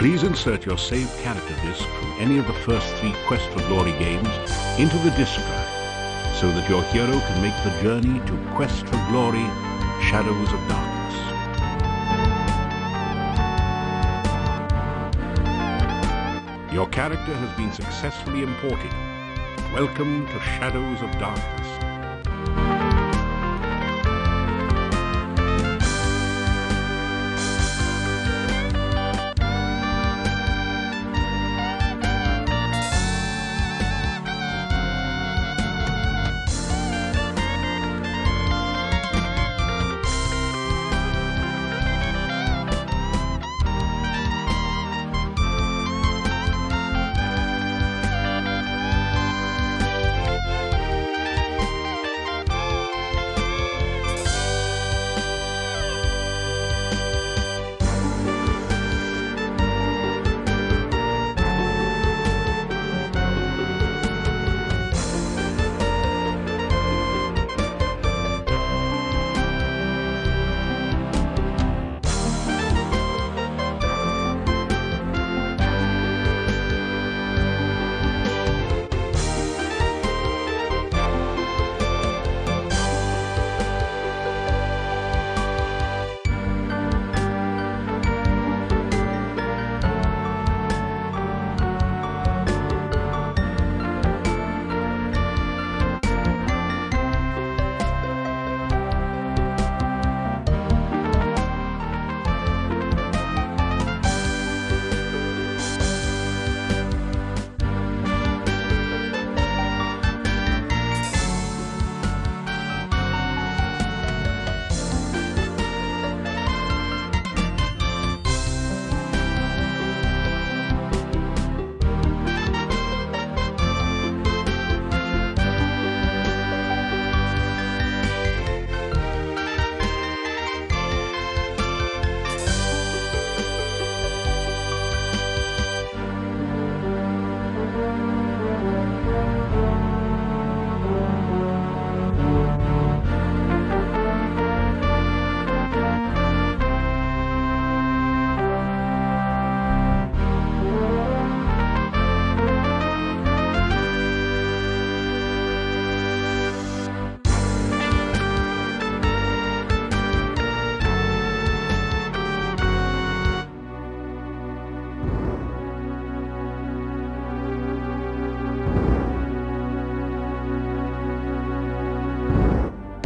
Please insert your saved character disk from any of the first 3 Quest for Glory games into the disk drive so that your hero can make the journey to Quest for Glory, Shadows of Darkness. Your character has been successfully imported. Welcome to Shadows of Darkness.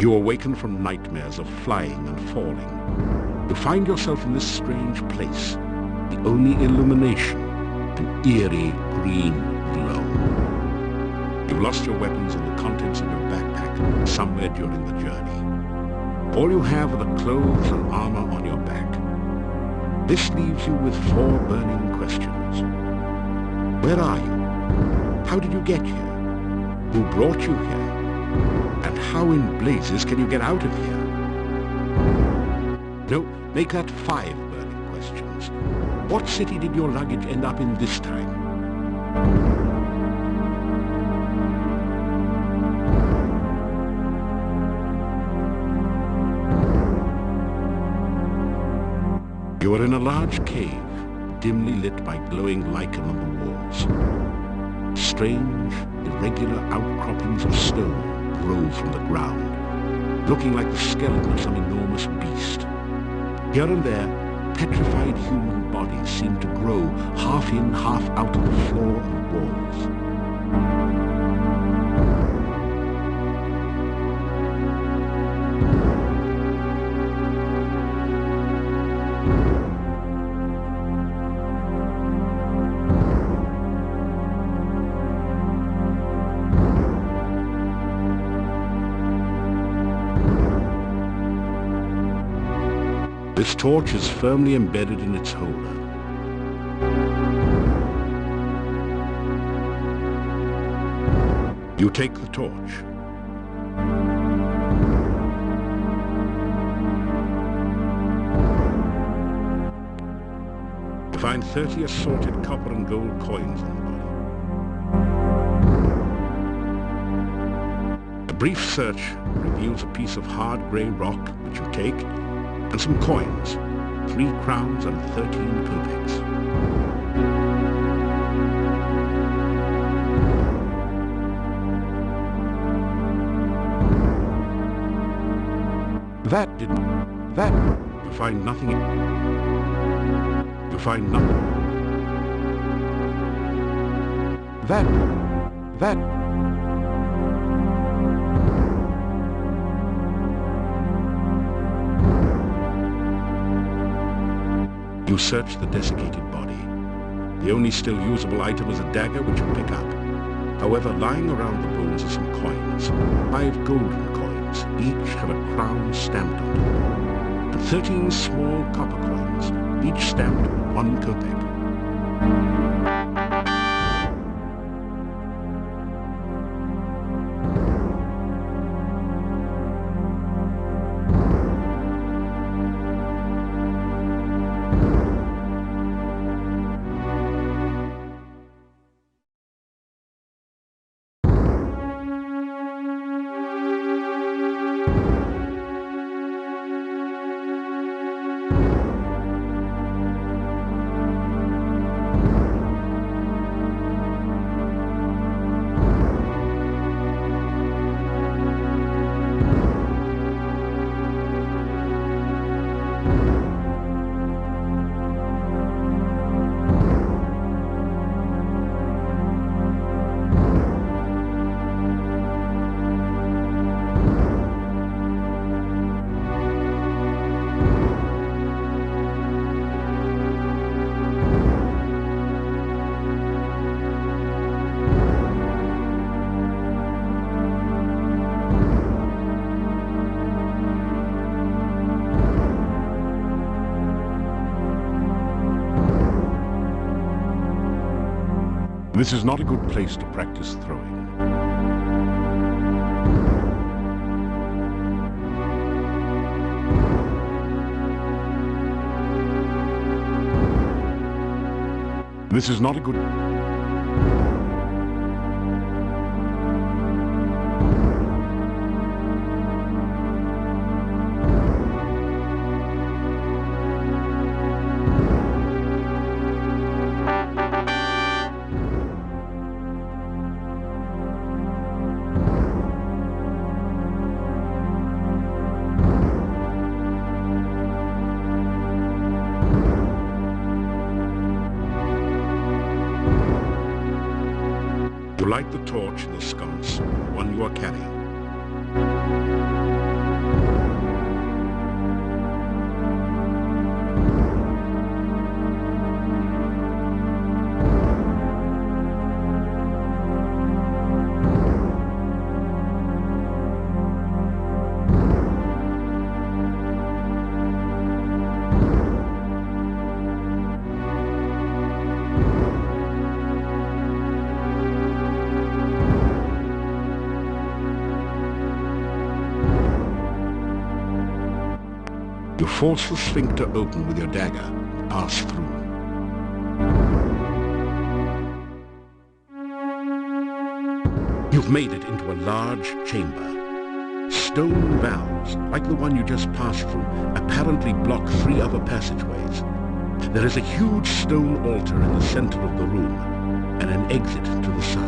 You awaken from nightmares of flying and falling. You find yourself in this strange place, the only illumination, an eerie green glow. You've lost your weapons and the contents of your backpack somewhere during the journey. All you have are the clothes and armor on your back. This leaves you with 4 burning questions. Where are you? How did you get here? Who brought you here? And how in blazes can you get out of here? No, make that 5 burning questions. What city did your luggage end up in this time? You are in a large cave, dimly lit by glowing lichen on the walls. Strange, irregular outcroppings of stone grow from the ground, looking like the skeleton of some enormous beast. Here and there, petrified human bodies seem to grow half in, half out of the floor and walls. This torch is firmly embedded in its holder. You take the torch. You find 30 assorted copper and gold coins on the body. A brief search reveals a piece of hard grey rock, which you take, and some coins, 3 crowns and 13 kopecks. That didn't... That... You find nothing... You find nothing... That... You search the desiccated body. The only still usable item is a dagger which you pick up. However, lying around the bones are some coins. 5 golden coins, each have a crown stamped on them. And 13 small copper coins, each stamped 1 kopeck. This is not a good place to practice throwing. This is not a good... You light the torch in the sconce, the one you are carrying. You force the sphincter open with your dagger and pass through. You've made it into a large chamber. Stone valves, like the one you just passed through, apparently block 3 other passageways. There is a huge stone altar in the center of the room, and an exit to the south.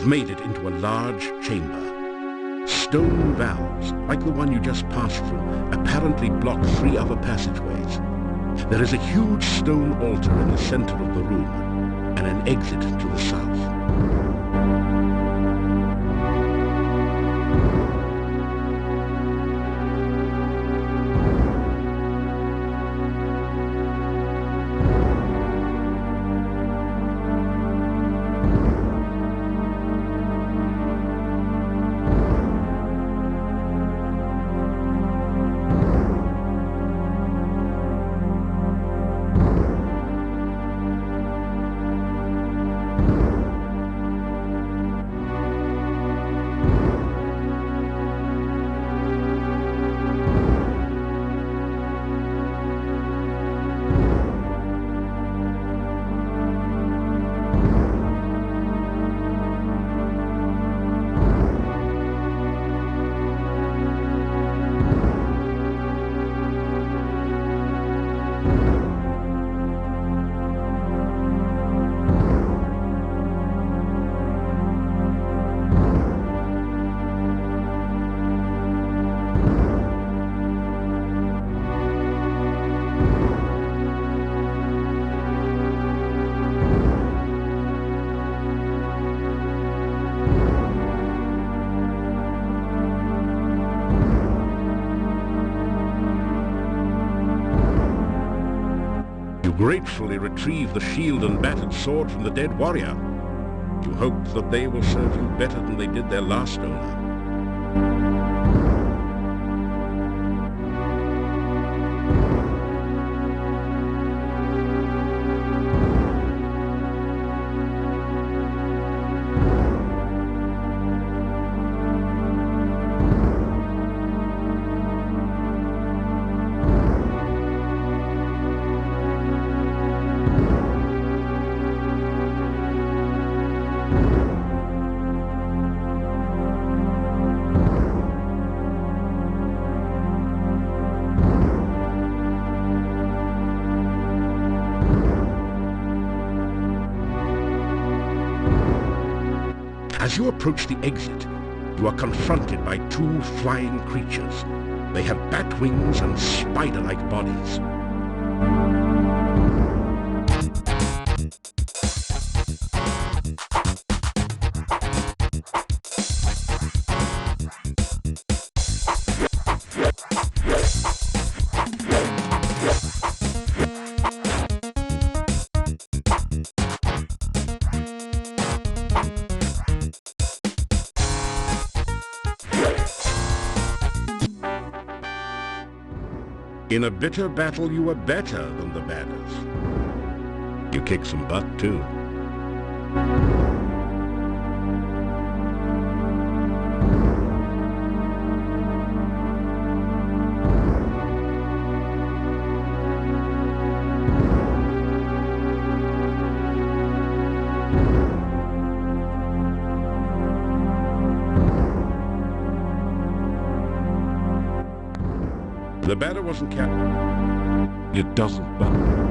made it into a large chamber. Stone valves, like the one you just passed through, apparently block 3 other passageways. There is a huge stone altar in the center of the room, and an exit to the south. Gratefully retrieve the shield and battered sword from the dead warrior. You hope that they will serve you better than they did their last owner. As you approach the exit, you are confronted by 2 flying creatures. They have bat wings and spider-like bodies. In a bitter battle, you were better than the badders. You kicked some butt, too. The batter wasn't captured. It doesn't matter.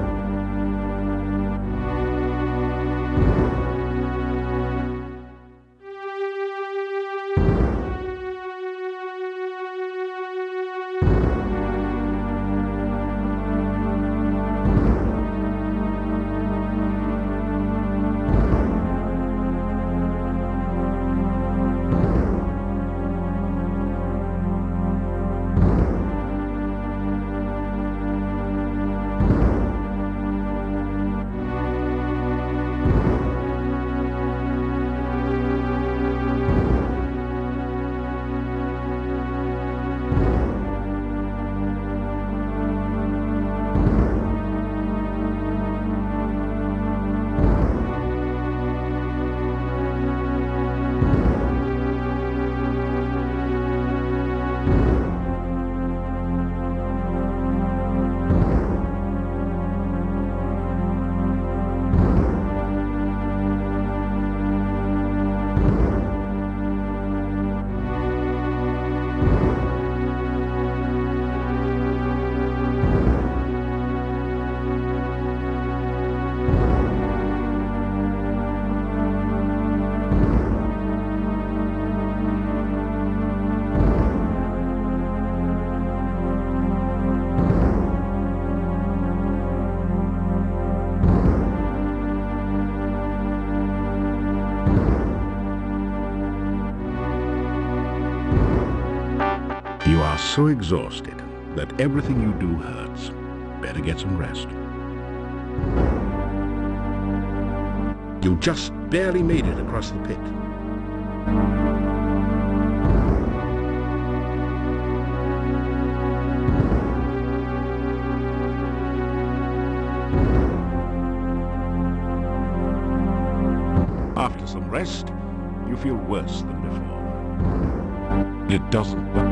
are so exhausted that everything you do hurts. Better get some rest. You just barely made it across the pit. After some rest, you feel worse than before. It doesn't work.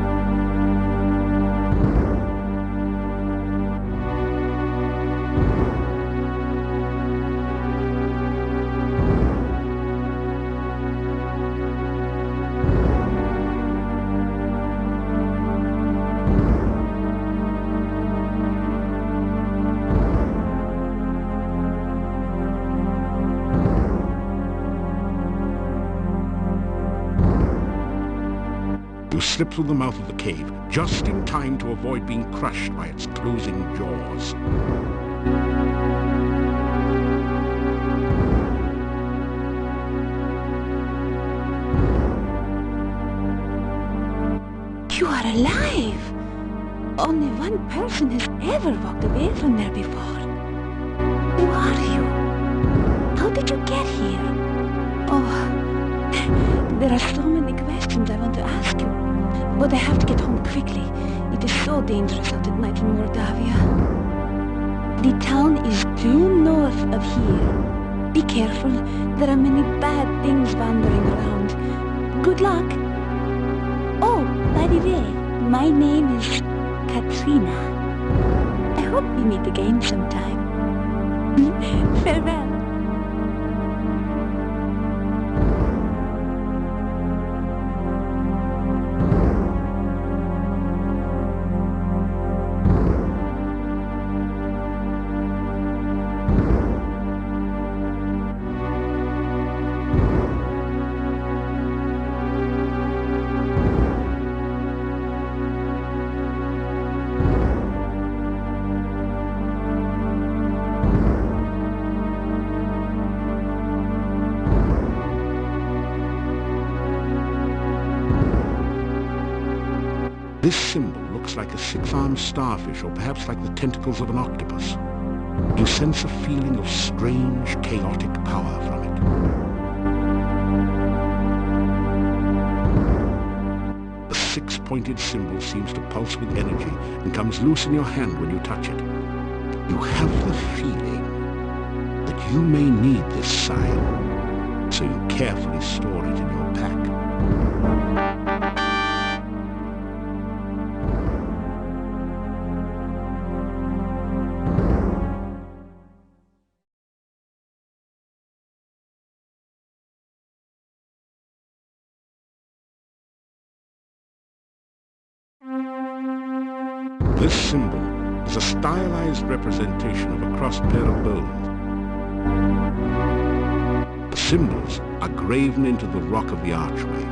You slip through the mouth of the cave, just in time to avoid being crushed by its closing jaws. You are alive! Only one person has ever walked away from there before. Who are you? How did you get here? Oh, there are so many questions I want to ask you. But I have to get home quickly. It is so dangerous out at night in Mordavia. The town is due north of here. Be careful. There are many bad things wandering around. Good luck. Oh, by the way, my name is Katrina. I hope we meet again sometime. Farewell. This symbol looks like a six-armed starfish, or perhaps like the tentacles of an octopus. You sense a feeling of strange, chaotic power from it. The six-pointed symbol seems to pulse with energy and comes loose in your hand when you touch it. You have the feeling that you may need this sign, so you carefully store it in your pack. This symbol is a stylized representation of a crossed pair of bones. The symbols are graven into the rock of the archway.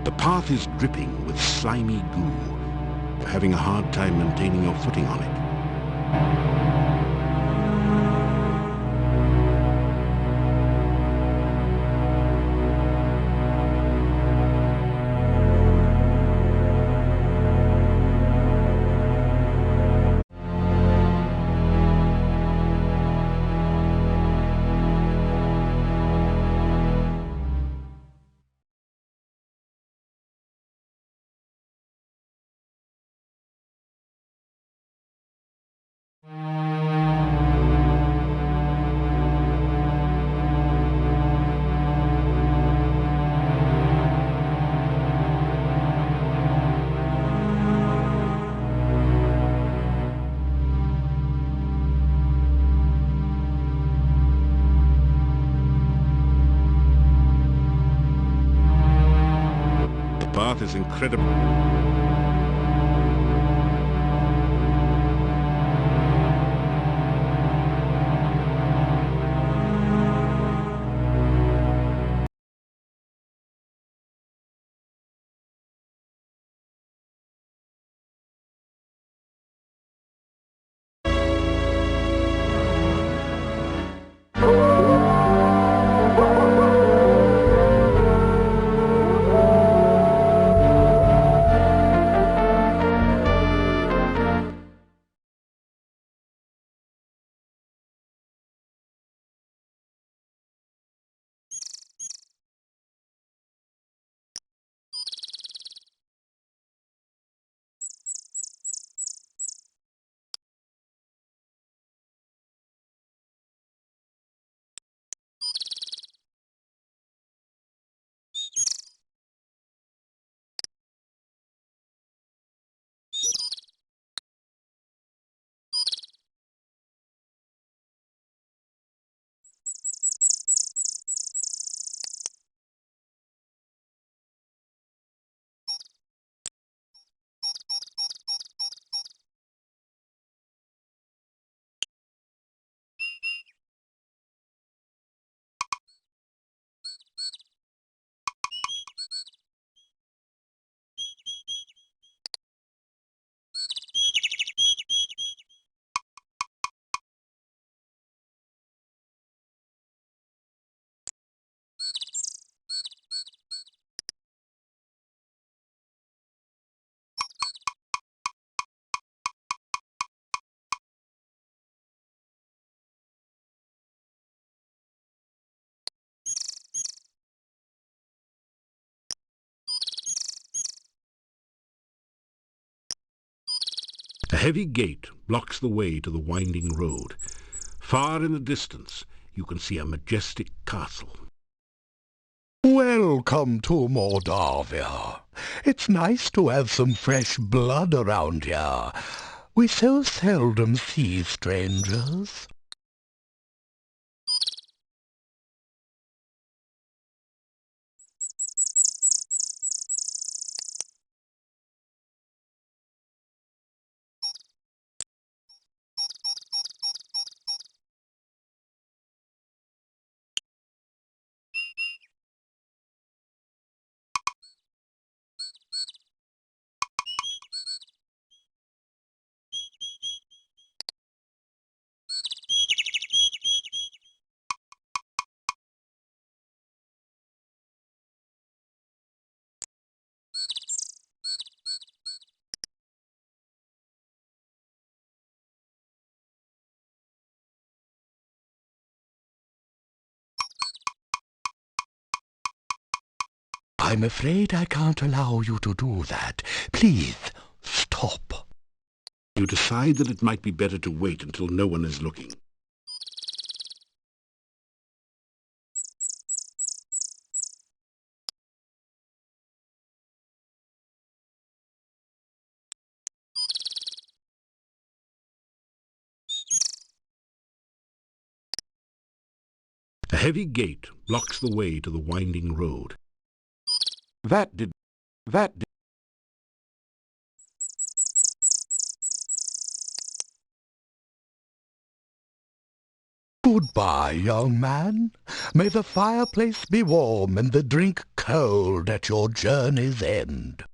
The path is dripping with slimy goo. You're having a hard time maintaining your footing on it. path is incredible. A heavy gate blocks the way to the winding road. Far in the distance, you can see a majestic castle. Welcome to Moldavia. It's nice to have some fresh blood around here. We so seldom see strangers. I'm afraid I can't allow you to do that. Please, stop. You decide that it might be better to wait until no one is looking. A heavy gate blocks the way to the winding road. That did. Goodbye, young man. May the fireplace be warm and the drink cold at your journey's end.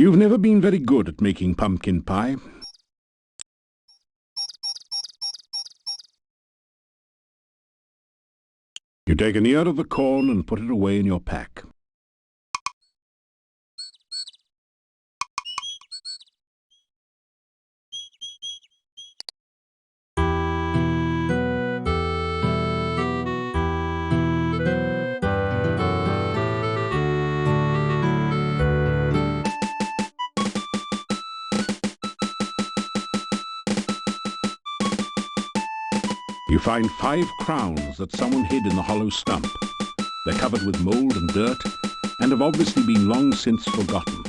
You've never been very good at making pumpkin pie. You take an ear of the corn and put it away in your pack. You find 5 crowns that someone hid in the hollow stump. They're covered with mold and dirt and have obviously been long since forgotten.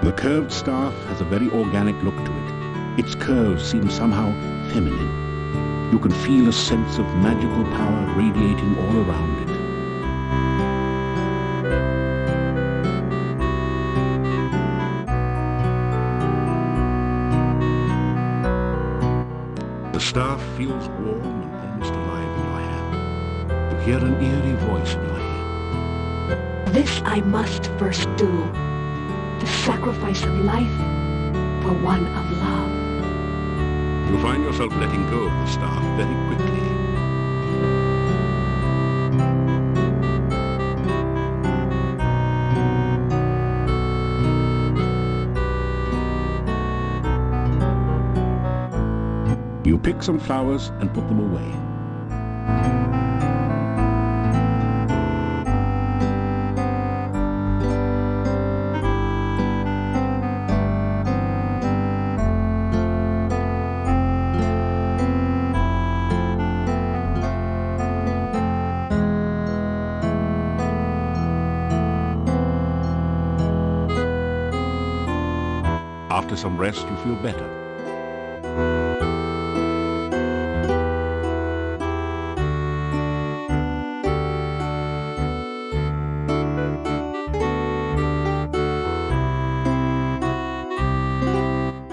The curved staff has a very organic look to it. Its curves seem somehow feminine. You can feel a sense of magical power radiating all around it. The staff feels warm and almost alive in your hand. You hear an eerie voice in your head. This I must first do. The sacrifice of life for one of love. You find yourself letting go of the staff very quickly. You pick some flowers and put them away. After some rest, you feel better.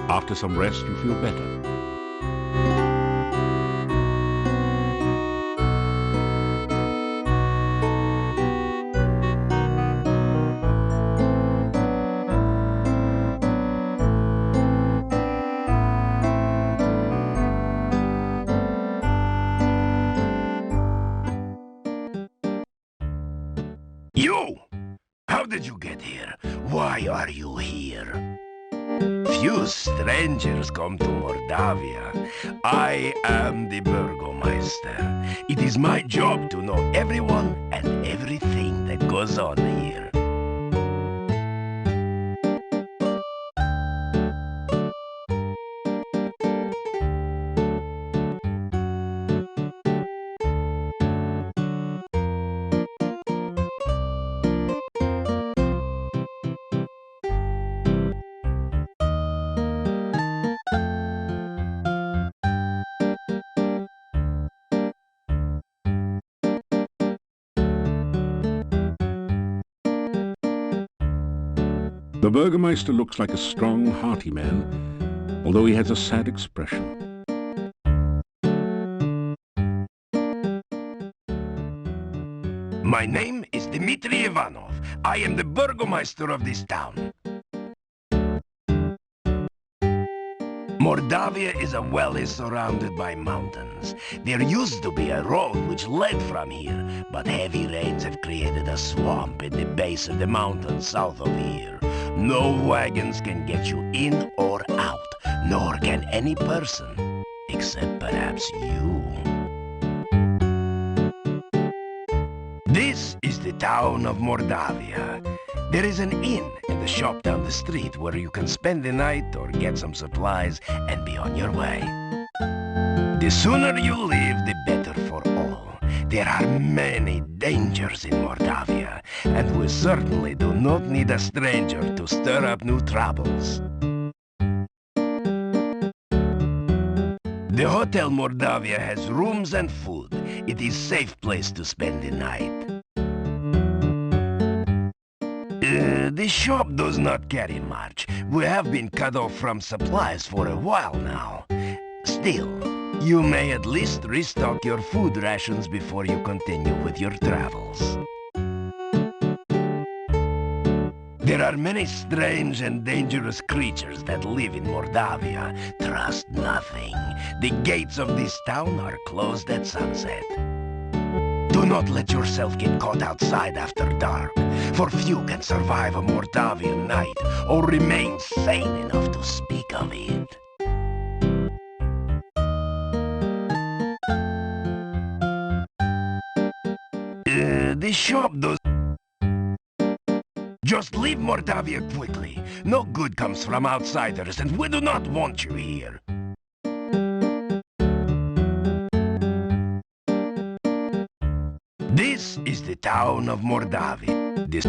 After some rest, you feel better. You! How did you get here? Why are you here? Few strangers come to Mordavia. I am the Burgomeister. It is my job to know everyone and everything that goes on here. The Burgomeister looks like a strong, hearty man, although he has a sad expression. My name is Dmitri Ivanov. I am the Burgomeister of this town. Mordavia is a valley surrounded by mountains. There used to be a road which led from here, but heavy rains have created a swamp at the base of the mountain south of here. No wagons can get you in or out, nor can any person, except perhaps you. This is the town of Mordavia. There is an inn and a shop down the street where you can spend the night or get some supplies and be on your way. The sooner you leave, the better for all. There are many dangers in Mordavia, and we certainly do not need a stranger to stir up new troubles. The Hotel Mordavia has rooms and food. It is a safe place to spend the night. The shop does not carry much. We have been cut off from supplies for a while now. Still, you may at least restock your food rations before you continue with your travels. There are many strange and dangerous creatures that live in Mordavia. Trust nothing. The gates of this town are closed at sunset. Do not let yourself get caught outside after dark, for few can survive a Mordavian night or remain sane enough to speak of it. The shop does... Just leave Mordavia quickly. No good comes from outsiders, and we do not want you here. This is the town of Mordavia. This...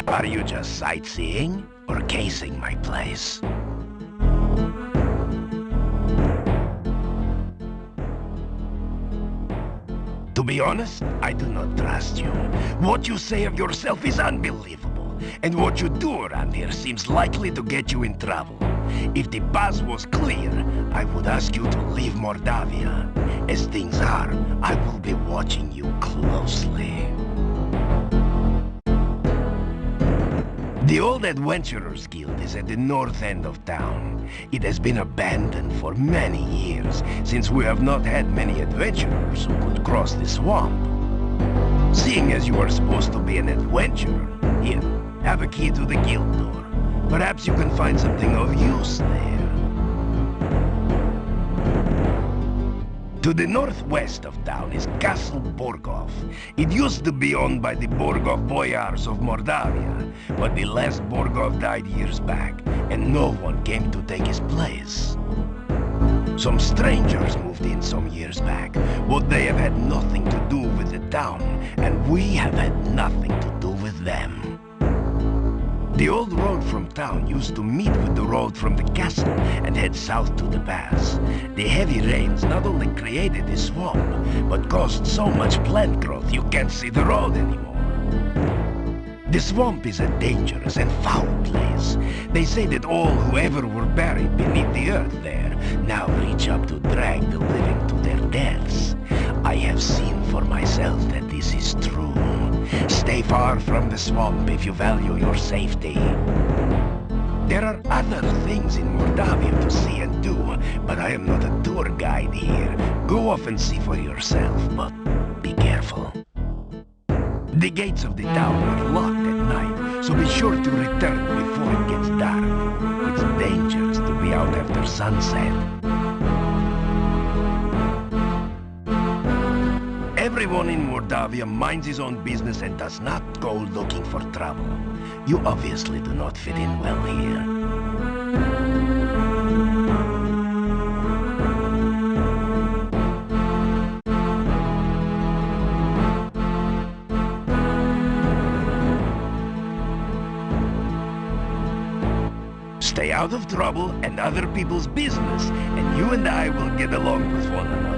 Are you just sightseeing or casing my place? To be honest, I do not trust you. What you say of yourself is unbelievable, and what you do around here seems likely to get you in trouble. If the path was clear, I would ask you to leave Mordavia. As things are, I will be watching you closely. The old Adventurers Guild is at the north end of town. It has been abandoned for many years, since we have not had many adventurers who could cross the swamp. Seeing as you are supposed to be an adventurer, here, have a key to the guild door. Perhaps you can find something of use there. To the northwest of town is Castle Borgov. It used to be owned by the Borgov boyars of Mordavia, but the last Borgov died years back, and no one came to take his place. Some strangers moved in some years back, but they have had nothing to do with the town, and we have had nothing to do with them. The old road from town used to meet with the road from the castle and head south to the pass. The heavy rains not only created the swamp, but caused so much plant growth you can't see the road anymore. The swamp is a dangerous and foul place. They say that all who ever were buried beneath the earth there now reach up to drag the living to their deaths. I have seen for myself that this is true. Stay far from the swamp if you value your safety. There are other things in Mordavia to see and do, but I am not a tour guide here. Go off and see for yourself, but be careful. The gates of the town are locked at night, so be sure to return before it gets dark. It's dangerous to be out after sunset. Everyone in Mordavia minds his own business and does not go looking for trouble. You obviously do not fit in well here. Stay out of trouble and other people's business, and you and I will get along with one another.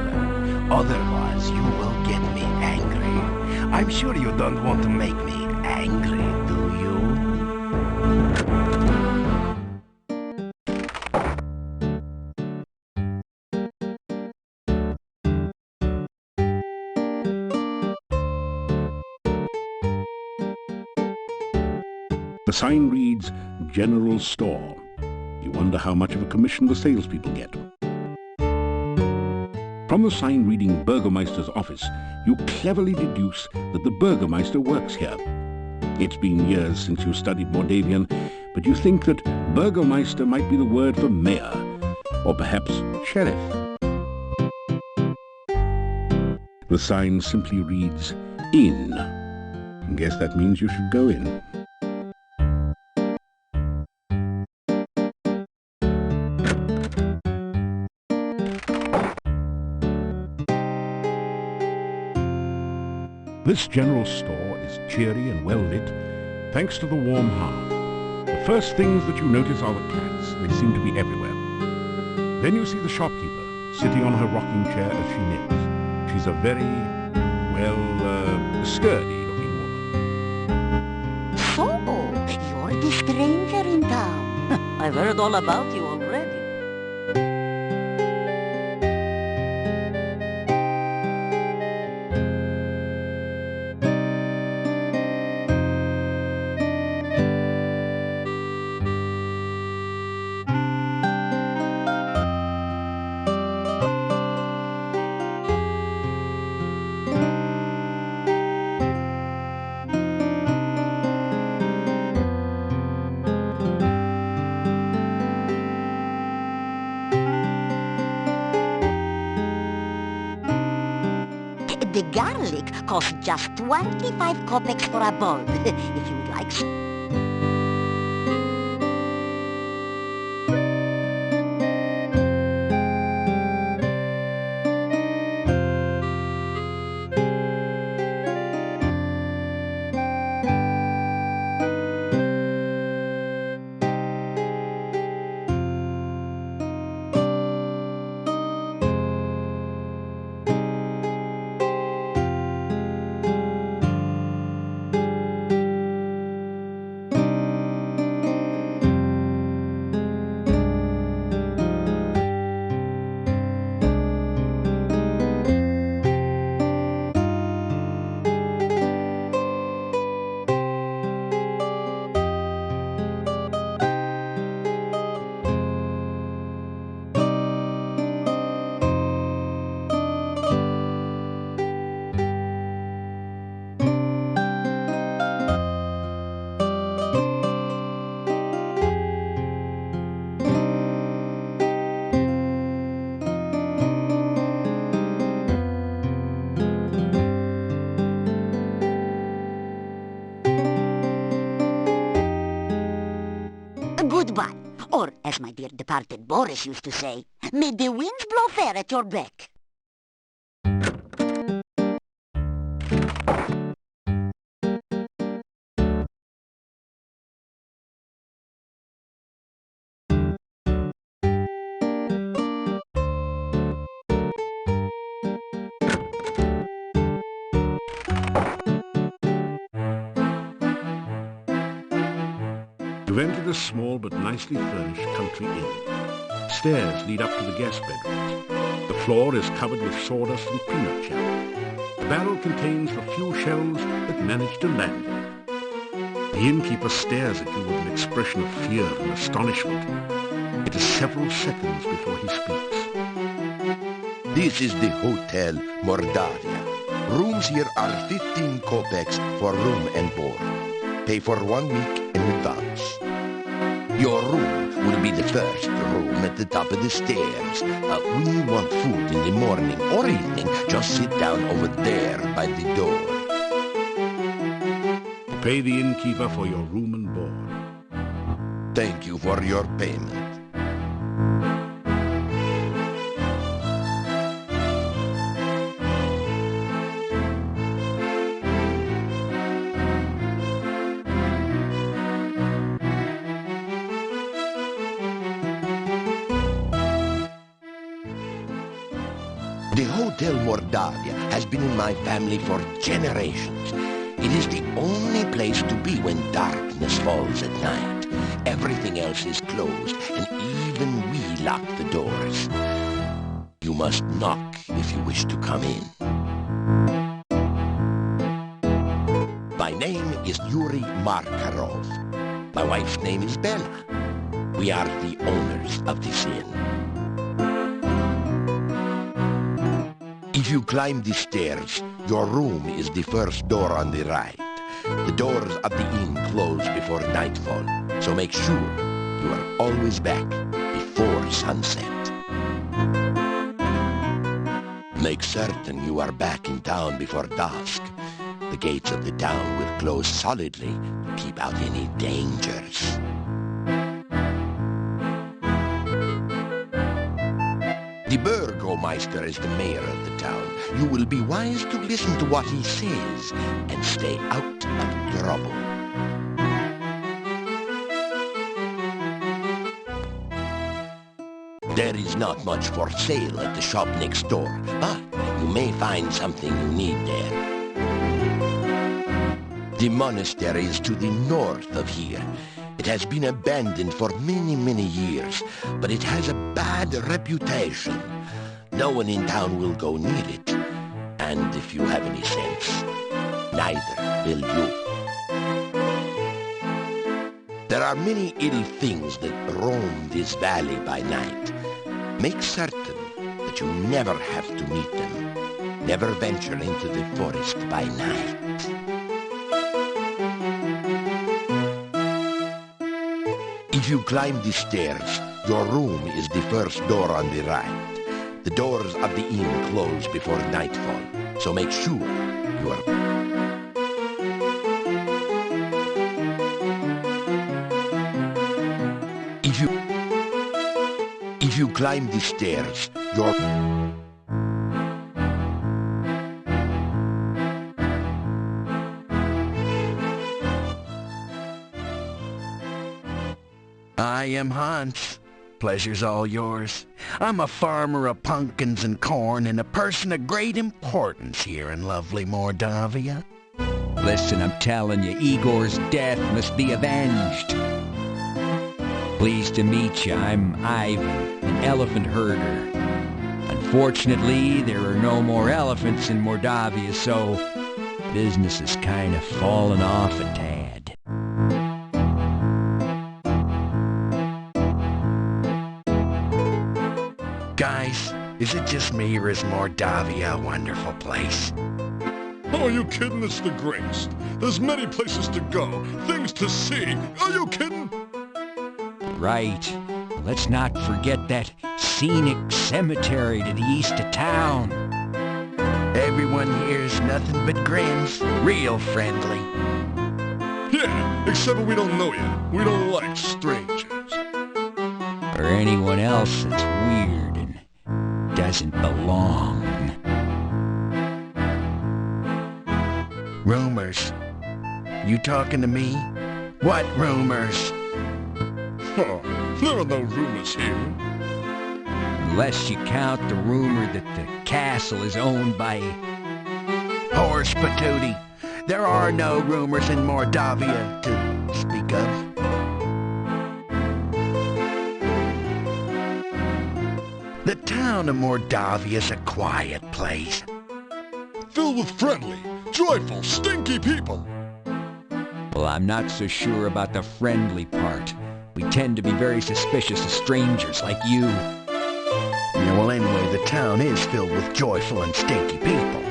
Otherwise, you will get me angry. I'm sure you don't want to make me angry, do you? The sign reads, General Store. You wonder how much of a commission the salespeople get. From the sign reading Burgomeister's office, you cleverly deduce that the Burgomeister works here. It's been years since you studied Mordavian, but you think that Burgomeister might be the word for mayor, or perhaps sheriff. The sign simply reads, Inn. Guess that means you should go in. This general store is cheery and well lit, Thanks to the warm hearth, the first things that you notice are the cats. They seem to be everywhere. Then you see the shopkeeper sitting on her rocking chair as she knits. She's a very, sturdy-looking woman. So, you're the stranger in town. I've heard all about you already. The garlic costs just 25 kopecks for a bulb, if you would like some. Goodbye, or as my dear departed Boris used to say, may the winds blow fair at your beck. You've entered a small but nicely furnished country inn. Stairs lead up to the guest bedrooms. The floor is covered with sawdust and peanut shell. The barrel contains the few shells that manage to land it. The innkeeper stares at you with an expression of fear and astonishment. It is several seconds before he speaks. This is the Hotel Mordavia. Rooms here are 15 kopecks for room and board. Pay for 1 week in advance. Your room will be the first room at the top of the stairs. When you want food in the morning or evening, just sit down over there by the door. Pay the innkeeper for your room and board. Thank you for your payment. The Hotel Mordavia has been in my family for generations. It is the only place to be when darkness falls at night. Everything else is closed, and even we lock the doors. You must knock if you wish to come in. My name is Yuri Markarov. My wife's name is Bella. We are the owners of this inn. If you climb the stairs, your room is the first door on the right. The doors of the inn close before nightfall, so make sure you are always back before sunset. Make certain you are back in town before dusk. The gates of the town will close solidly to keep out any dangers. The Burgomeister is the mayor of the town. You will be wise to listen to what he says and stay out of trouble. There is not much for sale at the shop next door, but you may find something you need there. The monastery is to the north of here. It has been abandoned for many, many years, but it has a bad reputation. No one in town will go near it. And if you have any sense, neither will you. There are many ill things that roam this valley by night. Make certain that you never have to meet them. Never venture into the forest by night. If you climb the stairs, your room is the first door on the right. The doors of the inn close before nightfall, so make sure you are... If you climb the stairs, your... I am Hans. Pleasure's all yours. I'm a farmer of pumpkins and corn and a person of great importance here in lovely Mordavia. Listen, I'm telling you, Igor's death must be avenged. Pleased to meet you. I'm Ivan, an elephant herder. Unfortunately, there are no more elephants in Mordavia, so business has kind of fallen off a tad. Guys, is it just me or is Mordavia a wonderful place? Oh, are you kidding? It's the greatest. There's many places to go, things to see. Are you kidding? Right. Let's not forget that scenic cemetery to the east of town. Everyone here's nothing but grins. Real friendly. Yeah, except we don't know you. We don't like strangers. Or anyone else that's weird and doesn't belong. Rumors. You talking to me? What rumors? Oh, there are no rumors here. Unless you count the rumor that the castle is owned by... Horse patootie. There are no rumors in Mordavia to speak of. The town of Mordavia is a quiet place. Filled with friendly, joyful, stinky people. Well, I'm not so sure about the friendly part. We tend to be very suspicious of strangers like you. Yeah, well, anyway, the town is filled with joyful and stinky people.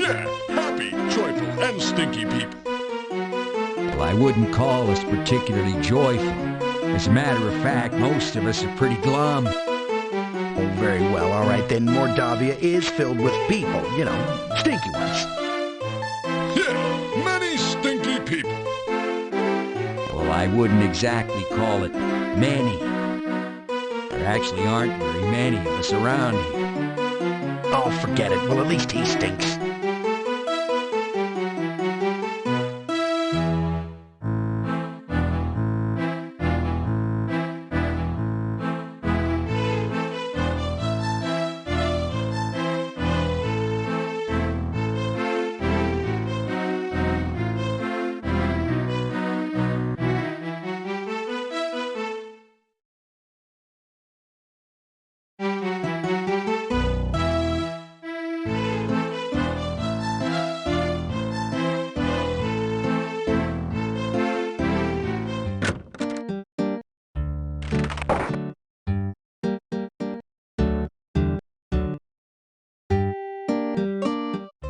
Yeah, happy, joyful, and stinky people. Well, I wouldn't call us particularly joyful. As a matter of fact, most of us are pretty glum. Oh, very well, all right, then Mordavia is filled with people, you know, stinky ones. Yeah, many stinky people. Well, I wouldn't exactly call it many. There actually aren't very many of us around here. Oh, forget it. Well, at least he stinks.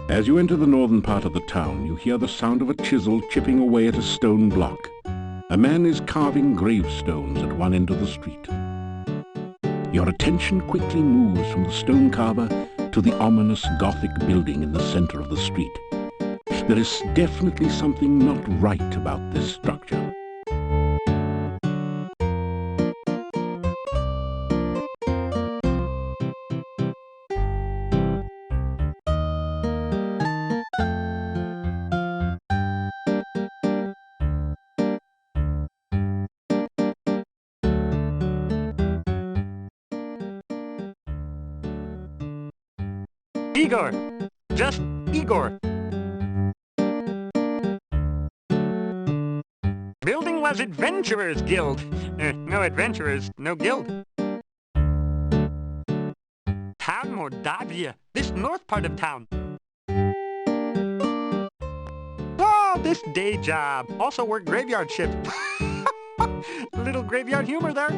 As you enter the northern part of the town, you hear the sound of a chisel chipping away at a stone block. A man is carving gravestones at one end of the street. Your attention quickly moves from the stone carver to the ominous Gothic building in the center of the street. There is definitely something not right about this structure. Igor. Just Igor. Building was Adventurers Guild. No adventurers, no guild. Town Mordavia. This north part of town. Oh, this day job. Also work graveyard shift. Little graveyard humor there.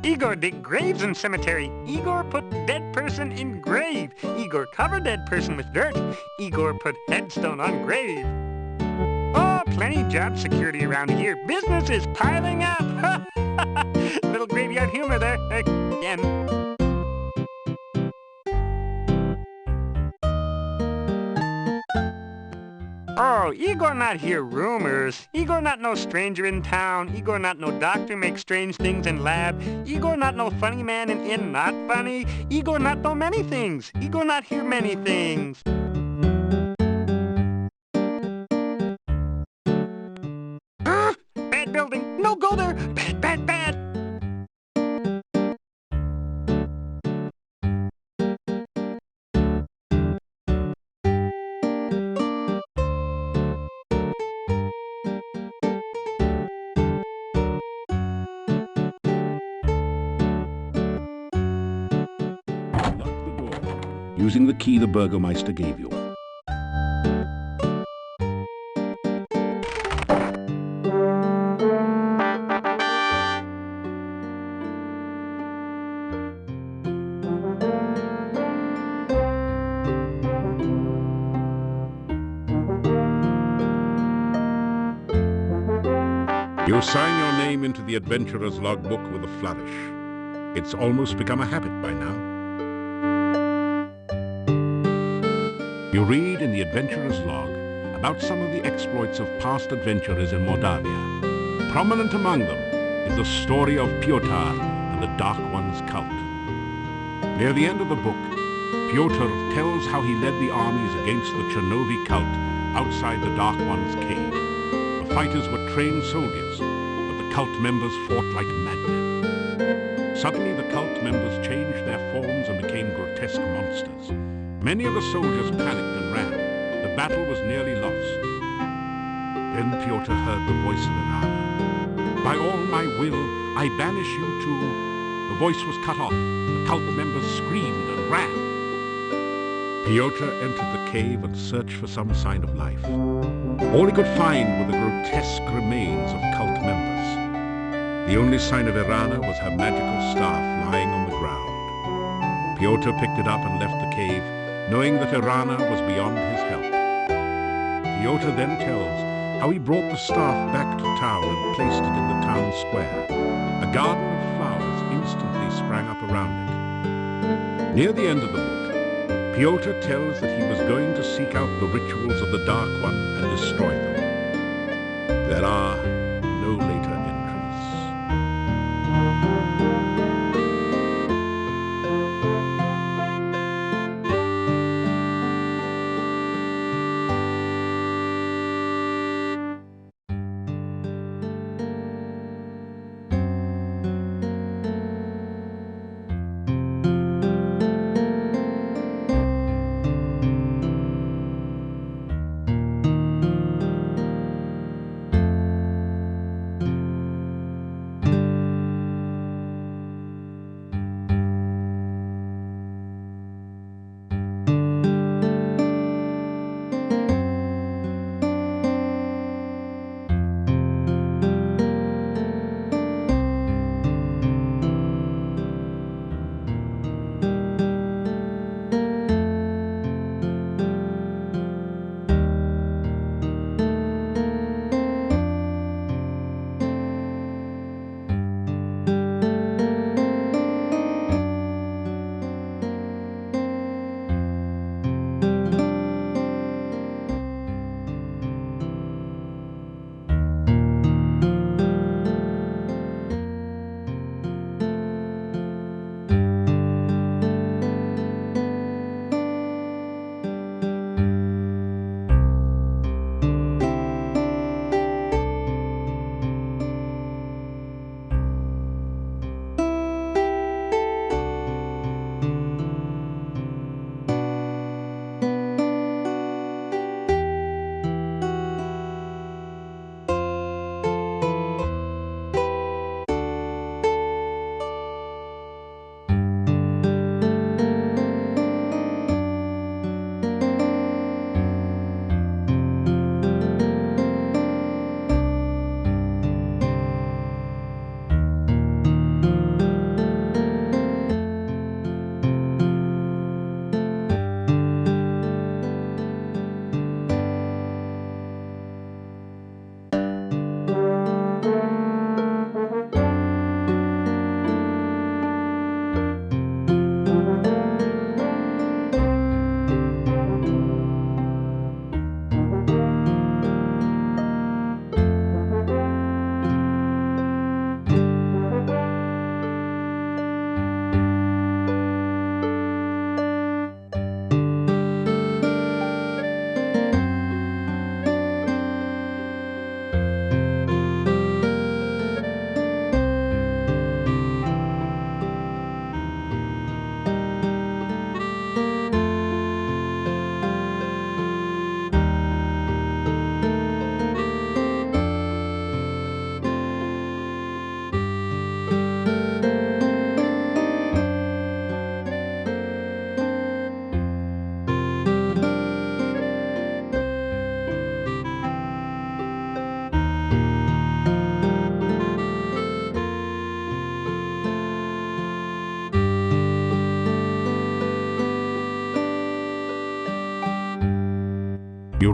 Igor dig graves in cemetery. Igor put dead person in grave. Igor cover dead person with dirt. Igor put headstone on grave. Oh, plenty job security around here. Business is piling up. Little graveyard humor there. Again. Oh, Igor not hear rumors. Igor not no stranger in town. Igor not no doctor make strange things in lab. Igor not no funny man in inn not funny. Igor not know many things. Igor not hear many things. Bad building. No go there. Bad, bad, bad. Using the key the Burgomeister gave you. You sign your name into the adventurer's logbook with a flourish. It's almost become a habit by now. You read in the adventurer's log about some of the exploits of past adventurers in Mordavia. Prominent among them is the story of Pyotr and the Dark One's cult. Near the end of the book, Pyotr tells how he led the armies against the Chernovi cult outside the Dark One's cave. The fighters were trained soldiers, but the cult members fought like madmen. Suddenly the cult members changed their forms and became grotesque monsters. Many of the soldiers panicked and ran. The battle was nearly lost. Then Pyotr heard the voice of Irana. By all my will, I banish you too. The voice was cut off. The cult members screamed and ran. Pyotr entered the cave and searched for some sign of life. All he could find were the grotesque remains of cult members. The only sign of Irana was her magical staff lying on the ground. Pyotr picked it up and left the cave, knowing that Irana was beyond his help. Pyotr then tells how he brought the staff back to town and placed it in the town square. A garden of flowers instantly sprang up around it. Near the end of the book, Pyotr tells that he was going to seek out the rituals of the Dark One and destroy them. There are no later entries.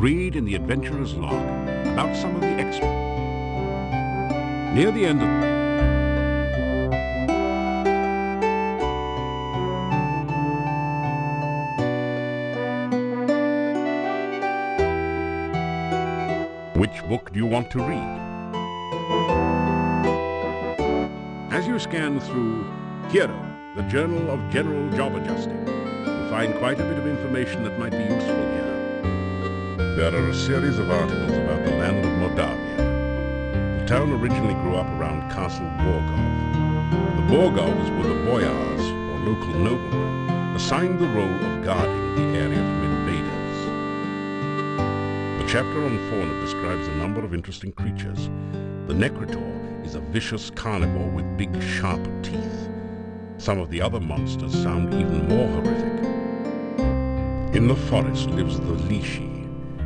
read in the adventurer's log about some of the exploits. Near the end of Which book do you want to read? As you scan through Hero, the Journal of General Job Adjusting, you find quite a bit of information that might be useful here. There are a series of articles about the land of Moldavia. The town originally grew up around Castle Borgov. The Borgovs were the boyars, or local noblemen, assigned the role of guarding the area from invaders. The chapter on fauna describes a number of interesting creatures. The Necritor is a vicious carnivore with big, sharp teeth. Some of the other monsters sound even more horrific. In the forest lives the Lishi,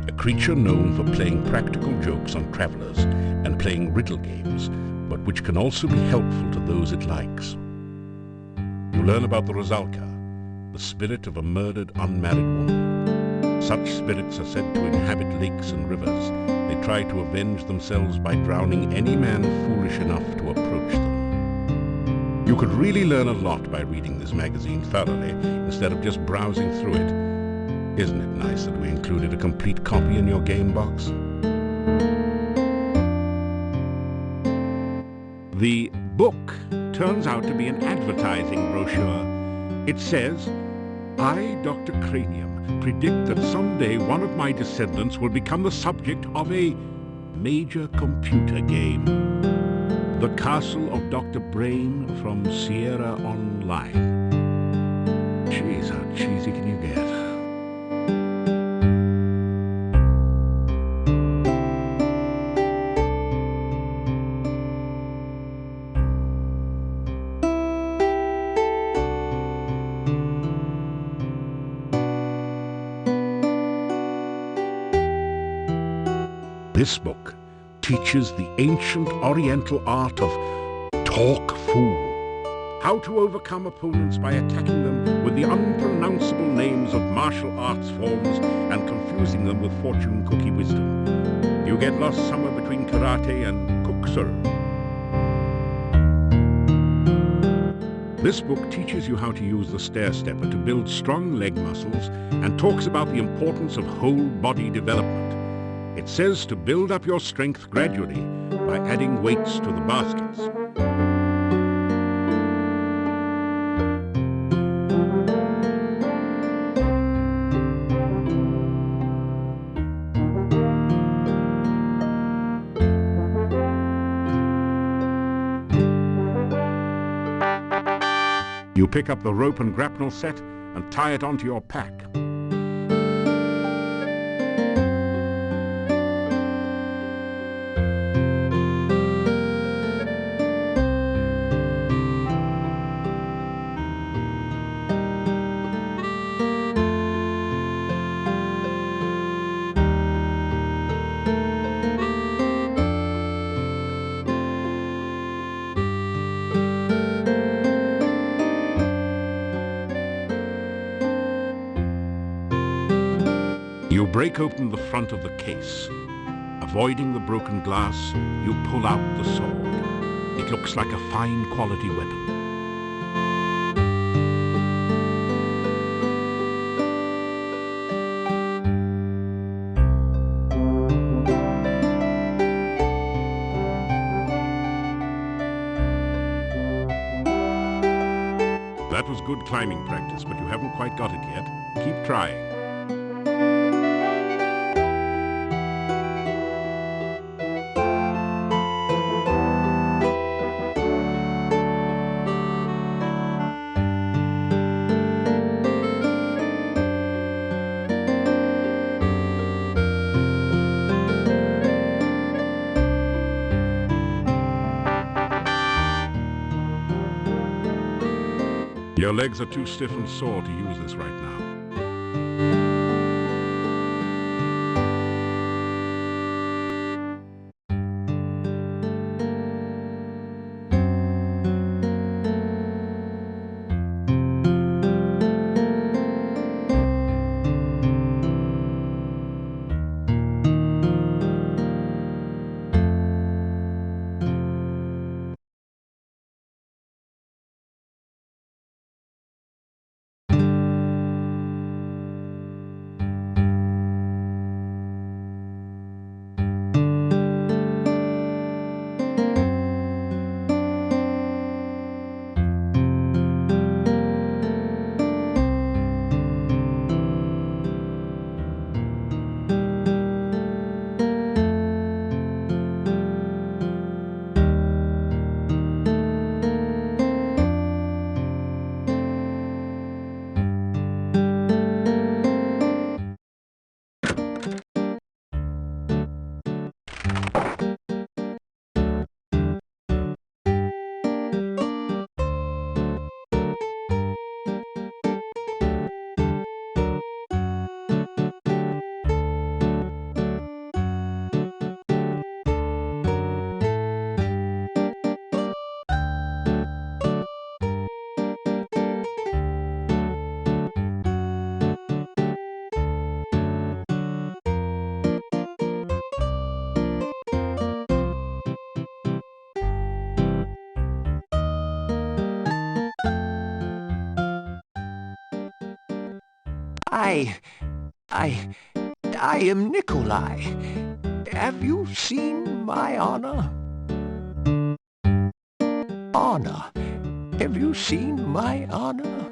a creature known for playing practical jokes on travelers and playing riddle games, but which can also be helpful to those it likes. You learn about the Rosalka, the spirit of a murdered, unmarried woman. Such spirits are said to inhabit lakes and rivers. They try to avenge themselves by drowning any man foolish enough to approach them. You could really learn a lot by reading this magazine thoroughly, instead of just browsing through it. Isn't it nice that we included a complete copy in your game box? The book turns out to be an advertising brochure. It says, "I, Dr. Cranium, predict that someday one of my descendants will become the subject of a major computer game. The Castle of Dr. Brain from Sierra Online." Jeez, how cheesy can you get? This book teaches the ancient Oriental art of talk fool. How to overcome opponents by attacking them with the unpronounceable names of martial arts forms and confusing them with fortune cookie wisdom. You get lost somewhere between karate and kuksu. This book teaches you how to use the stair stepper to build strong leg muscles and talks about the importance of whole body development. It says to build up your strength gradually by adding weights to the baskets. You pick up the rope and grapnel set and tie it onto your pack. You break open the front of the case. Avoiding the broken glass, you pull out the sword. It looks like a fine quality weapon. That was good climbing practice, but you haven't quite got it yet. Keep trying. Your legs are too stiff and sore to use this right now. I am Nikolai. Have you seen my Anna? Anna, have you seen my Anna?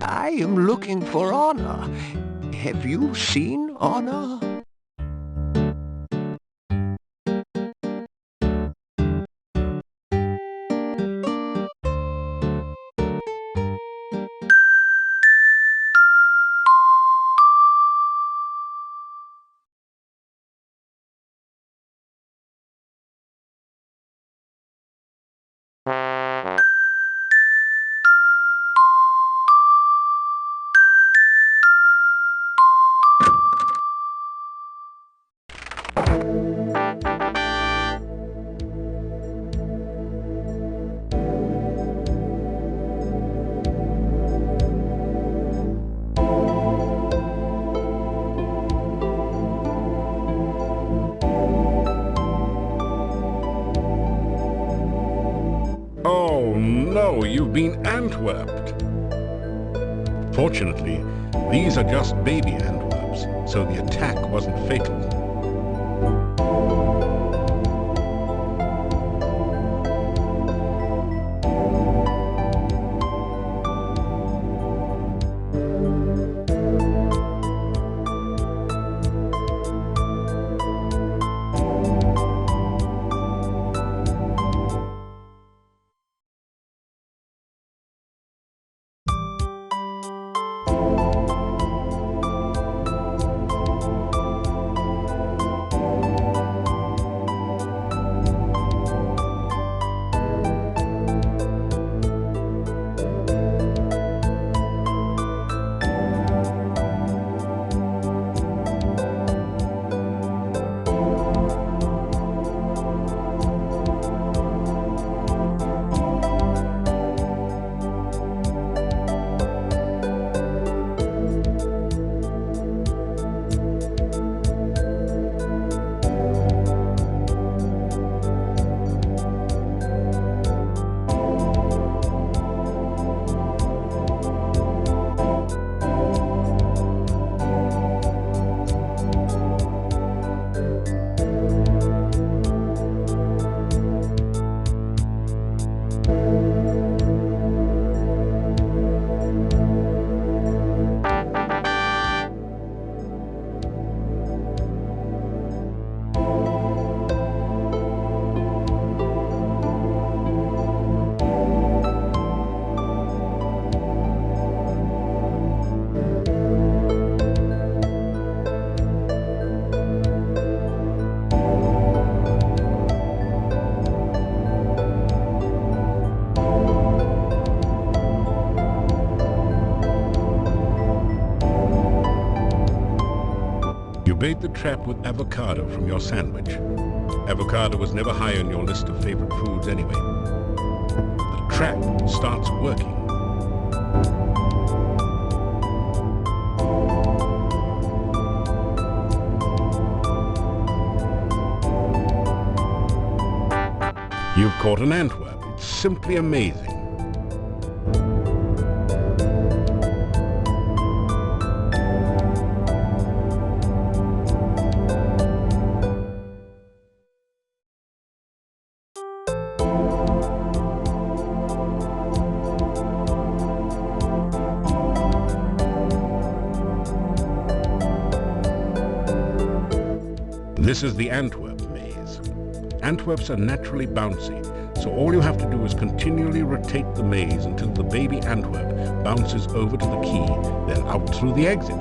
I am looking for Anna. Have you seen Anna? Oh no, you've been Antwerped. Fortunately, these are just baby Antwerps, so the attack wasn't fatal. You bait the trap with avocado from your sandwich. Avocado was never high on your list of favorite foods anyway. The trap starts working. You've caught an Antwerp. It's simply amazing. This is the Antwerp maze. Antwerps are naturally bouncy, so all you have to do is continually rotate the maze until the baby Antwerp bounces over to the key, then out through the exit.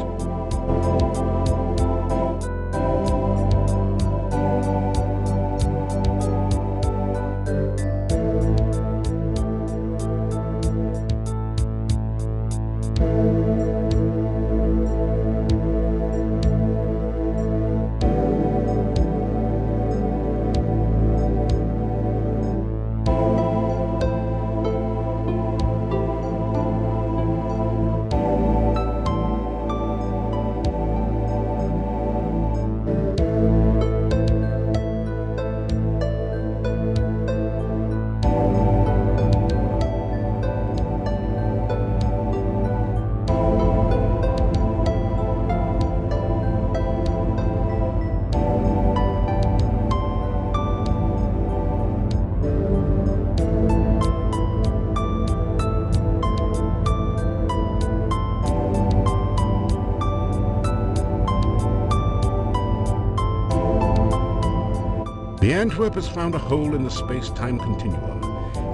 The Antwerp has found a hole in the space-time continuum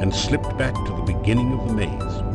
and slipped back to the beginning of the maze.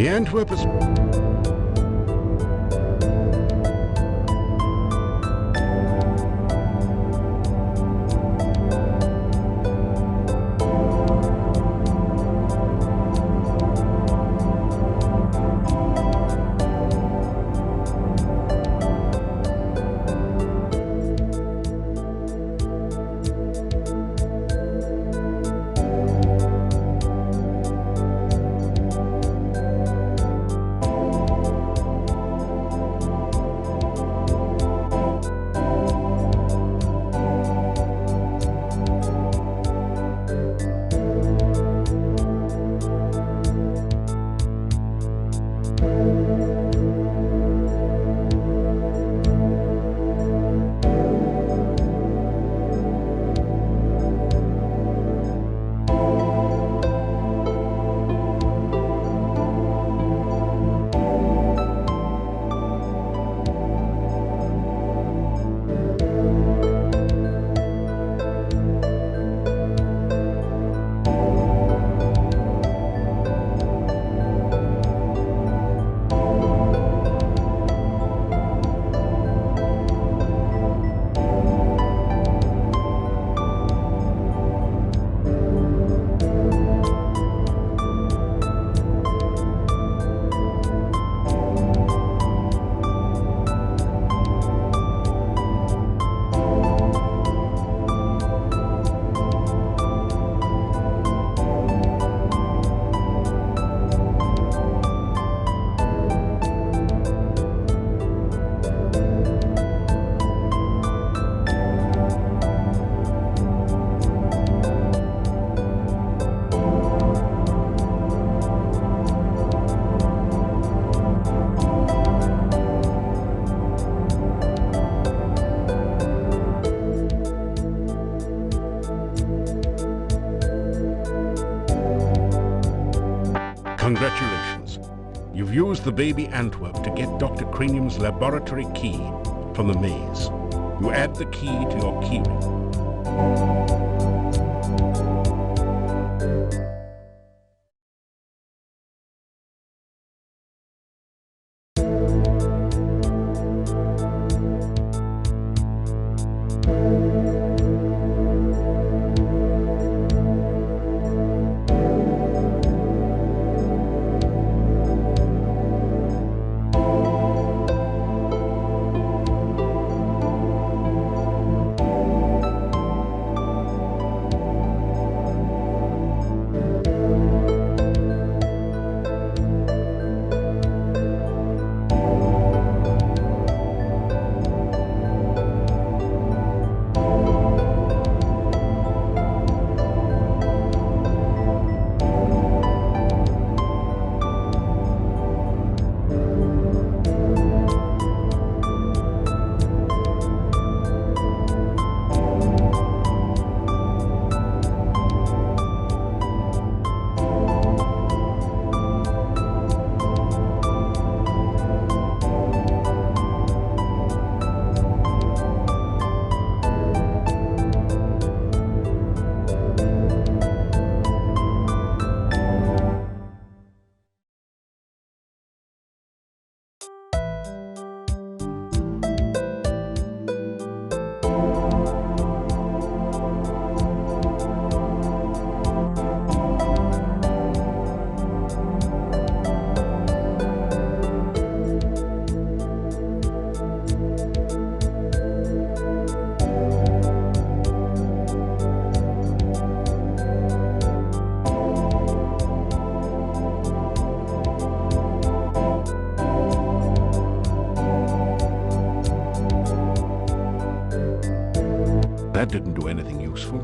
The Antwerp is... Congratulations. You've used the baby Antwerp to get Dr. Cranium's laboratory key from the maze. You add the key to your keyring. that didn't do anything useful.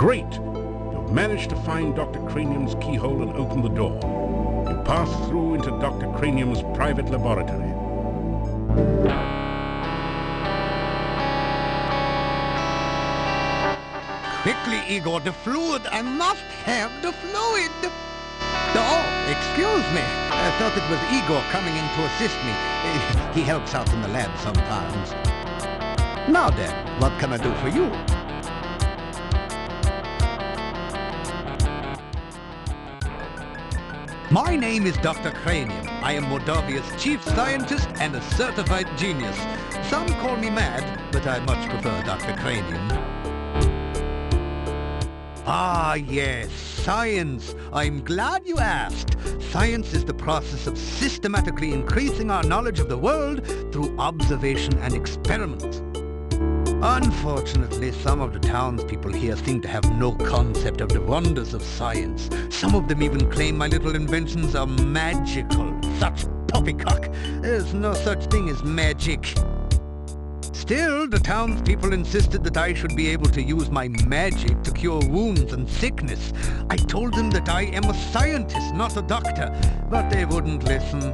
Great! You've managed to find Dr. Cranium's keyhole and open the door. You pass through into Dr. Cranium's private laboratory. Quickly, Igor, the fluid. I must have the fluid. Oh, excuse me. I thought it was Igor coming in to assist me. He helps out in the lab sometimes. Now then, what can I do for you? My name is Dr. Cranium. I am Moldavia's chief scientist and a certified genius. Some call me mad, but I much prefer Dr. Cranium. Ah, yes, science. I'm glad you asked. Science is the process of systematically increasing our knowledge of the world through observation and experiment. Unfortunately, some of the townspeople here seem to have no concept of the wonders of science. Some of them even claim my little inventions are magical. Such poppycock. There's no such thing as magic. Still, the townspeople insisted that I should be able to use my magic to cure wounds and sickness. I told them that I am a scientist, not a doctor, but they wouldn't listen.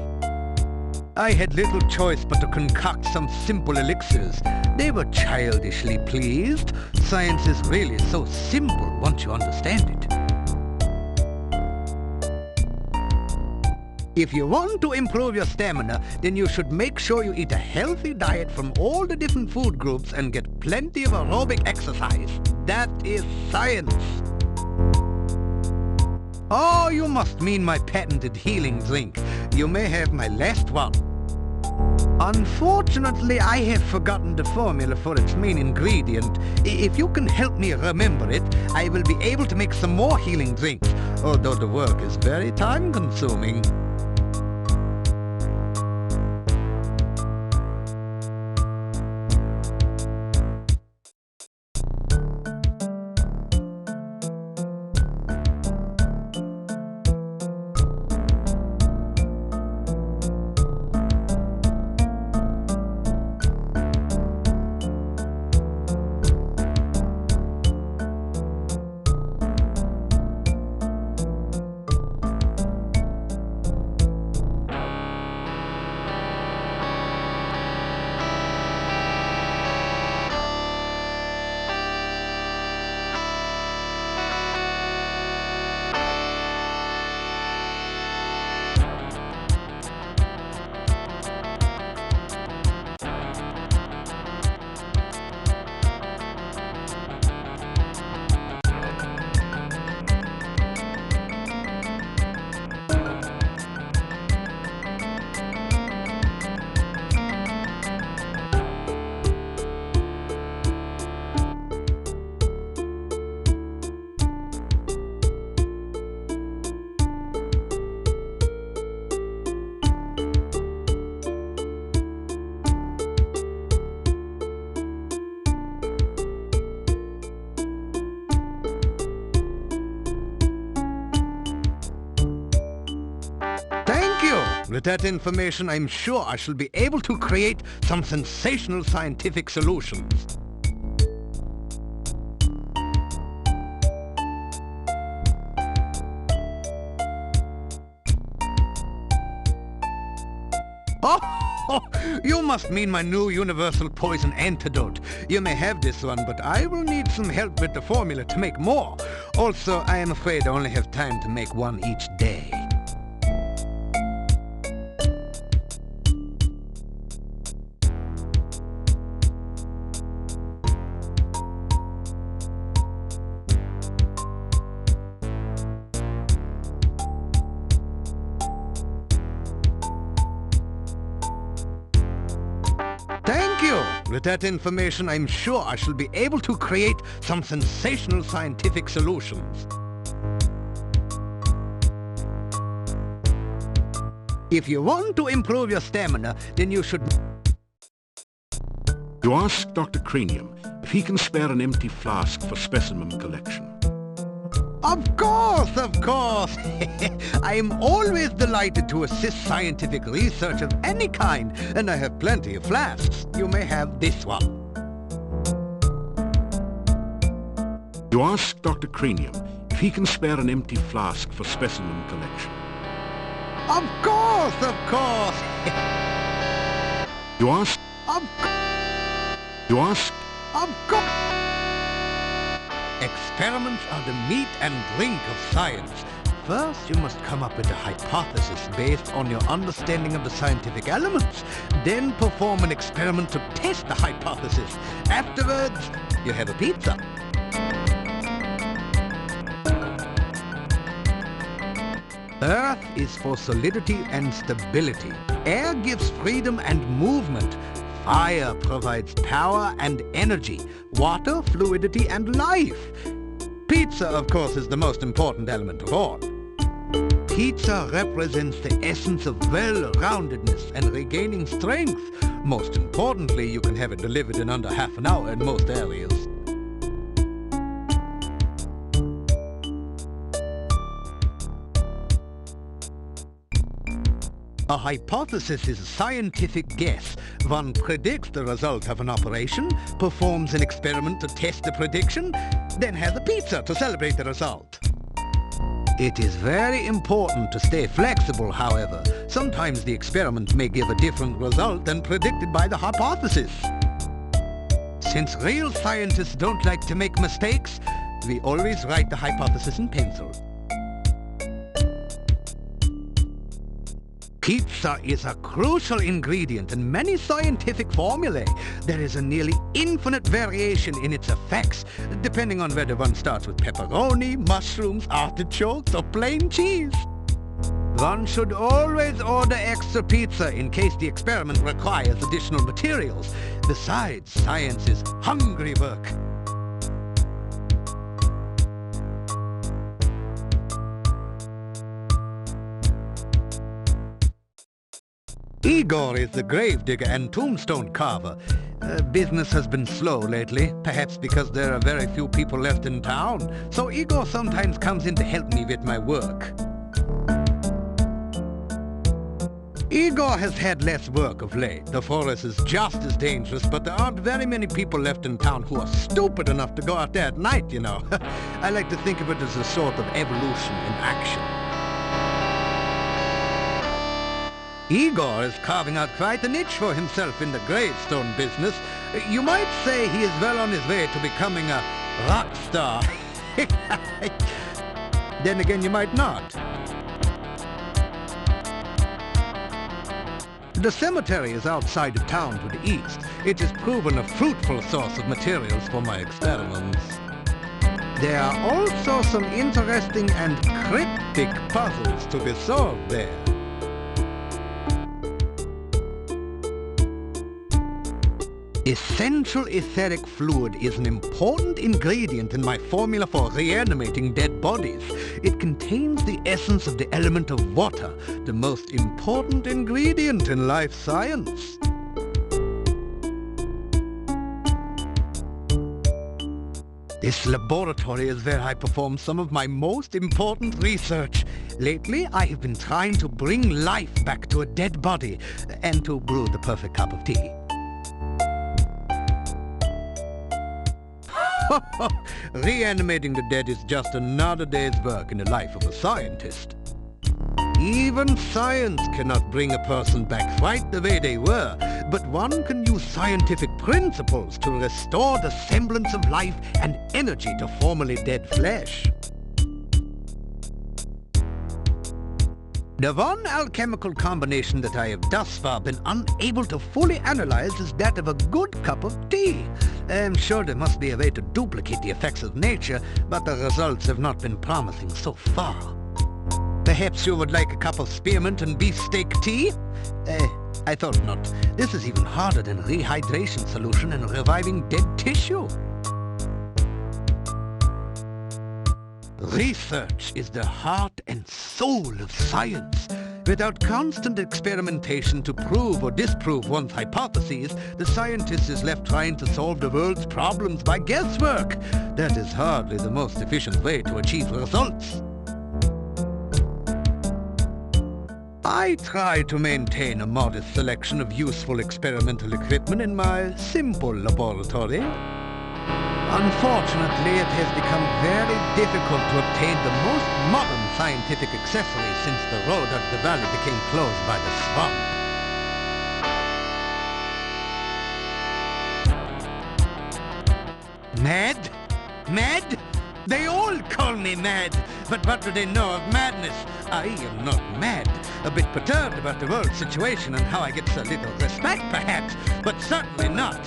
I had little choice but to concoct some simple elixirs. They were childishly pleased. Science is really so simple once you understand it. If you want to improve your stamina, then you should make sure you eat a healthy diet from all the different food groups and get plenty of aerobic exercise. That is science. Oh, you must mean my patented healing drink. You may have my last one. Unfortunately, I have forgotten the formula for its main ingredient. If you can help me remember it, I will be able to make some more healing drinks, although the work is very time-consuming. With that information, I'm sure I shall be able to create some sensational scientific solutions. Oh, you must mean my new universal poison antidote. You may have this one, but I will need some help with the formula to make more. Also, I am afraid I only have time to make one each day. Thank you! With that information, I'm sure I shall be able to create some sensational scientific solutions. If you want to improve your stamina, then you should... You ask Dr. Cranium if he can spare an empty flask for specimen collection. Of course, of course! I am always delighted to assist scientific research of any kind, and I have plenty of flasks. You may have this one. You ask Dr. Cranium if he can spare an empty flask for specimen collection. Of course, of course! You ask... Of You ask... Of course! Experiments are the meat and drink of science. First, you must come up with a hypothesis based on your understanding of the scientific elements. Then perform an experiment to test the hypothesis. Afterwards, you have a pizza. Earth is for solidity and stability. Air gives freedom and movement. Fire provides power and energy. Water, fluidity, and life. Pizza, of course, is the most important element of all. Pizza represents the essence of well-roundedness and regaining strength. Most importantly, you can have it delivered in under half an hour in most areas. A hypothesis is a scientific guess. One predicts the result of an operation, performs an experiment to test the prediction, then has a pizza to celebrate the result. It is very important to stay flexible, however. Sometimes the experiment may give a different result than predicted by the hypothesis. Since real scientists don't like to make mistakes, we always write the hypothesis in pencil. Pizza is a crucial ingredient in many scientific formulae. There is a nearly infinite variation in its effects, depending on whether one starts with pepperoni, mushrooms, artichokes, or plain cheese. One should always order extra pizza in case the experiment requires additional materials. Besides, science is hungry work. Igor is the gravedigger and tombstone carver. Business has been slow lately, perhaps because there are very few people left in town, so Igor sometimes comes in to help me with my work. Igor has had less work of late. The forest is just as dangerous, but there aren't very many people left in town who are stupid enough to go out there at night, you know. I like to think of it as a sort of evolution in action. Igor is carving out quite a niche for himself in the gravestone business. You might say he is well on his way to becoming a rock star. Then again, you might not. The cemetery is outside of town to the east. It has proven a fruitful source of materials for my experiments. There are also some interesting and cryptic puzzles to be solved there. Essential etheric fluid is an important ingredient in my formula for reanimating dead bodies. It contains the essence of the element of water, the most important ingredient in life science. This laboratory is where I perform some of my most important research. Lately, I have been trying to bring life back to a dead body and to brew the perfect cup of tea. Reanimating the dead is just another day's work in the life of a scientist. Even science cannot bring a person back quite the way they were, but one can use scientific principles to restore the semblance of life and energy to formerly dead flesh. The one alchemical combination that I have thus far been unable to fully analyze is that of a good cup of tea. I'm sure there must be a way to duplicate the effects of nature, but the results have not been promising so far. Perhaps you would like a cup of spearmint and beefsteak tea? I thought not. This is even harder than rehydration solution and reviving dead tissue. Research is the heart and soul of science. Without constant experimentation to prove or disprove one's hypotheses, the scientist is left trying to solve the world's problems by guesswork. That is hardly the most efficient way to achieve results. I try to maintain a modest selection of useful experimental equipment in my simple laboratory. Unfortunately, it has become very difficult to obtain the most modern scientific accessories since the road out of the valley became closed by the swamp. Mad? Mad? They all call me mad, but what do they know of madness? I am not mad. A bit perturbed about the world situation and how I get so little respect, perhaps, but certainly not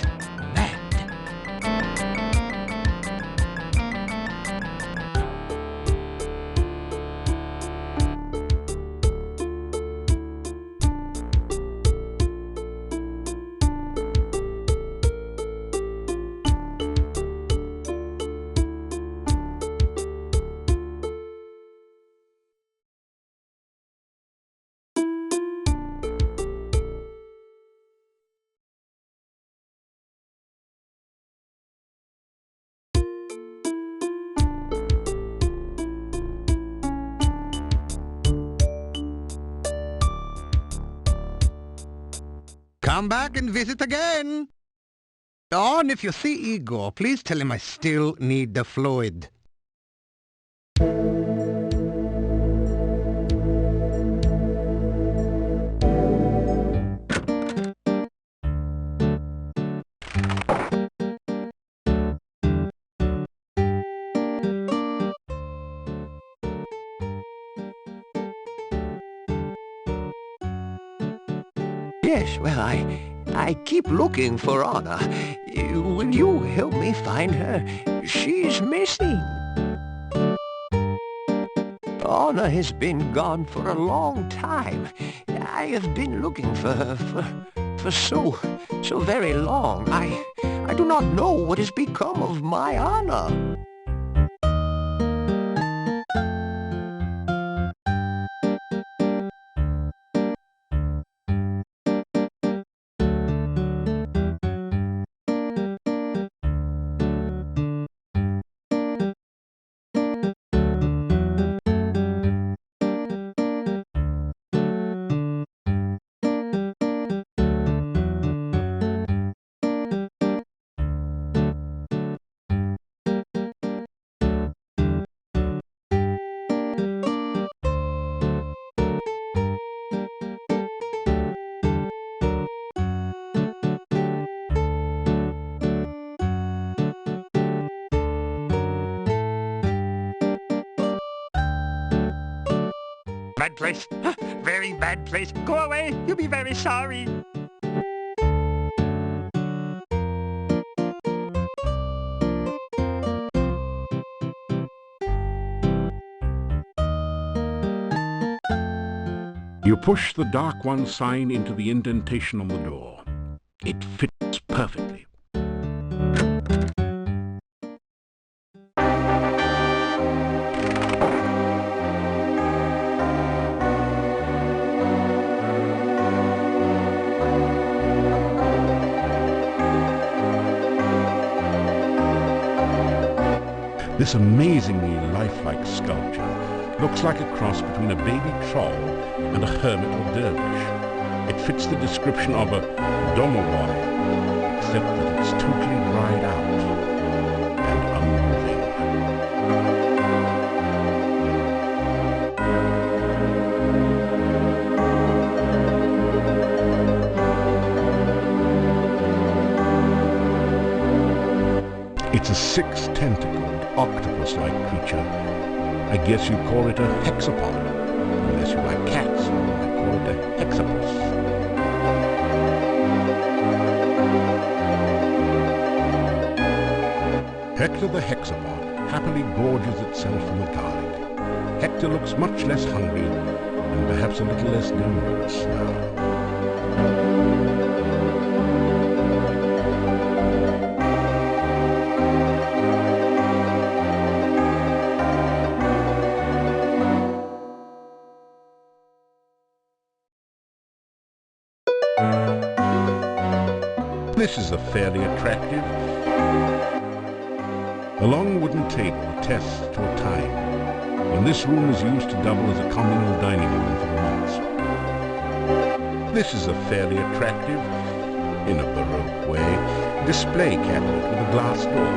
Come back and visit again. Oh, and if you see Igor, please tell him I still need the fluid. Yes, well, I keep looking for Anna. Will you help me find her? She's missing. Anna has been gone for a long time. I have been looking for her for so very long. I do not know what has become of my Anna. Bad place. Very bad place. Go away. You'll be very sorry. You push the Dark One sign into the indentation on the door. It fits perfectly. This amazingly lifelike sculpture looks like a cross between a baby troll and a hermit or dervish. It fits the description of a domovoi, except that it's totally dried out and unmoving. It's a six-tentacled, octopus-like creature. I guess you'd call it a hexapod. Unless you like cats, you might call it a hexapus. Hector the hexapod happily gorges itself on the garlic. Hector looks much less hungry and perhaps a little less dangerous now. This is a fairly attractive. A long wooden table attests to a time when this room is used to double as a communal dining room for the monks. This is a fairly attractive, in a Baroque way, display cabinet with a glass door.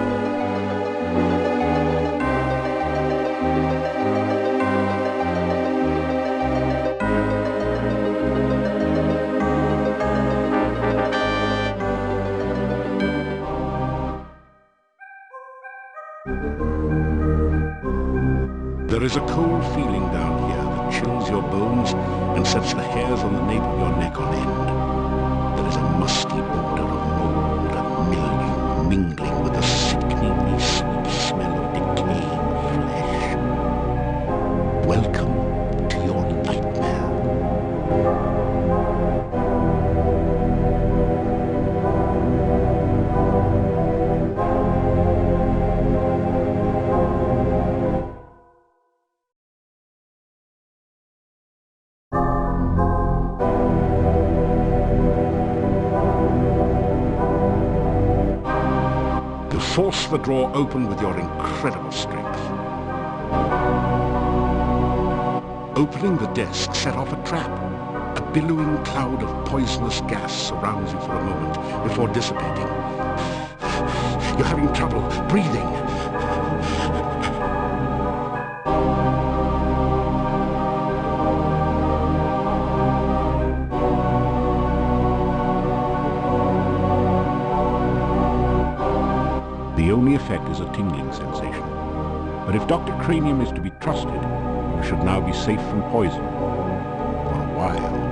There is a cold feeling down here that chills your bones and sets the hairs on the nape of your neck on end. There is a musty odor of mold and mildew mingling with the sickeningly sweet smell of decaying flesh. Welcome to your nightmare. Force the drawer open with your incredible strength. Opening the desk set off a trap. A billowing cloud of poisonous gas surrounds you for a moment before dissipating. You're having trouble breathing. The only effect is a tingling sensation. But if Dr. Cranium is to be trusted, you should now be safe from poison. For a while.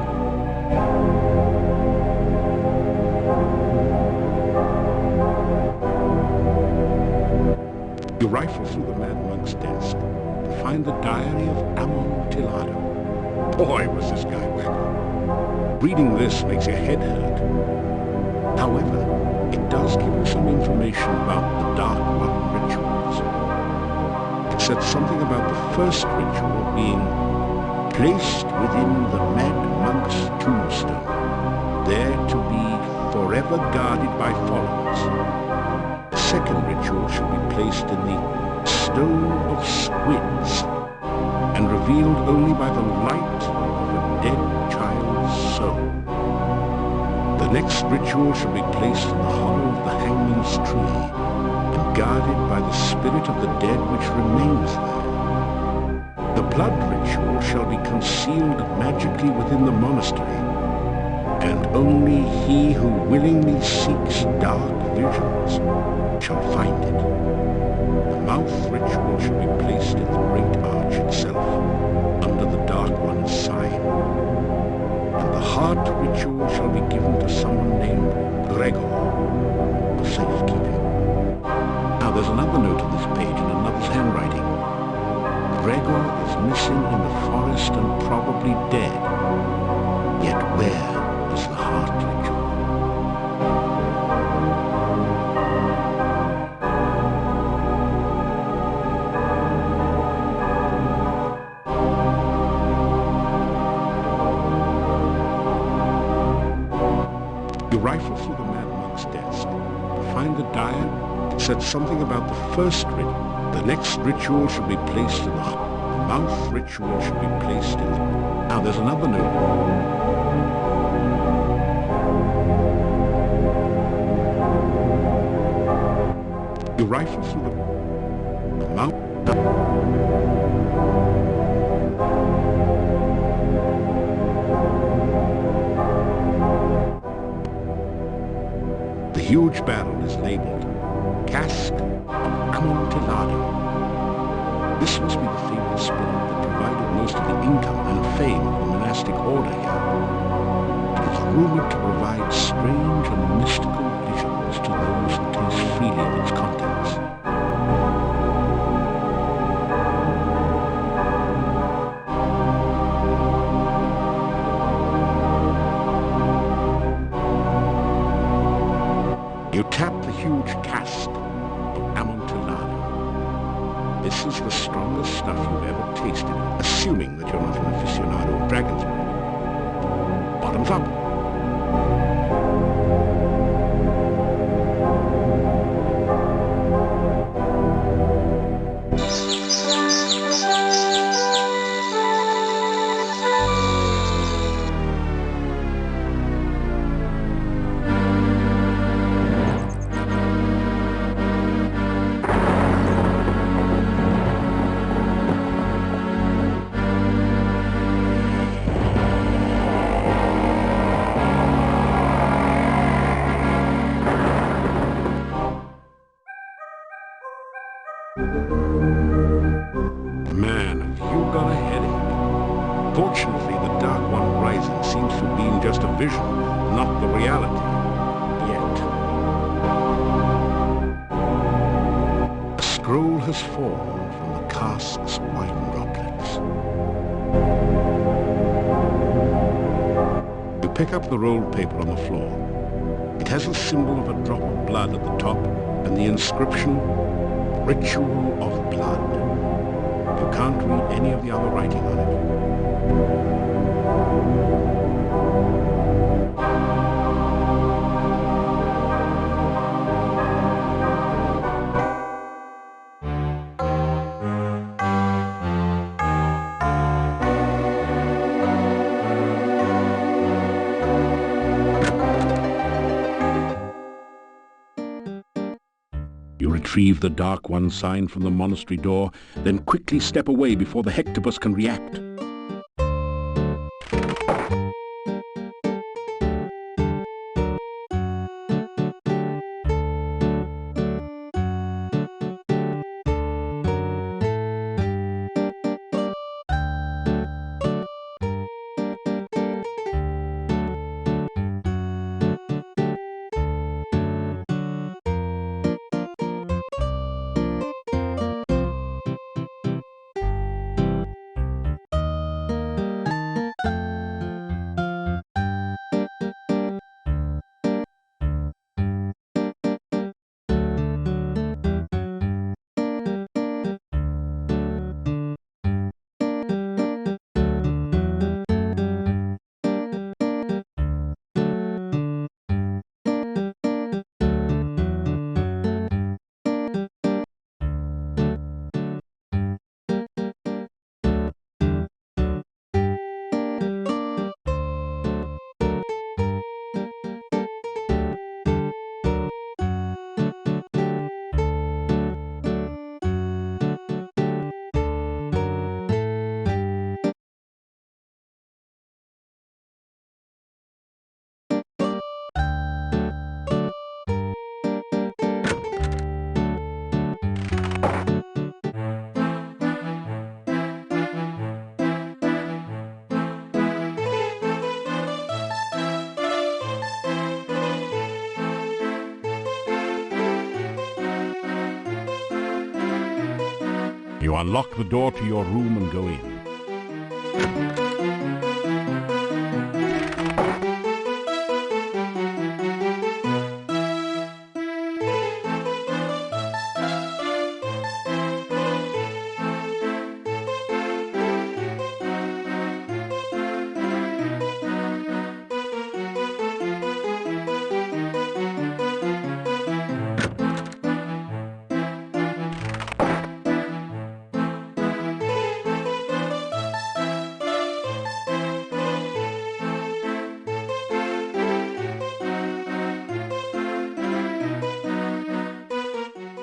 You rifle through the Mad Monk's desk to find the diary of Amontillado. Boy, was this guy wacky. Reading this makes your head hurt. However, it does give you some information about the Dark One rituals. It said something about the first ritual being placed within the Mad Monk's tombstone, there to be forever guarded by followers. The second ritual should be placed in the Stone of Squids and revealed only by the light of a dead child's soul. The next ritual should be placed in the hollow of the hangman's tree and guarded by the spirit of the dead which remains there. The blood ritual shall be concealed magically within the monastery, and only he who willingly seeks dark visions shall find it. The mouth ritual should be placed in the great arch itself, under the Dark One's sign. And the heart ritual shall be given to someone named Gregor for safekeeping. Now there's another note on this page in another's handwriting. Gregor is missing in the forest and probably dead. Yet where is the heart ritual? You rifle through the Mad Monk's desk to find the diary. It said something about the first ritual. The next ritual should be placed in the mouth ritual should be placed in the... Now there's another note. You rifle through the mouth. The huge barrel is labeled Cask of Amontillado. This must be the fabled spirit that provided most of the income and fame of the monastic order here. It is rumored to provide strange and mystical visions to those who taste freely of its contents. You tap the huge cask of Amontillado. This is the strongest stuff you've ever tasted, assuming that you're not an aficionado of dragon's bread. Bottoms up. Man, have you got a headache? Fortunately, the Dark One Rising seems to have been just a vision, not the reality. Yet. A scroll has fallen from the cask's white droplets. You pick up the rolled paper on the floor. It has the symbol of a drop of blood at the top and the inscription, Ritual of Blood. You can't read any of the other writing on it. You retrieve the Dark One sign from the monastery door, then quickly step away before the Hectopus can react. You unlock the door to your room and go in.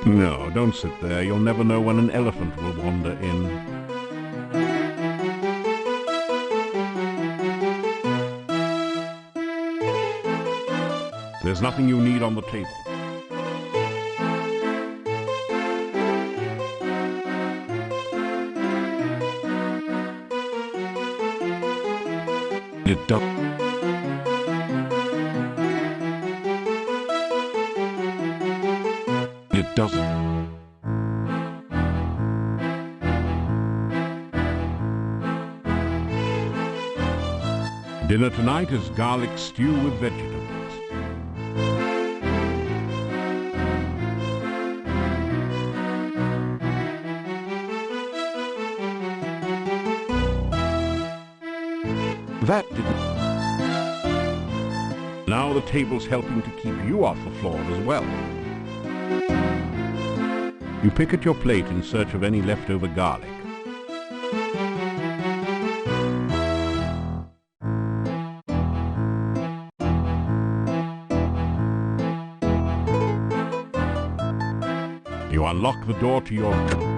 No, don't sit there. You'll never know when an elephant will wander in. There's nothing you need on the table. It does. It doesn't. Dinner tonight is garlic stew with vegetables. That didn't. Now the table's helping to keep you off the floor as well. You pick at your plate in search of any leftover garlic. You unlock the door to your room.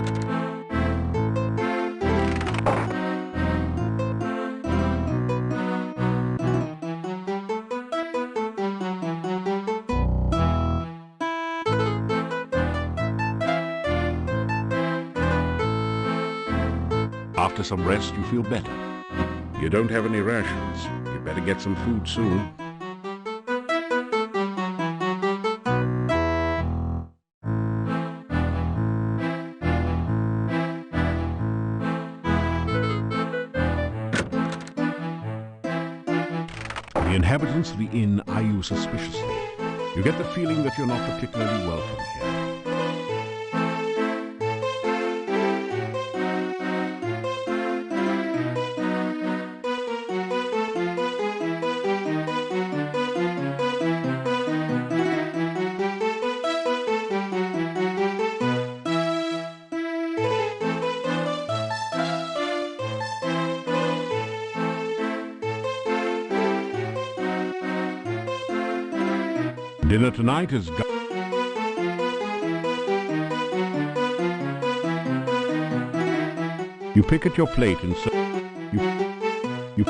After some rest, you feel better. You don't have any rations. You better get some food soon. The inhabitants of the inn eye you suspiciously. You get the feeling that you're not particularly welcome here. Dinner tonight is You pick at your plate and you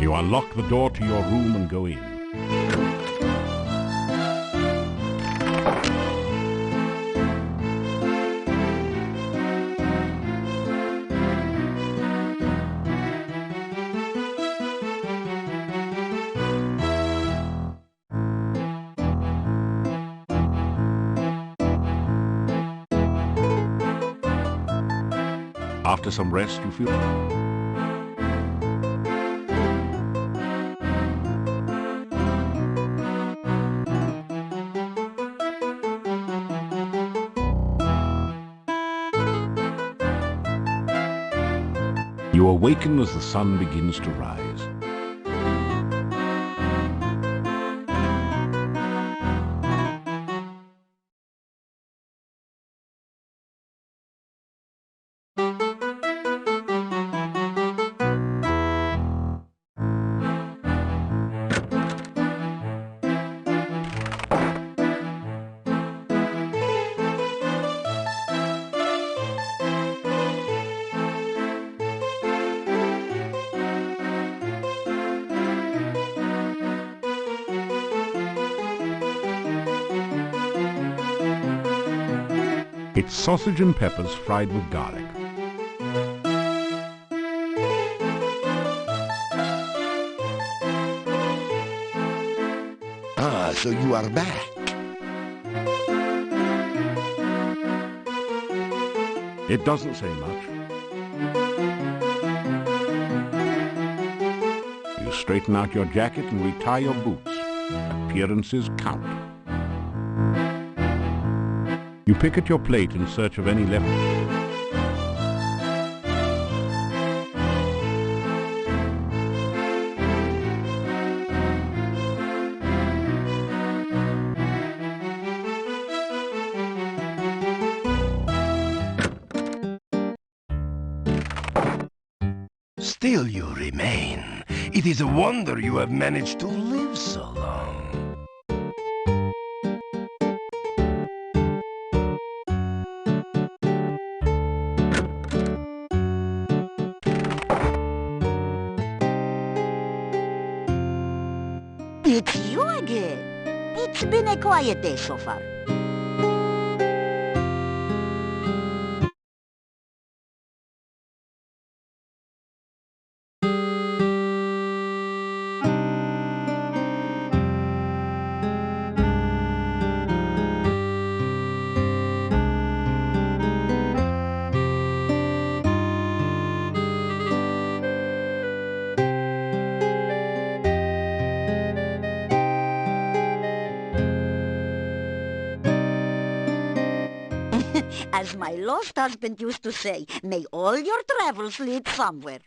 You unlock the door to your room and go in. After some rest, you feel... You awaken as the sun begins to rise. It's sausage and peppers fried with garlic. Ah, so you are back. It doesn't say much. You straighten out your jacket and retie your boots. Appearances count. You pick at your plate in search of any left... Still you remain. It is a wonder you have managed to live so long. It's you again. It's been a quiet day so far. As my lost husband used to say, may all your travels lead somewhere.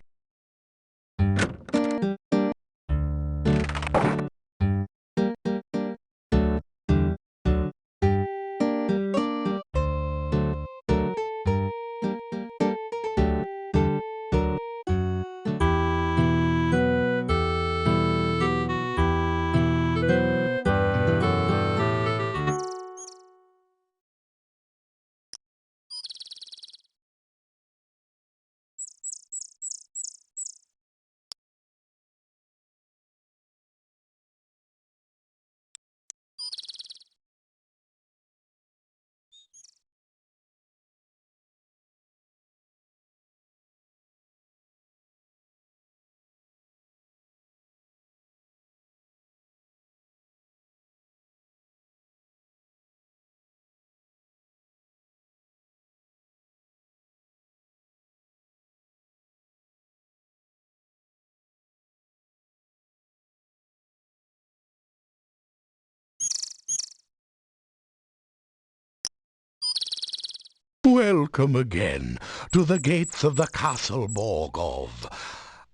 Welcome again to the gates of the Castle Borgov.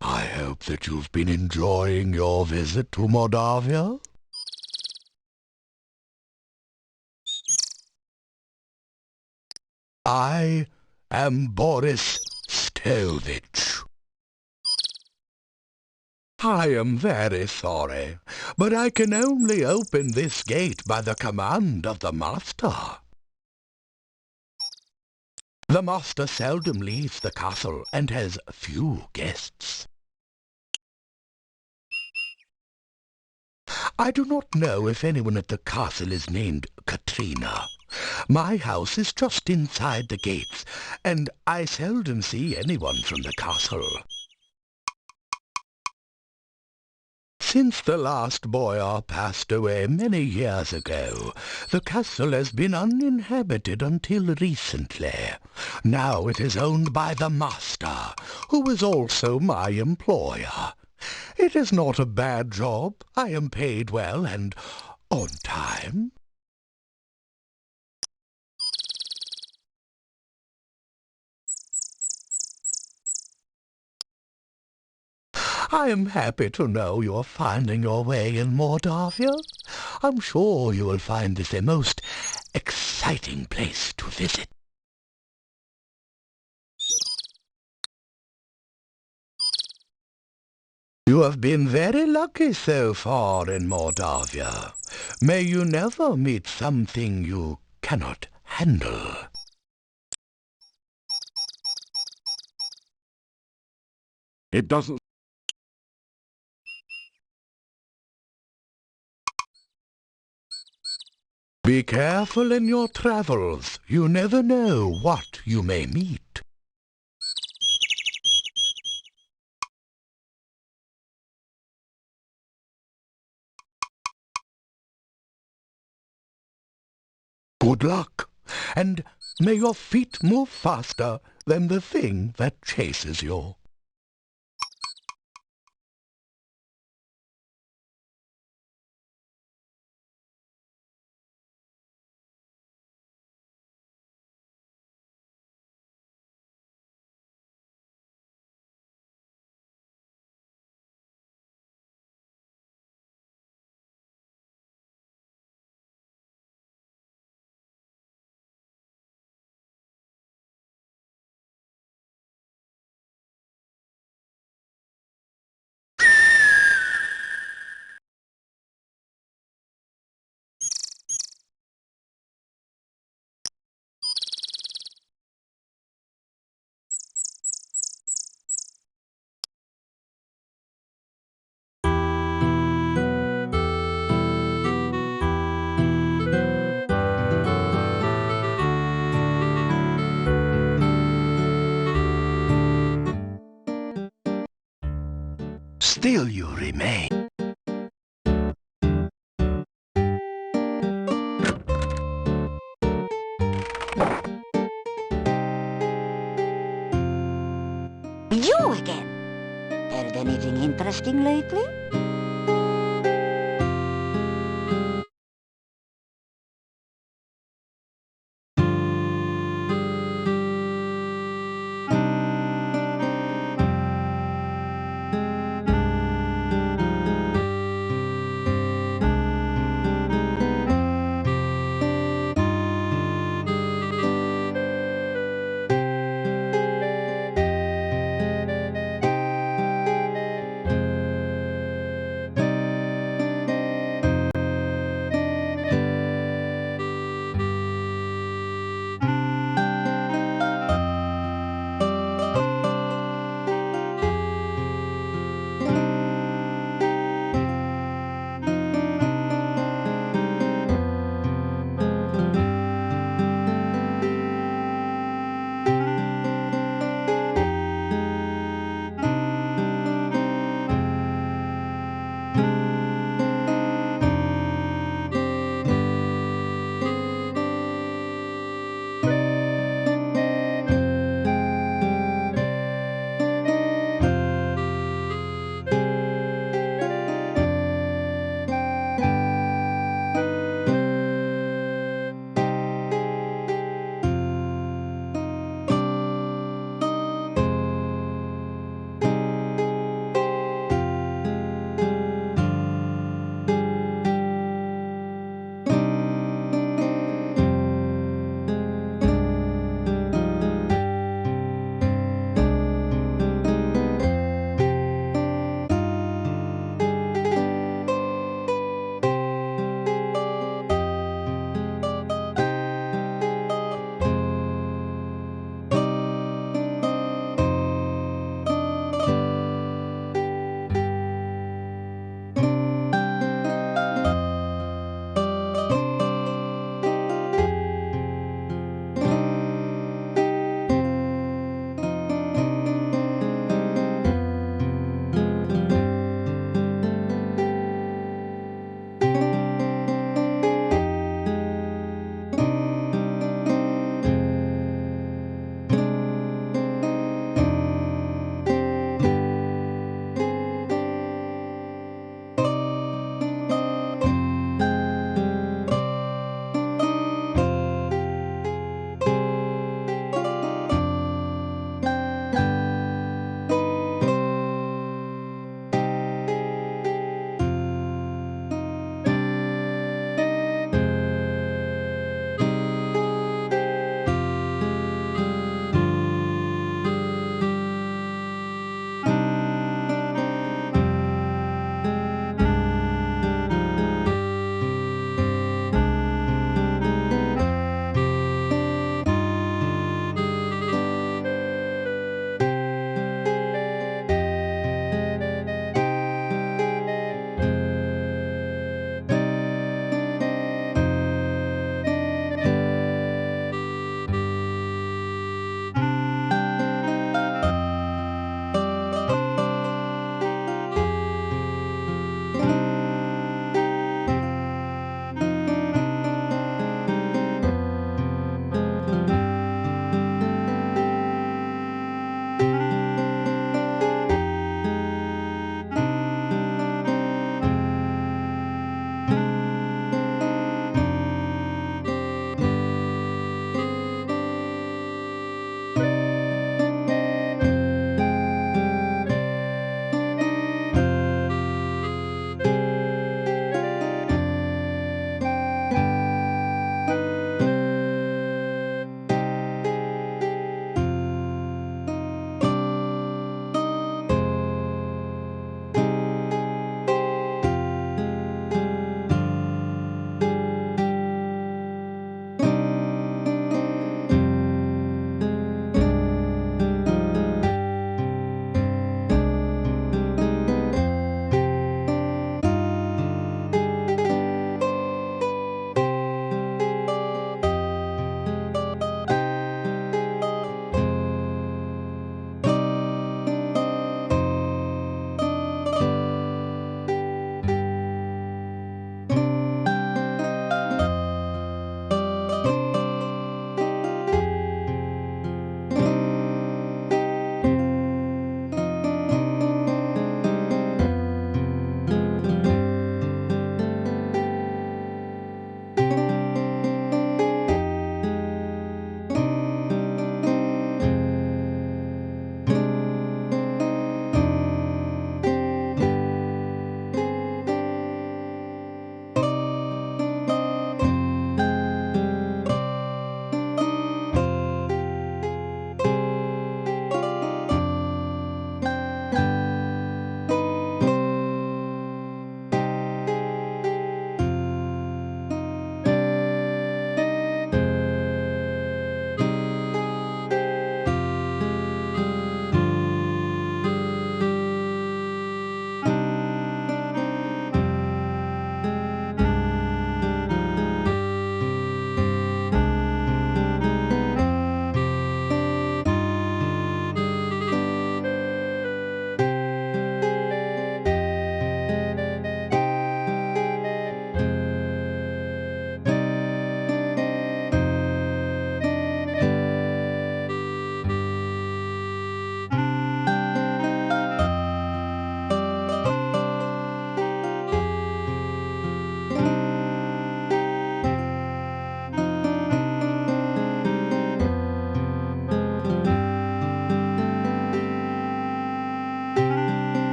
I hope that you've been enjoying your visit to Moldavia. I am Boris Stovich. I am very sorry, but I can only open this gate by the command of the master. The master seldom leaves the castle and has few guests. I do not know if anyone at the castle is named Katrina. My house is just inside the gates, and I seldom see anyone from the castle. Since the last boyar passed away many years ago, the castle has been uninhabited until recently. Now it is owned by the master, who is also my employer. It is not a bad job. I am paid well and on time. I am happy to know you are finding your way in Mordavia. I'm sure you will find this a most exciting place to visit. You have been very lucky so far in Mordavia. May you never meet something you cannot handle. It doesn't. Be careful in your travels. You never know what you may meet. Good luck, and may your feet move faster than the thing that chases you. Still you remain. You again. Heard anything interesting lately?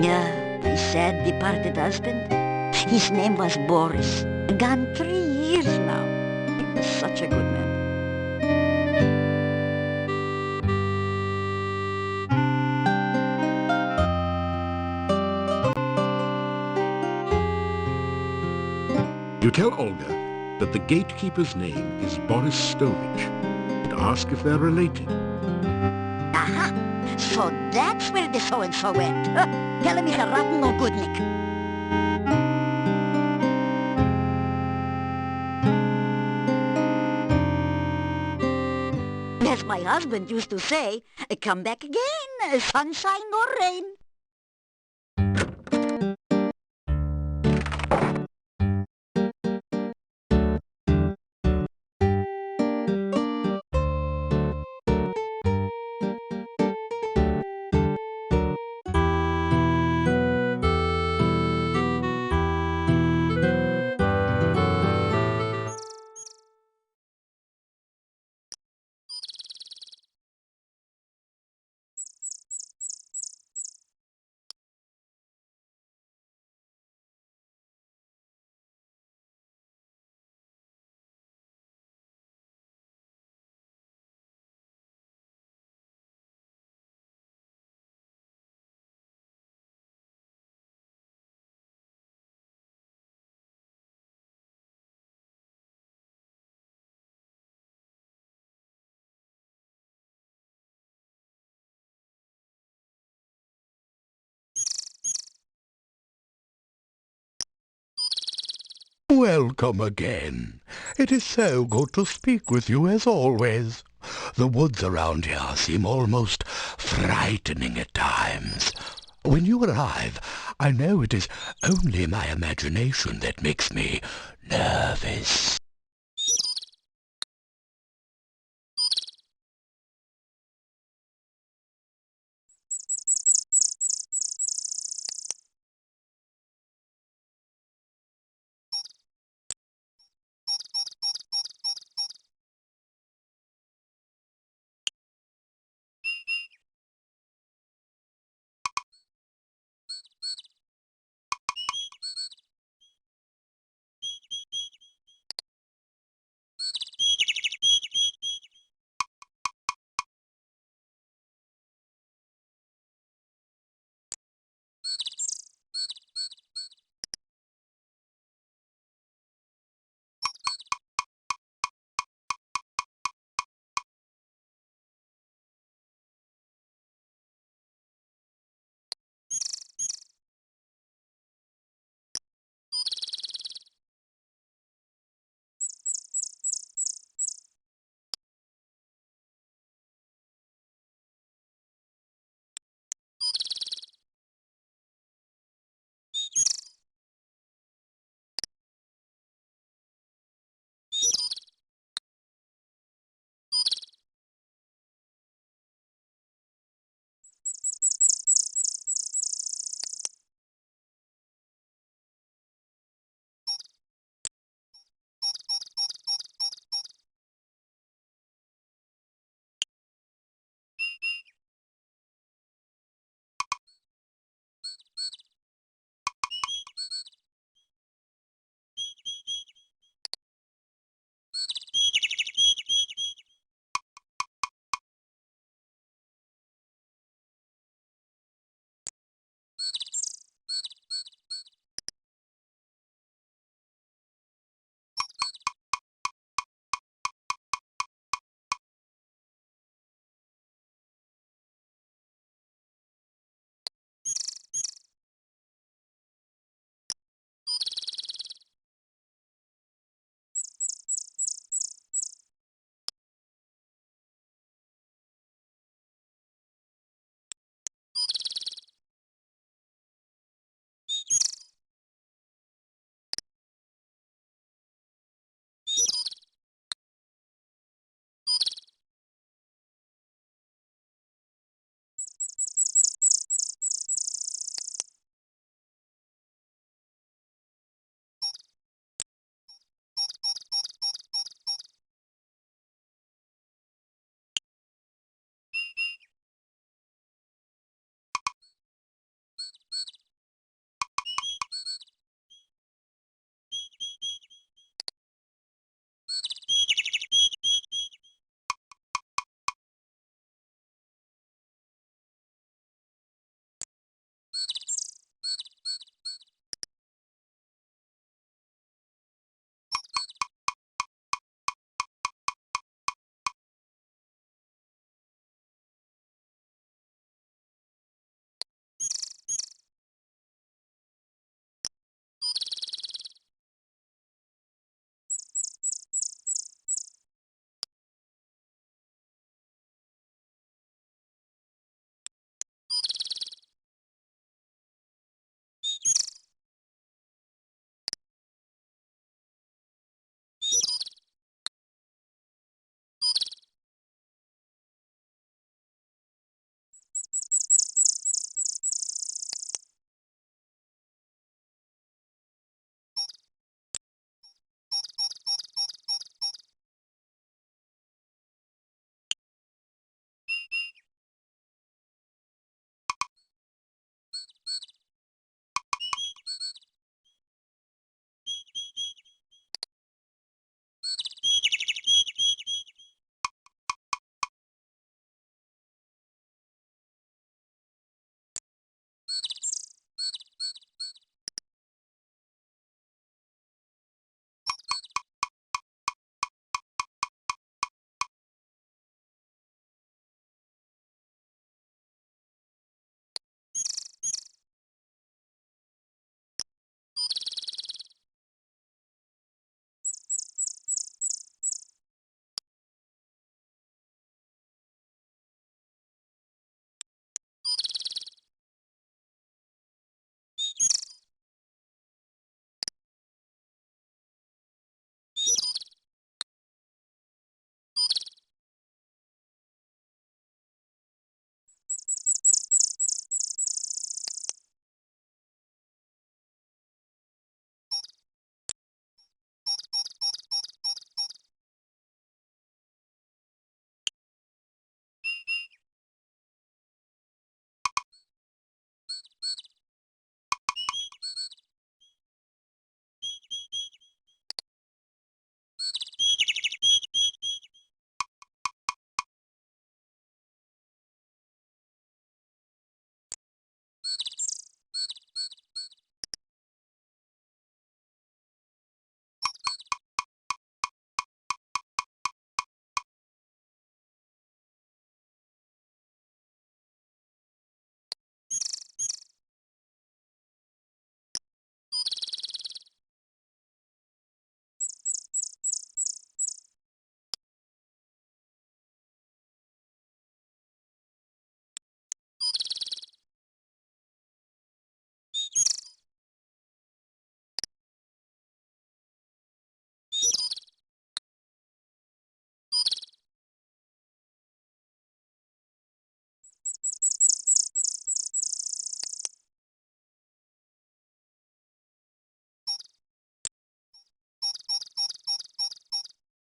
Yeah, my sad departed husband. His name was Boris. Gone 3 years now. He was such a good man. You tell Olga that the gatekeeper's name is Boris Stovich and ask if they're related. Aha! So that's where the so-and-so went. Huh. Tell him he's a rotten no good, Nick. As my husband used to say, come back again, sunshine or rain. Welcome again. It is so good to speak with you as always. The woods around here seem almost frightening at times. When you arrive, I know it is only my imagination that makes me nervous.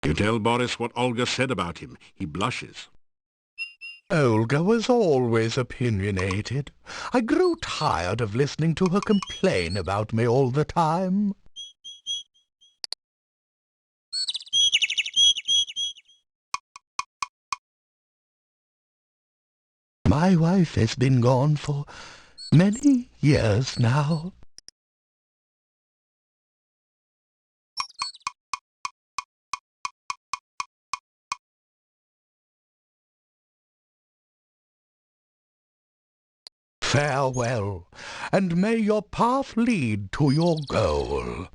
You tell Boris what Olga said about him. He blushes. Olga was always opinionated. I grew tired of listening to her complain about me all the time. My wife has been gone for many years now. Farewell, and may your path lead to your goal.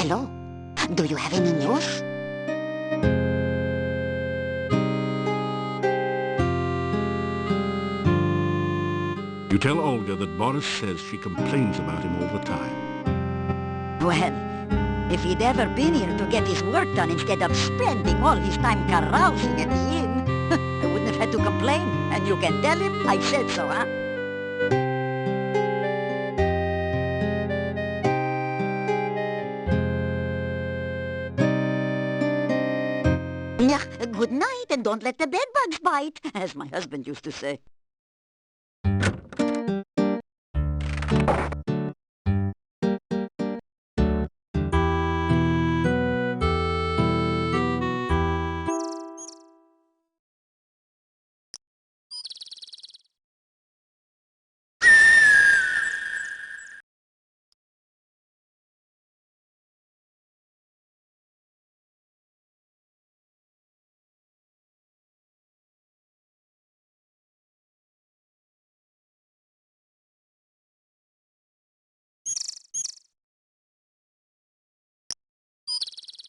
Hello? Do you have any news? You tell Olga that Boris says she complains about him all the time. Well, if he'd ever been here to get his work done instead of spending all his time carousing at the inn, I wouldn't have had to complain. And you can tell him I said so, huh? Yeah, good night, and don't let the bedbugs bite, as my husband used to say.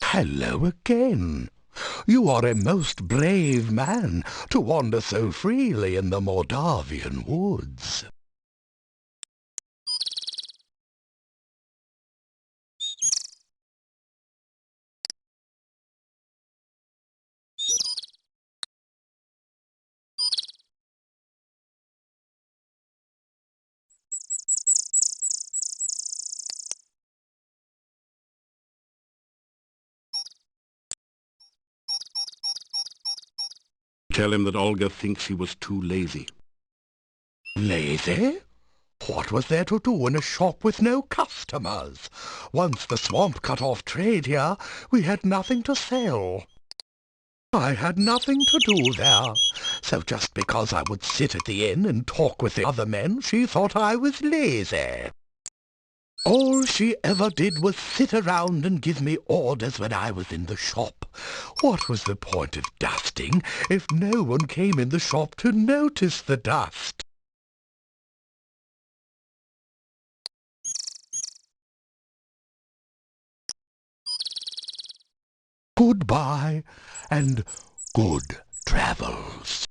Hello again. You are a most brave man to wander so freely in the Moldavian woods. Tell him that Olga thinks he was too lazy. Lazy? What was there to do in a shop with no customers? Once the swamp cut off trade here, we had nothing to sell. I had nothing to do there, so just because I would sit at the inn and talk with the other men, she thought I was lazy. All she ever did was sit around and give me orders when I was in the shop. What was the point of dusting if no one came in the shop to notice the dust? Goodbye, and good travels.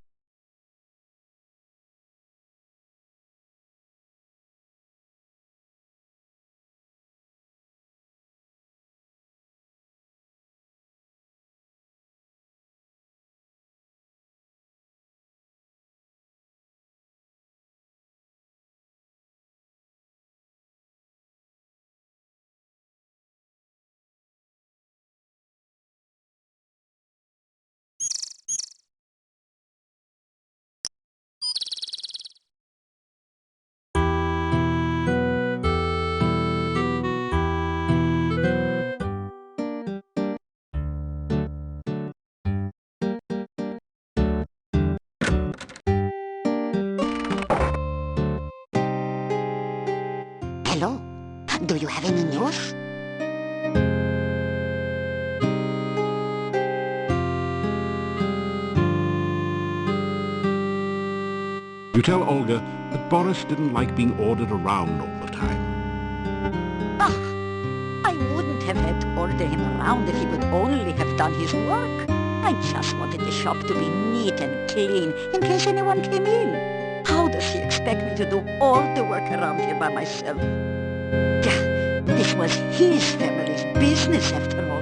Hello? Do you have any news? You tell Olga that But Boris didn't like being ordered around all the time. I wouldn't have had to order him around if he would only have done his work. I just wanted the shop to be neat and clean in case anyone came in. How does he expect me to do all the work around here by myself? Yeah, this was his family's business after all.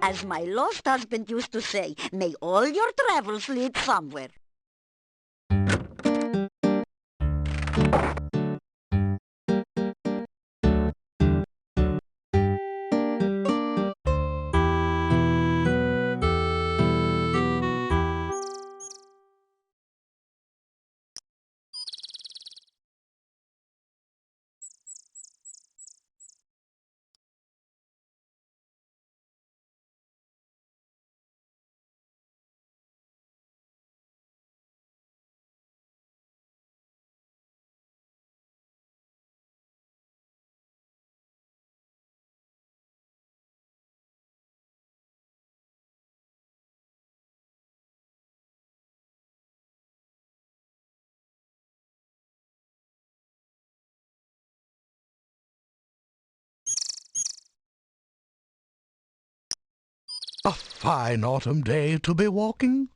As my lost husband used to say, may all your travels lead somewhere. A fine autumn day to be walking.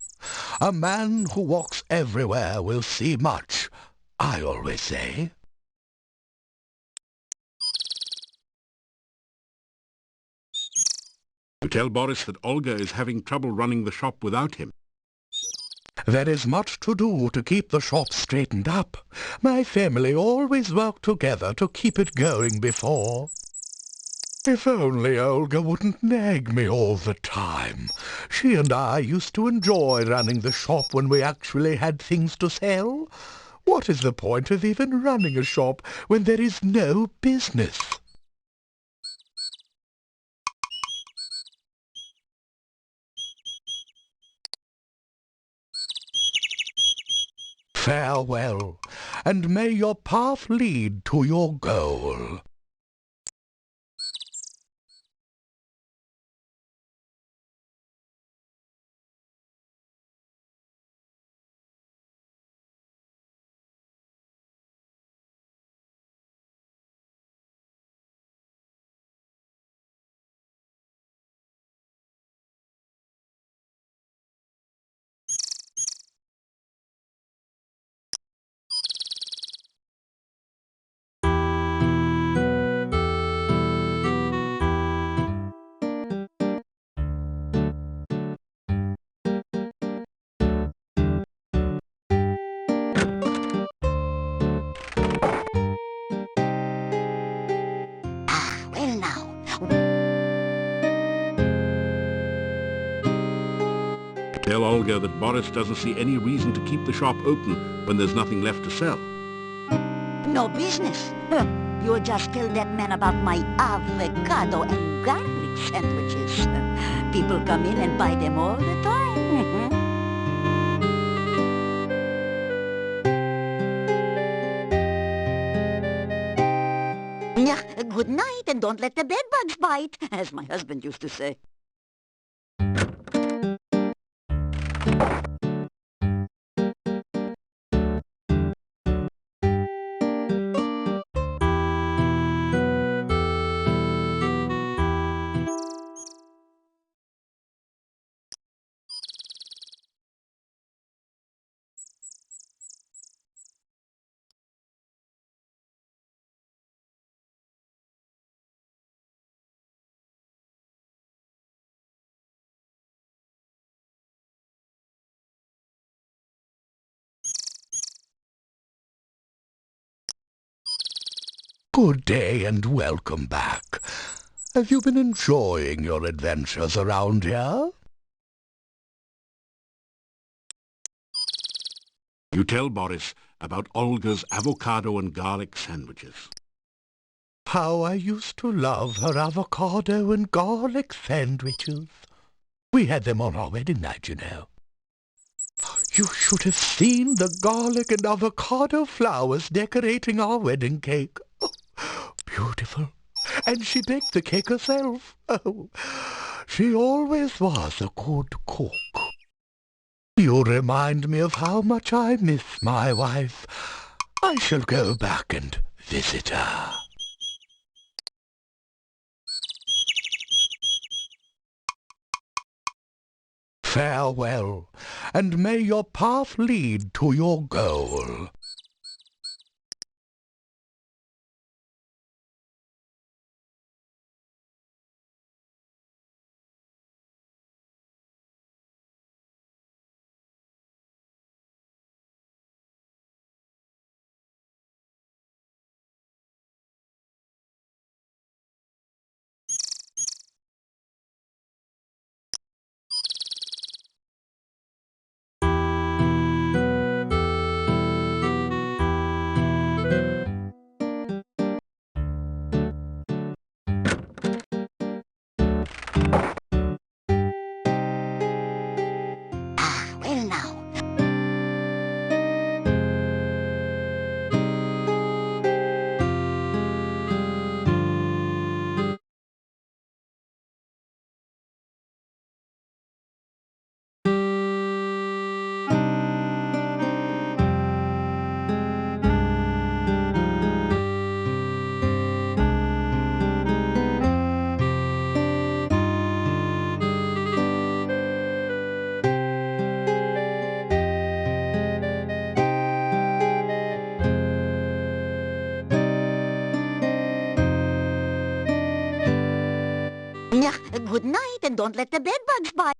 A man who walks everywhere will see much, I always say. You tell Boris that Olga is having trouble running the shop without him. There is much to do to keep the shop straightened up. My family always worked together to keep it going before. If only Olga wouldn't nag me all the time. She and I used to enjoy running the shop when we actually had things to sell. What is the point of even running a shop when there is no business? Farewell, and may your path lead to your goal. Well now, Tell Olga that Boris doesn't see any reason to keep the shop open when there's nothing left to sell. no business. Huh. You just tell that man about my avocado and garlic sandwiches. People come in and buy them all the time. Yeah, good night, and don't let the bedbugs bite, as my husband used to say. Good day and welcome back. Have you been enjoying your adventures around here? You tell Boris about Olga's avocado and garlic sandwiches. How I used to love her avocado and garlic sandwiches. We had them on our wedding night, you know. You should have seen the garlic and avocado flowers decorating our wedding cake. Oh, beautiful. And she baked the cake herself. Oh, She always was a good cook. You remind me of how much I miss my wife. I shall go back and visit her. Farewell, and may your path lead to your goal. Well now. Good night, and don't let the bedbugs bite.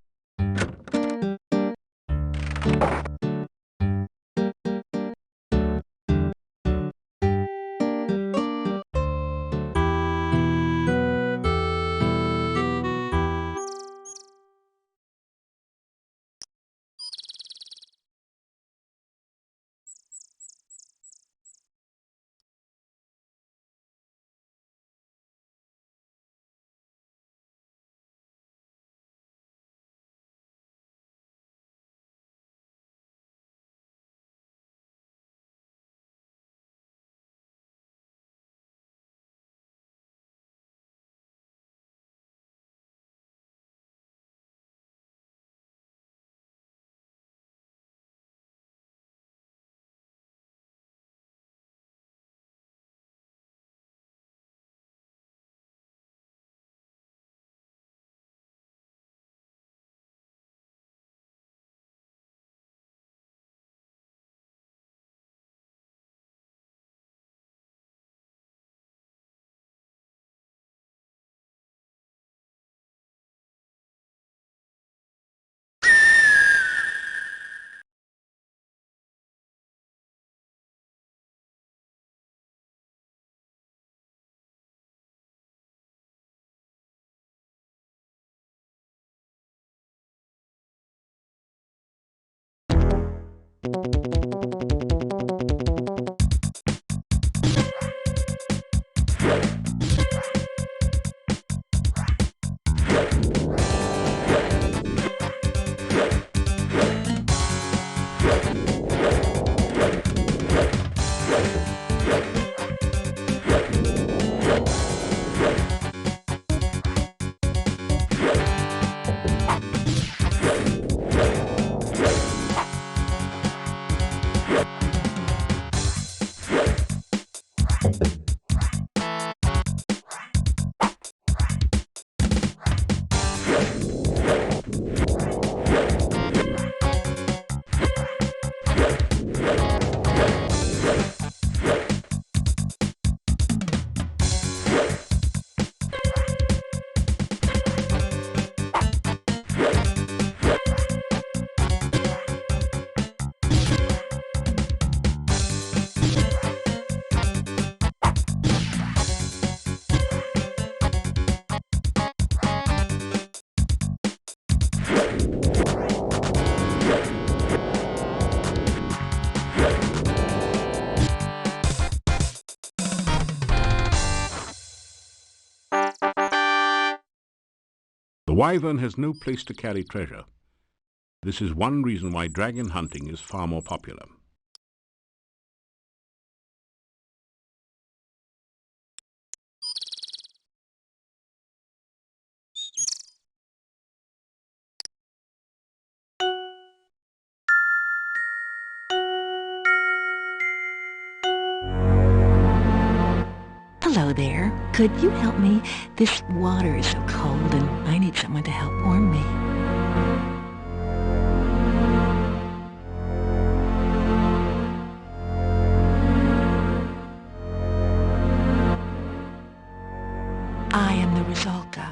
The wyvern has no place to carry treasure. This is one reason why dragon hunting is far more popular. Hello there. Could you help me? This water is so cold and I need someone to help warm me. I am the Rusalka.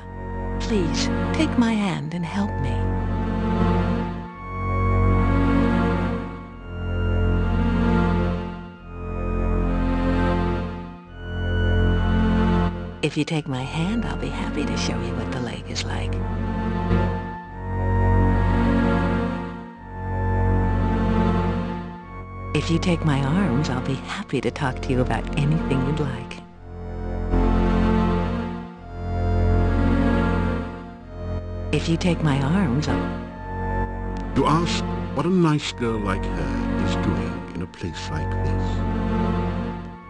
Please, take my hand and help me. If you take my hand, I'll be happy to show you what the lake is like. If you take my arms, I'll be happy to talk to you about anything you'd like. If you take my arms, You ask what a nice girl like her is doing in a place like this.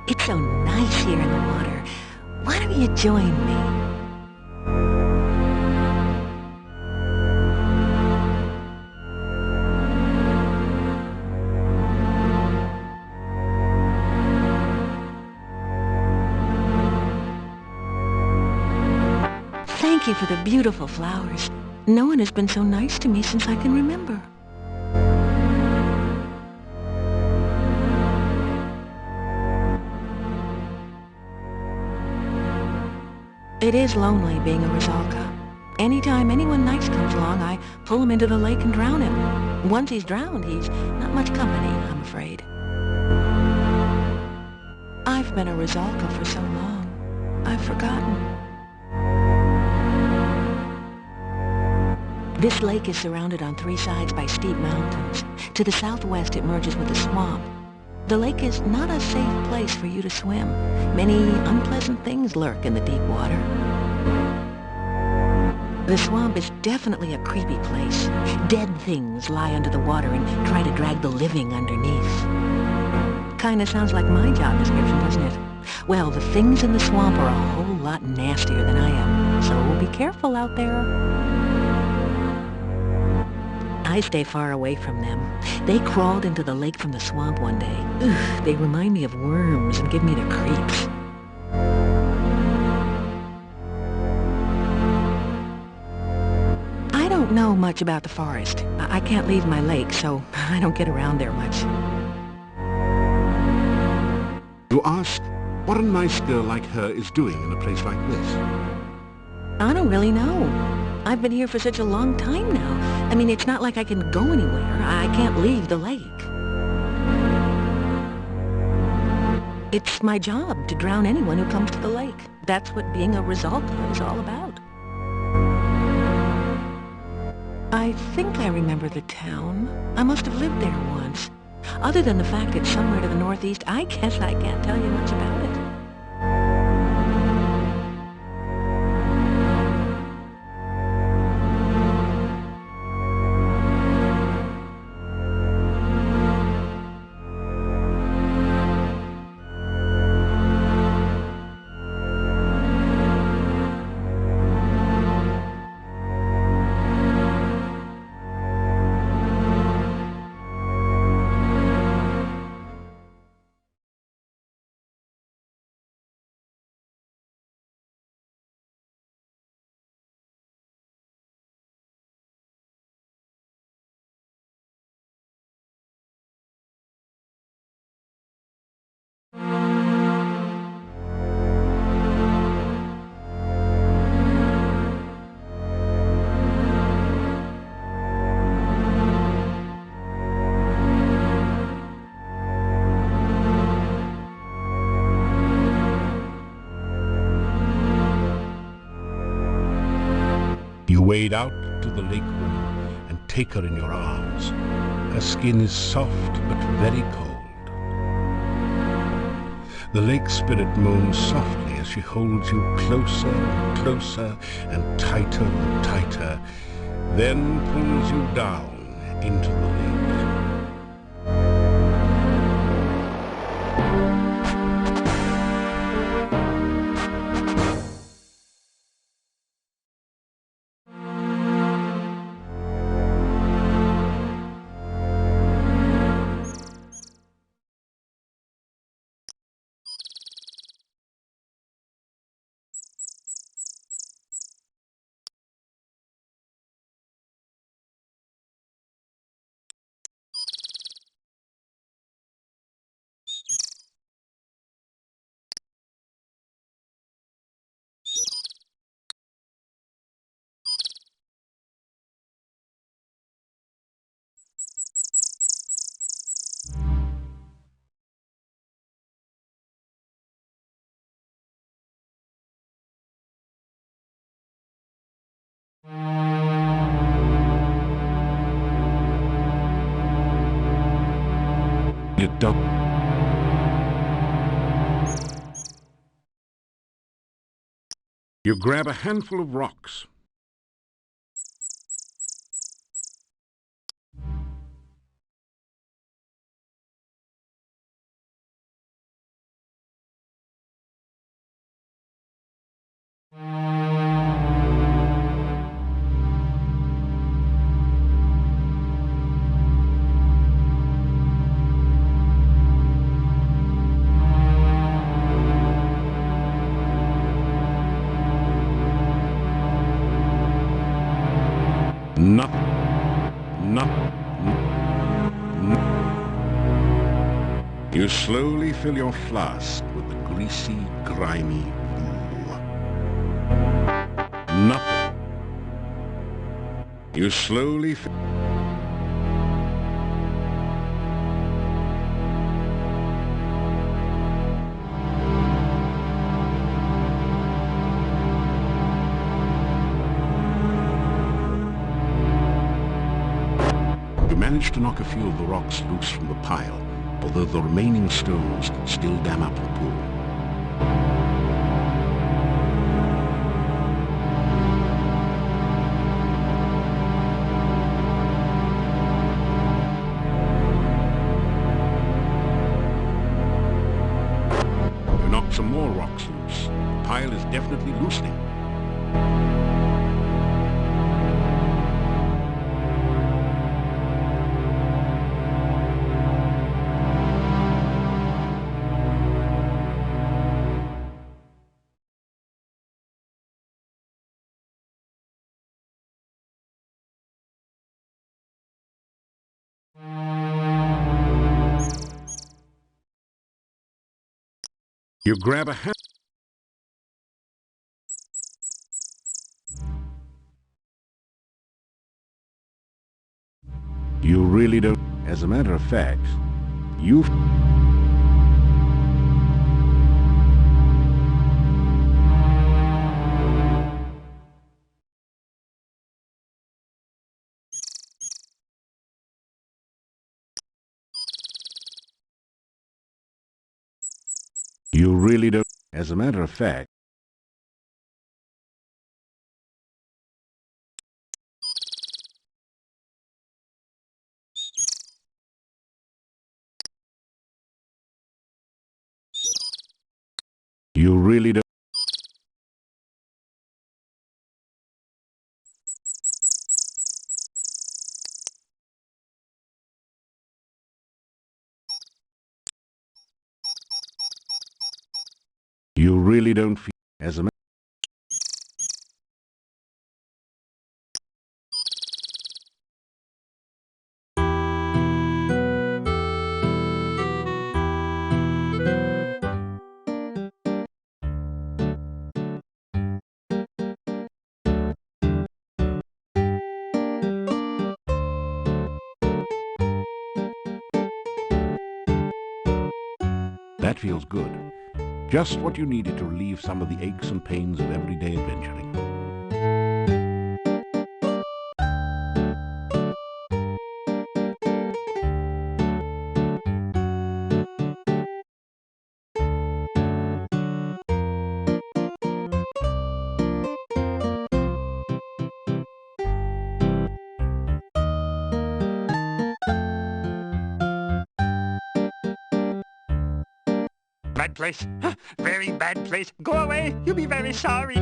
It's so nice here in the water. Why don't you join me? Thank you for the beautiful flowers. No one has been so nice to me since I can remember. It is lonely being a Rusalka. Anytime anyone nice comes along, I pull him into the lake and drown him. Once he's drowned, he's not much company, I'm afraid. I've been a Rusalka for so long, I've forgotten. This lake is surrounded on three sides by steep mountains. To the southwest, it merges with a swamp. The lake is not a safe place for you to swim. Many unpleasant things lurk in the deep water. The swamp is definitely a creepy place. Dead things lie under the water and try to drag the living underneath. Kinda sounds like my job description, doesn't it? Well, the things in the swamp are a whole lot nastier than I am, so be careful out there. I stay far away from them. They crawled into the lake from the swamp one day. Ugh, they remind me of worms and give me the creeps. I don't know much about the forest. I can't leave my lake, so I don't get around there much. You ask what a nice girl like her is doing in a place like this. I don't really know. I've been here for such a long time now. I mean, it's not like I can go anywhere. I can't leave the lake. It's my job to drown anyone who comes to the lake. That's what being a Rusalka is all about. I think I remember the town. I must have lived there once. Other than the fact it's somewhere to the northeast, I guess I can't tell you much about it. You wade out to the lake woman and take her in your arms. Her skin is soft but very cold. The lake spirit moans softly as she holds you closer and closer and tighter, then pulls you down into the lake. Don't. You grab a handful of rocks. You slowly fill your flask with the greasy, grimy glue. Nothing. You slowly fill... You manage to knock a few of the rocks loose from the pile, although the remaining stones still dam up the pool. You knock some more rocks loose. The pile is definitely loosening. You grab a hand. You really don't. As a matter of fact, you... You really don't. As a matter of fact, you really don't. You really don't feel. As a matter... That feels good. Just what you needed to relieve some of the aches and pains of everyday adventuring. Bad place. Very bad place. Go away. You'll be very sorry.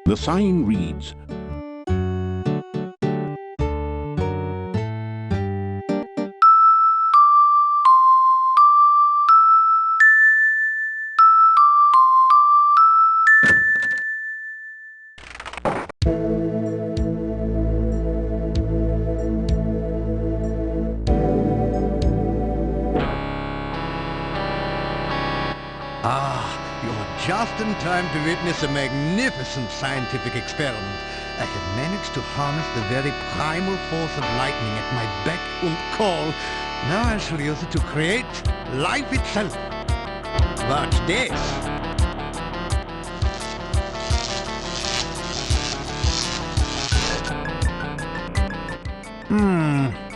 The sign reads, just in time to witness a magnificent scientific experiment. I have managed to harness the very primal force of lightning at my beck and call. Now I shall use it to create life itself. Watch this.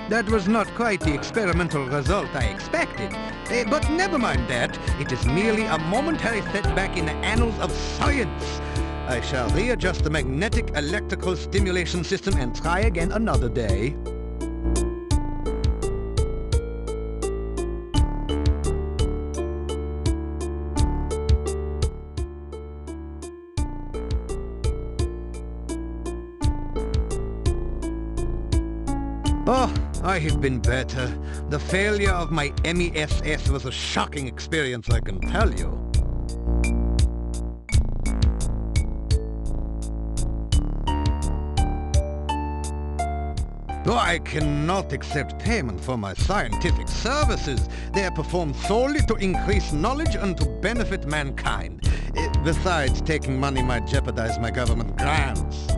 That was not quite the experimental result I expected. But never mind that. It is merely a momentary setback in the annals of science. I shall readjust the magnetic electrical stimulation system and try again another day. Oh, I have been better. The failure of my MESS was a shocking experience, I can tell you. Though I cannot accept payment for my scientific services, they are performed solely to increase knowledge and to benefit mankind. Besides, taking money might jeopardize my government grants.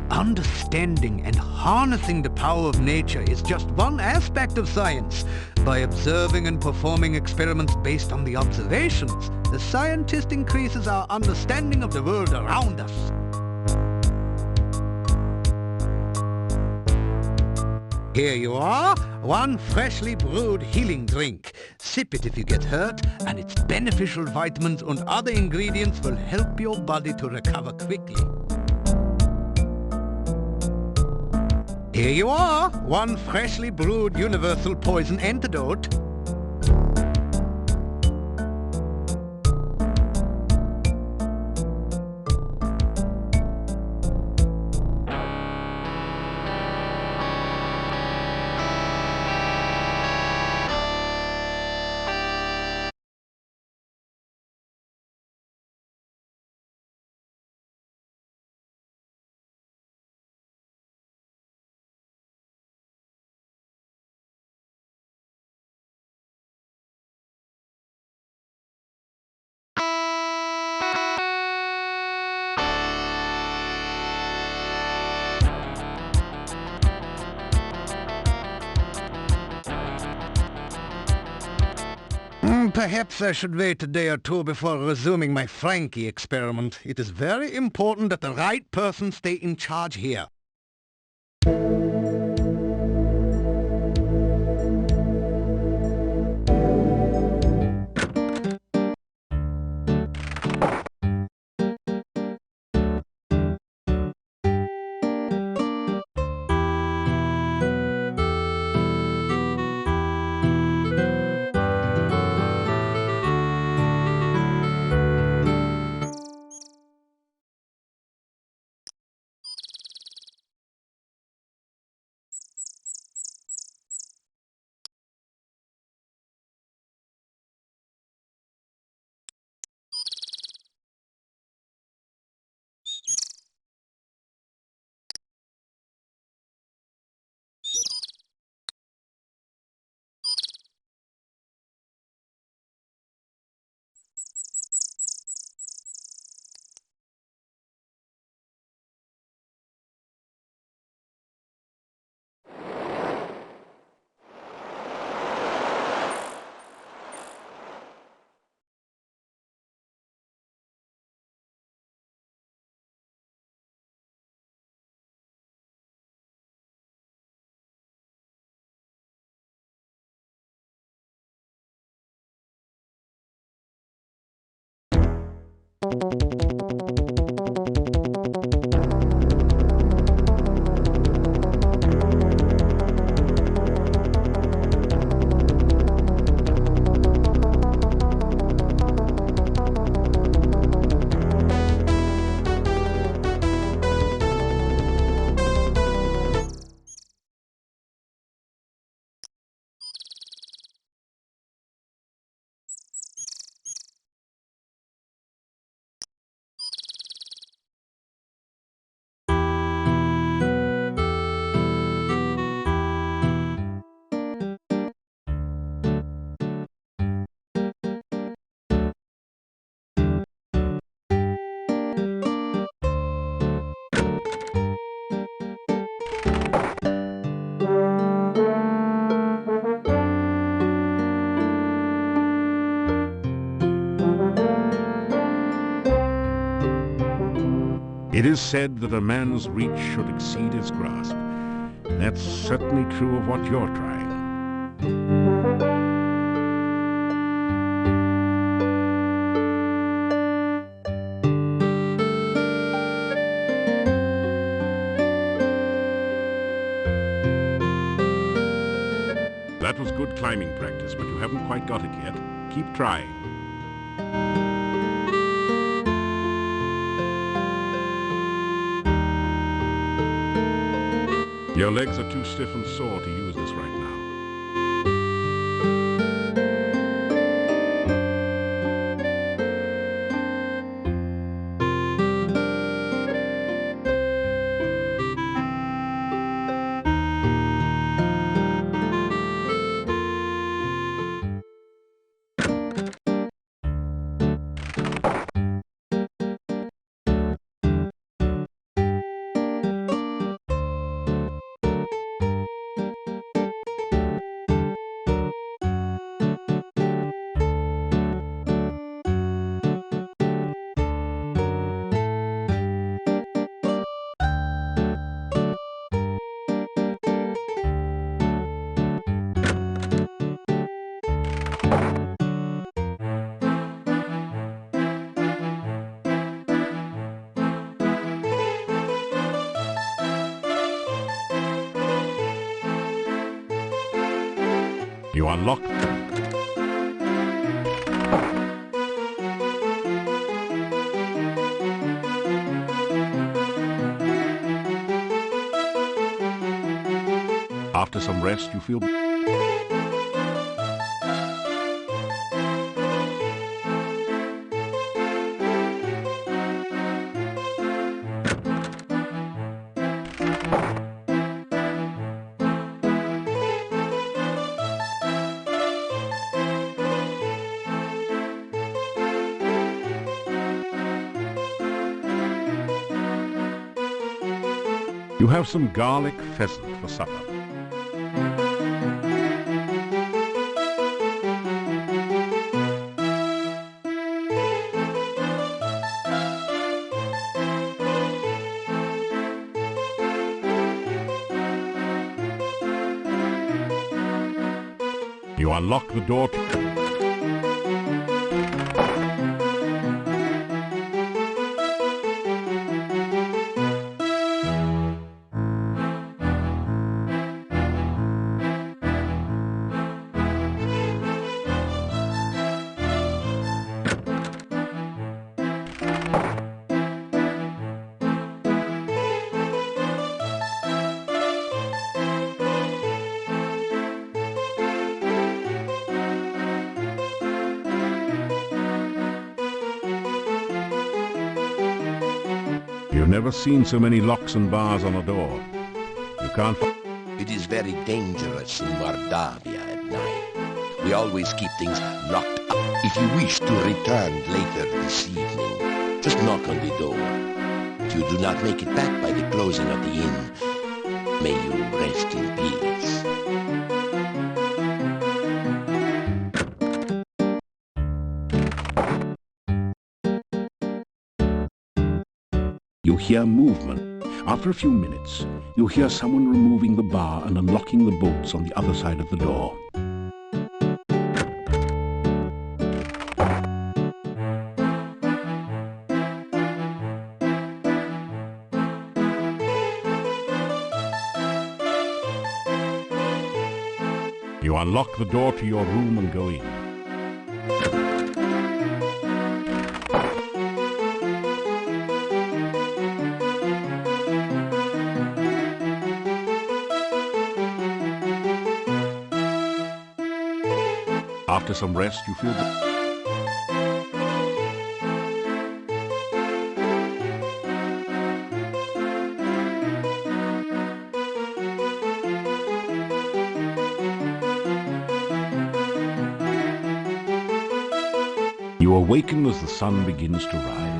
Understanding and harnessing the power of nature is just one aspect of science. By observing and performing experiments based on the observations, the scientist increases our understanding of the world around us. Here you are, one freshly brewed healing drink. Sip it if you get hurt, and its beneficial vitamins and other ingredients will help your body to recover quickly. Here you are, one freshly brewed universal poison antidote. Perhaps I should wait a day or two before resuming my Frankie experiment. It is very important that the right person stay in charge here. It is said that a man's reach should exceed his grasp. That's certainly true of what you're trying. That was good climbing practice, but you haven't quite got it yet. Keep trying. Your legs are too stiff and sore to use this right now. You unlock. After some rest, you feel... You have some garlic pheasant for supper. You unlock the door to... You've never seen so many locks and bars on a door. You can't... It is very dangerous in Mordavia at night. We always keep things locked up. If you wish to return later this evening, just knock on the door. If you do not make it back by the closing of the inn, may you rest in peace. You hear movement. After a few minutes, you hear someone removing the bar and unlocking the bolts on the other side of the door. You unlock the door to your room and go in. After some rest, you feel... You awaken as the sun begins to rise.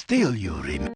Still you remember.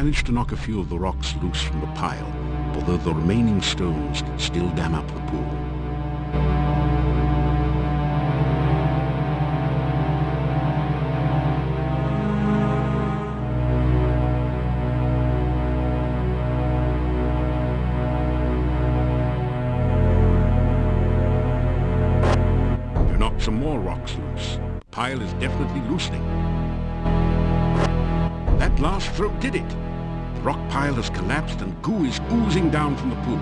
managed to knock a few of the rocks loose from the pile, although the remaining stones still dam up the pool. You knocked some more rocks loose. The pile is definitely loosening. That last throw did it. The rock pile has collapsed and goo is oozing down from the pool.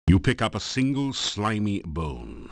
You pick up a single slimy bone.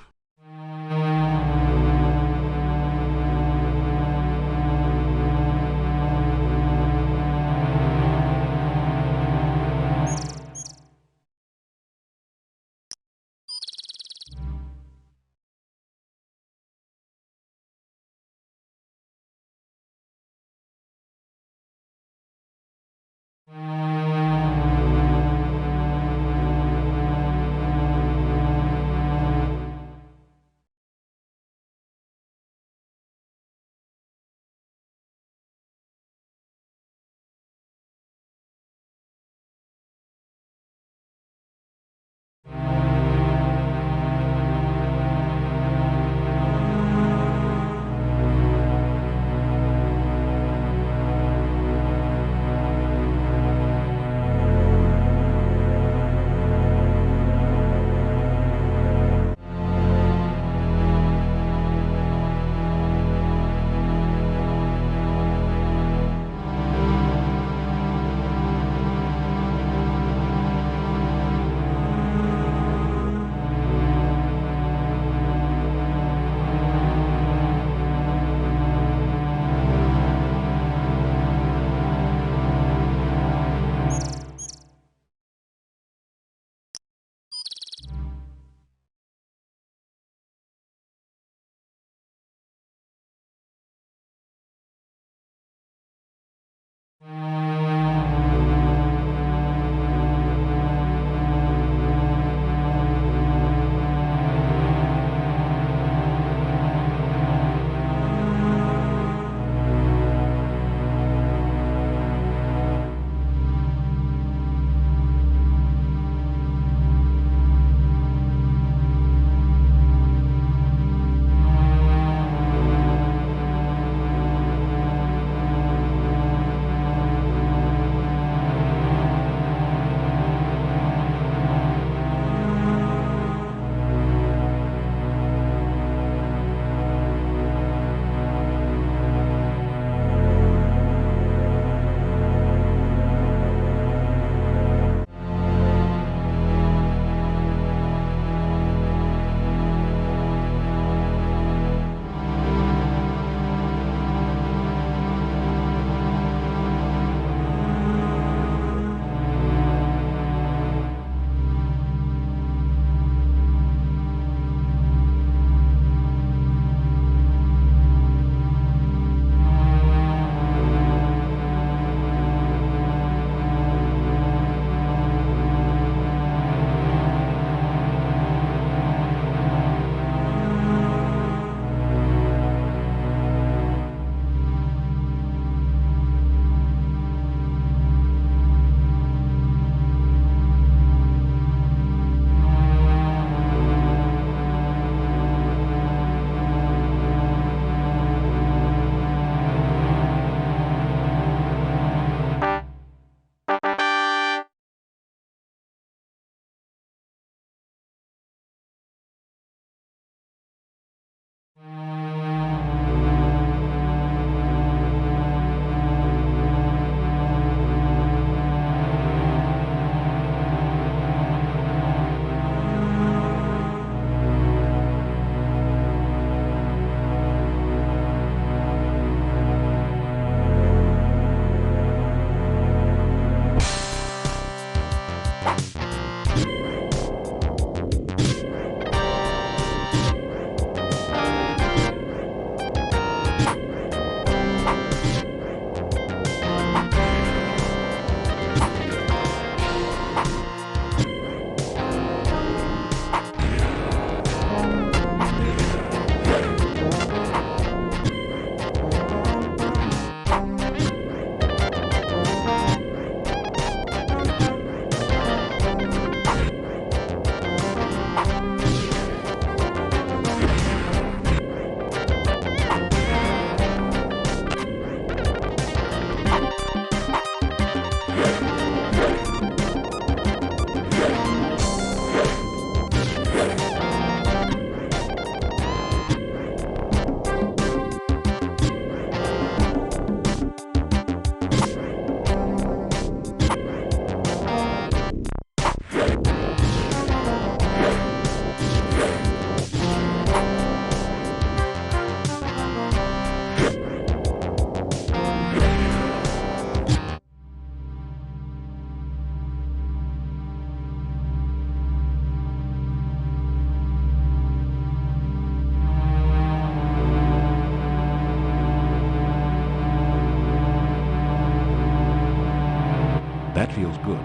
That feels good.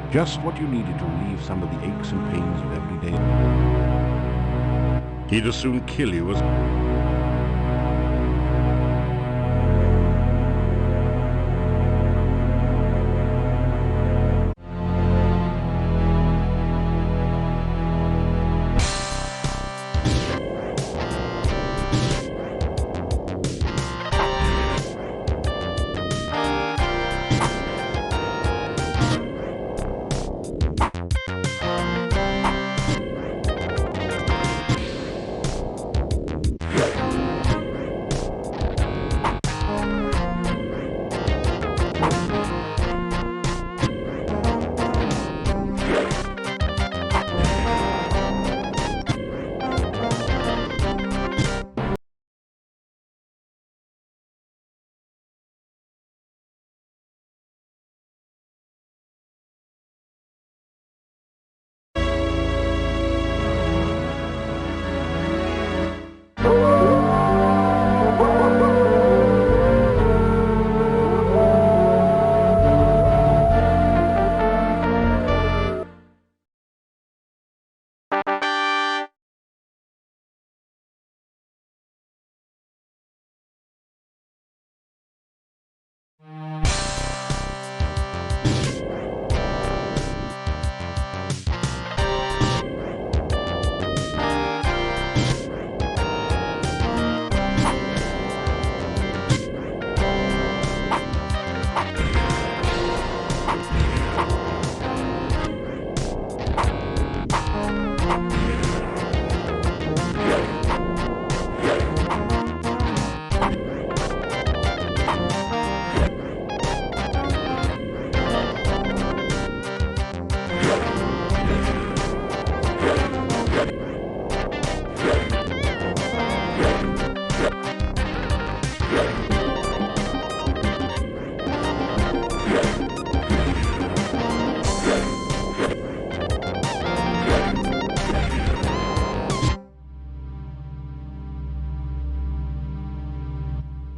Just what you needed to relieve some of the aches and pains of everyday. He'd as soon kill you as...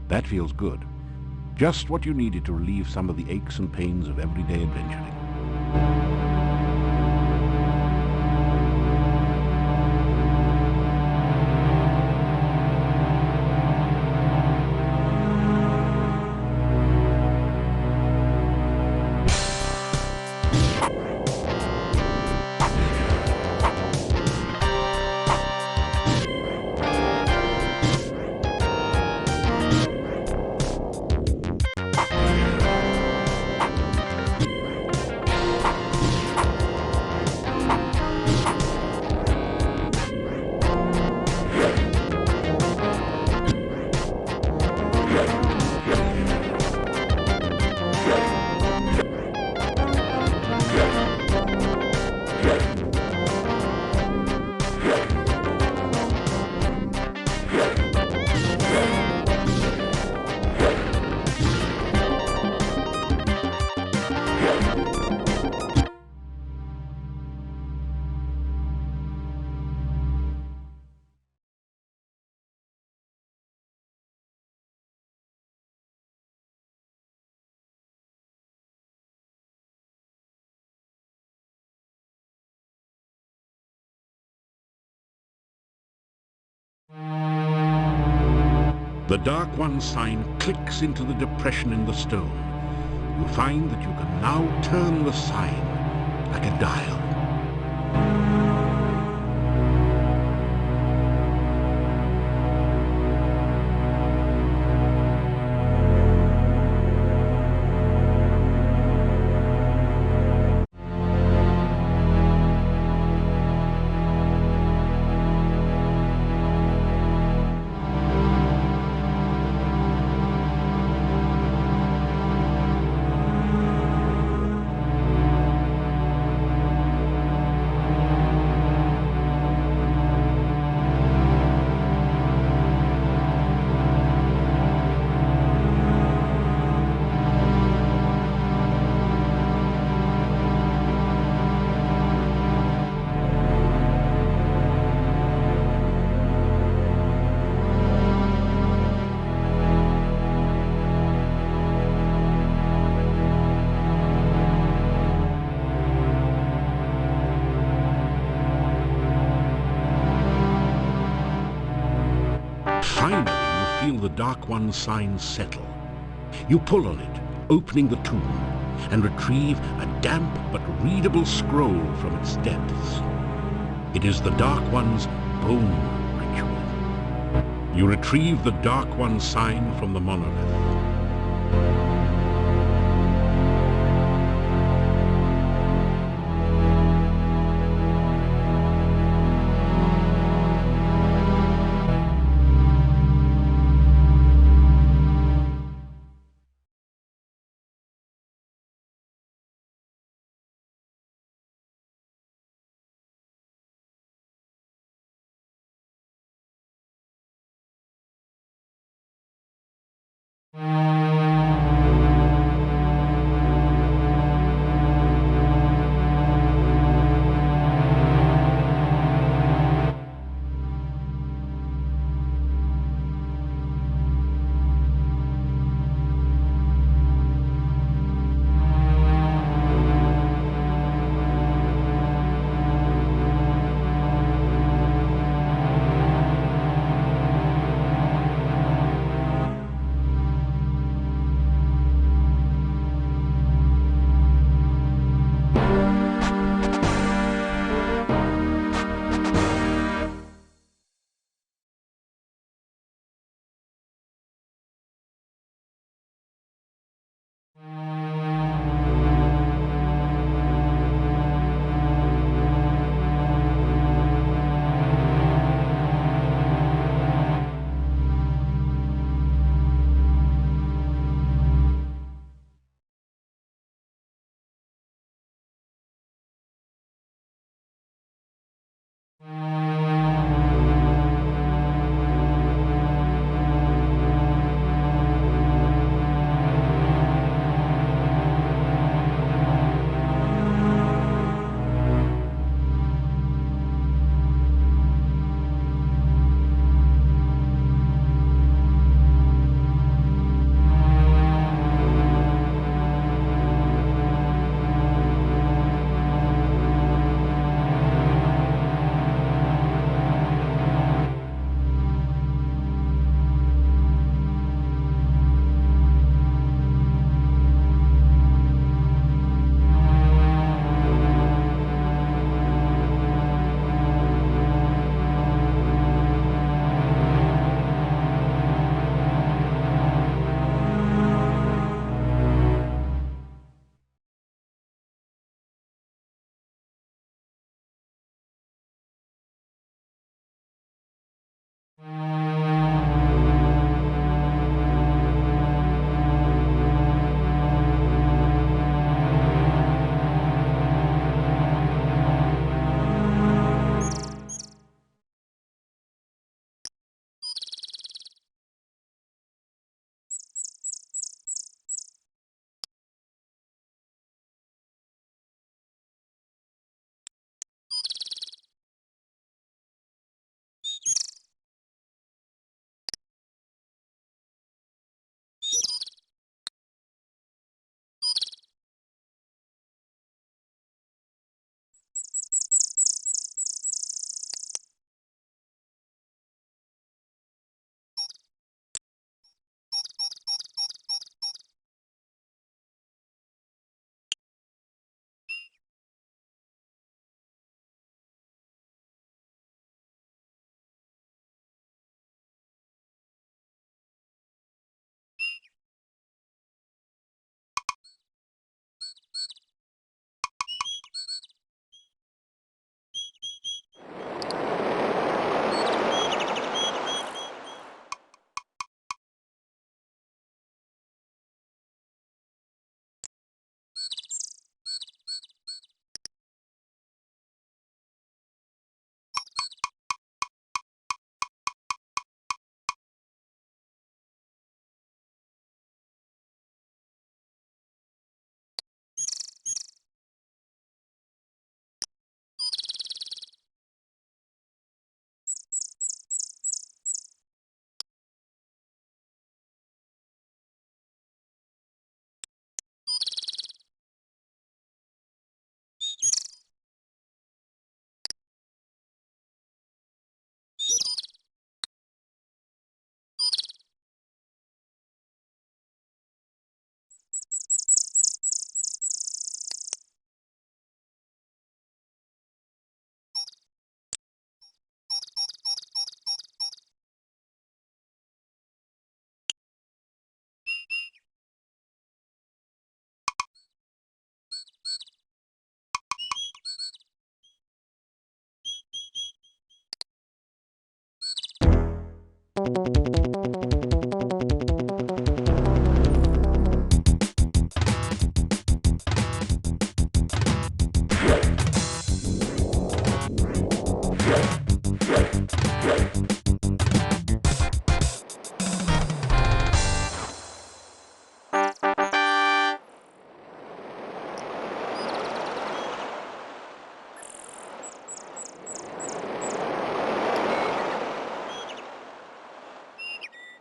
That feels good. Just what you needed to relieve some of the aches and pains of everyday adventuring. The Dark One sign clicks into the depression in the stone. You find that you can now turn the sign like a dial. feel the Dark One's sign settle. You pull on it, opening the tomb, and retrieve a damp but readable scroll from its depths. It is the Dark One's bone ritual. You retrieve the Dark One's sign from the monolith.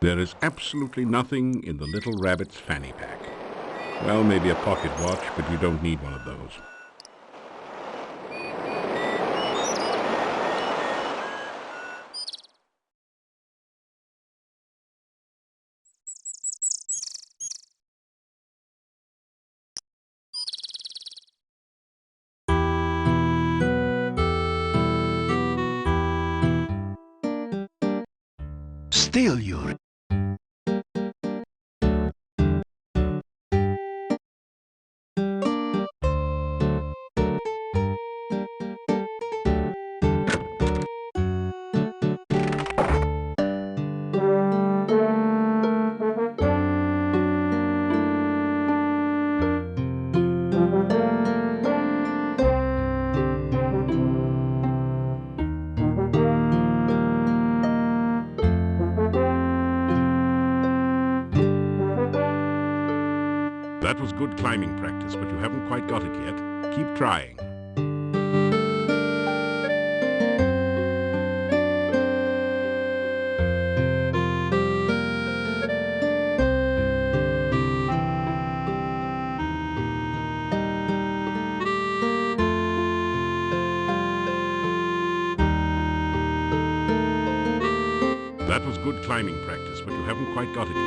There is absolutely nothing in the little rabbit's fanny pack. Well, maybe a pocket watch, but you don't need one of those. Still you're... That was good climbing practice, but you haven't quite got it yet. Keep trying. That was good climbing practice, but you haven't quite got it yet.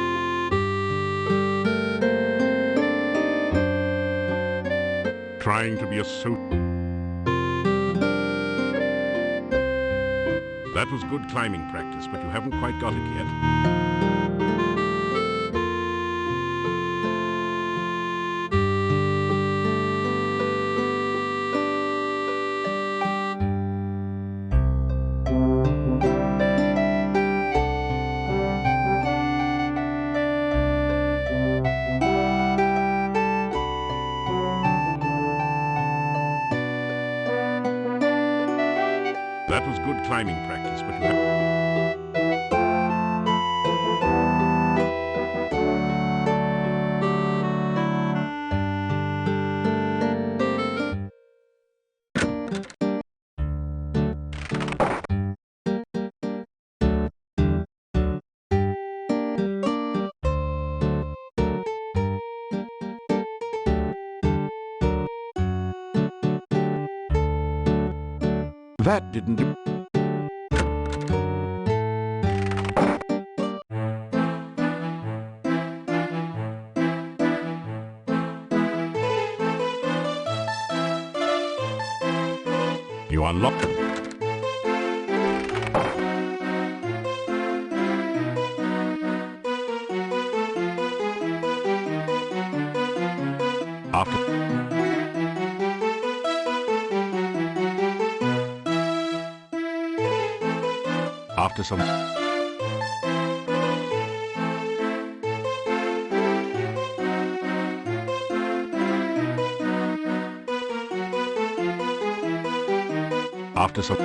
Trying to be a suit. That was good climbing practice, but you haven't quite got it yet. That was good climbing practice, but you have... That didn't do... You unlocked it. After some... After some...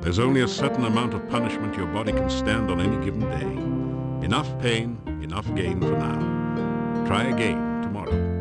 There's only a certain amount of punishment your body can stand on any given day. Enough pain, enough gain for now. Try again tomorrow.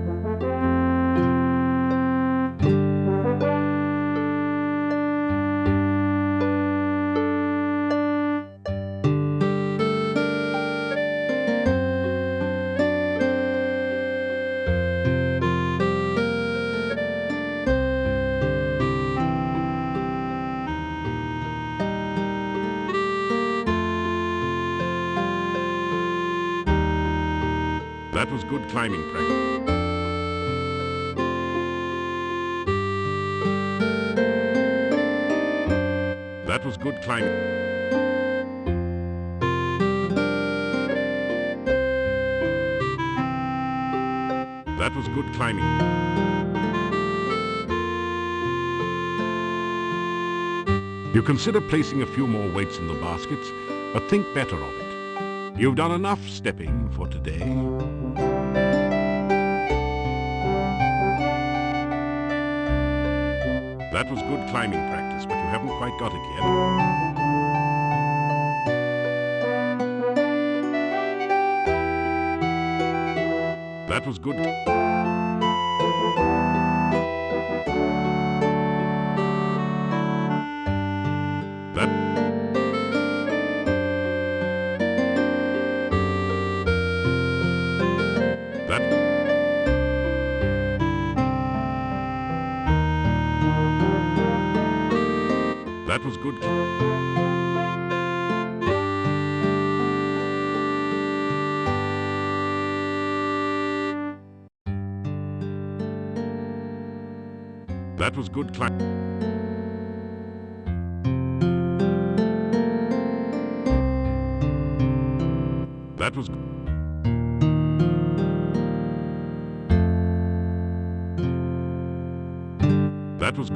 That was good climbing practice. That was good climbing. That was good climbing. You consider placing a few more weights in the baskets, but think better of it. You've done enough stepping for today. That was good climbing practice, but you haven't quite got it yet. That was good. That. That was good. That was good climb. That was. That was.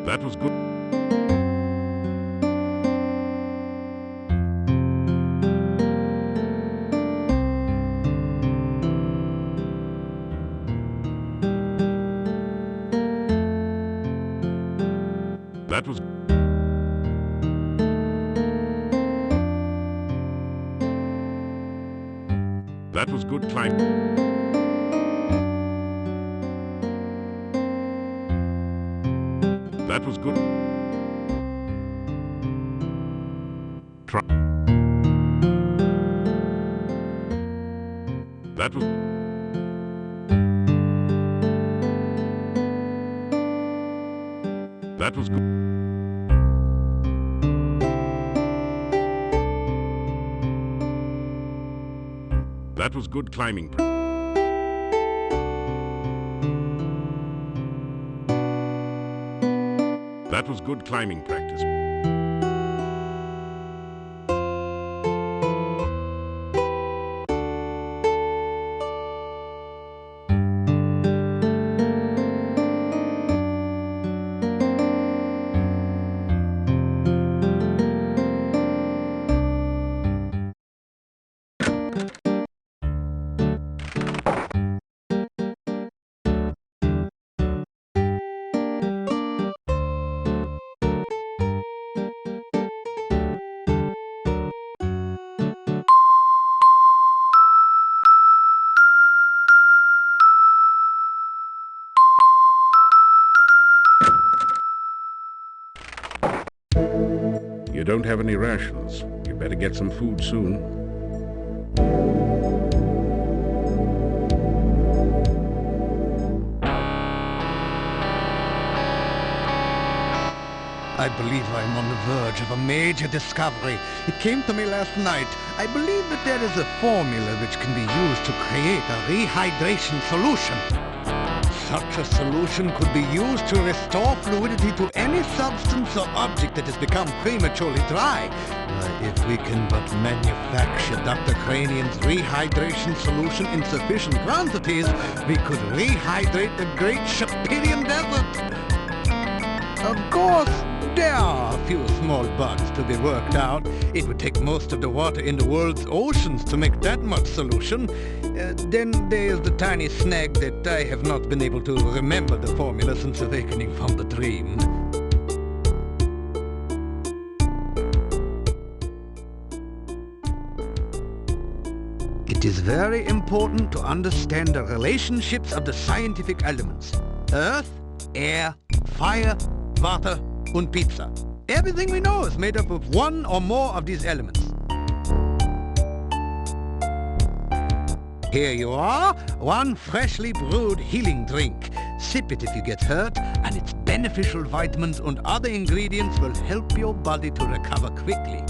That was good. That was. That was good climb. That was good. Try. That was. That was good. That was good climbing. That was good climbing practice. You don't have any rations. You better get some food soon. I believe I'm on the verge of a major discovery. It came to me last night. I believe that there is a formula which can be used to create a rehydration solution. Such a solution could be used to restore fluidity to any substance or object that has become prematurely dry. If we can but manufacture Dr. Cranian's rehydration solution in sufficient quantities, we could rehydrate the great Shapirian Desert. Of course, there are a few small bugs to be worked out. It would take most of the water in the world's oceans to make that much solution. Then there's the tiny snag that I have not been able to remember the formula since awakening from the dream. It is very important to understand the relationships of the scientific elements. Earth, air, fire, water, and pizza. Everything we know is made up of one or more of these elements. Here you are, one freshly brewed healing drink. Sip it if you get hurt, and its beneficial vitamins and other ingredients will help your body to recover quickly.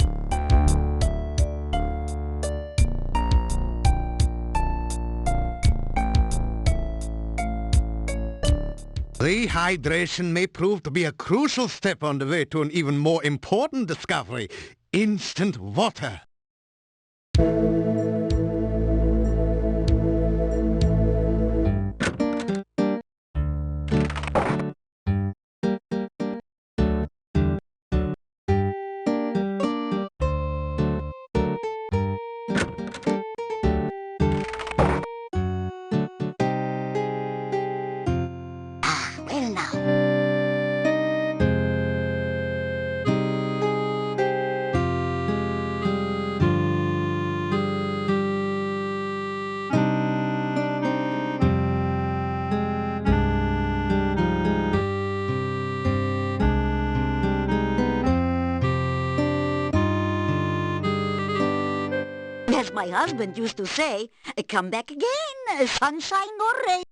Rehydration may prove to be a crucial step on the way to an even more important discovery: instant water. Well now. As my husband used to say, come back again, sunshine or rain.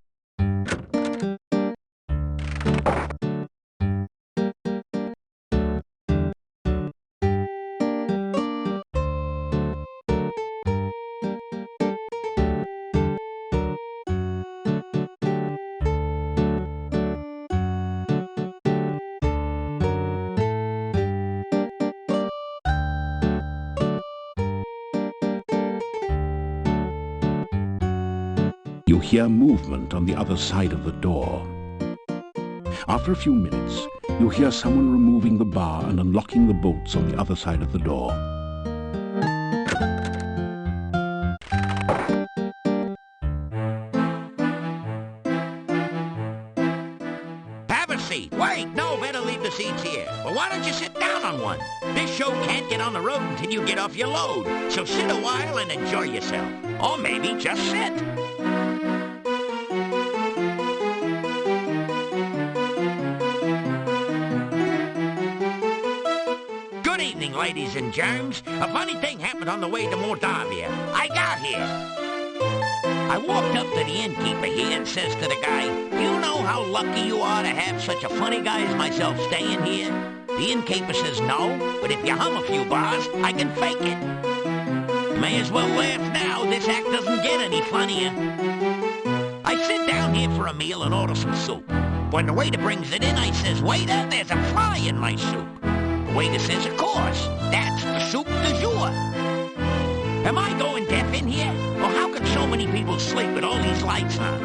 You hear movement on the other side of the door. After a few minutes, you hear someone removing the bar and unlocking the bolts on the other side of the door. Have a seat. Wait, no, better leave the seats here. Well, why don't you sit down on one? This show can't get on the road until you get off your load. So sit a while and enjoy yourself. Or maybe just sit. Good evening, ladies and germs. A funny thing happened on the way to Moldavia. I got here. I walked up to the innkeeper here and says to the guy, "You know how lucky you are to have such a funny guy as myself staying here?" The innkeeper says, "No, but if you hum a few bars, I can fake it." May as well laugh now. This act doesn't get any funnier. I sit down here for a meal and order some soup. When the waiter brings it in, I says, "Waiter, there's a fly in my soup." The waiter says, "Of course, that's the soup du jour." Am I going deaf in here? Or how can so many people sleep with all these lights on?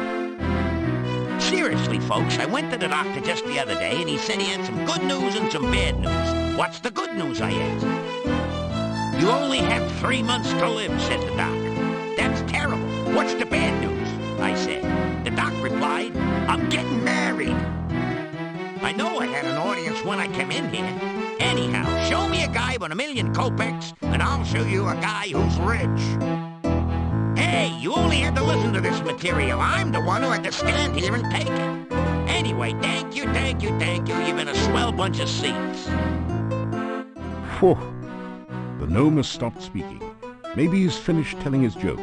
Seriously, folks, I went to the doctor just the other day and he said he had some good news and some bad news. What's the good news, I asked. "You only have 3 months to live," said the doc. "That's terrible. What's the bad news?" I said. The doc replied, "I'm getting married." I know I had an audience when I came in here. Anyhow, show me a guy with 1,000,000 kopecks, and I'll show you a guy who's rich. Hey, you only had to listen to this material. I'm the one who had to stand here and take it. Anyway, thank you, thank you, thank you. You've been a swell bunch of seats. Phew. The gnome has stopped speaking. Maybe he's finished telling his joke.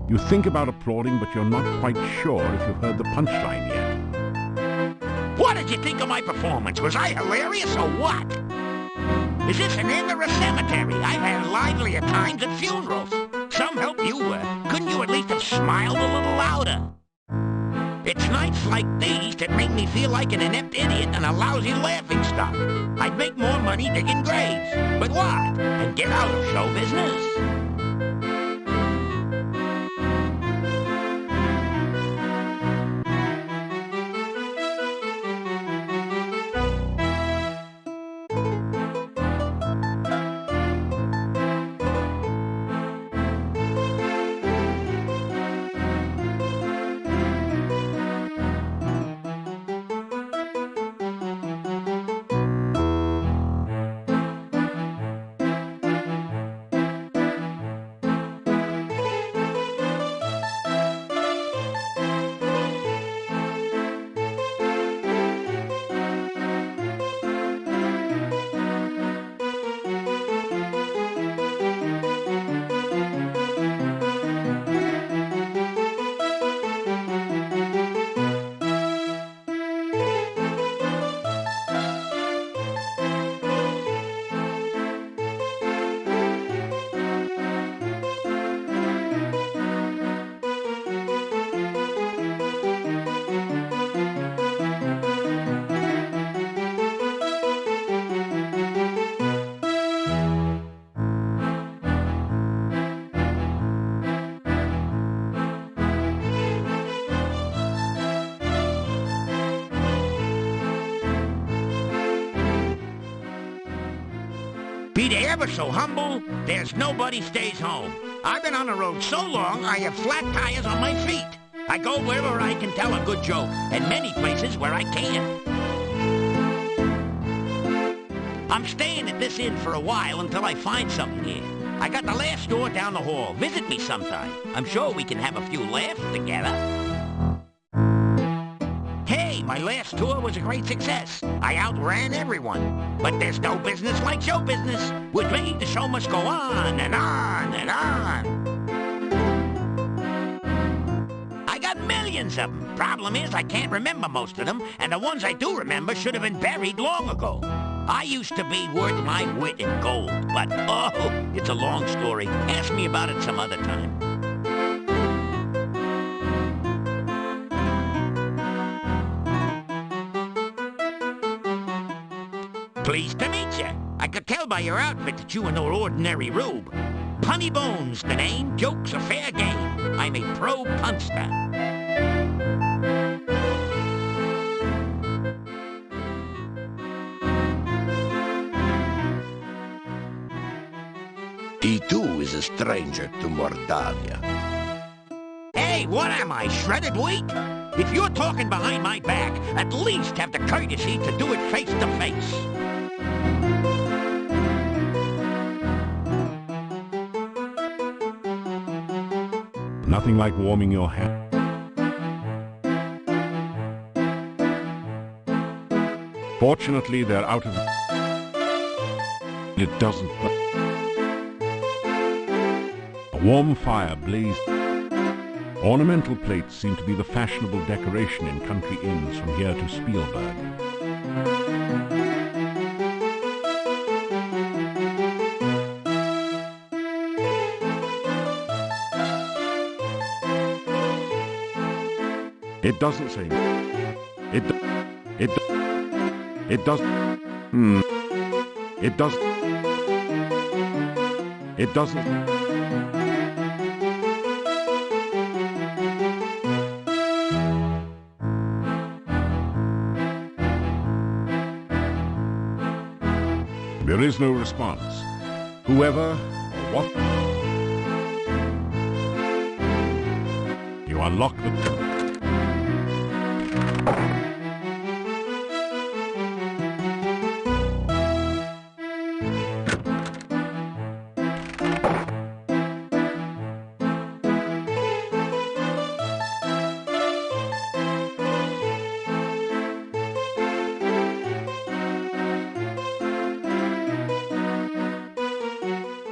You think about applauding, but you're not quite sure if you've heard the punchline yet. What did you think of my performance? Was I hilarious or what? Is this an inn or a cemetery? I've had livelier times at funerals. Some help you were. Couldn't you at least have smiled a little louder? It's nights like these that make me feel like an inept idiot and a lousy laughingstock. I'd make more money digging graves. But what? And get out of show business? Be they ever so humble, there's nobody stays home. I've been on the road so long, I have flat tires on my feet. I go wherever I can tell a good joke, and many places where I can't. I'm staying at this inn for a while until I find something here. I got the last store down the hall. Visit me sometime. I'm sure we can have a few laughs together. Hey, my last tour was a great success. I outran everyone. But there's no business like show business. With me, the show must go on and on and on. I got millions of them. Problem is, I can't remember most of them, and the ones I do remember should have been buried long ago. I used to be worth my wit in gold, but oh, it's a long story. Ask me about it some other time. Pleased to meet you. I could tell by your outfit that you were no ordinary rube. Punny Bones, the name. Joke's a fair game. I'm a pro punster. He too is a stranger to Mordavia. Hey, what am I, shredded wheat? If you're talking behind my back, at least have the courtesy to do it face to face. Nothing like warming your hand. Fortunately, they're out of... It doesn't... A warm fire blazed. Ornamental plates seem to be the fashionable decoration in country inns from here to Spielberg. It doesn't say... It does... It does... It doesn't... There is no response. Whoever or what... You unlock the...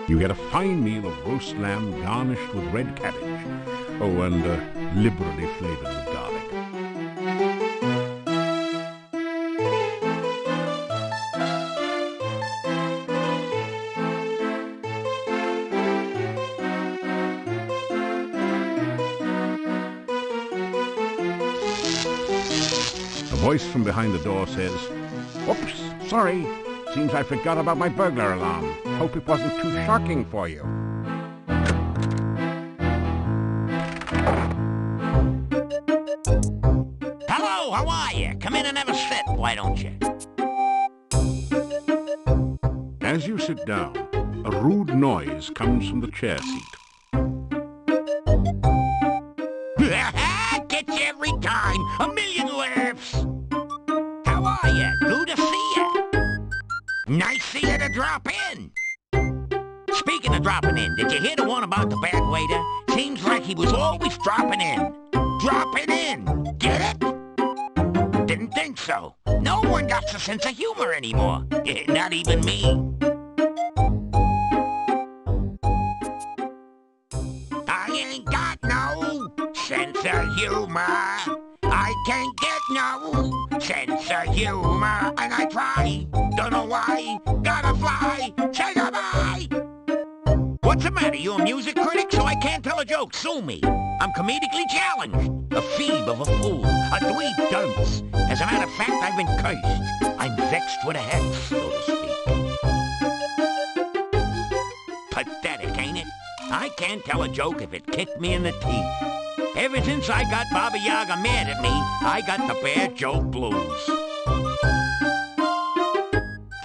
You get a fine meal of roast lamb garnished with red cabbage. Oh, and liberally flavored with garlic. A voice from behind the door says, "Oops, sorry. Seems I forgot about my burglar alarm. Hope it wasn't too shocking for you." Hello, how are you? Come in and have a sit, why don't you? As you sit down, a rude noise comes from the chair seat. Gets you every time. A million laughs. How are you? Good to see you. Nice of you to drop in. Speaking of dropping in, did you hear the one about the bad waiter? Seems like he was always dropping in. Dropping in. Get it? Didn't think so. No one got a sense of humor anymore. Not even me. I ain't got no sense of humor. I can't get no sense of humor. And I try. Don't know why. Gotta fly. Say goodbye. What's the matter? You a music critic? So I can't tell a joke. Sue me. I'm comedically challenged. A phoebe of a fool. A dweeb dunce. As a matter of fact, I've been cursed. I'm vexed with a hex, so to speak. Pathetic, ain't it? I can't tell a joke if it kicked me in the teeth. Ever since I got Baba Yaga mad at me, I got the bad joke blues.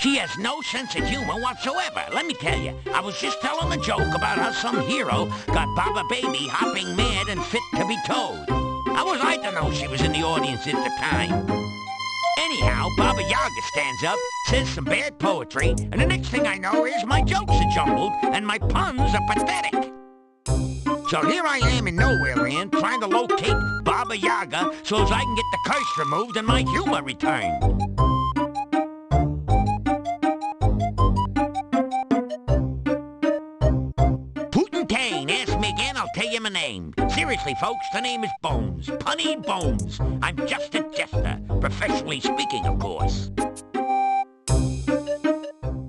She has no sense of humor whatsoever. Let me tell you, I was just telling a joke about how some hero got Baba Baby hopping mad and fit to be towed. How was I to know she was in the audience at the time? Anyhow, Baba Yaga stands up, says some bad poetry, and the next thing I know is my jokes are jumbled and my puns are pathetic. So here I am in Nowhere Land trying to locate Baba Yaga so as I can get the curse removed and my humor returned. Putin, ask me again, I'll tell you my name. Seriously, folks, the name is Bones. Punny Bones. I'm just a jester, professionally speaking, of course.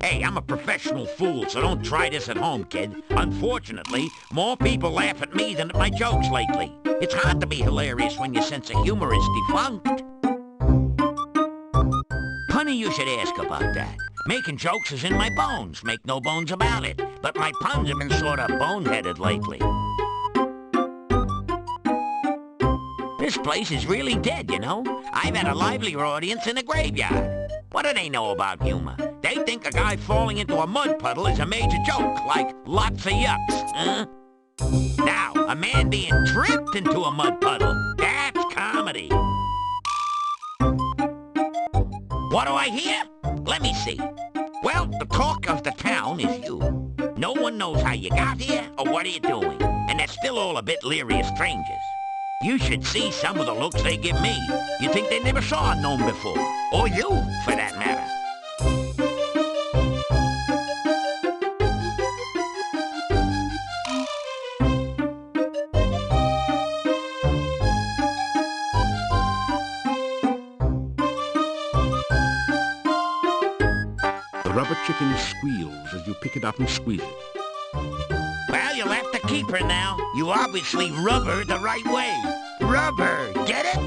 Hey, I'm a professional fool, so don't try this at home, kid. Unfortunately, more people laugh at me than at my jokes lately. It's hard to be hilarious when your sense of humor is defunct. Punny, you should ask about that. Making jokes is in my bones, make no bones about it. But my puns have been sort of boneheaded lately. This place is really dead, you know? I've had a livelier audience in a graveyard. What do they know about humor? They think a guy falling into a mud puddle is a major joke, like lots of yucks, huh? Now, a man being tripped into a mud puddle, that's comedy. What do I hear? Let me see. Well, the talk of the town is you. No one knows how you got here or what are you doing, and they're still all a bit leery of strangers. You should see some of the looks they give me. You think they never saw a gnome before, or you, for that matter. The rubber chicken squeals as you pick it up and squeeze it. Well, you'll have to keep her now. You obviously rub her the right way. Rubber, get it?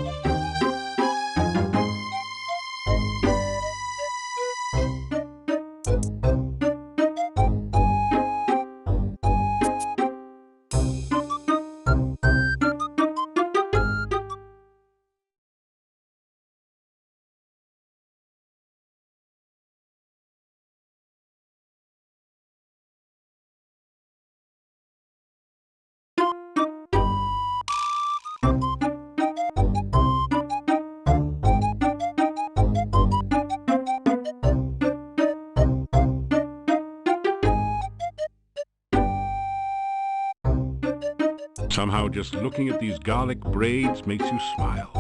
Somehow just looking at these garlic braids makes you smile.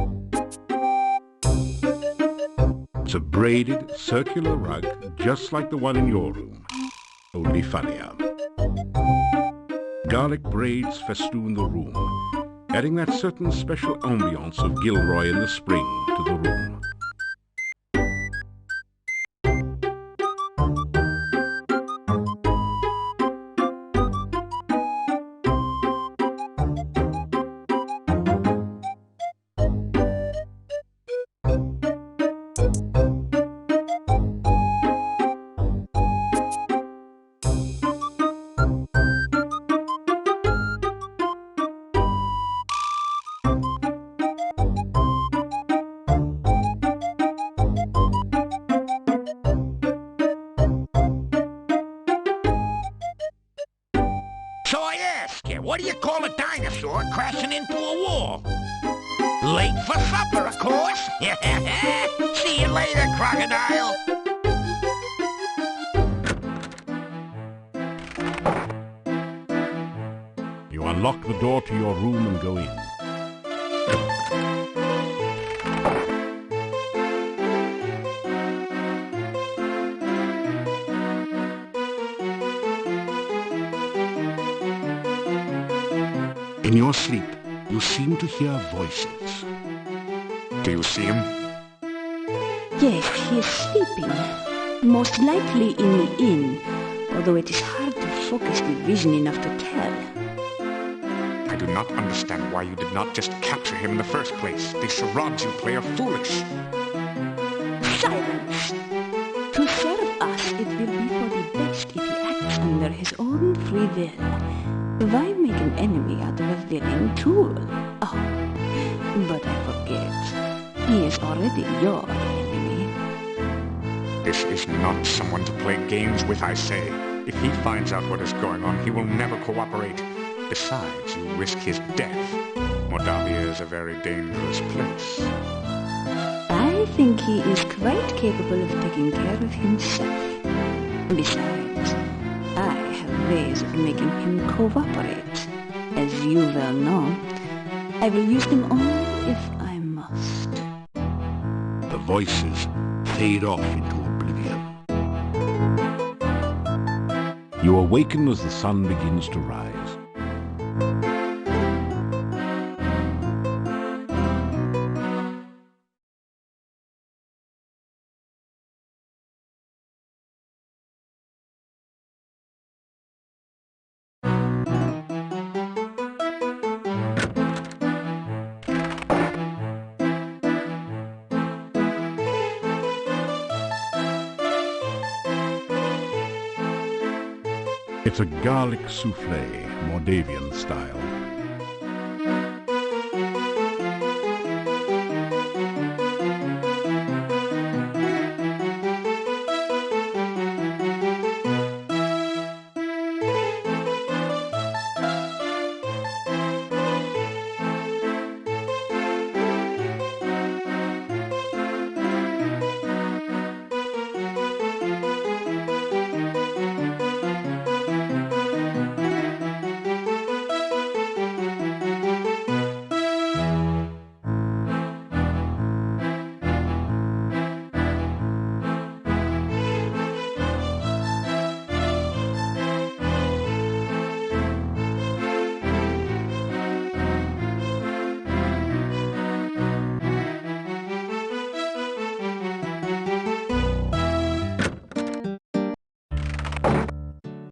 It's a braided, circular rug just like the one in your room, only funnier. Garlic braids festoon the room, adding that certain special ambiance of Gilroy in the spring to the room. So I ask you, what do you call a dinosaur crashing into a wall? Late for supper, of course. See you later, crocodile. You unlock the door to your room and go in. In your sleep, you seem to hear voices. Do you see him? Yes, he is sleeping. Most likely in the inn, although it is hard to focus the vision enough to tell. I do not understand why you did not just capture him in the first place. The charades you play are foolish. Silence! To serve us, it will be for the best if he acts under his own free will. Why make an enemy out of a willing tool? Oh, but I forget. He is already your enemy. This is not someone to play games with, I say. If he finds out what is going on, he will never cooperate. Besides, you risk his death. Mordavia is a very dangerous place. I think he is quite capable of taking care of himself. Besides, I have ways of making him cooperate. As you well know, I will use them only if I must. The voices fade off into oblivion. You awaken as the sun begins to rise. It's a garlic souffle, Mordavian style.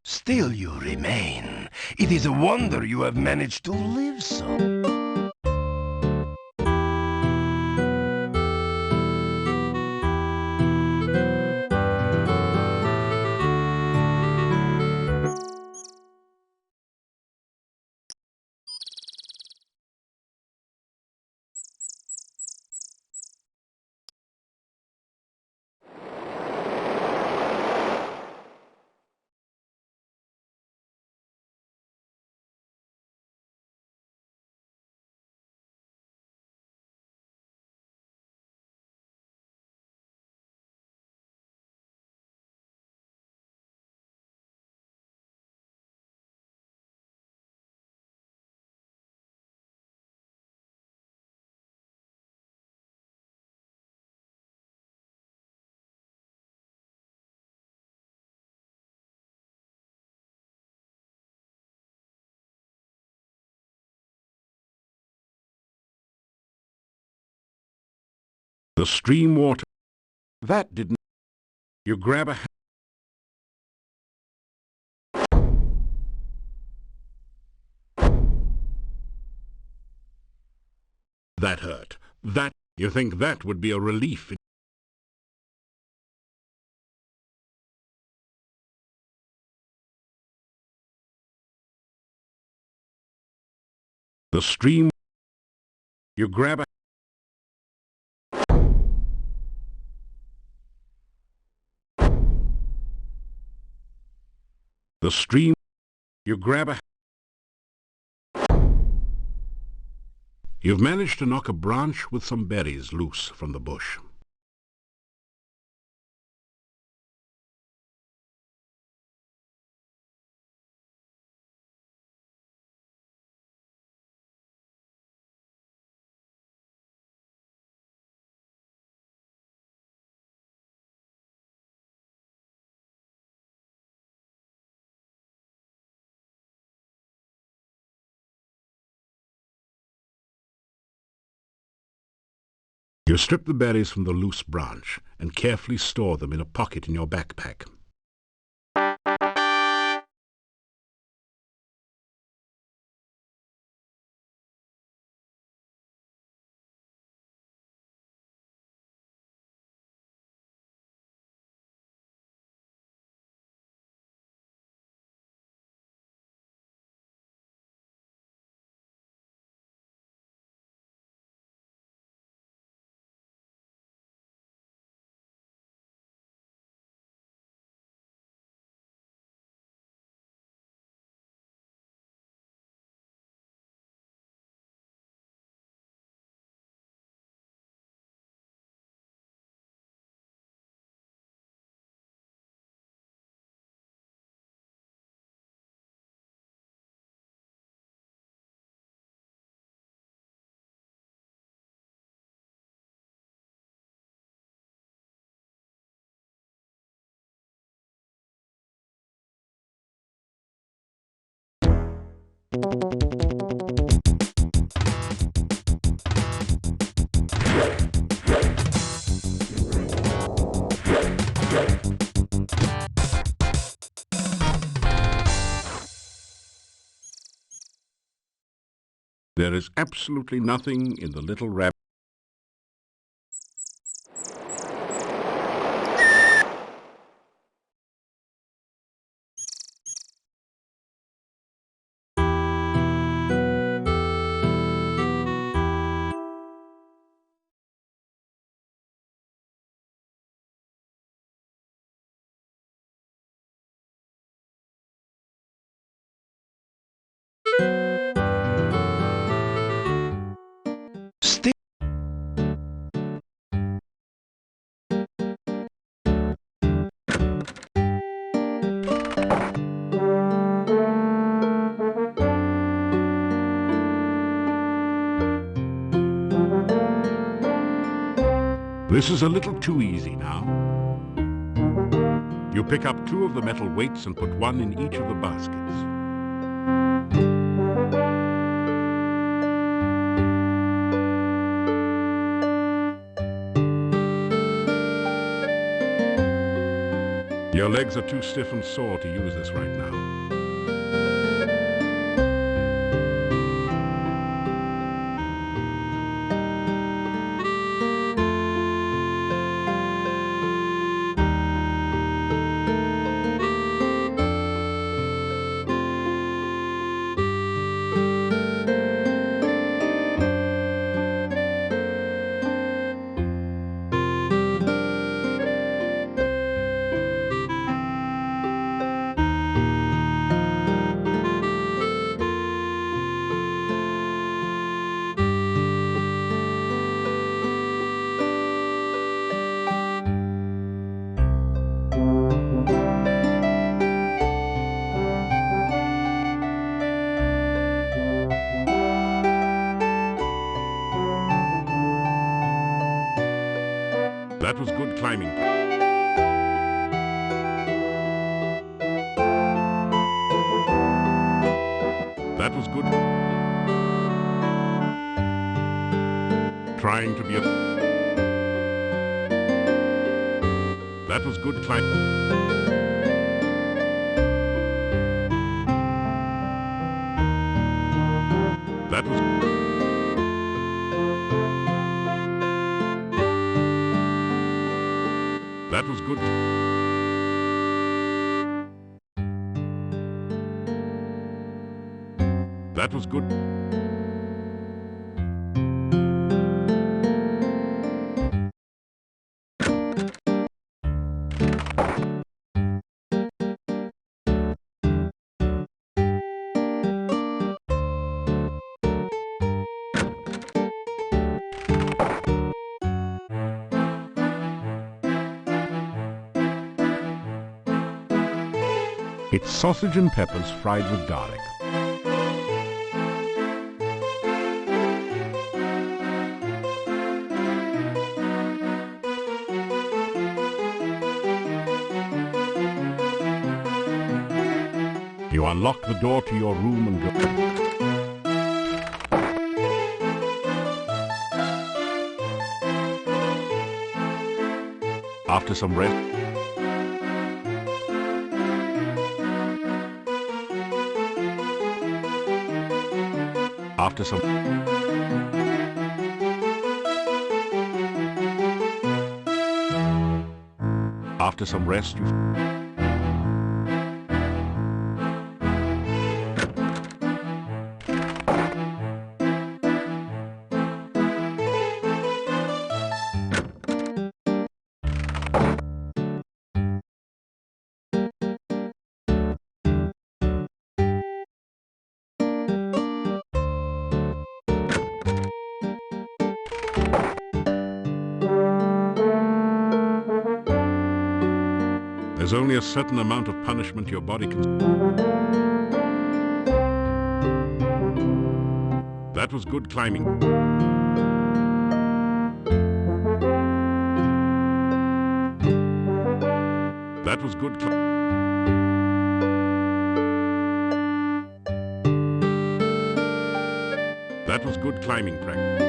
Still you remain. It is a wonder you have managed to live so. The stream water. That didn't... You grab a... That hurt. That... You think that would be a relief? The stream... You grab a... The stream... You grab a... You've managed to knock a branch with some berries loose from the bush. You strip the berries from the loose branch and carefully store them in a pocket in your backpack. There is absolutely nothing in the little rabbit. Still, This is a little too easy now. You pick up 2 of the metal weights and put 1 in each of the baskets. Your legs are too stiff and sore to use this right now. That was good climbing. That was good. Trying to be a... That was good climbing. That was... That was good. That was good. It's sausage and peppers fried with garlic. You unlock the door to your room and go. After some rest, after some rest, you There's only a certain amount of punishment your body can... That was good climbing. That was good climbing. climbing practice.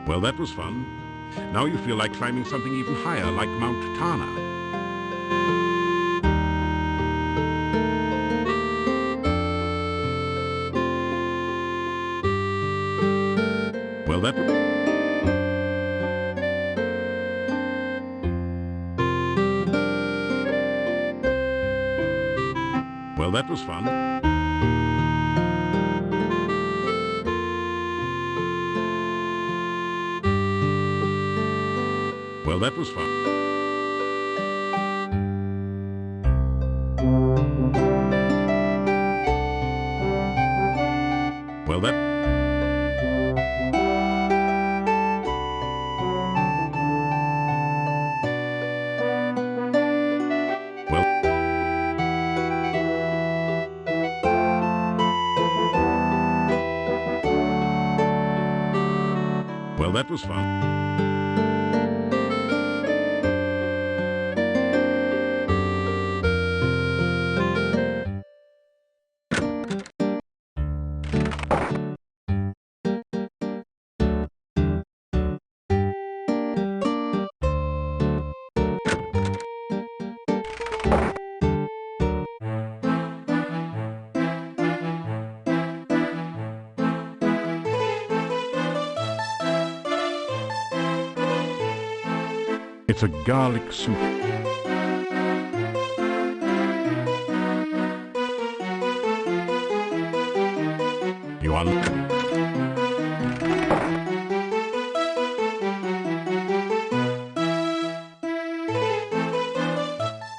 Well, that was fun. Now you feel like climbing something even higher, like Mount Tana. Well, that was... Well, that was fun. Well, that was fun. Well, that... Well... Well, that was fun. It's a garlic soup. You are...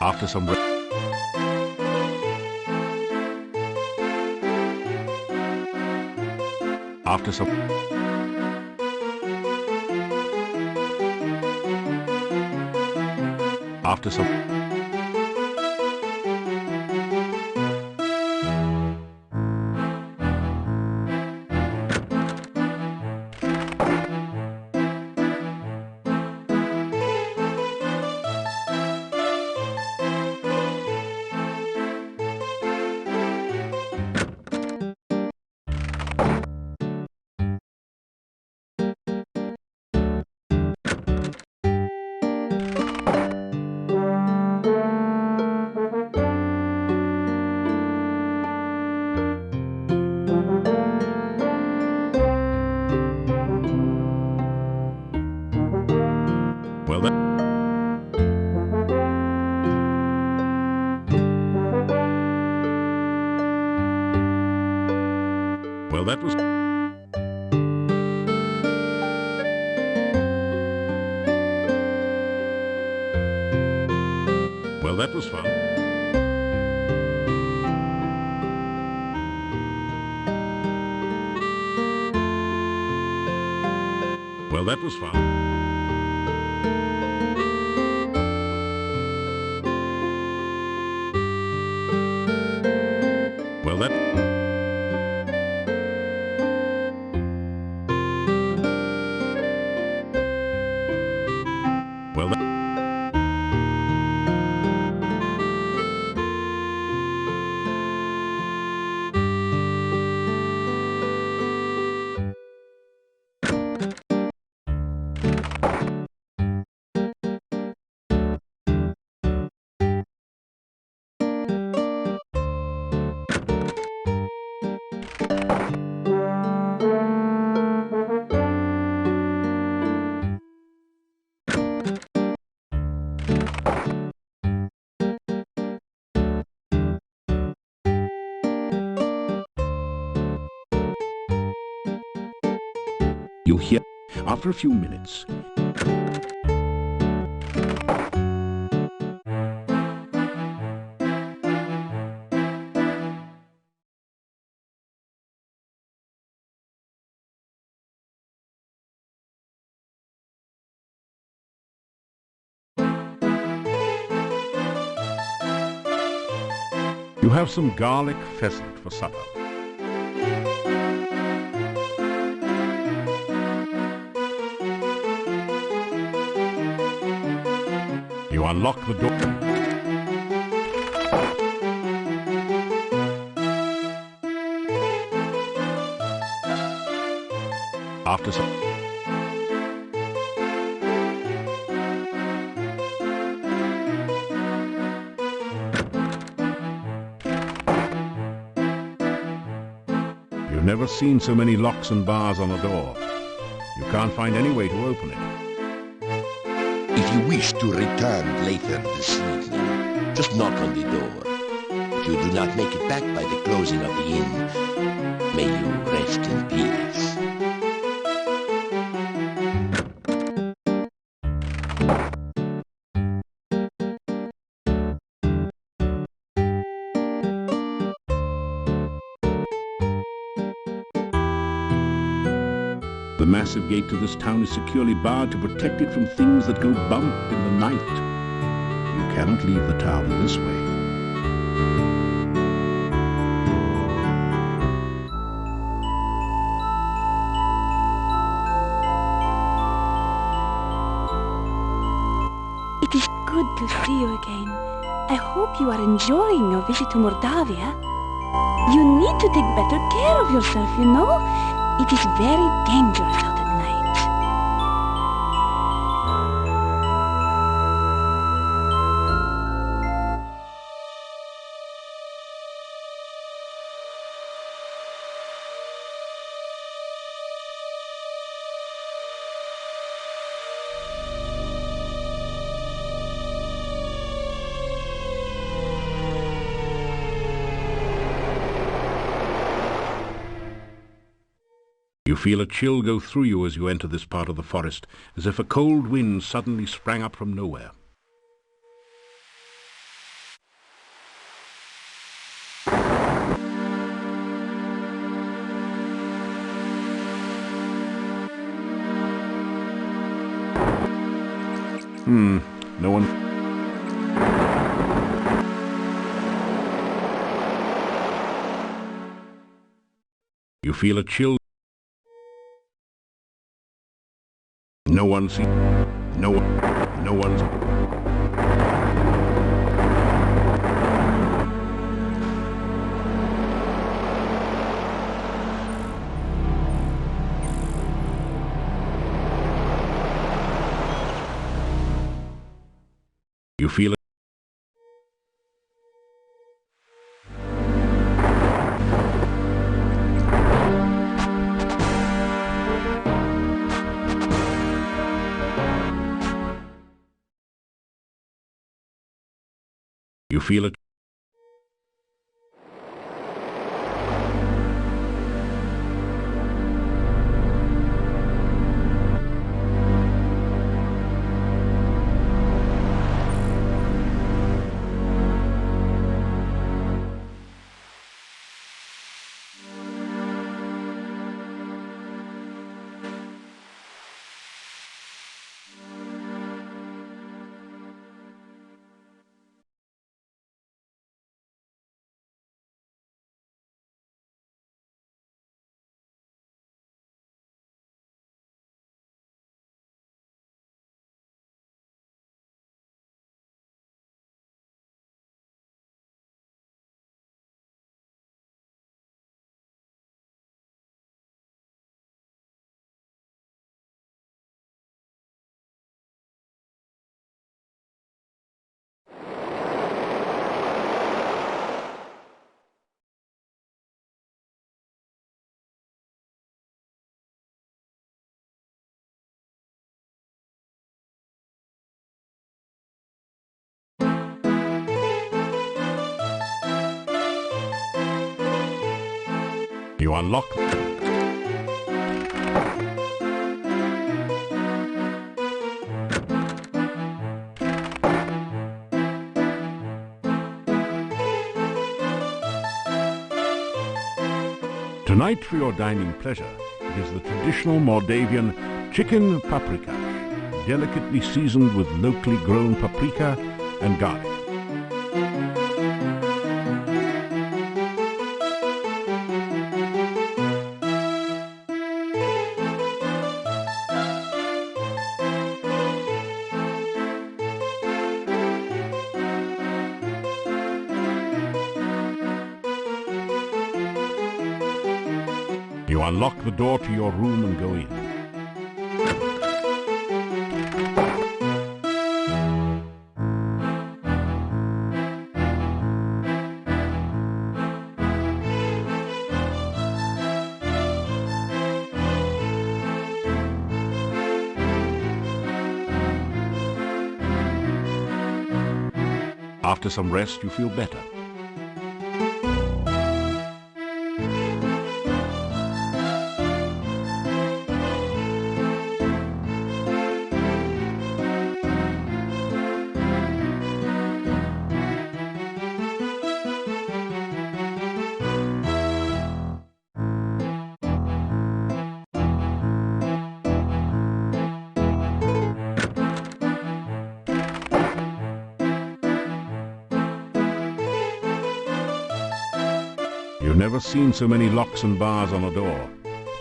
After some... After some... After some... Well, that... Well, that was... Well, that was fun. Well, that was fun. Well, that... Well, that... You hear... After a few minutes... You have some garlic pheasant for supper. You unlock the door. After some... You've never seen so many locks and bars on a door. You can't find any way to open it. If you wish to return later this evening, just knock on the door. If you do not make it back by the closing of the inn, may you rest in peace. The massive gate to this town is securely barred to protect it from things that go bump in the night. You cannot leave the town this way. It is good to see you again. I hope you are enjoying your visit to Mordavia. You need to take better care of yourself, you know? It is very dangerous out at night. You feel a chill go through you as you enter this part of the forest, as if a cold wind suddenly sprang up from nowhere. No one... You feel a chill... No one sees... No one's... You feel it. You feel it. You unlock. Tonight, for your dining pleasure, it is the traditional Moldavian chicken paprika, delicately seasoned with locally grown paprika and garlic. You unlock the door to your room and go in. After some rest, you feel better. You've never seen so many locks and bars on a door.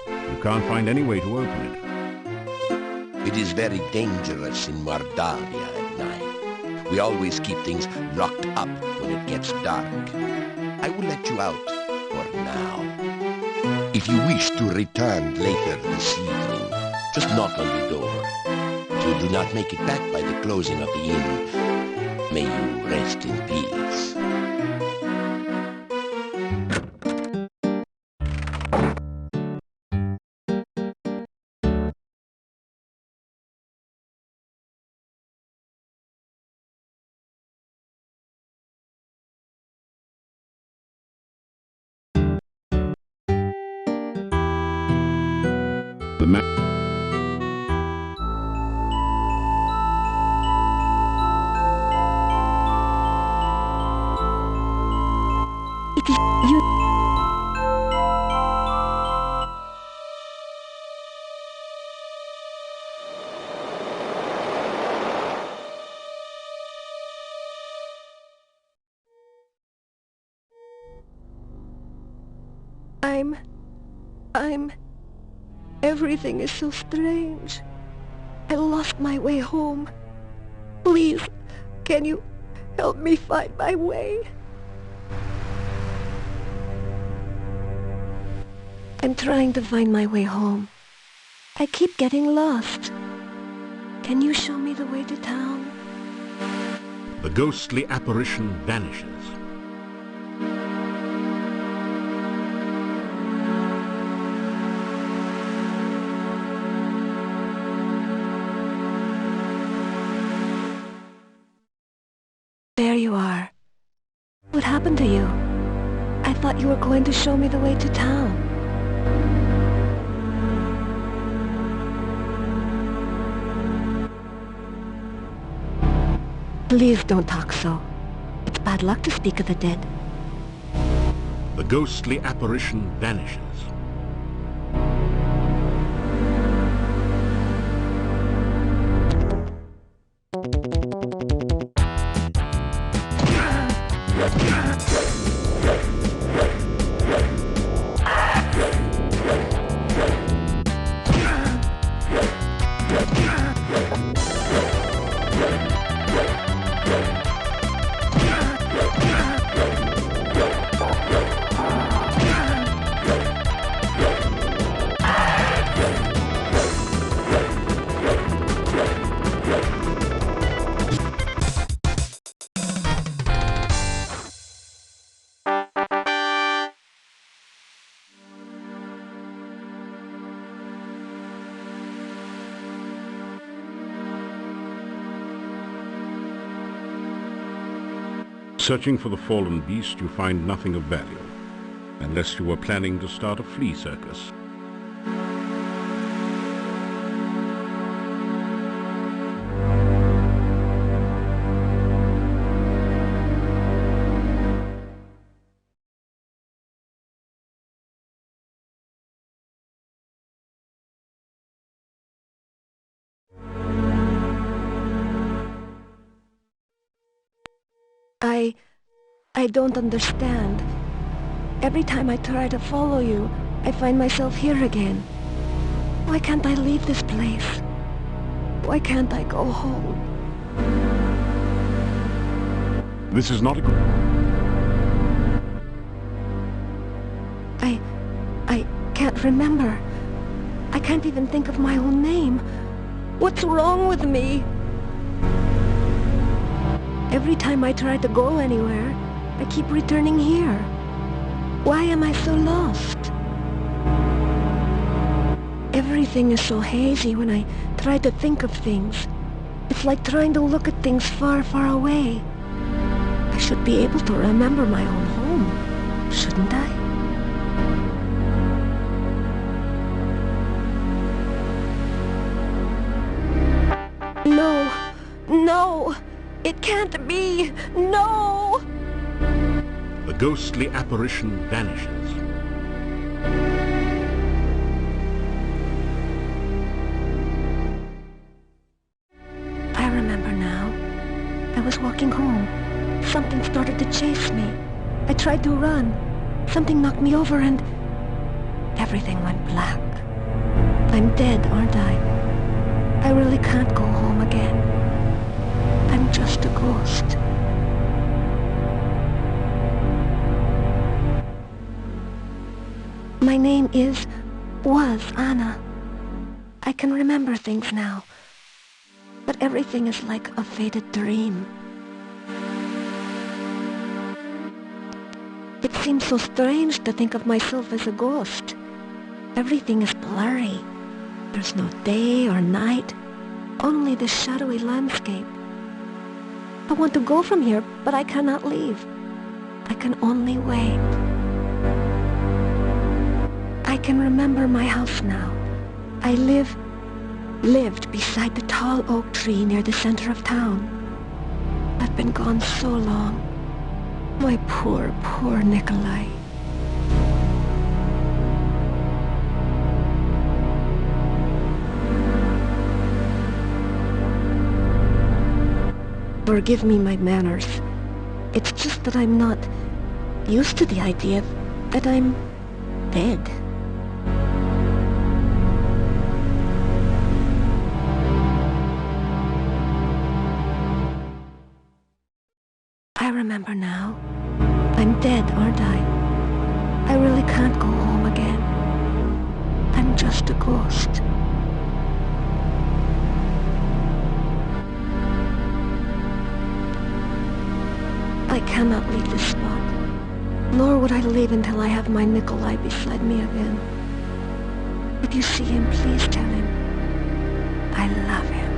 You can't find any way to open it. It is very dangerous in Mordavia at night. We always keep things locked up when it gets dark. I will let you out for now. If you wish to return later this evening, just knock on the door. If you do not make it back by the closing of the inn, may you rest in peace. The man It is you. Everything is so strange. I lost my way home. Please, can you help me find my way? I'm trying to find my way home. I keep getting lost. Can you show me the way to town? The ghostly apparition vanishes. There you are. What happened to you? I thought you were going to show me the way to town. Please don't talk so. It's bad luck to speak of the dead. The ghostly apparition vanishes. Searching for the fallen beast, you find nothing of value, unless you were planning to start a flea circus. I don't understand. Every time I try to follow you, I find myself here again. Why can't I leave this place? Why can't I go home? This is not a good... I can't remember. I can't even think of my own name. What's wrong with me? Every time I try to go anywhere, I keep returning here. Why am I so lost? Everything is so hazy when I try to think of things. It's like trying to look at things far, far away. should be able to remember my own home, shouldn't I? No! No! It can't be! No! The ghostly apparition vanishes. I remember now. I was walking home. Something started to chase me. I tried to run. Something knocked me over and everything went black. I'm dead, aren't I? I really can't go home again. I'm just a ghost. My name was Anna. I can remember things now, but everything is like a faded dream. It seems so strange to think of myself as a ghost. Everything is blurry. There's no day or night, only the shadowy landscape. I want to go from here, but I cannot leave. I can only wait. I can remember my house now. I lived beside the tall oak tree near the center of town. I've been gone so long. My poor, poor Nikolai. Forgive me my manners. It's just that I'm not used to the idea that I'm dead. I remember now. I'm dead, aren't I? I really can't go home again. I'm just a ghost. I cannot leave this spot, nor would I leave until I have my Nikolai beside me again. If you see him, please tell him I love him.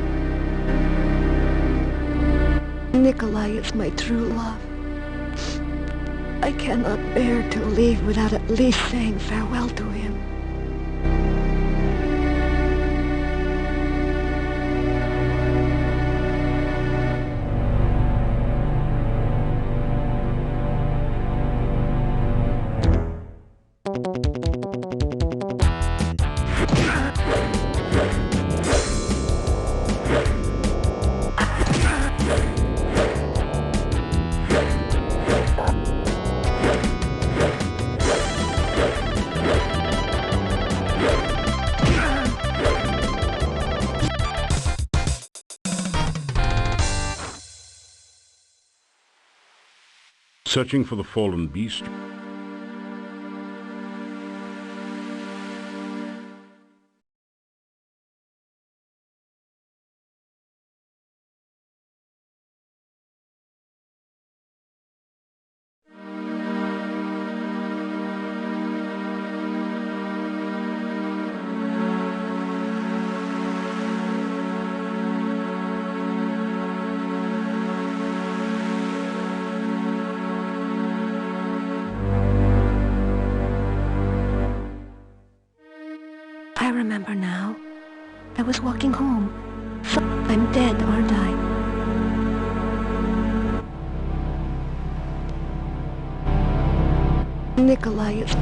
Nikolai is my true love. I cannot bear to leave without at least saying farewell to him. Searching for the fallen beast, I remember now. I was walking home. I'm dead, aren't I? Nikolai is...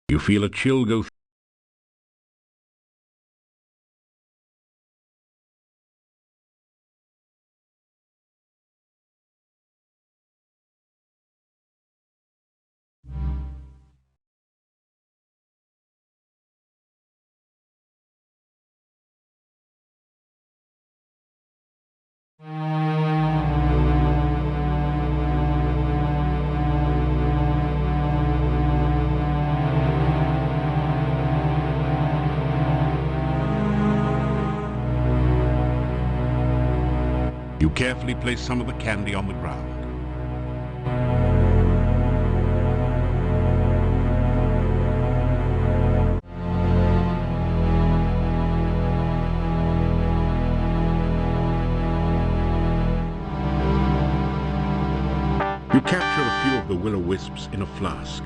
You feel a chill go through. You carefully place some of the candy on the ground. You capture a few of the will-o-wisps in a flask.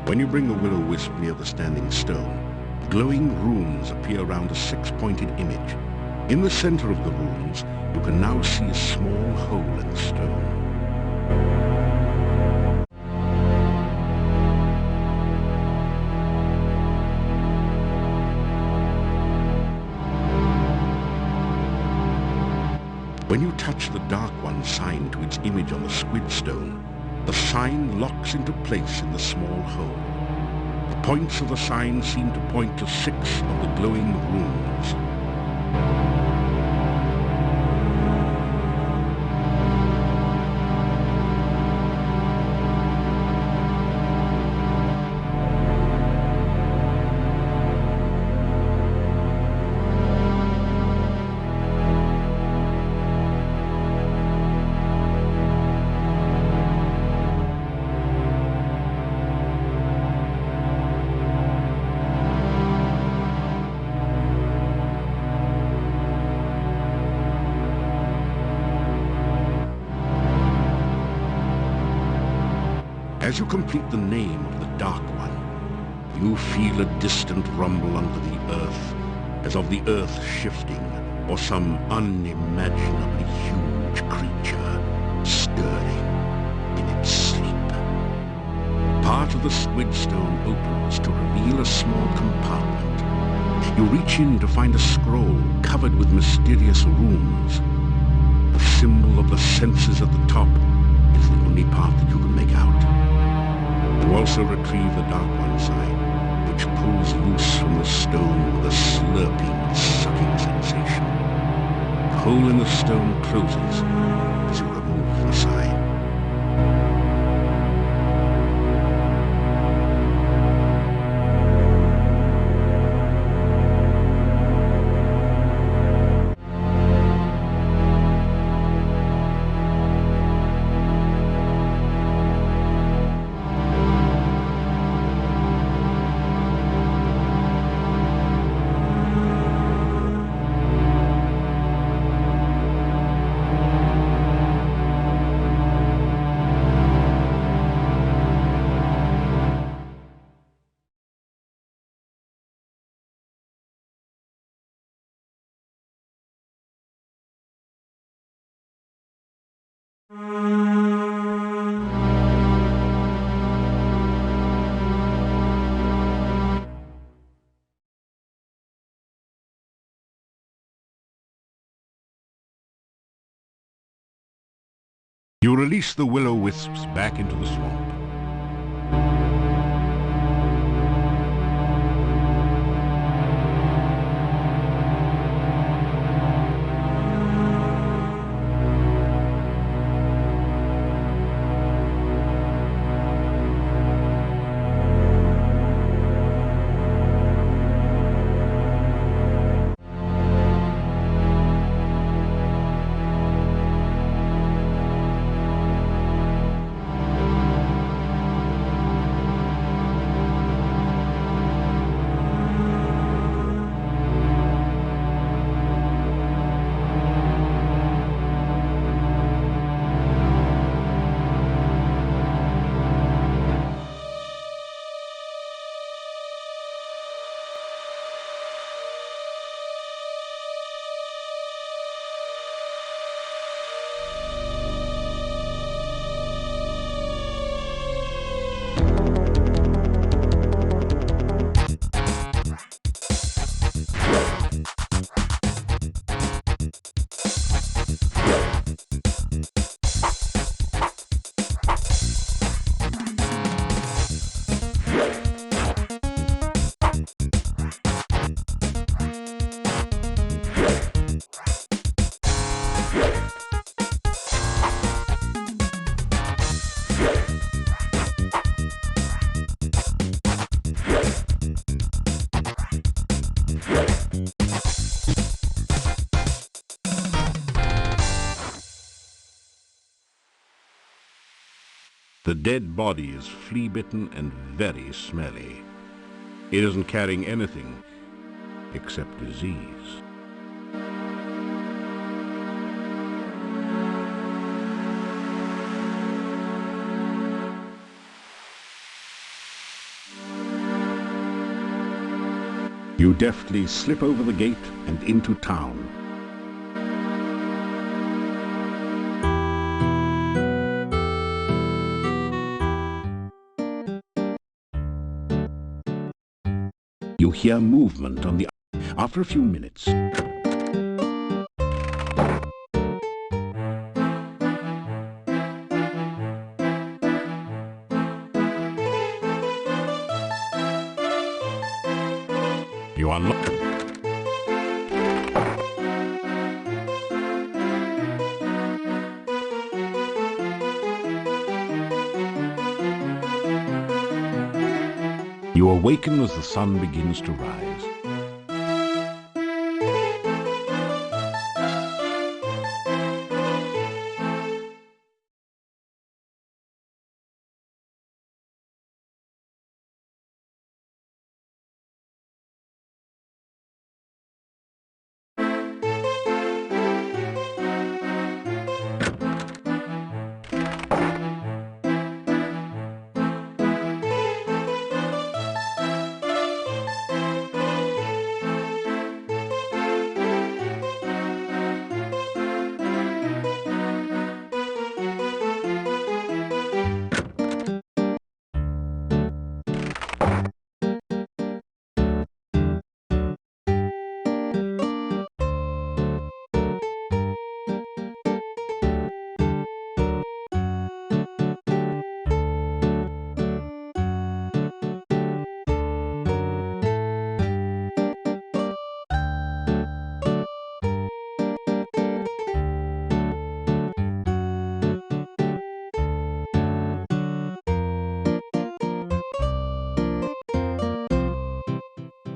When you bring the will-o-wisp near the standing stone, glowing runes appear around a six-pointed image. In the center of the runes, you can now see a small hole in the stone. When you touch the Dark One sign to its image on the squid stone, the sign locks into place in the small hole. The points of the sign seem to point to 6 of the glowing runes. As you complete the name of the Dark One, you feel a distant rumble under the earth, as of the earth shifting, or some unimaginably huge creature stirring in its sleep. Part of the squid stone opens to reveal a small compartment. You reach in to find a scroll covered with mysterious runes. The symbol of the senses at the top is the only part that you can make out. You also retrieve the Dark One sign, which pulls loose from the stone with a slurping, sucking sensation. The hole in the stone closes as you remove the sign. You release the will-o-wisps back into the swamp. The dead body is flea-bitten and very smelly. It isn't carrying anything except disease. You deftly slip over the gate and into town. You hear movement on the... After a few minutes, you unlock... You awaken as the sun begins to rise.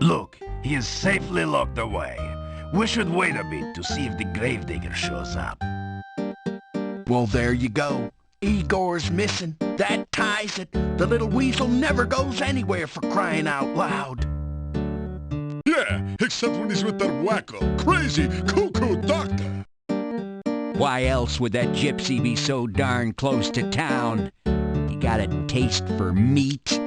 Look, he is safely locked away. We should wait a bit to see if the gravedigger shows up. Well, there you go. Igor's missing. That ties it. The little weasel never goes anywhere, for crying out loud. Yeah, except when he's with that wacko, crazy, cuckoo doctor. Why else would that gypsy be so darn close to town? He got a taste for meat.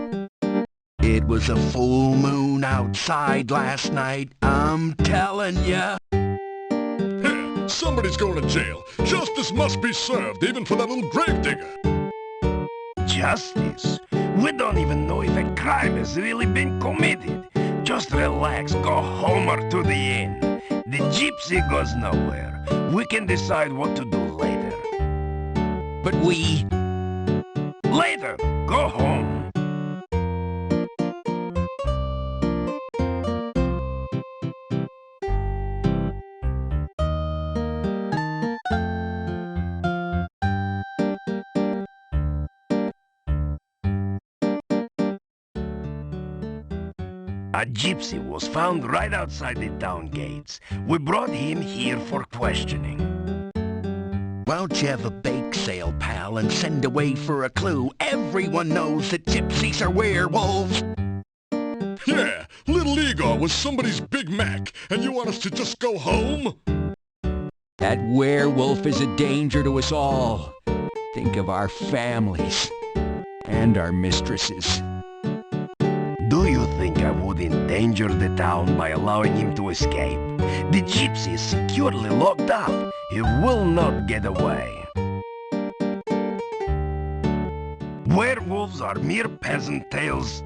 It was a full moon outside last night, I'm telling ya. Here, somebody's going to jail. Justice must be served, even for that little gravedigger. Justice? We don't even know if a crime has really been committed. Just relax, go home or to the inn. The gypsy goes nowhere. We can decide what to do later. But we... Later, go home. A gypsy was found right outside the town gates. We brought him here for questioning. Why don't you have a bake sale, pal, and send away for a clue? Everyone knows that gypsies are werewolves. Yeah, little Igor was somebody's Big Mac, and you want us to just go home? That werewolf is a danger to us all. Think of our families and our mistresses. Do you think I would endanger the town by allowing him to escape? The gypsy is securely locked up. He will not get away. Werewolves are mere peasant tales.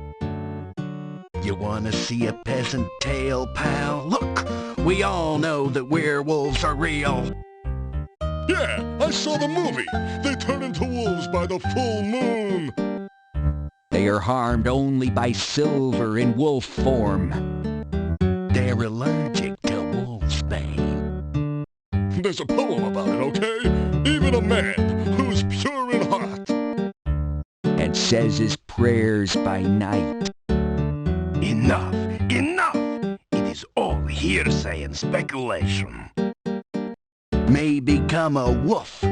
You want to see a peasant tale, pal? Look, we all know that werewolves are real. I saw the movie. They turn into wolves by the full moon. They are harmed only by silver in wolf form. They're allergic to wolfsbane. There's a poem about it, okay? Even a man who's pure in heart. And says his prayers by night. Enough! Enough! It is all hearsay and speculation. May become a wolf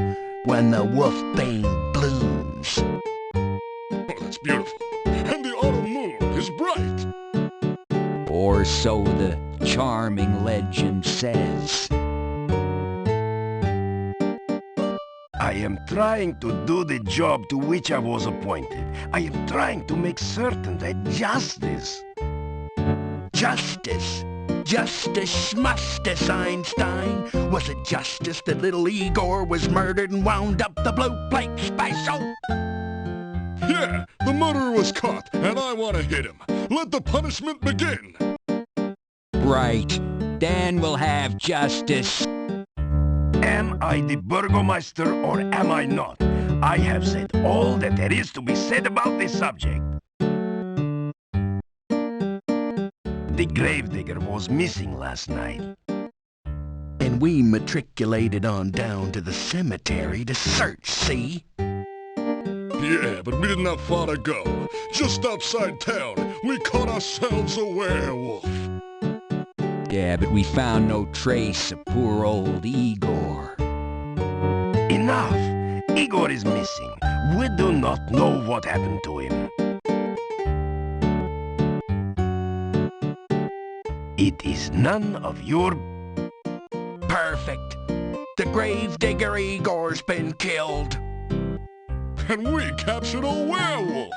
when the wolfbane blooms. Oh, that's beautiful. And the autumn moon is bright. Or so the charming legend says. I am trying to do the job to which I was appointed. I am trying to make certain that justice... Justice. Justice schmustice, Einstein. Was it justice that little Igor was murdered and wound up the blue plate special? Yeah, the murderer was caught, and I want to hit him. Let the punishment begin. Right. Dan will have justice. Am I the Burgomaster or am I not? I have said all that there is to be said about this subject. The gravedigger was missing last night. And we matriculated on down to the cemetery to search, see? Yeah, but we didn't have far to go. Just outside town, we caught ourselves a werewolf. Yeah, but we found no trace of poor old Igor. Enough! Igor is missing. We do not know what happened to him. It is none of your... Perfect. The gravedigger Igor's been killed. And we captured a werewolf.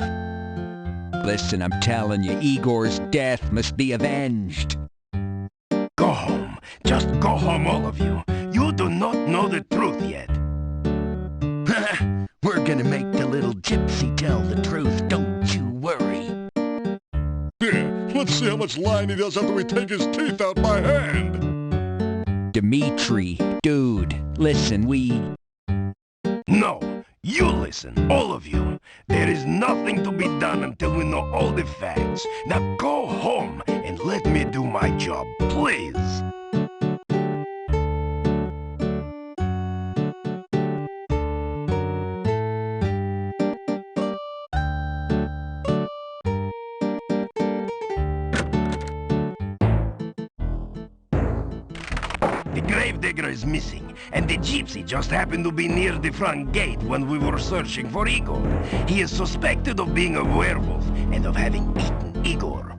Listen, I'm telling you, Igor's death must be avenged. Go home. Just go home, all of you. You do not know the truth yet. We're gonna make the little gypsy tell the truth, don't you worry. Yeah, let's see how much lying he does after we take his teeth out by hand. Dimitri, dude, listen, No, you listen, all of you. There is nothing to be done until we know all the facts. Now go home and let me do my job, please. The gravedigger is missing, and the gypsy just happened to be near the front gate when we were searching for Igor. He is suspected of being a werewolf and of having eaten Igor.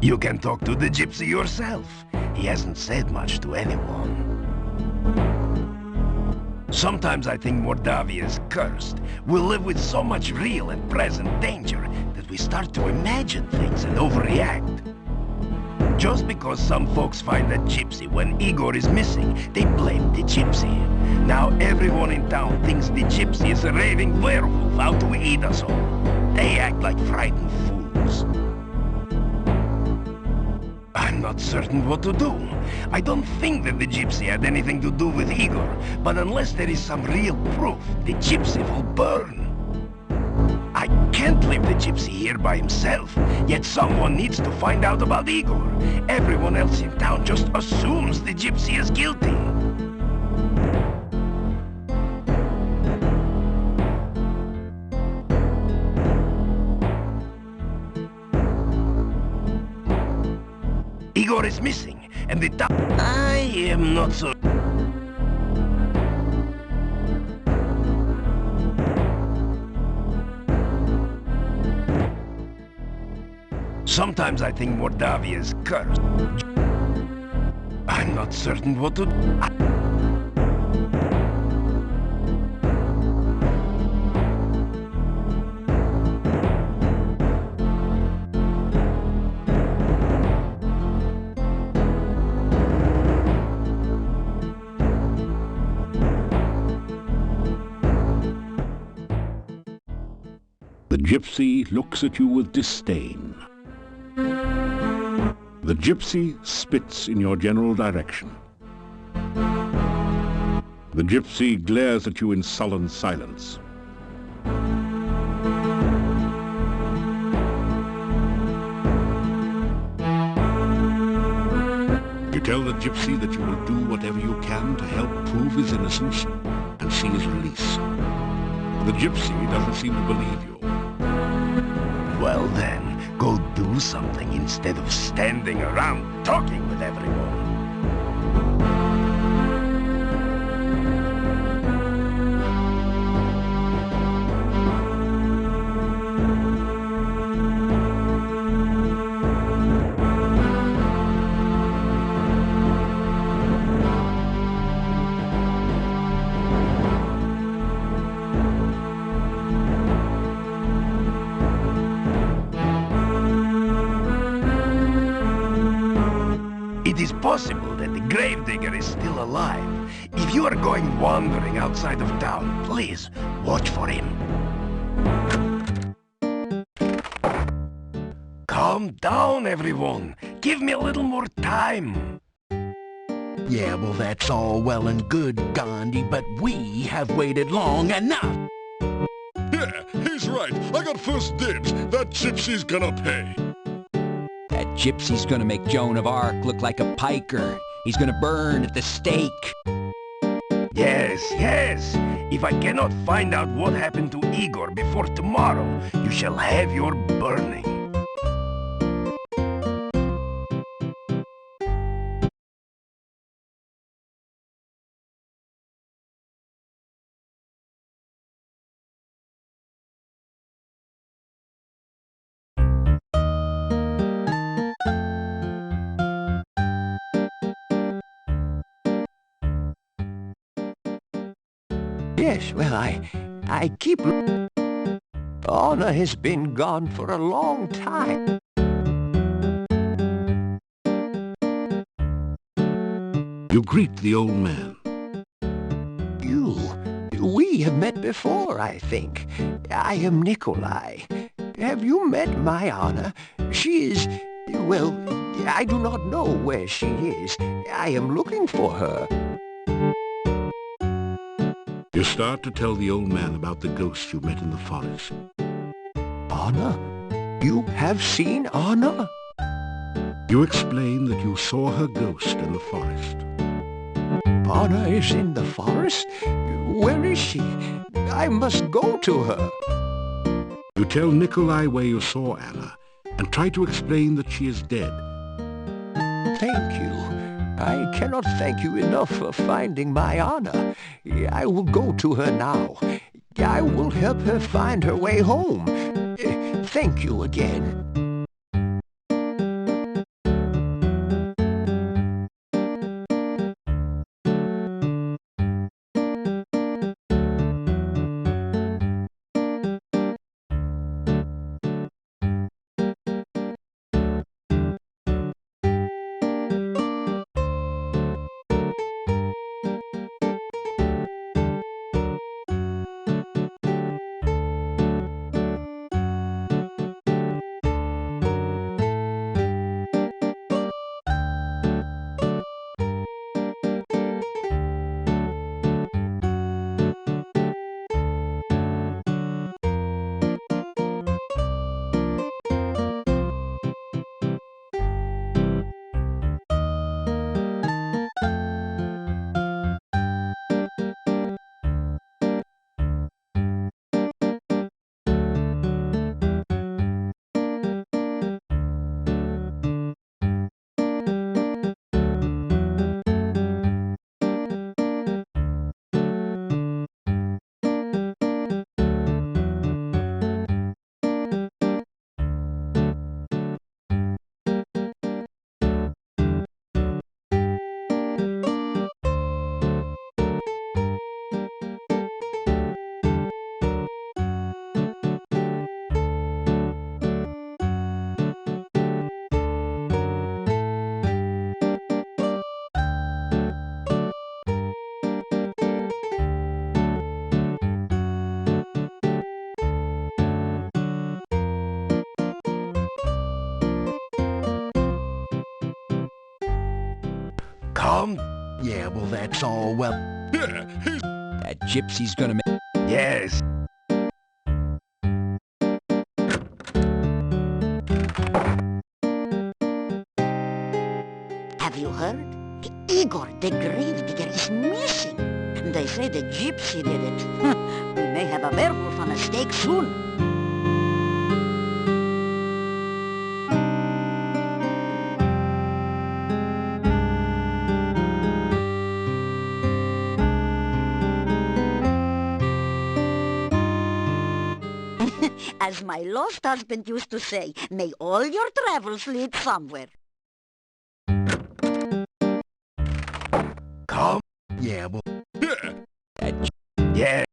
You can talk to the gypsy yourself. He hasn't said much to anyone. Sometimes I think Mordavia is cursed. We live with so much real and present danger that we start to imagine things and overreact. Just because some folks find a gypsy when Igor is missing, they blame the gypsy. Now everyone in town thinks the gypsy is a raving werewolf out to eat us all. They act like frightened fools. I'm not certain what to do. I don't think that the gypsy had anything to do with Igor, but unless there is some real proof, the gypsy will burn. I can't leave the gypsy here by himself, yet someone needs to find out about Igor. Everyone else in town just assumes the gypsy is guilty. Igor is missing, and the town... I am not so... Sometimes I think Mordavia is cursed. I'm not certain what to... The gypsy looks at you with disdain. The gypsy spits in your general direction. The gypsy glares at you in sullen silence. You tell the gypsy that you will do whatever you can to help prove his innocence and see his release. The gypsy doesn't seem to believe you. Well then, go do something instead of standing around talking with everyone. It is possible that the gravedigger is still alive. If you are going wandering outside of town, please watch for him. Calm down, everyone. Give me a little more time. Yeah, well, that's all well and good, Gandhi, but we have waited long enough. Yeah, he's right. I got first dibs. That gypsy's gonna pay. That gypsy's gonna make Joan of Arc look like a piker. He's gonna burn at the stake. Yes, yes. If I cannot find out what happened to Igor before tomorrow, you shall have your burning. Yes, well, I keep... Anna has been gone for a long time. You greet the old man. We have met before, I think. I am Nikolai. Have you met my Anna? She is... well, I do not know where she is. I am looking for her. You start to tell the old man about the ghost you met in the forest. Anna? You have seen Anna? You explain that you saw her ghost in the forest. Anna is in the forest? Where is she? I must go to her. You tell Nikolai where you saw Anna and try to explain that she is dead. Thank you. I cannot thank you enough for finding my Anna. I will go to her now. I will help her find her way home. Thank you again. Calm. Yeah, well, that's all well. Yeah, he's... That gypsy's gonna make... Yes. Have you heard? Igor, the grave digger, is missing. They say the gypsy did it. We may have a werewolf on a stake soon. As my lost husband used to say, may all your travels lead somewhere. Calm. Yeah, well, Yeah, That yeah.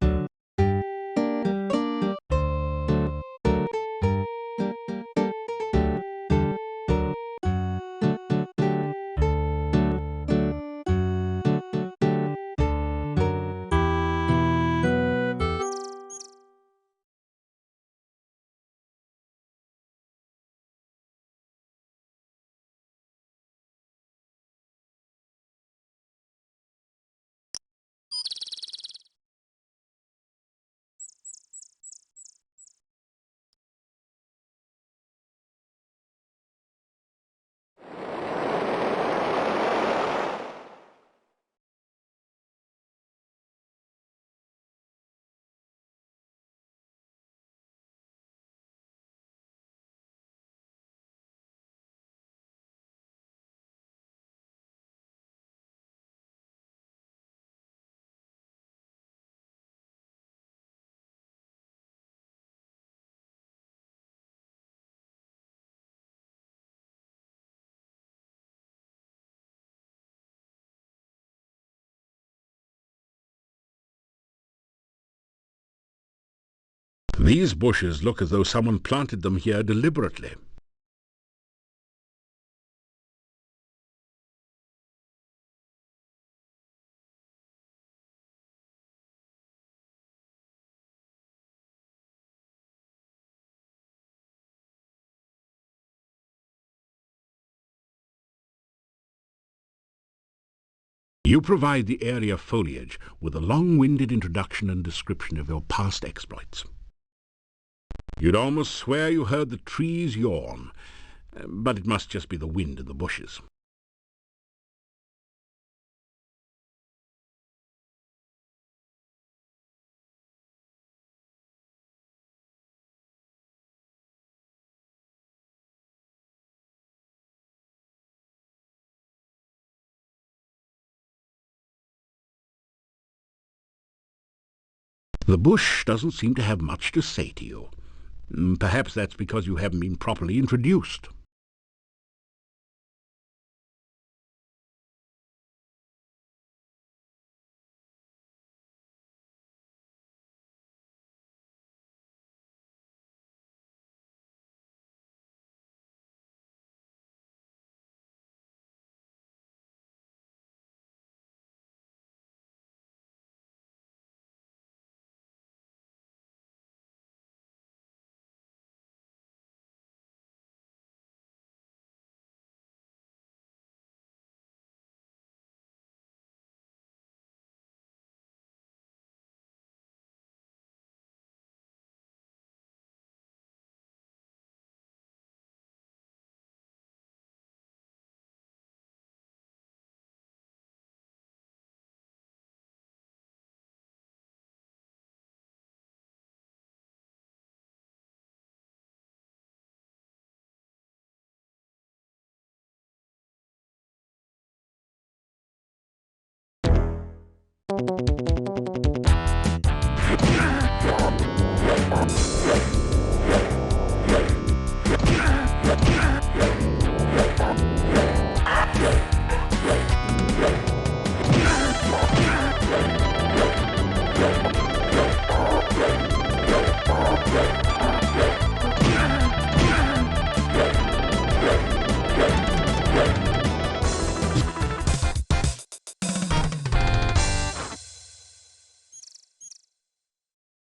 These bushes look as though someone planted them here deliberately. You provide the area foliage with a long-winded introduction and description of your past exploits. You'd almost swear you heard the trees yawn, but it must just be the wind in the bushes. The bush doesn't seem to have much to say to you. Perhaps that's because you haven't been properly introduced.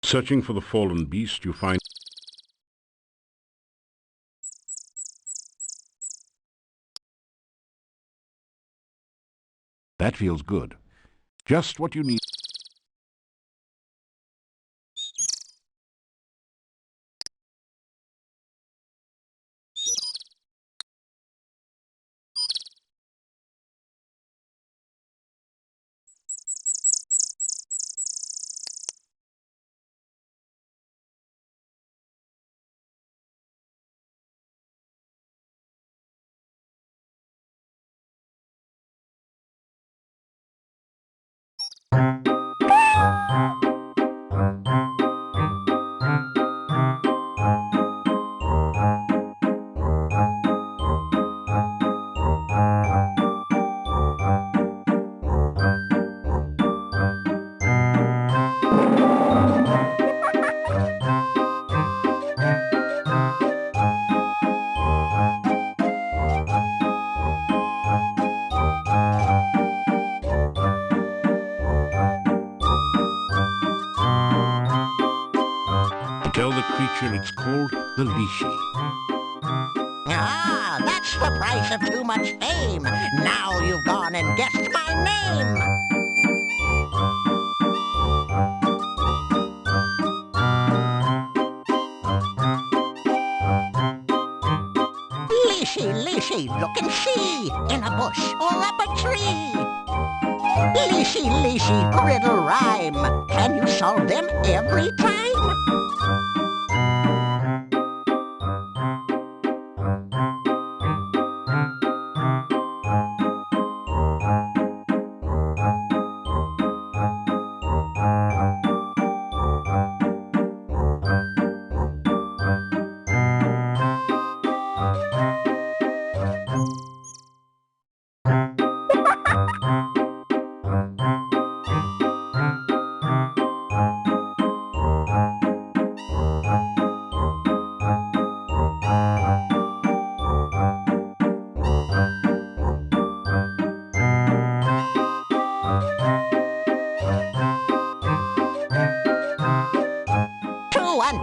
Searching for the fallen beast, you find That feels good. Just what you need. Tell the creature it's called the Lishi. Ah, that's the price of too much fame. Now you've gone and guessed my name. Lishi, Lishi, look and see, in a bush or up a tree. Lishi, Lishi, riddle rhyme. Can you solve them every time?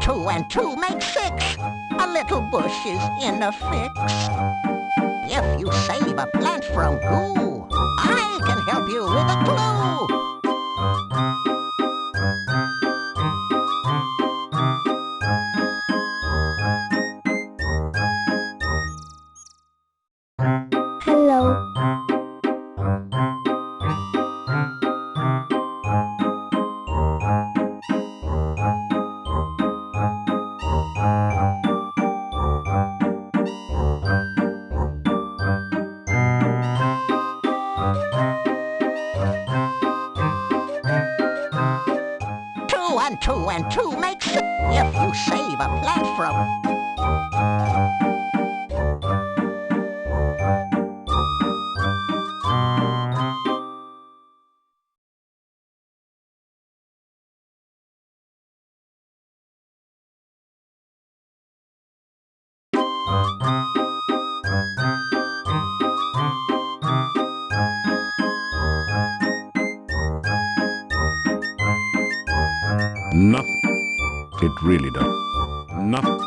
Two and two make six. A little bush is in a fix. If you save a plant from goo, I can help you with a clue. Hello. Two and two make six. If you save a plant from... Nothing. It really does. Nothing.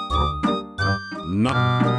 Nothing.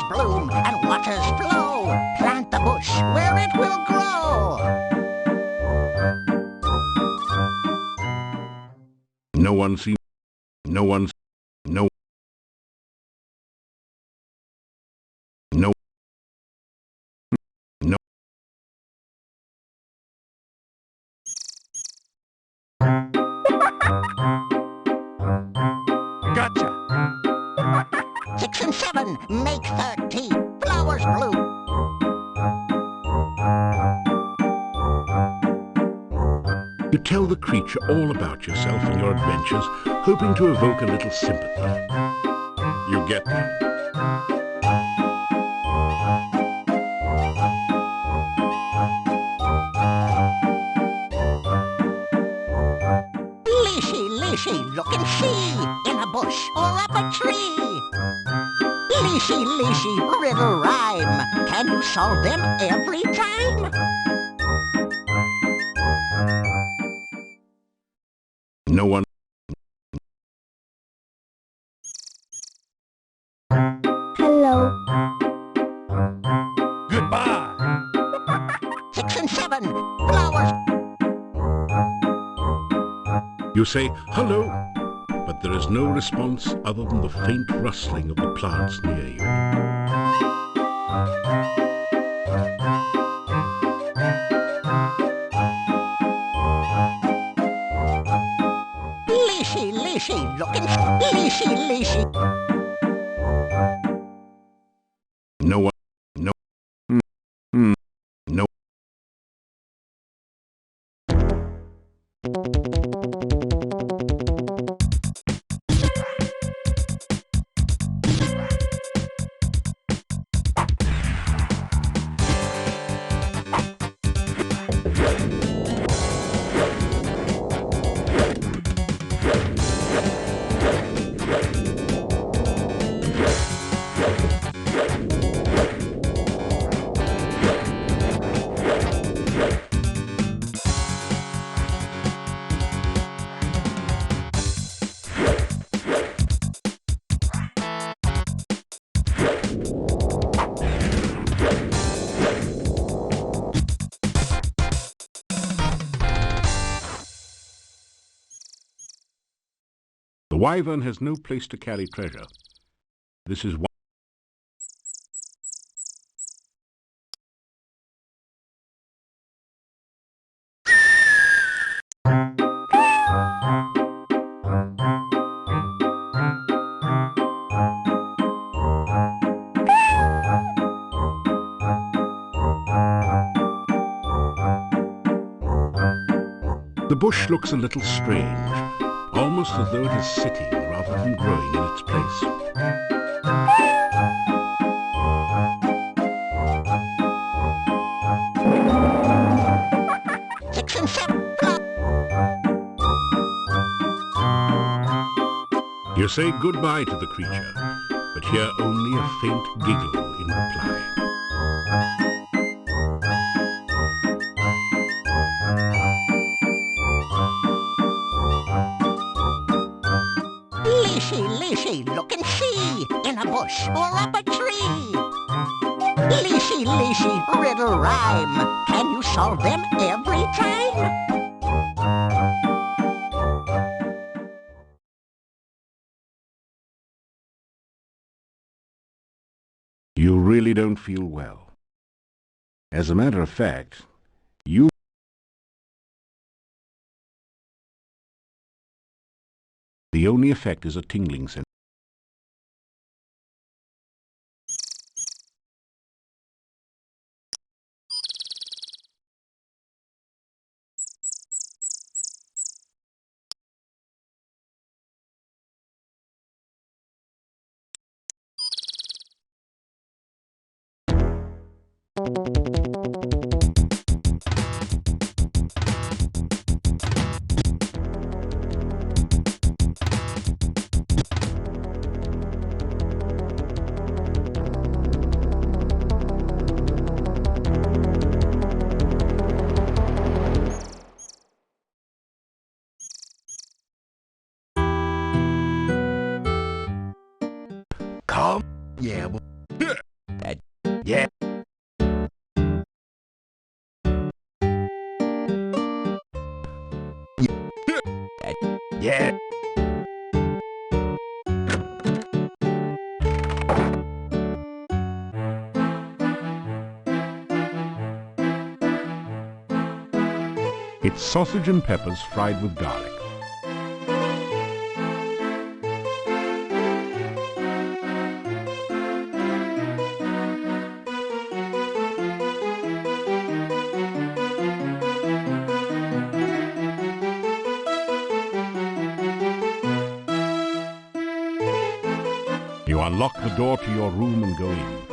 bloom and waters flow. Plant the bush where it will grow. No one seems... No one... No... No... No... Gotcha. 6 and 7 make 13. Flowers bloom. You tell the creature all about yourself and your adventures, hoping to evoke a little sympathy. You get none. Lishy, look and see, in a bush or up a tree. Lishy, riddle rhyme, can you solve them every time? No one... Hello. Goodbye. 6 and 7, flowers. You say, hello, but there is no response other than the faint rustling of the plants near you. Lishy, look and see. Lishy. No one... No... No... The wyvern has no place to carry treasure. This is why... The bush looks a little strange, almost as though it is sitting rather than growing in its place. Six and 7, You say goodbye to the creature, but hear only a faint giggle in reply. Lishy, look and see, in a bush or up a tree. Lishy, riddle rhyme, can you solve them every time? You really don't feel well. As a matter of fact, the only effect is a tingling sensation. Calm? Yeah, Yeah. Yeah. It's sausage and peppers fried with garlic. You unlock the door to your room and go in.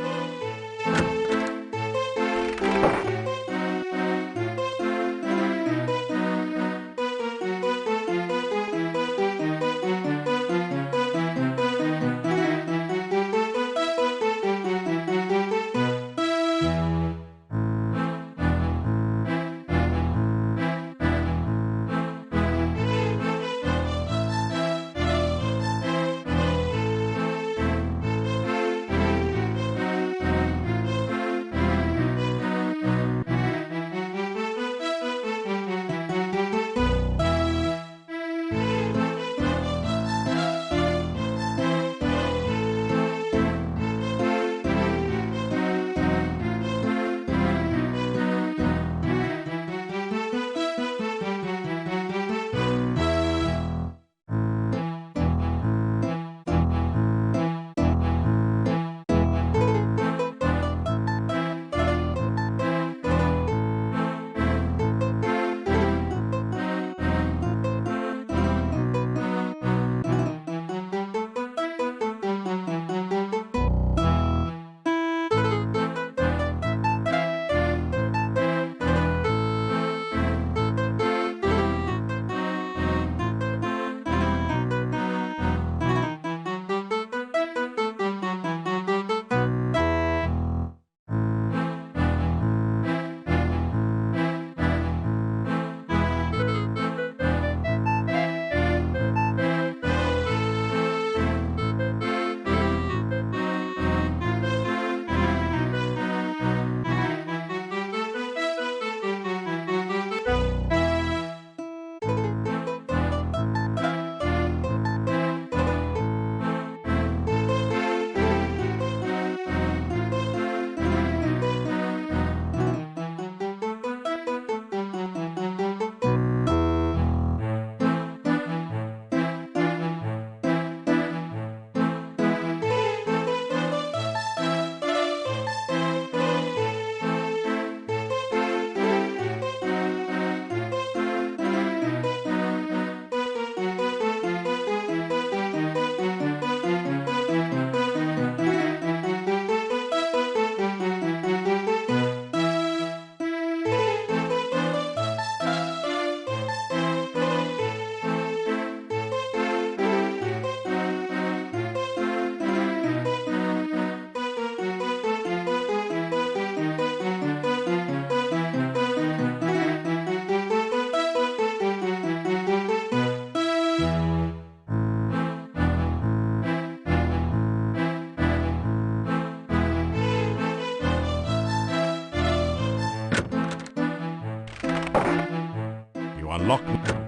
You unlock the...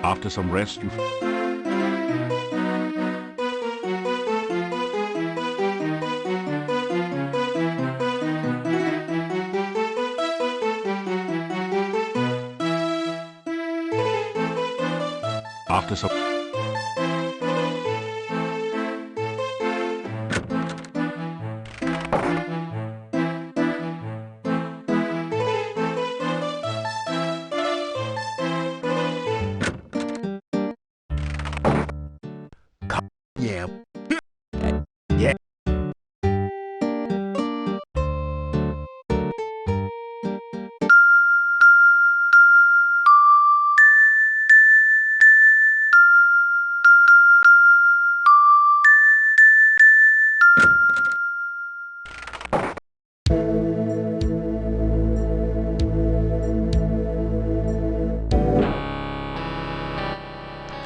After some rest, you... After some... Yeah. Yeah.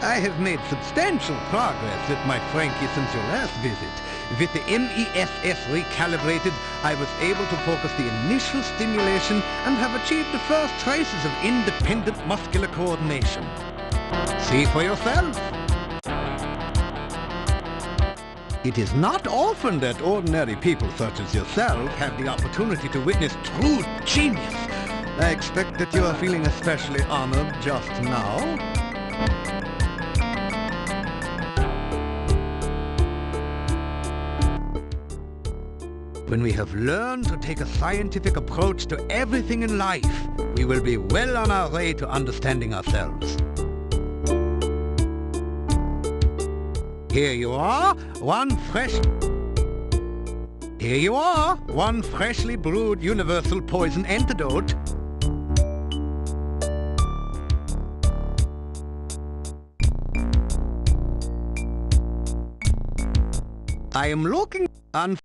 I have made substantial progress with my Frankie since your last visit. With the MESS recalibrated, I was able to focus the initial stimulation and have achieved the first traces of independent muscular coordination. See for yourself. It is not often that ordinary people such as yourself have the opportunity to witness true genius. I expect that you are feeling especially honored just now. When we have learned to take a scientific approach to everything in life, we will be well on our way to understanding ourselves. Here you are, one freshly brewed universal poison antidote. I am looking on.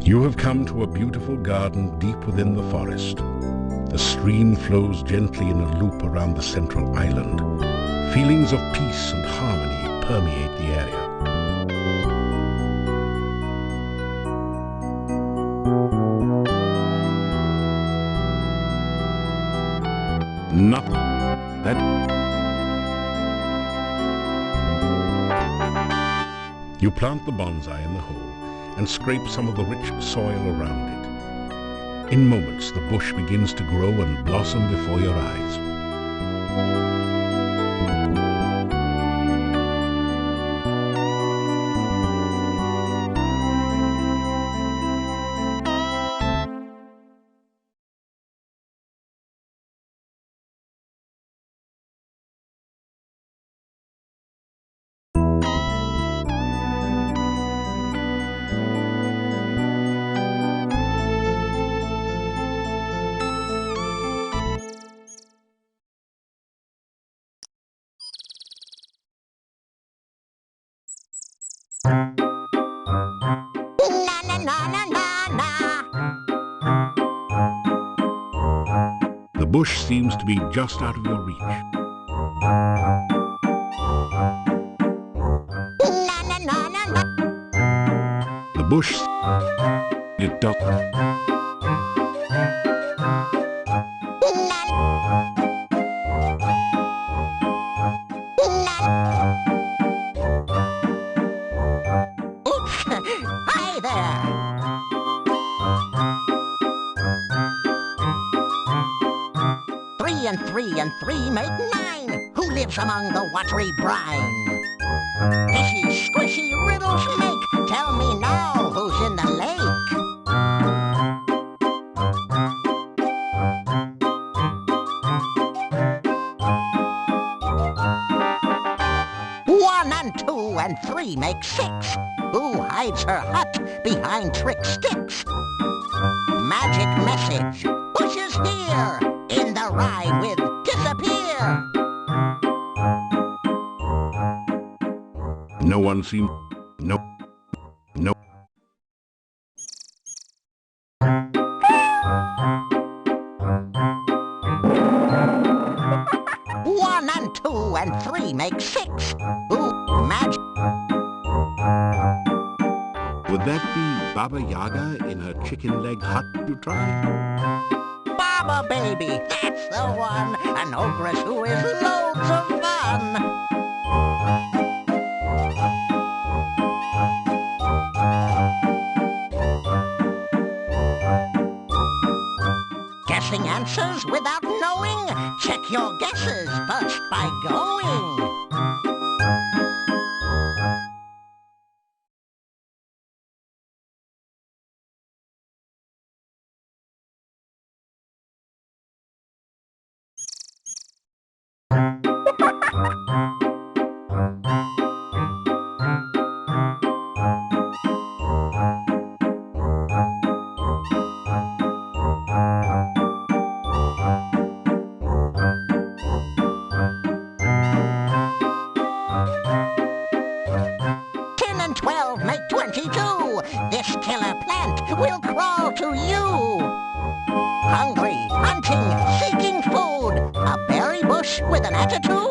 You have come to a beautiful garden deep within the forest. The stream flows gently in a loop around the central island. Feelings of peace and harmony permeate the area. Nothing that you plant the bonsai in the hole and scrape some of the rich soil around it. In moments, the bush begins to grow and blossom before your eyes. The bush seems to be just out of your reach. The bush, it doesn't. Hi there! 3 and 3 and 3 make 9. Who lives among the watery brine? Fishy, squishy riddles make. Tell me now who's in the lake. 1 and 2 and 3 make 6. Who hides her hut behind trick sticks. Magic message. Bushes here. In the rye with disappear. No one seems... No. No. 1 and 2 and 3 make 6. Ooh, magic. Would that be Baba Yaga in her chicken leg hut you try? Baba baby, that's the one. An ogress who is loads of fun. Guessing answers without knowing? Check your guesses first by going. Make 22. This killer plant will crawl to you. Hungry, hunting, seeking food. A berry bush with an attitude.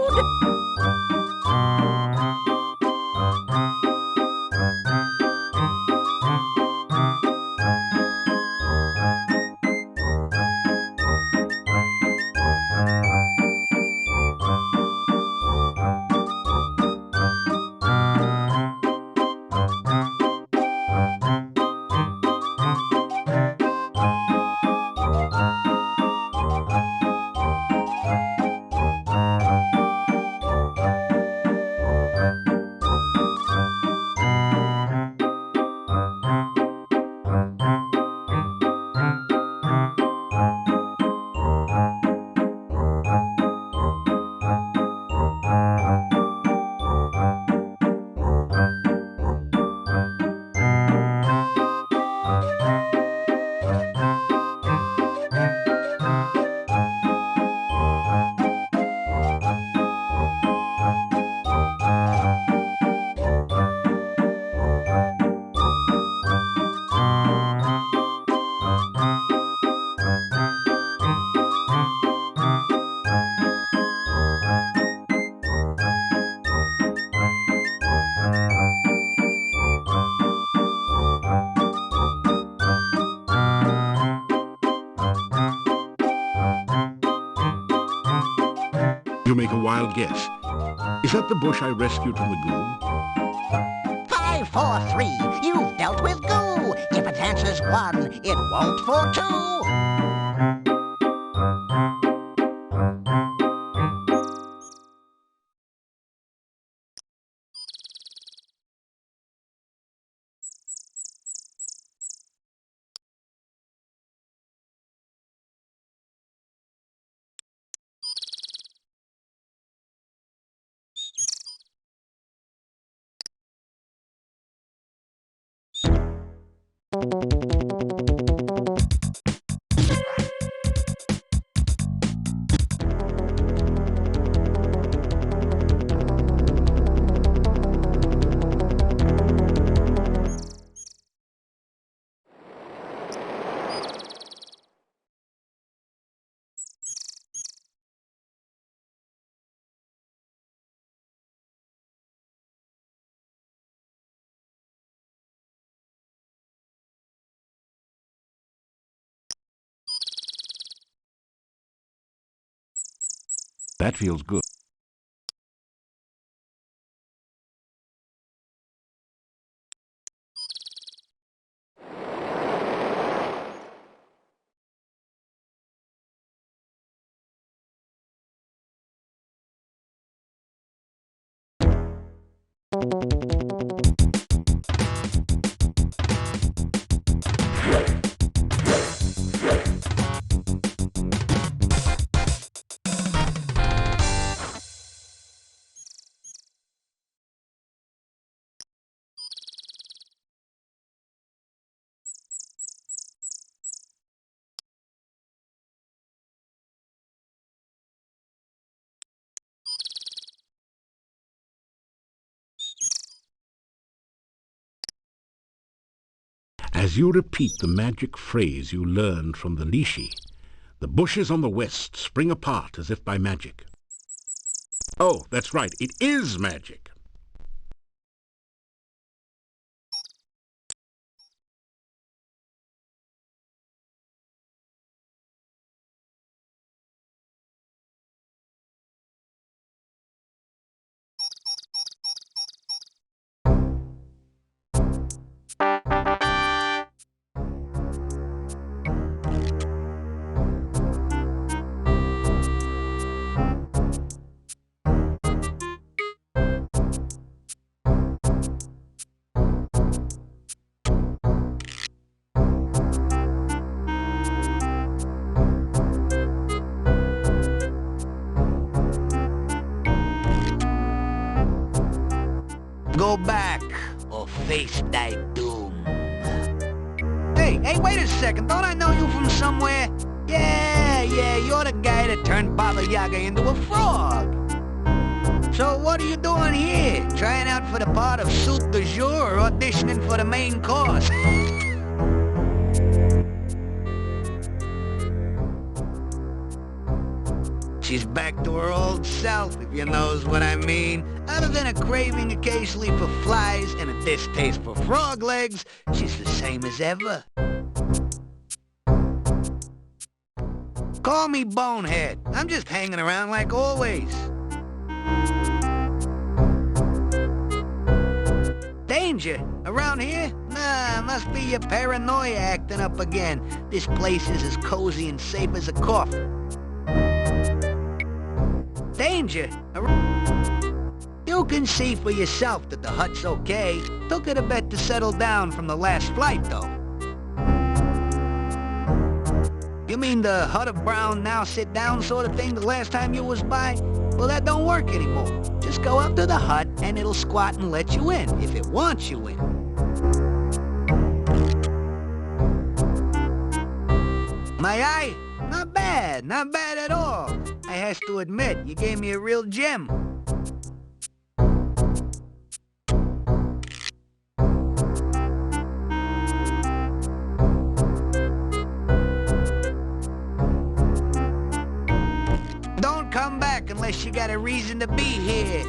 You make a wild guess. Is that the bush I rescued from the goo? 5, 4, 3. You've dealt with goo. If it answers 1, it won't for 2. That feels good. As you repeat the magic phrase you learned from the Lishi, the bushes on the west spring apart as if by magic. Oh, that's right, it is magic. Go back, or face thy doom. Hey, wait a second. Don't I know you from somewhere? Yeah, you're the guy that turned Baba Yaga into a frog. So what are you doing here? Trying out for the part of soup du jour or auditioning for the main course? She's back to her old self, if you knows what I mean. Other than a craving occasionally for flies and a distaste for frog legs, she's the same as ever. Call me Bonehead. I'm just hanging around like always. Danger? Around here? Nah, must be your paranoia acting up again. This place is as cozy and safe as a coffin. Danger? You can see for yourself that the hut's okay. Took it a bit to settle down from the last flight, though. You mean the hut of brown, now sit down sort of thing the last time you was by? Well, that don't work anymore. Just go up to the hut and it'll squat and let you in, if it wants you in. My eye? Not bad at all. I has to admit, you gave me a real gem. Don't come back unless you got a reason to be here.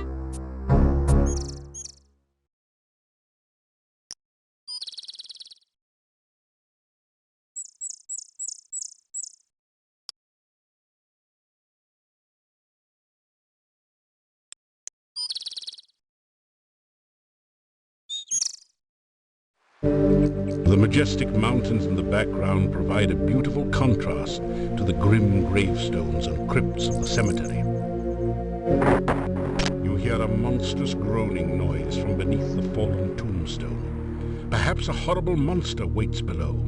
The majestic mountains in the background provide a beautiful contrast to the grim gravestones and crypts of the cemetery. You hear a monstrous groaning noise from beneath the fallen tombstone. Perhaps a horrible monster waits below.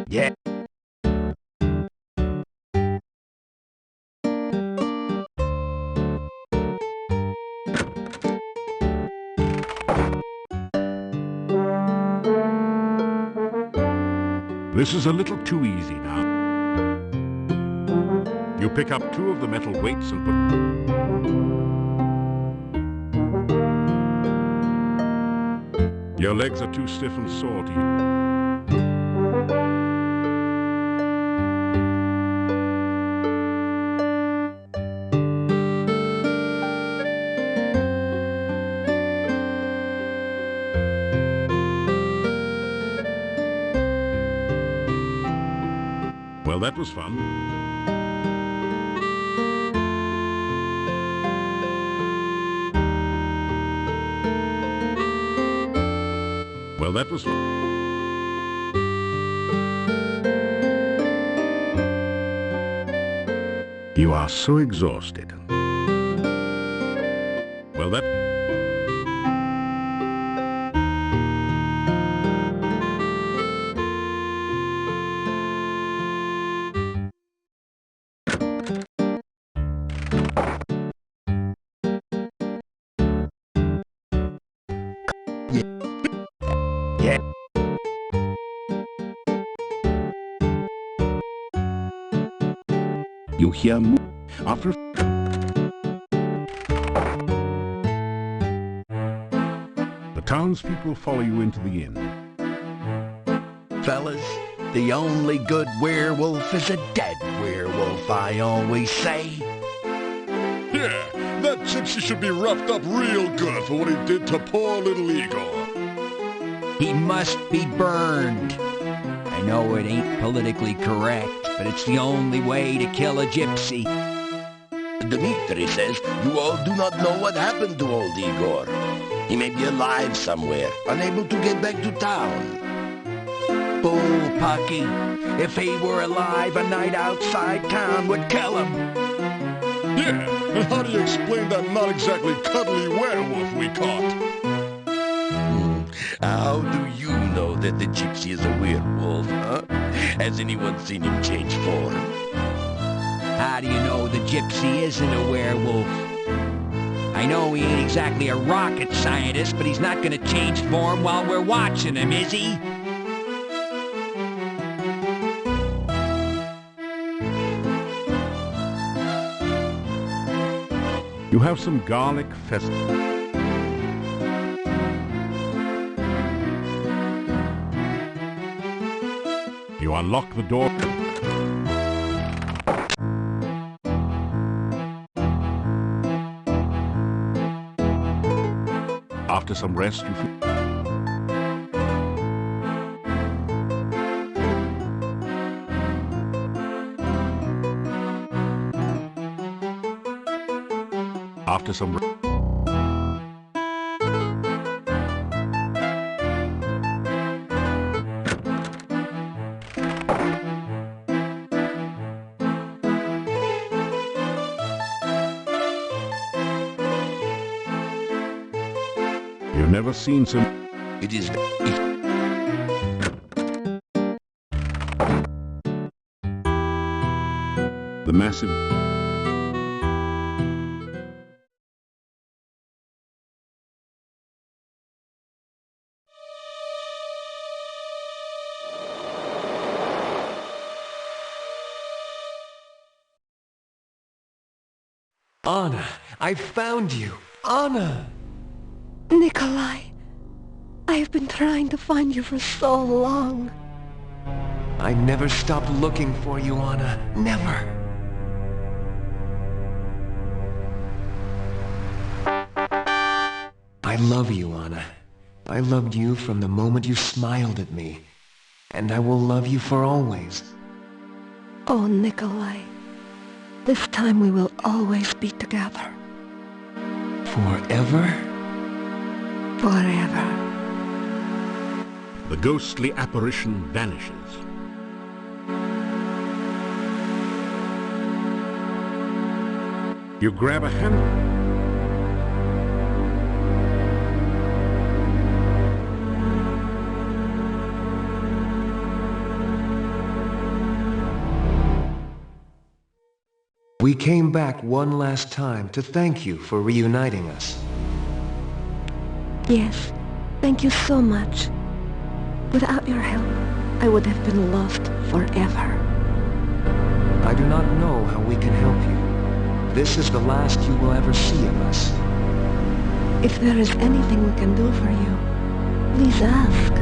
Yeah. This is a little too easy now. You pick up 2 of the metal weights and put... Your legs are too stiff and sore to use. Well, that was fun. Well, that was fun. You are so exhausted. Well, that... Yeah. You hear after the townspeople follow you into the inn. Fellas, the only good werewolf is a dead werewolf, I always say. Yeah, that gypsy should be roughed up real good for what he did to poor little Igor. He must be burned. I know it ain't politically correct, but it's the only way to kill a gypsy. Dmitri says you all do not know what happened to old Igor. He may be alive somewhere, unable to get back to town. Bull Pucky. If he were alive, a night outside town would kill him. Yeah, and how do you explain that not exactly cuddly werewolf we caught? How do you know that the gypsy is a werewolf, huh? Has anyone seen him change form? How do you know the gypsy isn't a werewolf? I know he ain't exactly a rocket scientist, but he's not gonna change form while we're watching him, is he? You have some garlic pheasant. You unlock the door. After some rest, you feel after some you've never seen some. It is... The massive. Anna, I found you. Anna! Nikolai, I have been trying to find you for so long. I never stopped looking for you, Anna. Never. I love you, Anna. I loved you from the moment you smiled at me. And I will love you for always. Oh, Nikolai, this time we will always be together. Forever? Forever. The ghostly apparition vanishes. You grab a hand. We came back one last time to thank you for reuniting us. Yes, thank you so much. Without your help, I would have been lost forever. I do not know how we can help you. This is the last you will ever see of us. If there is anything we can do for you, please ask.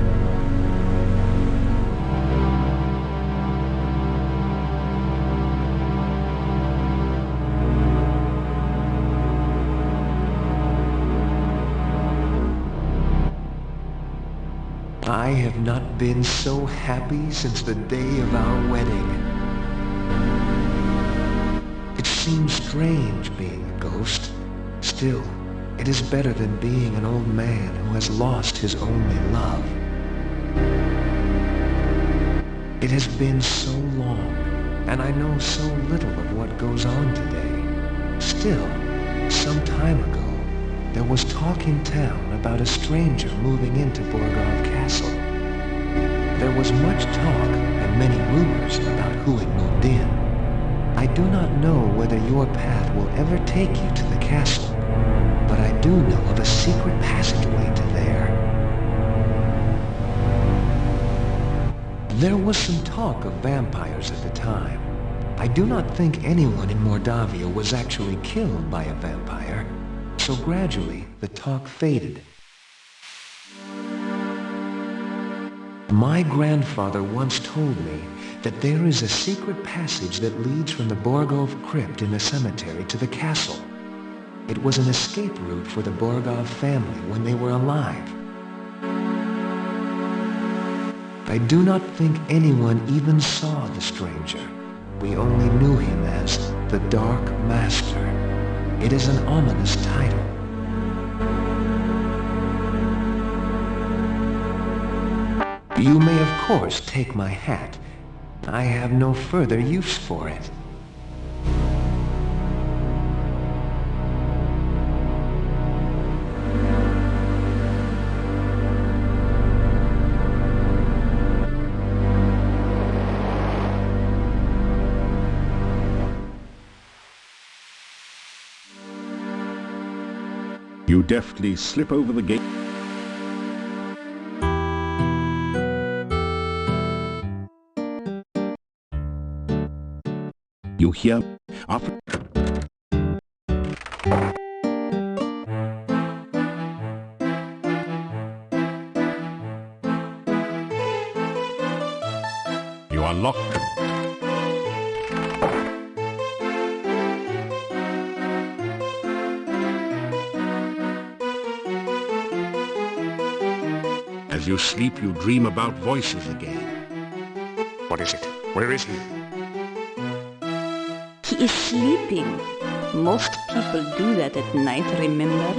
I have not been so happy since the day of our wedding. It seems strange being a ghost. Still, it is better than being an old man who has lost his only love. It has been so long, and I know so little of what goes on today. Still, some time ago, there was talk in town about a stranger moving into Borgov Castle. There was much talk and many rumors about who had moved in. I do not know whether your path will ever take you to the castle, but I do know of a secret passageway to there. There was some talk of vampires at the time. I do not think anyone in Mordavia was actually killed by a vampire, so gradually the talk faded. My grandfather once told me that there is a secret passage that leads from the Borgov crypt in the cemetery to the castle. It was an escape route for the Borgov family when they were alive. I do not think anyone even saw the stranger. We only knew him as the Dark Master. It is an ominous title. You may of course take my hat. I have no further use for it. You deftly slip over the gate. You hear after you unlock. As you sleep, you dream about voices again. What is it? Where is he? He is sleeping. Most people do that at night, remember?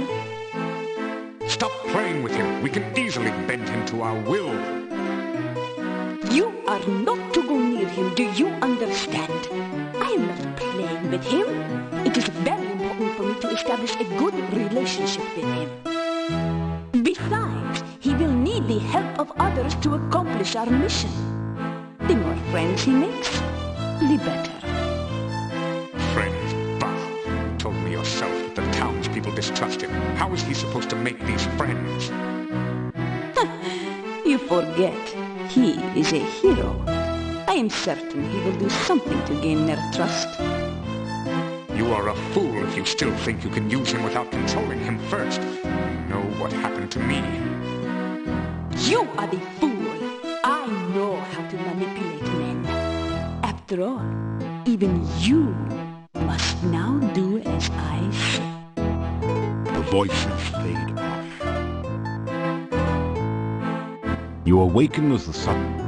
Stop playing with him. We can easily bend him to our will. You are not to go near him, do you understand? I am not playing with him. It is very important for me to establish a good relationship with him. Besides, he will need the help of others to accomplish our mission. The more friends he makes, the better. Friends? Bah! You told me yourself that the townspeople distrust him. How is he supposed to make these friends? You forget. He is a hero. I am certain he will do something to gain their trust. You are a fool if you still think you can use him without controlling him first. You know what happened to me. You are the fool. I know how to manipulate men. After all, even you must now do as I say. The voices fade off. You awaken as the sun.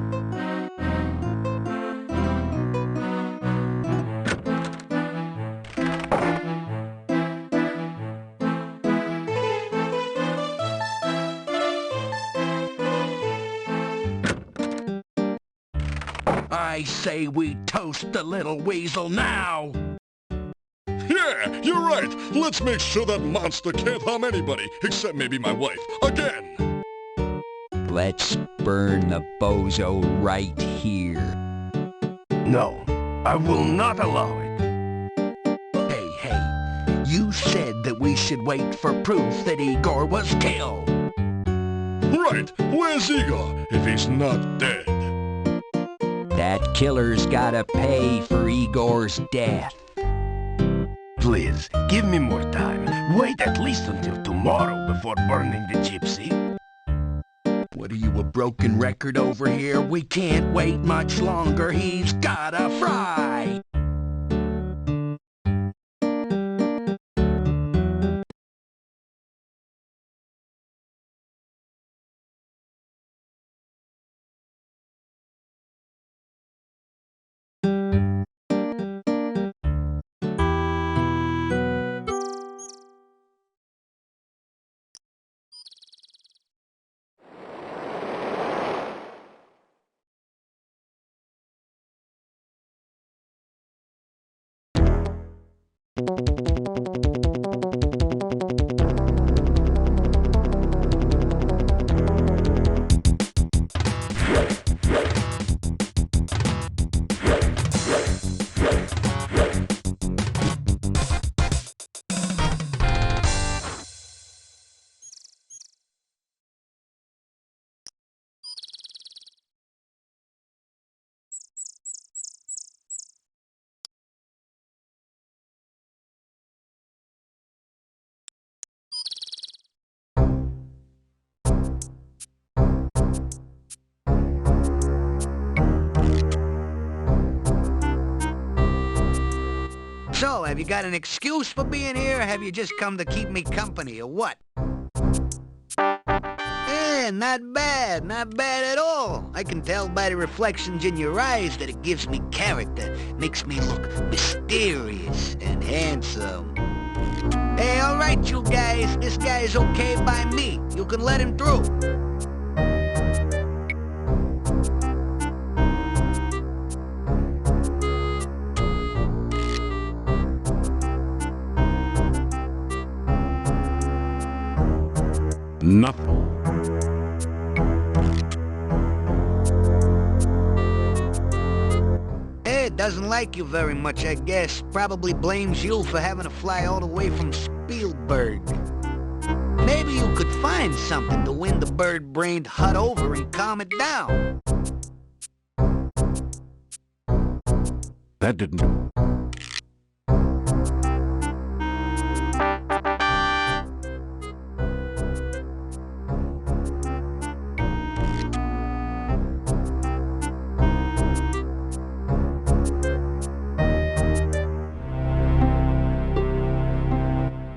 I say we toast the little weasel now! Yeah, you're right. Let's make sure that monster can't harm anybody, except maybe my wife. Again! Let's burn the bozo right here. No, I will not allow it. Hey, you said that we should wait for proof that Igor was killed. Right, where's Igor if he's not dead? That killer's gotta pay for Igor's death. Please, give me more time. Wait at least until tomorrow before burning the gypsy. What are you, a broken record over here? We can't wait much longer. He's gotta fry! So, have you got an excuse for being here, or have you just come to keep me company, or what? Eh, not bad at all. I can tell by the reflections in your eyes that it gives me character, makes me look mysterious and handsome. Hey, all right, you guys, this guy is okay by me. You can let him through. Nothing. Ed doesn't like you very much, I guess. Probably blames you for having to fly all the way from Spielberg. Maybe you could find something to win the bird-brained hut over and calm it down. That didn't do.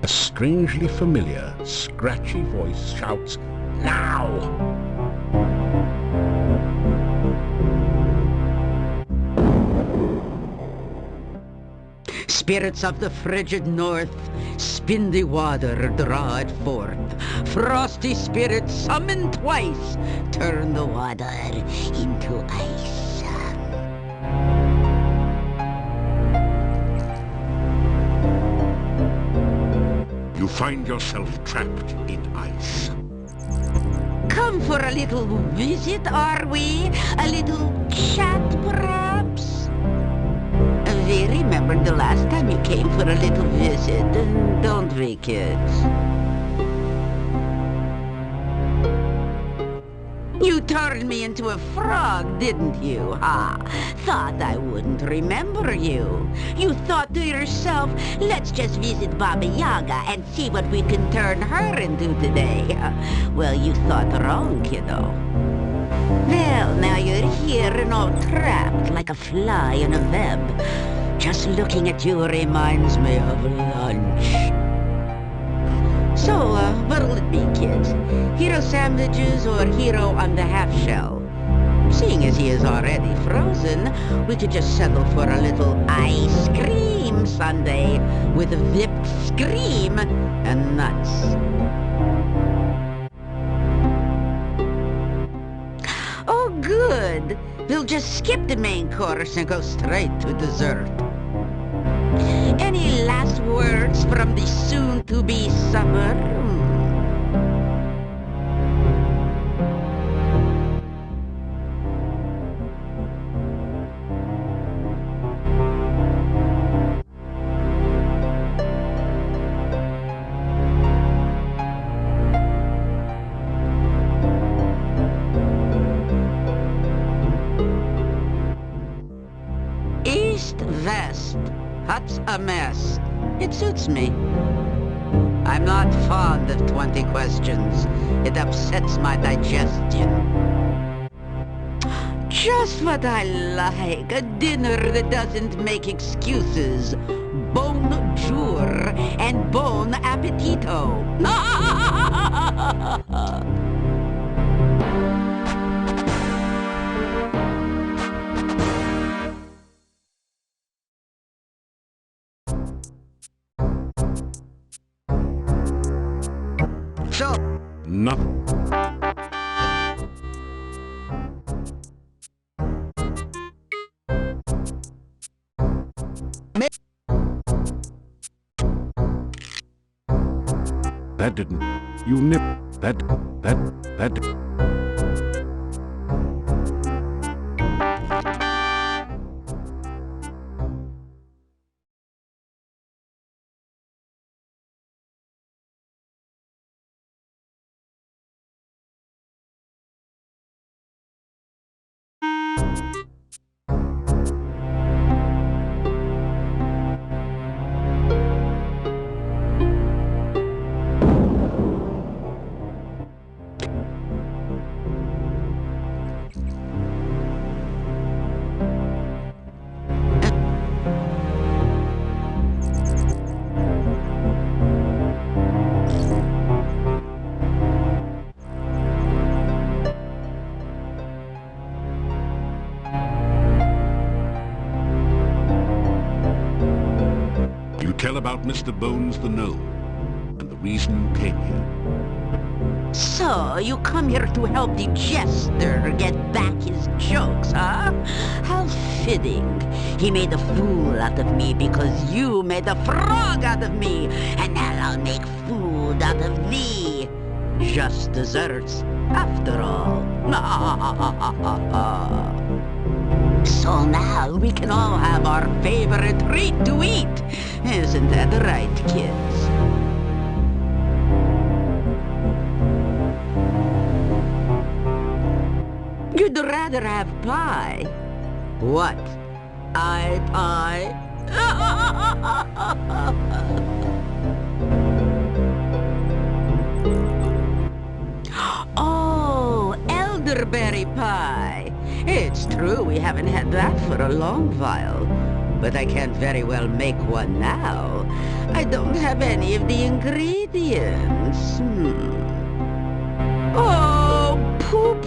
A strangely familiar, scratchy voice shouts, "Now!" Spirits of the frigid north, spin the water, draw it forth. Frosty spirits, summon twice, turn the water into ice. You find yourself trapped in ice. Come for a little visit, are we? A little chat, perhaps? We remember the last time you came for a little visit, don't we, kids? You turned me into a frog, didn't you, huh? Thought I wouldn't remember you. You thought to yourself, let's just visit Baba Yaga and see what we can turn her into today. Well, you thought wrong, kiddo. Well, now you're here and all trapped like a fly in a web. Just looking at you reminds me of lunch. So, what'll it be, kids? Hero sandwiches or hero on the half shell? Seeing as he is already frozen, we could just settle for a little ice cream sundae with whipped cream and nuts. Oh, good. We'll just skip the main course and go straight to dessert. Any last words from the soon-to-be summer? East-west. Hut's a mess. It suits me. I'm not fond of 20 questions. It upsets my digestion. Just what I like. A dinner that doesn't make excuses. Bonjour and bon appetito. So, Nothing. That didn't. You nip. That. Tell about Mr. Bones the Gnome and the reason you came here. So, you come here to help the jester get back his jokes, huh? How fitting. He made a fool out of me because you made a frog out of me. And now I'll make food out of thee. Just desserts, after all. So now we can all have our favorite treat to eat. Isn't that right, kids? You'd rather have pie. What? Pie? Oh, elderberry pie. It's true we haven't had that for a long while. But I can't very well make one now. I don't have any of the ingredients. Oh, poo.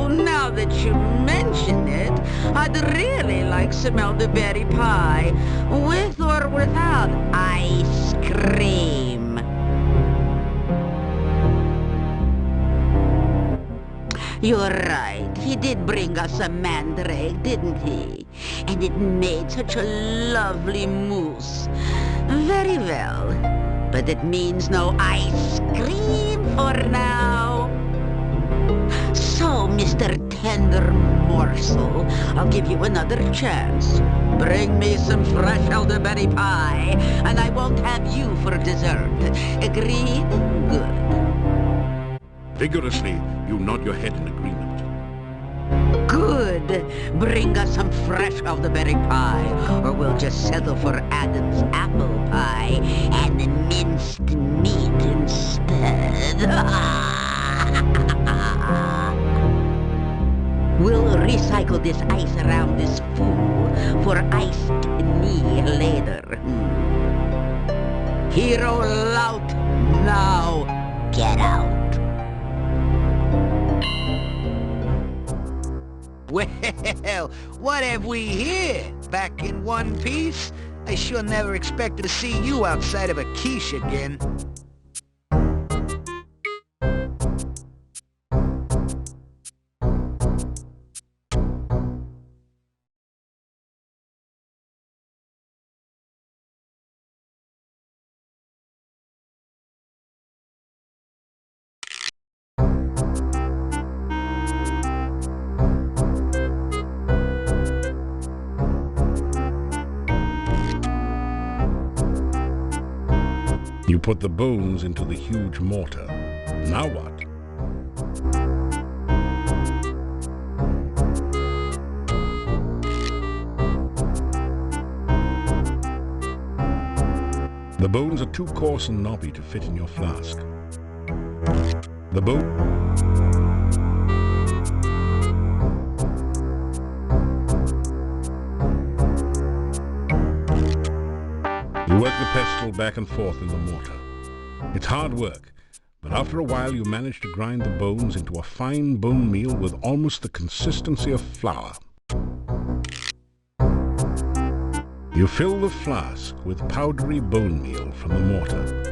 Now that you mention it, I'd really like some elderberry pie, with or without ice cream. You're right. He did bring us a mandrake, didn't he? And it made such a lovely mousse. Very well. But it means no ice cream for now. So, Mr. Tender Morsel, I'll give you another chance. Bring me some fresh elderberry pie, and I won't have you for dessert. Agreed? Good. Vigorously, you nod your head in agreement. Good. Bring us some fresh elderberry pie, or we'll just settle for Adam's apple pie and minced meat instead. We'll recycle this ice around this fool for iced knee later. Hero Lout, now get out. Well, what have we here? Back in one piece? I sure never expected to see you outside of a quiche again. You put the bones into the huge mortar. Now what? The bones are too coarse and knobby to fit in your flask. The You work the pestle back and forth in the mortar. It's hard work, but after a while you manage to grind the bones into a fine bone meal with almost the consistency of flour. You fill the flask with powdery bone meal from the mortar.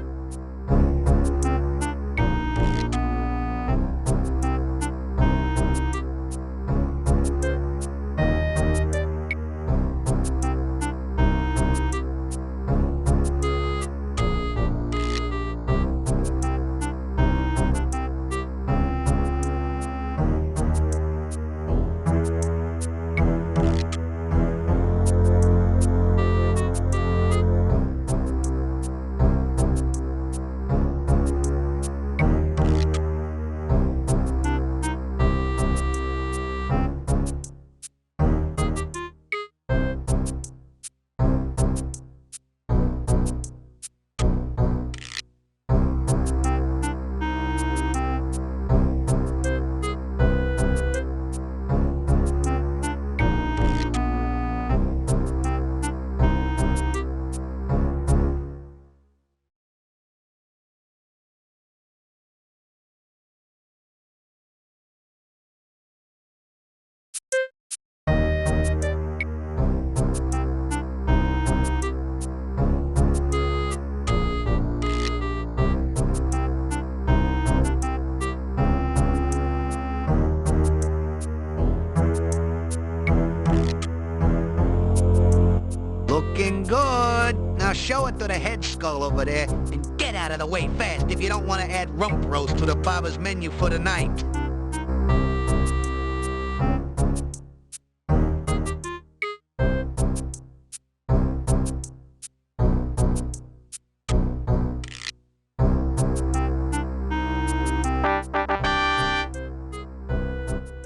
show it to the head skull over there, and get out of the way fast if you don't want to add rump roast to the barber's menu for the night.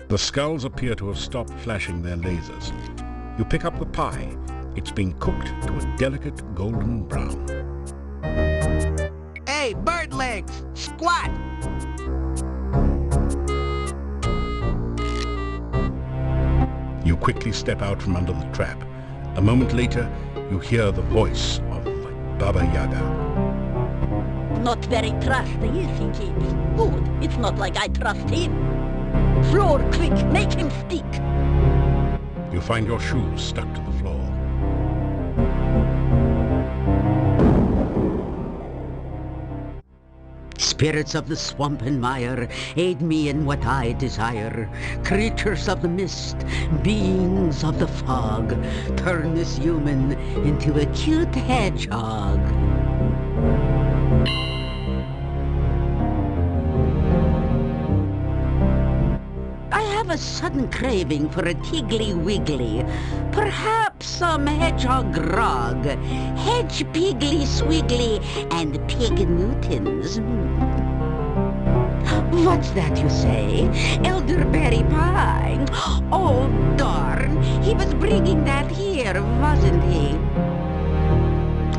The skulls appear to have stopped flashing their lasers. You pick up the pie. It's been cooked to a delicate golden brown. Hey, bird legs! Squat! You quickly step out from under the trap. A moment later, you hear the voice of Baba Yaga. Not very trusty, is he, kids? Good. It's not like I trust him. Floor, quick, make him stick. You find your shoes stuck to the floor. Spirits of the swamp and mire, aid me in what I desire. Creatures of the mist, beings of the fog, turn this human into a cute hedgehog. I have a sudden craving for a Tiggly Wiggly. Perhaps some hedgehog grog. Hedge Piggly Swiggly and Pig Newtons. What's that you say? Elderberry pie. Oh, darn. He was bringing that here, wasn't he?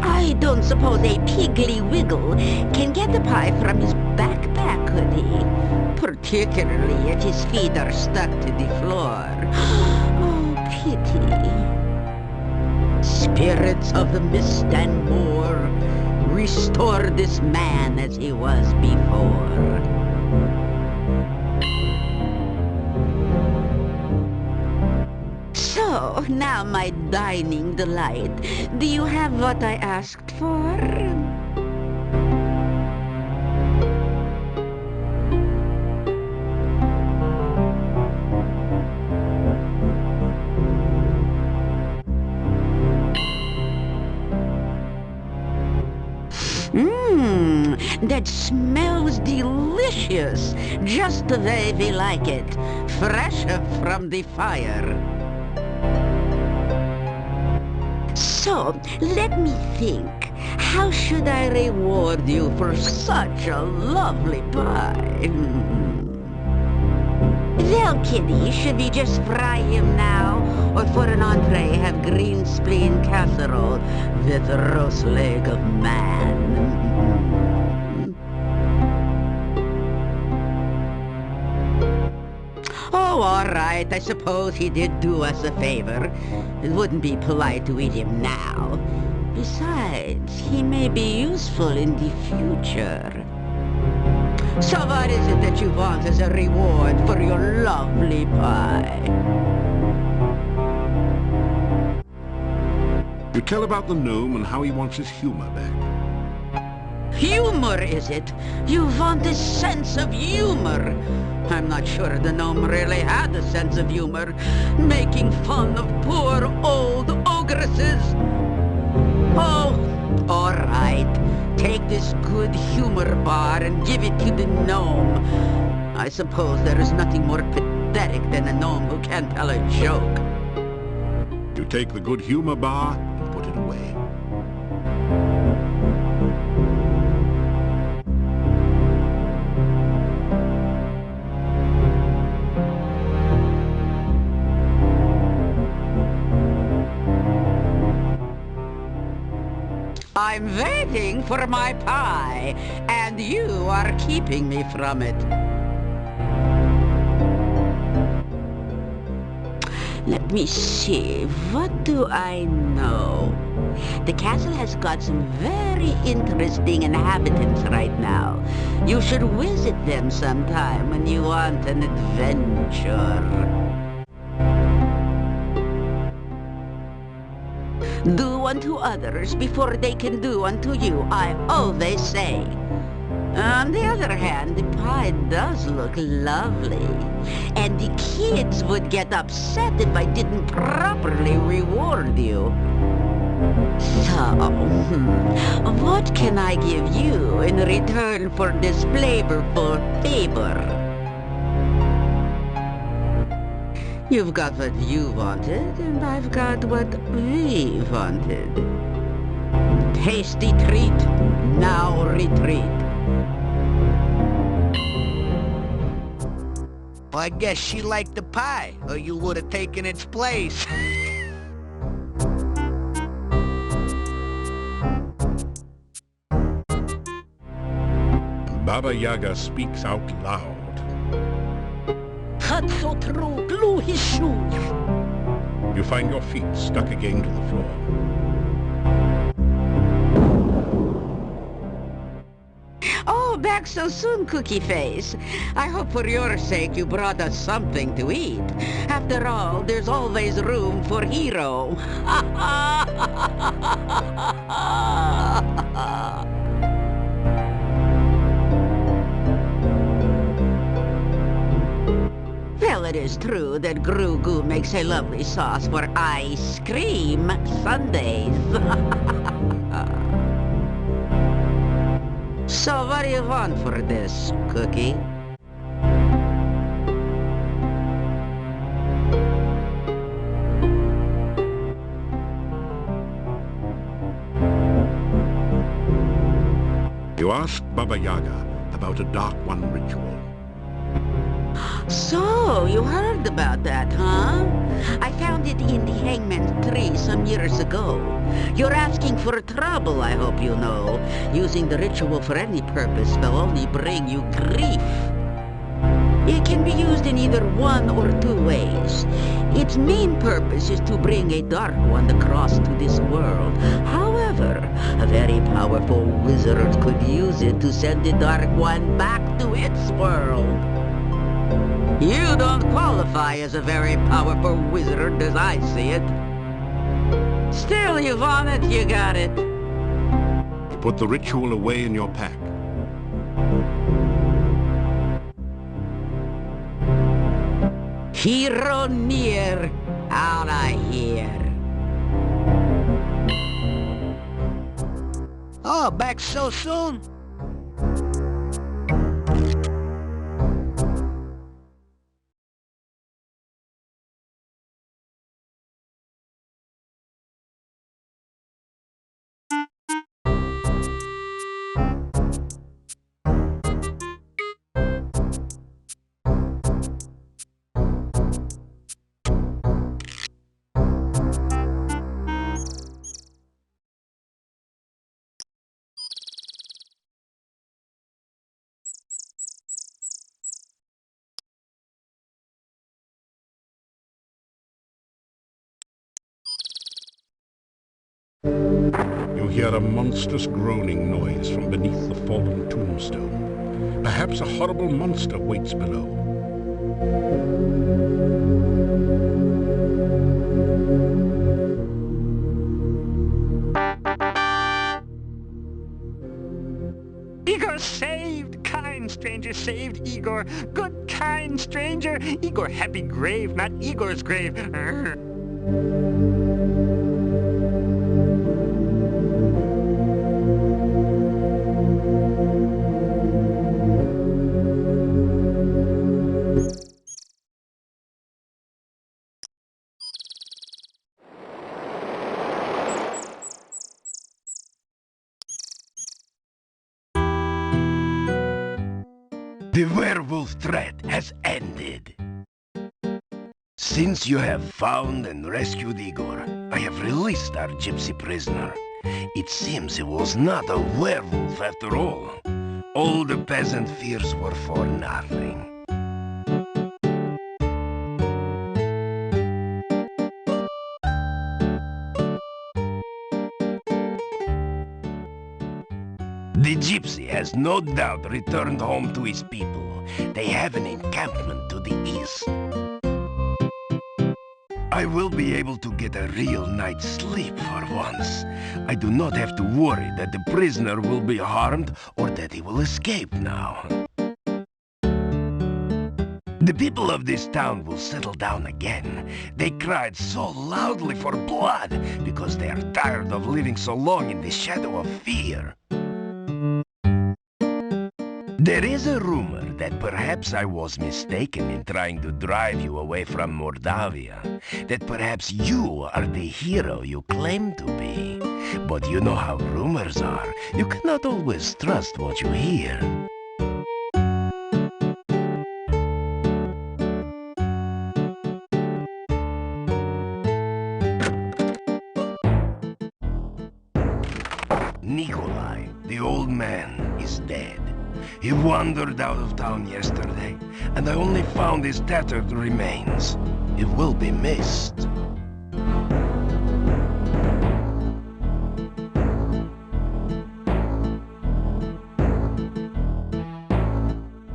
I don't suppose a Piggly Wiggle can get the pie from his backpack, could he? Particularly if his feet are stuck to the floor. Oh, pity. Spirits of the mist and more, restore this man as he was before. So, now my dining delight, do you have what I asked for? That smells delicious, just the way we like it, fresh from the fire. So, let me think. How should I reward you for such a lovely pie? Well, Kitty, should we just fry him now? Or for an entree, have green spleen casserole with roast leg of man? Oh, all right. I suppose he did do us a favor. It wouldn't be polite to eat him now. Besides, he may be useful in the future. So what is it that you want as a reward for your lovely pie? You tell about the gnome and how he wants his humor back. Humor, is it? You want a sense of humor. I'm not sure the gnome really had a sense of humor, making fun of poor old ogresses. Oh, all right. Take this good humor bar and give it to the gnome. I suppose there is nothing more pathetic than a gnome who can't tell a joke. You take the good humor bar and put it away. I'm waiting for my pie, and you are keeping me from it. Let me see, what do I know? The castle has got some very interesting inhabitants right now. You should visit them sometime when you want an adventure. Do unto others before they can do unto you, I always say. On the other hand, the pie does look lovely. And the kids would get upset if I didn't properly reward you. So, what can I give you in return for this flavorful favor? You've got what you wanted, and I've got what we wanted. Tasty treat, now retreat. I guess she liked the pie, or you would have taken its place. Baba Yaga speaks out loud. Cut so true, glue his shoes. You find your feet stuck again to the floor. Oh, back so soon, Cookie Face. I hope for your sake you brought us something to eat. After all, there's always room for Hero. Well, it is true that Gru Goo makes a lovely sauce for ice cream sundaes. So what do you want for this, Cookie? You ask Baba Yaga about a Dark One ritual. So, you heard about that, huh? I found it in the hangman's tree some years ago. You're asking for trouble, I hope you know. Using the ritual for any purpose will only bring you grief. It can be used in either one or two ways. Its main purpose is to bring a Dark One across to this world. However, a very powerful wizard could use it to send the Dark One back to its world. You don't qualify as a very powerful wizard as I see it. Still, you want it, you got it. You put the ritual away in your pack. Hero near, out of here. Oh, back so soon? You hear a monstrous groaning noise from beneath the fallen tombstone. Perhaps a horrible monster waits below. Igor saved! Kind stranger saved Igor! Good kind stranger! Igor happy grave, not Igor's grave! The werewolf threat has ended. Since you have found and rescued Igor, I have released our gypsy prisoner. It seems he was not a werewolf after all. All the peasant fears were for nothing. The gypsy has no doubt returned home to his people. They have an encampment to the east. I will be able to get a real night's sleep for once. I do not have to worry that the prisoner will be harmed or that he will escape now. The people of this town will settle down again. They cried so loudly for blood because they are tired of living so long in the shadow of fear. There is a rumor that perhaps I was mistaken in trying to drive you away from Mordavia. That perhaps you are the hero you claim to be. But you know how rumors are. You cannot always trust what you hear. Nikolai, the old man, is dead. He wandered out of town yesterday, and I only found his tattered remains. He will be missed.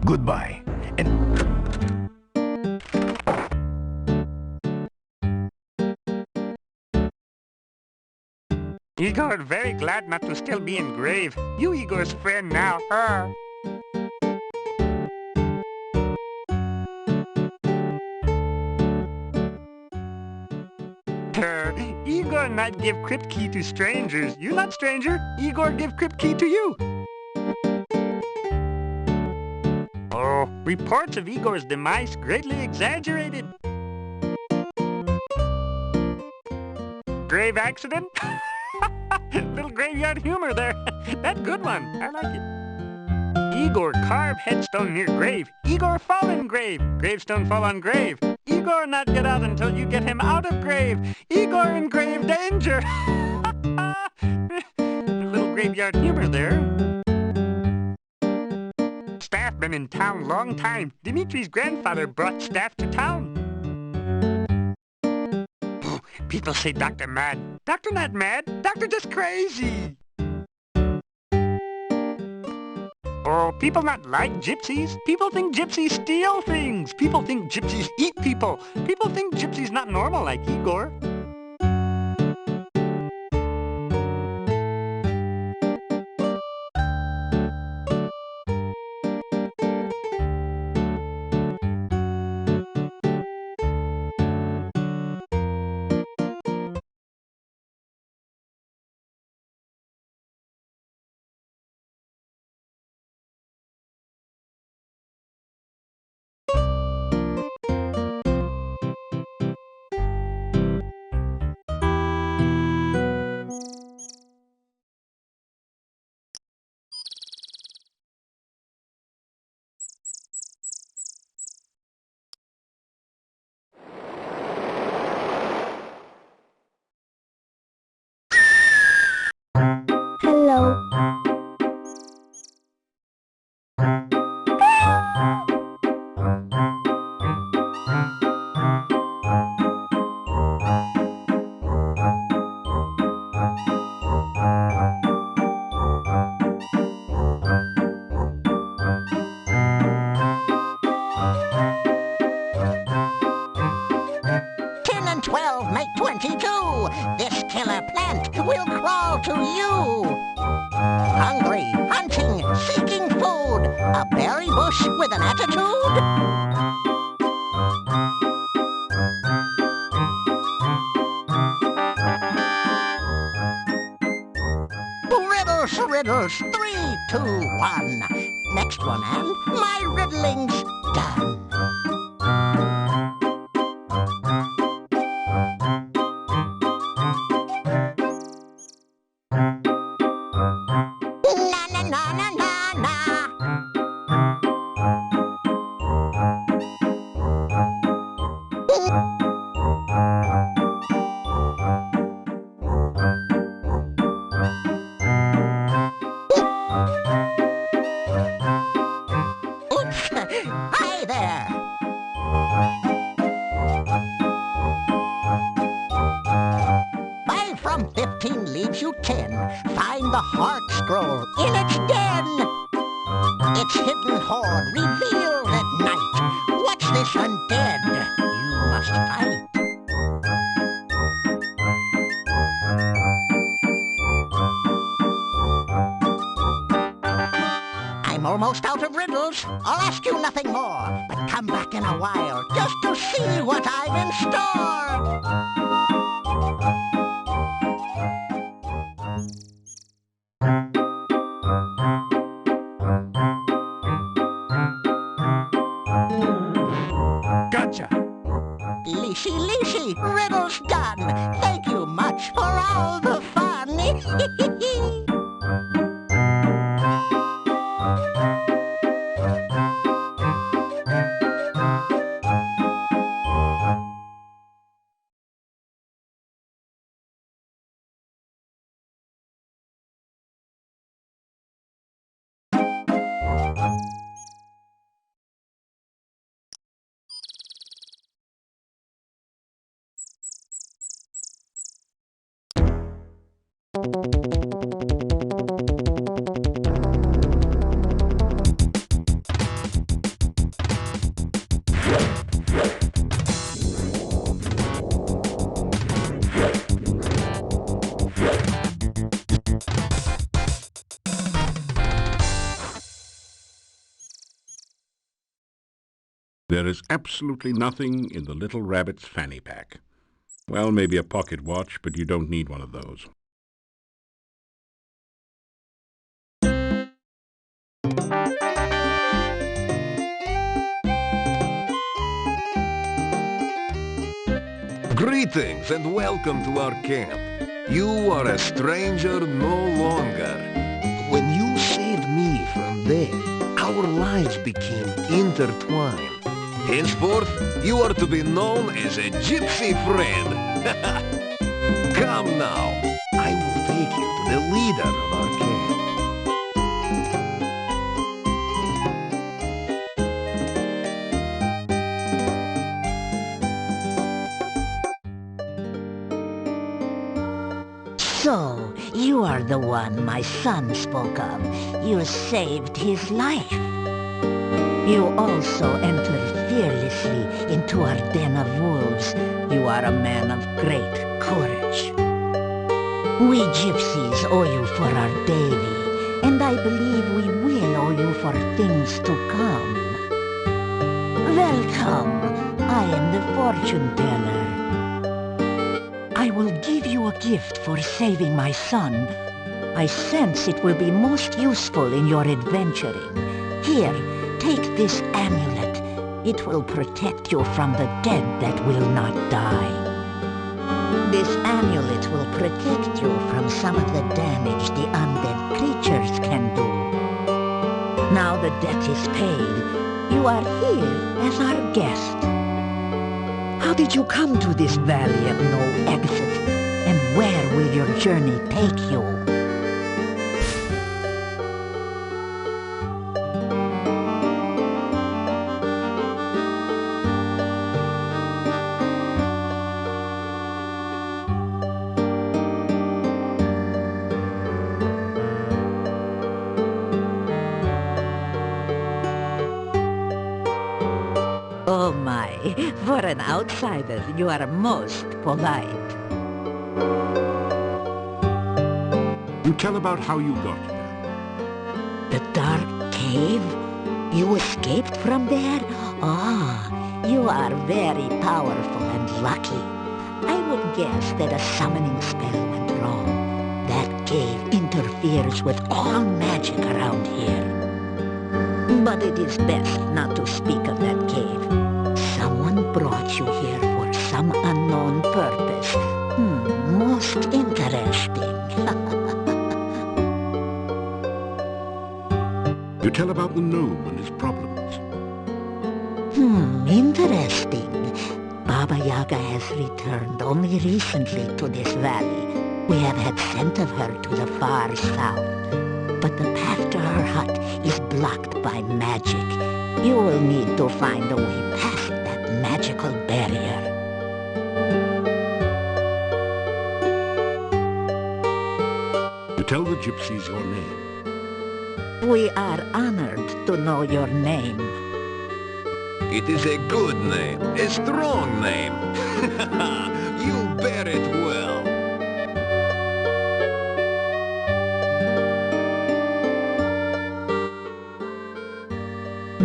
Goodbye, and... Igor, very glad not to still be in grave. You Igor's friend now. Igor not give crypt key to strangers. You not stranger. Igor give crypt key to you. Oh, reports of Igor's demise greatly exaggerated. Grave accident? Little graveyard humor there. That good one. I like it. Igor carve headstone near grave. Igor fall in grave. Gravestone fall on grave. Igor not get out until you get him out of grave. Igor in grave danger. Little graveyard humor there. Staff been in town long time. Dimitri's grandfather brought staff to town. People say Doctor mad. Doctor not mad. Doctor just crazy. Oh, people not like gypsies. People think gypsies steal things. People think gypsies eat people. People think gypsies not normal like Igor. Hello. Make 22. This killer plant will crawl to you. Hungry, hunting, seeking food. A berry bush with an attitude. Riddles, riddles, 3, 2, 1. Next one, and my riddling's done. Hi there! 5 from 15 leaves you 10. Find the heart scroll in its den. Its hidden hoard revealed at night. Watch this undead. You must fight. I'm almost out of riddles. I'll ask you nothing more, but come back in a while just to see what I've in store. Gotcha! Leashy, riddles done. Thank you much for all the fun. There is absolutely nothing in the little rabbit's fanny pack. Well, maybe a pocket watch, but you don't need one of those. Greetings and welcome to our camp. You are a stranger no longer. When you saved me from death, our lives became intertwined. Henceforth, you are to be known as a gypsy friend. Come now. I will take you to the leader of our camp. So, you are the one my son spoke of. You saved his life. You also entered fearlessly into our den of wolves. You are a man of great courage. We gypsies owe you for our Davy, and I believe we will owe you for things to come. Welcome. I am the fortune teller. I will give you a gift for saving my son. I sense it will be most useful in your adventuring. Here, take this amulet. It will protect you from the dead that will not die. This amulet will protect you from some of the damage the undead creatures can do. Now the debt is paid. You are here as our guest. How did you come to this valley of no exit? And where will your journey take you? Oh my, for an outsider, you are most polite. You tell about how you got here. The dark cave? You escaped from there? Ah, you are very powerful and lucky. I would guess that a summoning spell went wrong. That cave interferes with all magic around here. But it is best not to speak of that cave. Someone brought you here for some unknown purpose. Most interesting. You tell about the gnome and his problems. Interesting. Baba Yaga has returned only recently to this valley. We have had scent of her to the far south. But the path to her hut is blocked by magic. You will need to find a way past that magical barrier. You tell the gypsies your name. We are honored to know your name. It is a good name, a strong name. You bear it well.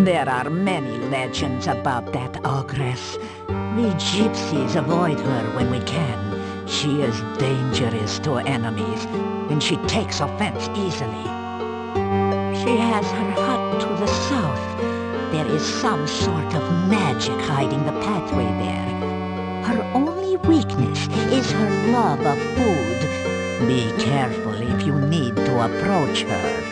There are many legends about that ogress. We gypsies avoid her when we can. She is dangerous to enemies, and she takes offense easily. She has her hut to the south. There is some sort of magic hiding the pathway there. Her only weakness is her love of food. Be careful if you need to approach her.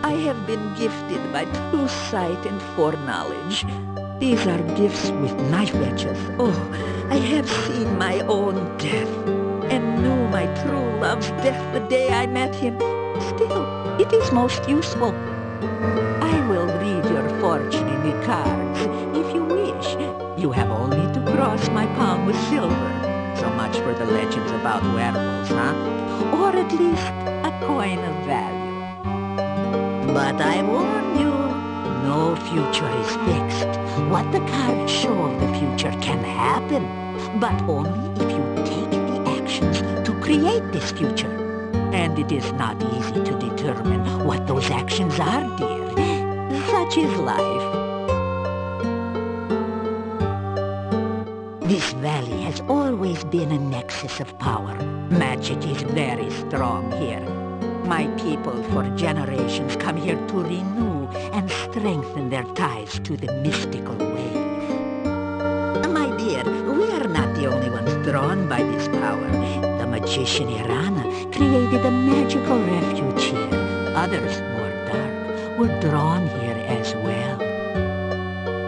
I have been gifted by true sight and foreknowledge. These are gifts with knife edges. Oh, I have seen my own death, and knew my true love's death the day I met him. Still, it is most useful. I will read your fortune in the cards, if you wish. You have only to cross my palm with silver. So much for the legends about werewolves, huh? Or at least a coin of value. But I warn you, no future is fixed. What the cards show of the future can happen, but only if you take the actions to create this future. And it is not easy to determine what those actions are, dear. Such is life. This valley has always been a nexus of power. Magic is very strong here. My people for generations come here to renew and strengthen their ties to the mystical way. My dear, we are not the only ones drawn by this power. The magician Irana created a magical refuge here. Others, more dark, were drawn here as well.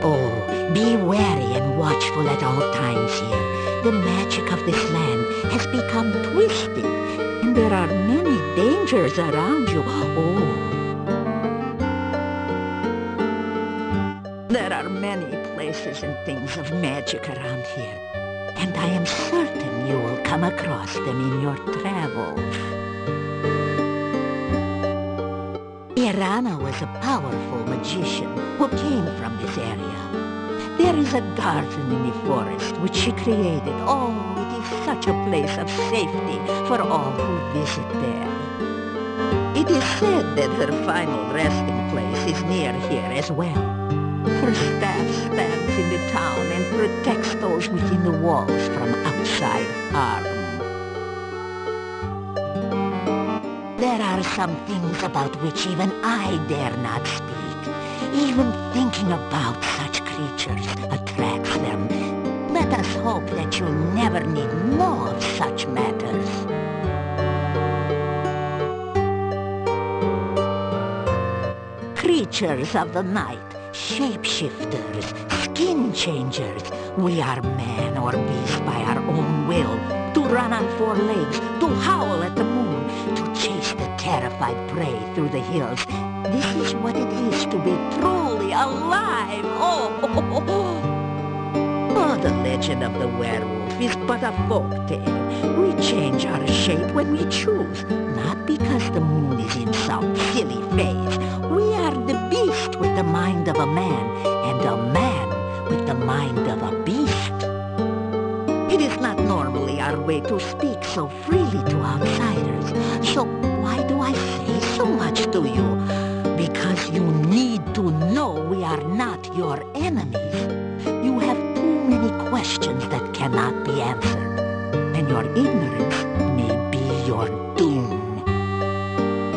Oh, be wary and watchful at all times here. The magic of this land has become twisted, and there are many dangers around you. Oh. There are many places and things of magic around here, and I am certain you will come across them in your travels. Irana was a powerful magician who came from this area. There is a garden in the forest which she created. Oh, it is such a place of safety for all who visit there. It is said that her final resting place is near here as well. Her staff stands in the town and protects those within the walls from outside harm. There are some things about which even I dare not speak. Even thinking about such creatures attracts them. Let us hope that you'll never need know of such matters. Creatures of the night, shapeshifters, skin changers. We are man or beast by our own will, to run on four legs, to howl at the moon, to chase the terrified prey through the hills. This is what it is to be truly alive. Oh, the legend of the werewolf is but a folk tale. We change our shape when we choose, not because the moon is in some silly phase. We are the beast with the mind of a man, and a man with the mind of a beast. It is not normally our way to speak so freely to outsiders. So why do I say so much to you? Because you need to know we are not your enemies. You have too many questions that cannot be answered, and your ignorance may be your doom.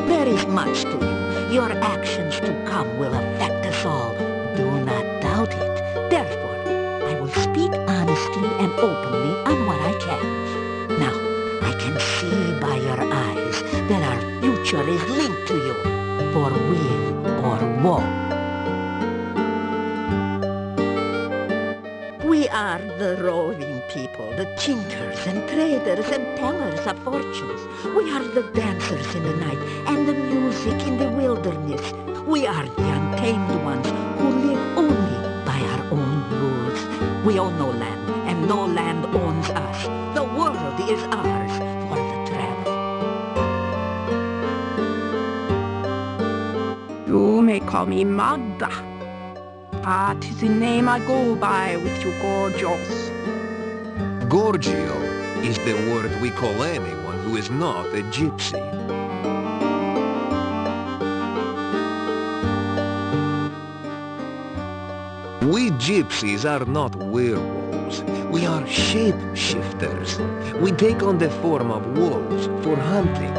There is much to you. Your actions to come will affect us all. Do not doubt it. Therefore, I will speak honestly and openly on what I can. Now, I can see by your eyes that our future is linked to you, for weal or woe. We are the roving people, the tinkers and traders and tellers of fortunes. We are the dancers in the night and the music in the wilderness. We are the untamed ones who live only by our own rules. We own no land, and no land owns us. The world is ours for the travel. You may call me Magda. That is the name I go by with you, Gorgios. Gorgio is the word we call anyone who is not a gypsy. We gypsies are not werewolves. We are shape-shifters. We take on the form of wolves for hunting.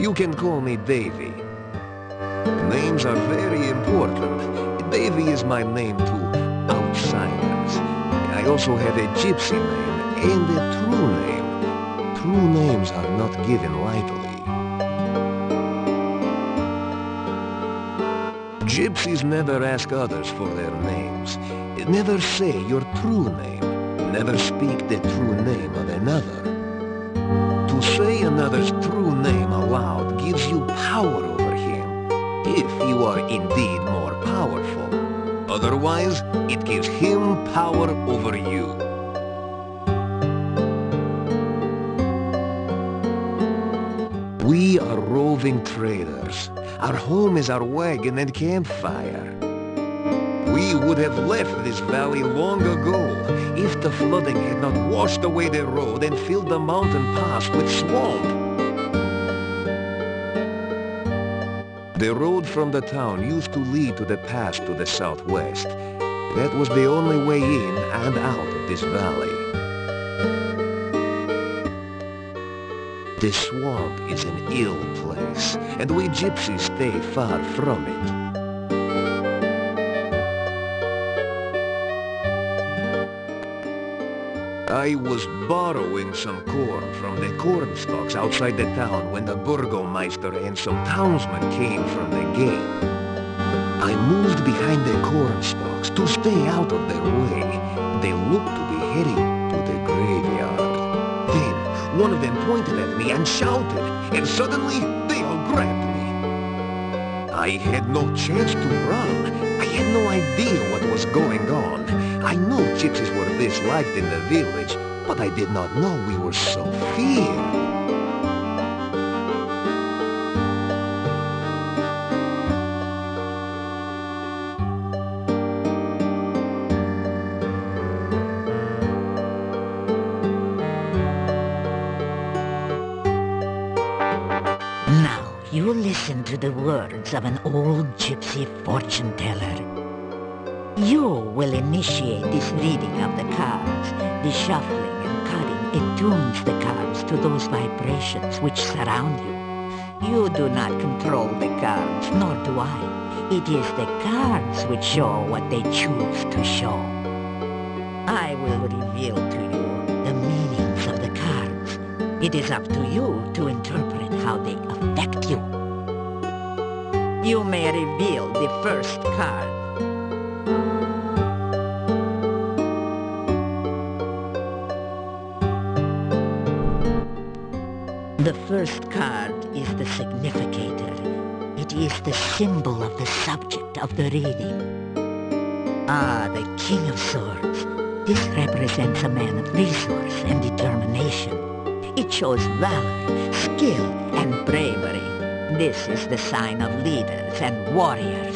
You can call me Davy. Names are very important. Davy is my name to outsiders. I also have a gypsy name and a true name. True names are not given lightly. Gypsies never ask others for their names. Never say your true name. Never speak the true name of another. To say another's true name aloud gives you power over him, if you are indeed more powerful. Otherwise, it gives him power over you. We are roving traders. Our home is our wagon and campfire. We would have left this valley long ago if the flooding had not washed away the road and filled the mountain pass with swamp. The road from the town used to lead to the pass to the southwest. That was the only way in and out of this valley. The swamp is an ill place, and we gypsies stay far from it. I was borrowing some corn from the corn stalks outside the town when the burgomeister and some townsmen came from the gate. I moved behind the corn stalks to stay out of their way. They looked to be heading to the graveyard. Then one of them pointed at me and shouted, and suddenly they all grabbed me. I had no chance to run. I had no idea what was going on. I knew gypsies were disliked in the village, but I did not know we were so feared. Now, you listen to the words of an old gypsy fortune teller. You will initiate this reading of the cards. The shuffling and cutting attunes the cards to those vibrations which surround you. You do not control the cards, nor do I. It is the cards which show what they choose to show. I will reveal to you the meanings of the cards. It is up to you to interpret how they affect you. You may reveal the first card. The first card is the significator. It is the symbol of the subject of the reading. Ah, the King of Swords. This represents a man of resource and determination. It shows valor, skill, and bravery. This is the sign of leaders and warriors.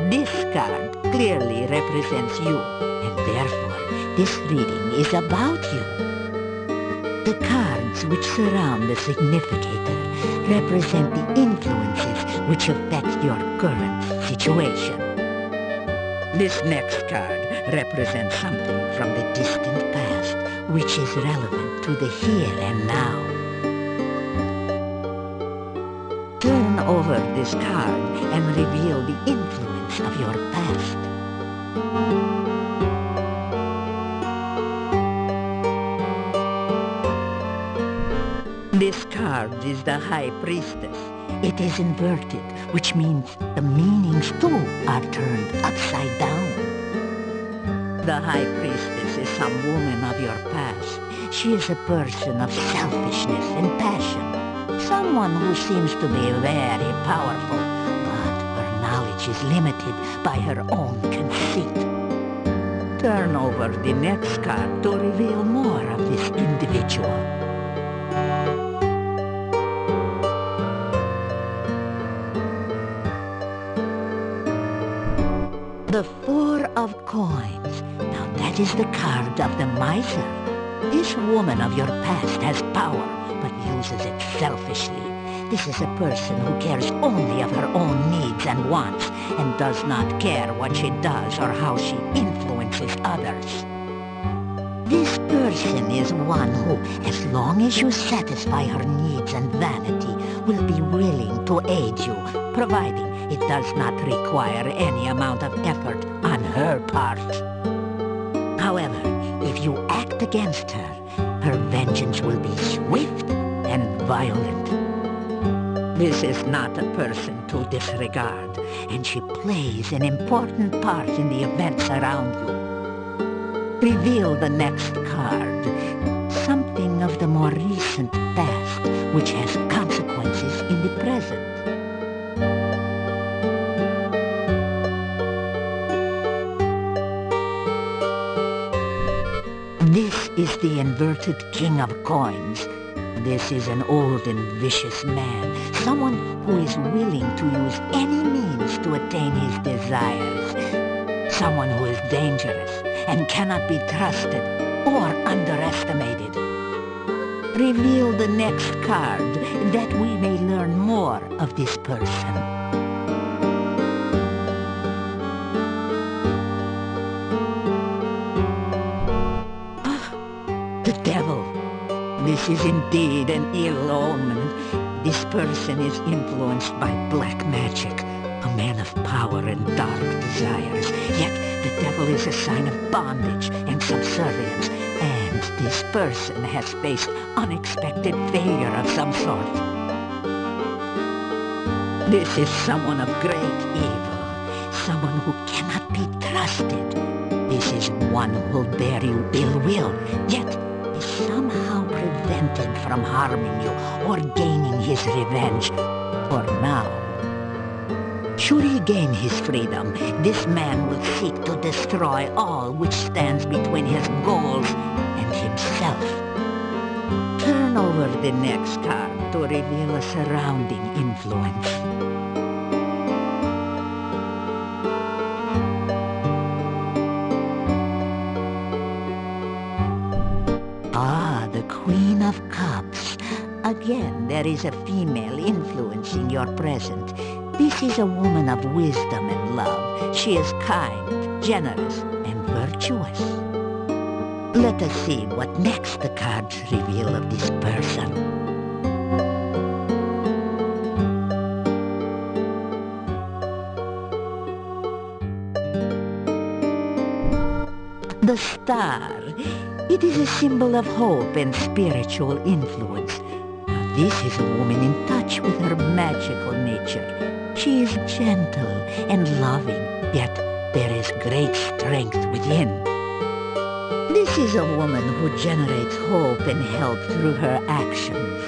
This card clearly represents you, and therefore this reading is about you. The cards which surround the significator represent the influences which affect your current situation. This next card represents something from the distant past which is relevant to the here and now. Turn over this card and reveal the influence of your past. This card is the High Priestess. It is inverted, which means the meanings too are turned upside down. The High Priestess is some woman of your past. She is a person of selfishness and passion. Someone who seems to be very powerful, but her knowledge is limited by her own conceit. Turn over the next card to reveal more of this individual. The Four of Coins. Now that is the card of the miser. This woman of your past has power, but uses it selfishly. This is a person who cares only of her own needs and wants, and does not care what she does or how she influences others. This person is one who, as long as you satisfy her needs and vanity, will be willing to aid you, providing it does not require any amount of effort on her part. However, if you act against her, her vengeance will be swift and violent. This is not a person to disregard, and she plays an important part in the events around you. Reveal the next card, something of the more recent past, which has consequences in the present. This is the inverted King of Coins. This is an old and vicious man, someone who is willing to use any means to attain his desires. Someone who is dangerous and cannot be trusted or underestimated. Reveal the next card that we may learn more of this person. The devil. This is indeed an ill omen. This person is influenced by black magic, a man of power and dark desires. Yet the devil is a sign of bondage and subservience, and this person has faced unexpected failure of some sort. This is someone of great evil, someone who cannot be trusted. This is one who will bear you ill will, yet is somehow prevented from harming you or gaining his revenge, for now. Should he gain his freedom, this man will seek to destroy all which stands between his goals and himself. Turn over the next card to reveal a surrounding influence. Ah, the Queen of Cups. Again, there is a female influencing your present. This is a woman of wisdom and love. She is kind, generous, and virtuous. Let us see what next the cards reveal of this person. The star. It is a symbol of hope and spiritual influence. Now, this is a woman in touch with her magical nature. She is gentle and loving, yet there is great strength within. This is a woman who generates hope and help through her actions.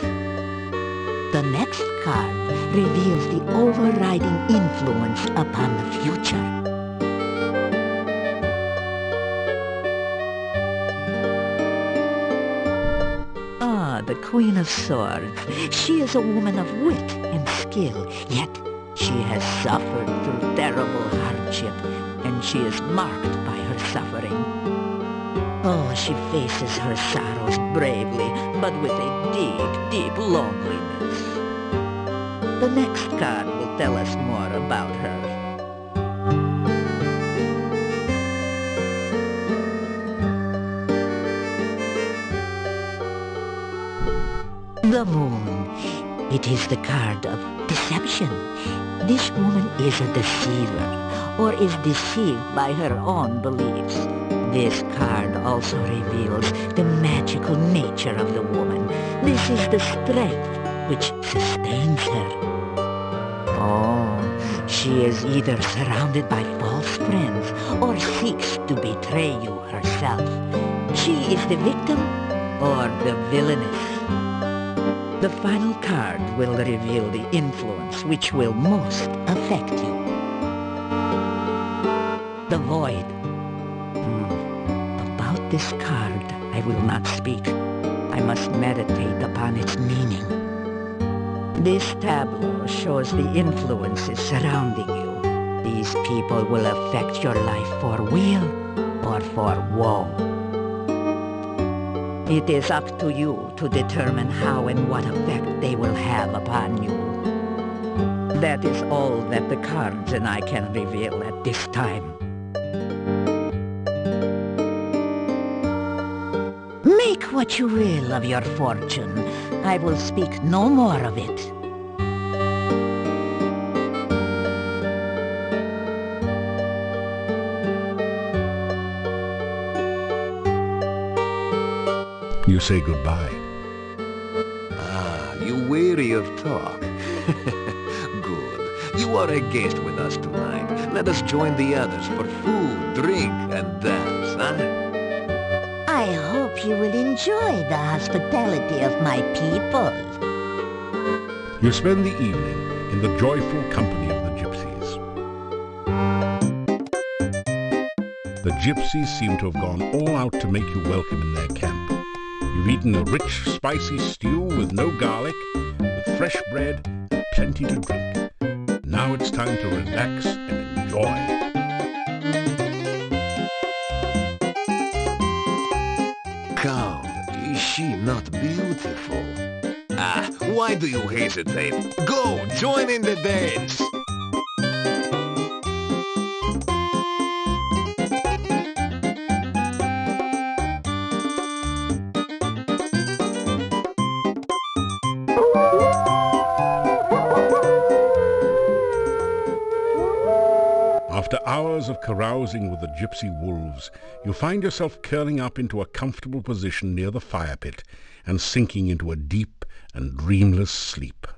The next card reveals the overriding influence upon the future. The Queen of Swords. She is a woman of wit and skill, yet she has suffered through terrible hardship, and she is marked by her suffering. Oh, she faces her sorrows bravely, but with a deep, deep loneliness. The next card will tell us more about her. The Moon. It is the card of deception. This woman is a deceiver, or is deceived by her own beliefs. This card also reveals the magical nature of the woman. This is the strength which sustains her. Oh, she is either surrounded by false friends, or seeks to betray you herself. She is the victim, or the villainess. The final card will reveal the influence which will most affect you. The Void. About this card, I will not speak. I must meditate upon its meaning. This tableau shows the influences surrounding you. The these people will affect your life for weal or for woe. It is up to you to determine how and what effect they will have upon you. That is all that the cards and I can reveal at this time. Make what you will of your fortune. I will speak no more of it. You say goodbye. Ah, you weary of talk. Good. You are a guest with us tonight. Let us join the others for food, drink, and dance, huh? I hope you will enjoy the hospitality of my people. You spend the evening in the joyful company of the gypsies. The gypsies seem to have gone all out to make you welcome in their camp. You've eaten a rich, spicy stew with no garlic, with fresh bread and plenty to drink. Now it's time to relax and enjoy. Count, is she not beautiful? Ah, why do you hesitate? Go, join in the dance! After hours of carousing with the gypsy wolves, you find yourself curling up into a comfortable position near the fire pit and sinking into a deep and dreamless sleep.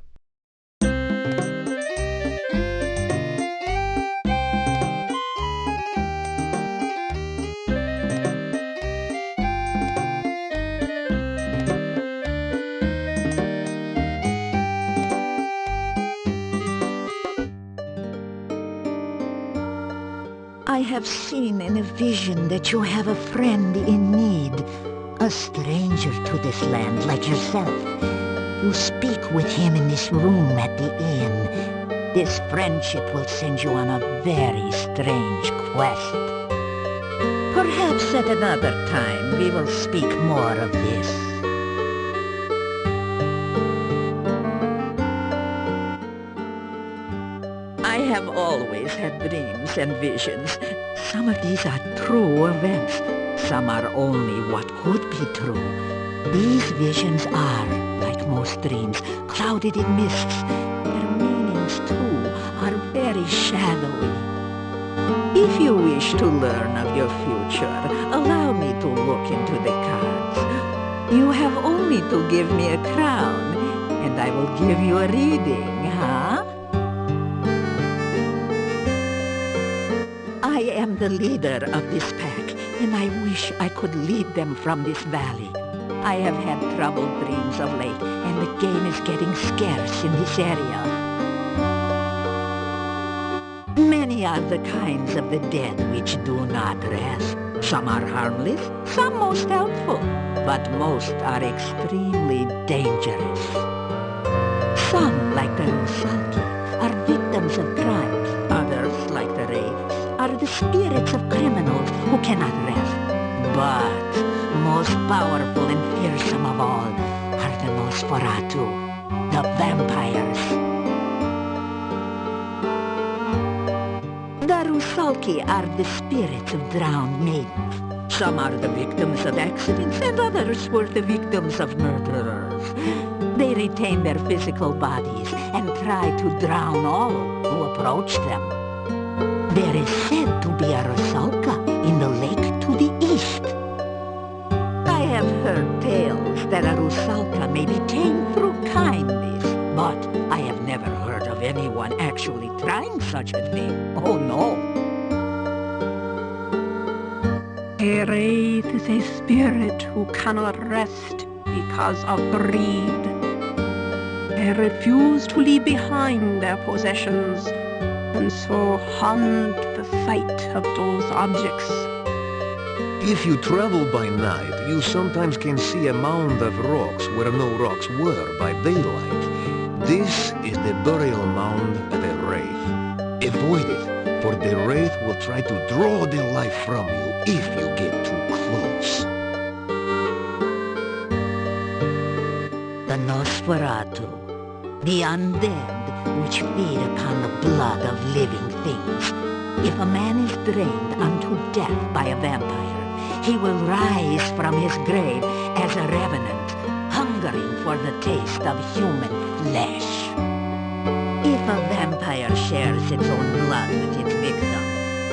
I have seen in a vision that you have a friend in need, a stranger to this land like yourself. You speak with him in this room at the inn. This friendship will send you on a very strange quest. Perhaps at another time we will speak more of this. I have always had dreams and visions. Some of these are true events. Some are only what could be true. These visions are, like most dreams, clouded in mists. Their meanings, too, are very shadowy. If you wish to learn of your future, allow me to look into the cards. You have only to give me a crown, and I will give you a reading, huh? I am the leader of this pack, and I wish I could lead them from this valley. I have had troubled dreams of late, and the game is getting scarce in this area. Many are the kinds of the dead which do not rest. Some are harmless, some most helpful, but most are extremely dangerous. Some, like the Rusalki, are victims of crimes. Others, like the Wraiths, are the spirits of criminals who cannot rest. But most powerful and fearsome of all are the Nosferatu, the vampires. The Rusalki are the spirits of drowned maidens. Some are the victims of accidents, and others were the victims of murderers. They retain their physical bodies and try to drown all who approach them. There is said to be a Rusalka in the lake to the east. I have heard tales that a Rusalka may be tamed through kindness, but I have never heard of anyone actually trying such a thing. Oh no. A wraith is a spirit who cannot rest because of greed. They refuse to leave behind their possessions, and so haunt the sight of those objects. If you travel by night, you sometimes can see a mound of rocks where no rocks were by daylight. This is the burial mound of a wraith. Avoid it. for the wraith will try to draw the life from you if you get too close. The Nosferatu, the undead which feed upon the blood of living things. If a man is drained unto death by a vampire, he will rise from his grave as a revenant, hungering for the taste of human flesh. If a vampire shares its own blood with its victim,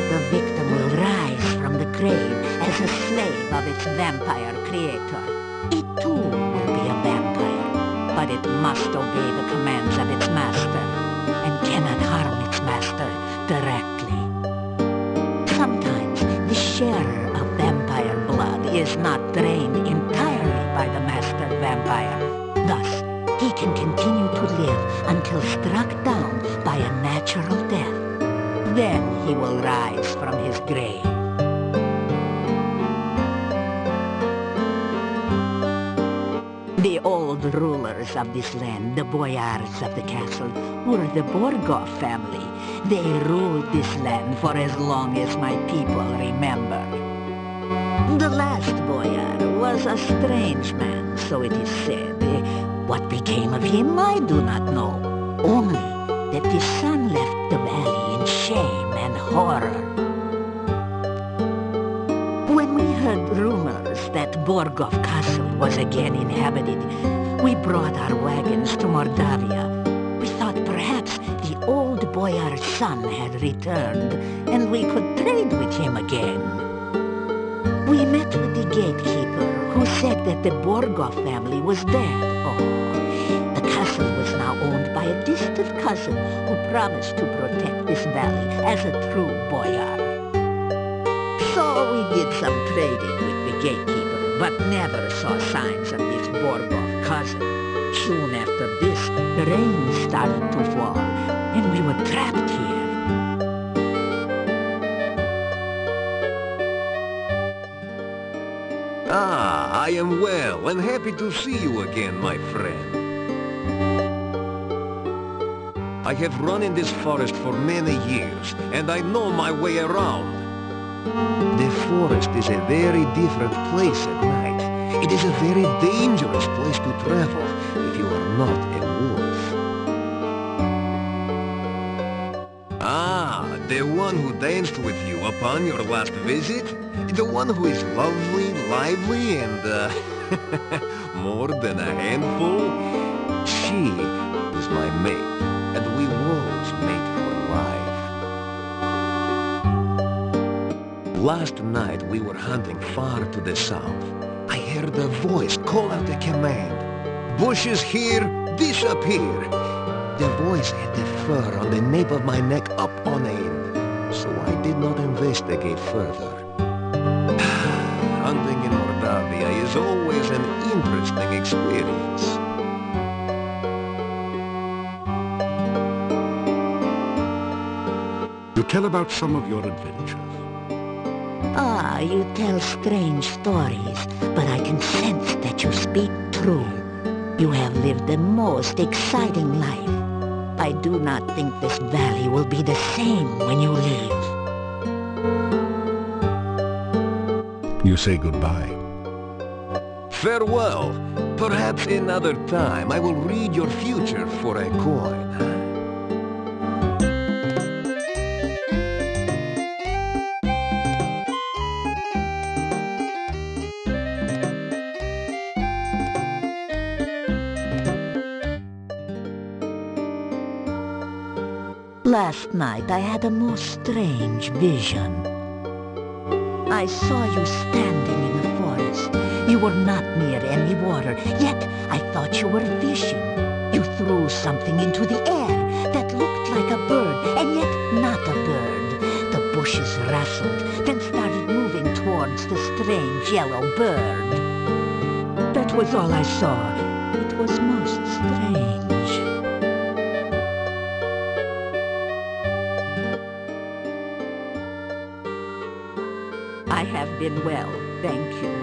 the victim will rise from the grave as a slave of its vampire creator. It too will be a vampire, but it must obey the commands of its master and cannot harm its master directly. Sometimes the sharer of vampire blood is not drained entirely by the master vampire. Thus, he can continue to live until struck down by a natural death. Then he will rise from his grave. The old rulers of this land, the boyars of the castle, were the Borgov family. They ruled this land for as long as my people remember. The last boyar was a strange man, so it is said. What became of him, I do not know. Only that his son left the valley in shame and horror. When we heard rumors that Borgov Castle was again inhabited, we brought our wagons to Mordavia. We thought perhaps the old boyar's son had returned, and we could trade with him again. We met with the gatekeeper, who said that the Borgov family was dead. The castle was now owned by a distant cousin who promised to protect this valley as a true boyar. So we did some trading with the gatekeeper, but never saw signs of this Borgov cousin. Soon after this, the rain started to fall, and we were trapped here. Ah, I am well and happy to see you again, my friend. I have run in this forest for many years, and I know my way around. The forest is a very different place at night. It is a very dangerous place to travel if you are not a wolf. Ah, the one who danced with you upon your last visit? The one who is lovely, lively, and, more than a handful? She is my mate, and we wolves mate for life. Last night we were hunting far to the south. I heard a voice call out a command. Bushes here, disappear! The voice had the fur on the nape of my neck up on end, so I did not investigate further. Hunting in Mordavia is always an interesting experience. You tell about some of your adventures. Ah, you tell strange stories, but I can sense that you speak true. You have lived the most exciting life. I do not think this valley will be the same when you leave. You say goodbye. Farewell. Perhaps another time I will read your future for a coin. Last night I had a most strange vision. I saw you standing in the forest. You were not near any water, yet I thought you were fishing. You threw something into the air that looked like a bird, and yet not a bird. The bushes rustled, then started moving towards the strange yellow bird. That was all I saw. It was most strange. I have been well, thank you.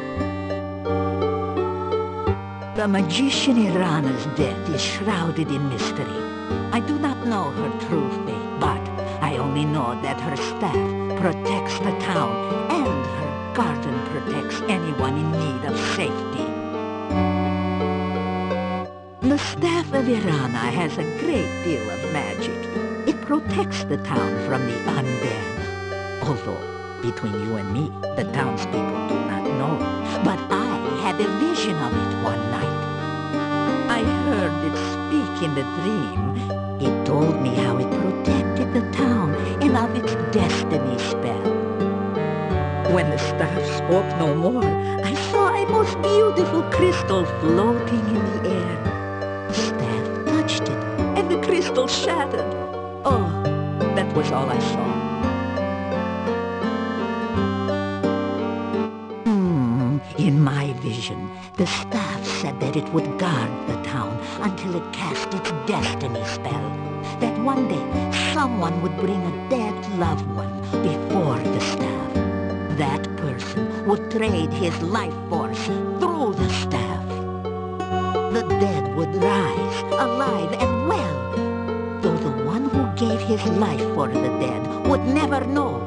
The magician Irana's death is shrouded in mystery. I do not know her true fate, but I only only know that her staff protects the town and her garden protects anyone in need of safety. The staff of Irana has a great deal of magic. It protects the town from the undead. Although, between you and me, the townspeople do not know. But I had a vision of it one night. I heard it speak in the dream. It told me how it protected the town and of its destiny spell. When the staff spoke no more, I saw a most beautiful crystal floating in the air. The staff touched it, and the crystal shattered. Oh, that was all I saw. In my vision, the staff said that it would guard the town until it cast its destiny spell. That one day, someone would bring a dead loved one before the staff. That person would trade his life force through the staff. The dead would rise, alive and well, though the one who gave his life for the dead would never know.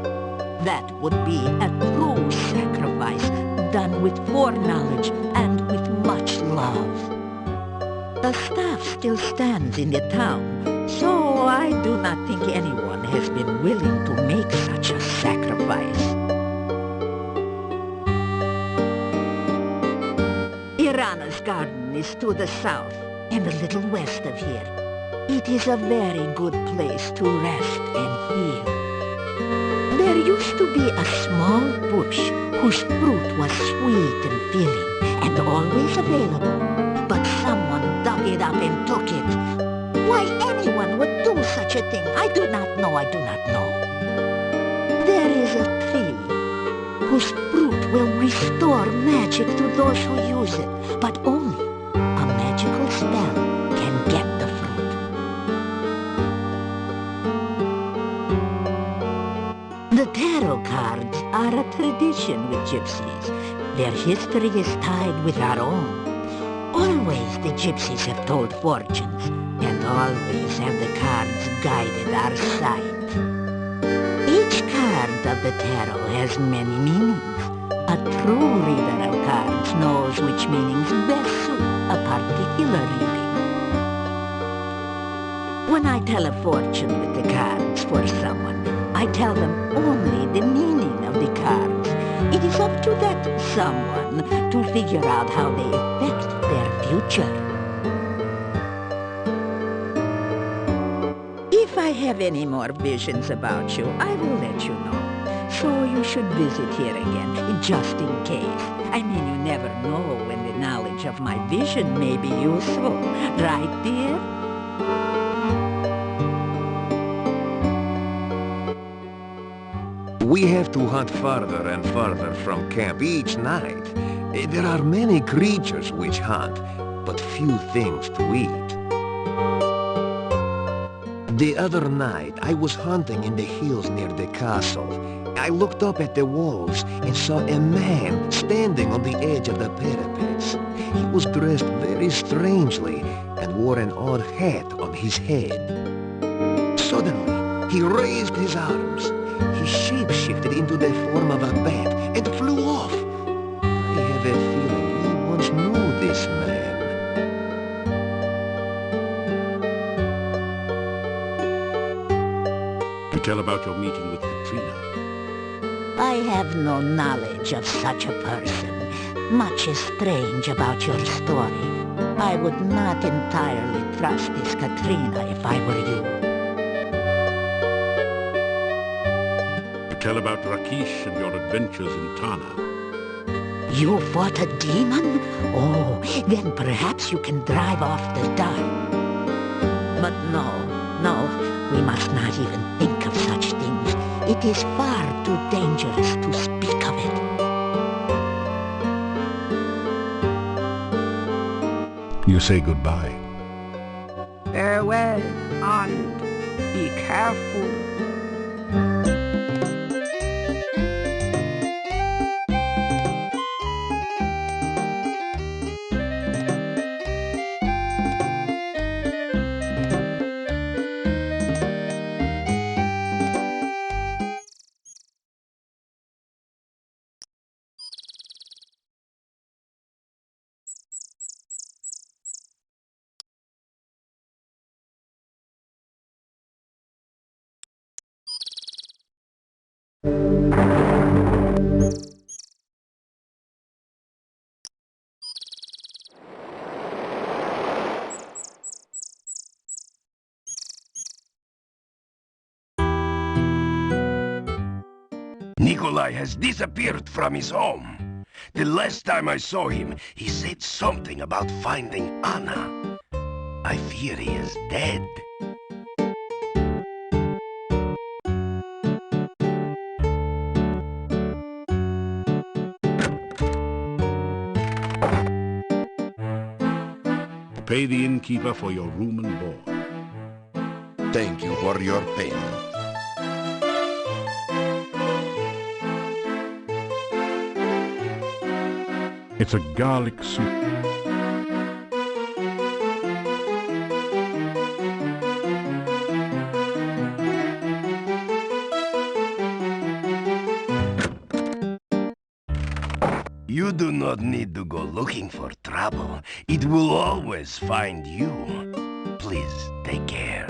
That would be a true sacrifice, done with foreknowledge and with much love. The staff still stands in the town, so I do not think anyone has been willing to make such a sacrifice. Irana's garden is to the south and a little west of here. It is a very good place to rest and heal. There used to be a small bush whose fruit was sweet and filling and always available, but someone dug it up and took it. Why anyone would do such a thing, I do not know. There is a tree whose fruit will restore magic to those who use it, but only a magical spell can get the fruit. The tarot cards are a tradition with gypsies. Their history is tied with our own. Always the gypsies have told fortunes, and always have the cards guided our sight. Each card of the tarot has many meanings. A true reader of cards knows which meanings best suit a particular reading. When I tell a fortune with the cards for someone, I tell them only the meaning of the cards. It is up to that someone to figure out how they affect their future. If I have any more visions about you, I will let you know. So you should visit here again, just in case. I mean, you never know when the knowledge of my vision may be useful. Right, dear? We have to hunt farther and farther from camp each night. There are many creatures which hunt, but few things to eat. The other night, I was hunting in the hills near the castle. I looked up at the walls and saw a man standing on the edge of the parapets. He was dressed very strangely and wore an odd hat on his head. Suddenly, he raised his arms. He shape-shifted into the form of a bat and flew off. I have a feeling you once knew this man. You tell about your meeting with Katrina. I have no knowledge of such a person. Much is strange about your story. I would not entirely trust this Katrina if I were you. Tell about Rakesh and your adventures in Tana. You fought a demon? Oh, then perhaps you can drive off the dark. But no, we must not even think of such things. It is far too dangerous to speak of it. You say goodbye. Farewell, and be careful. Nikolai has disappeared from his home. The last time I saw him, he said something about finding Anna. I fear he is dead. Pay the innkeeper for your room and board. Thank you for your payment. It's a garlic soup. You do not need to go looking for trouble. It will always find you. Please take care.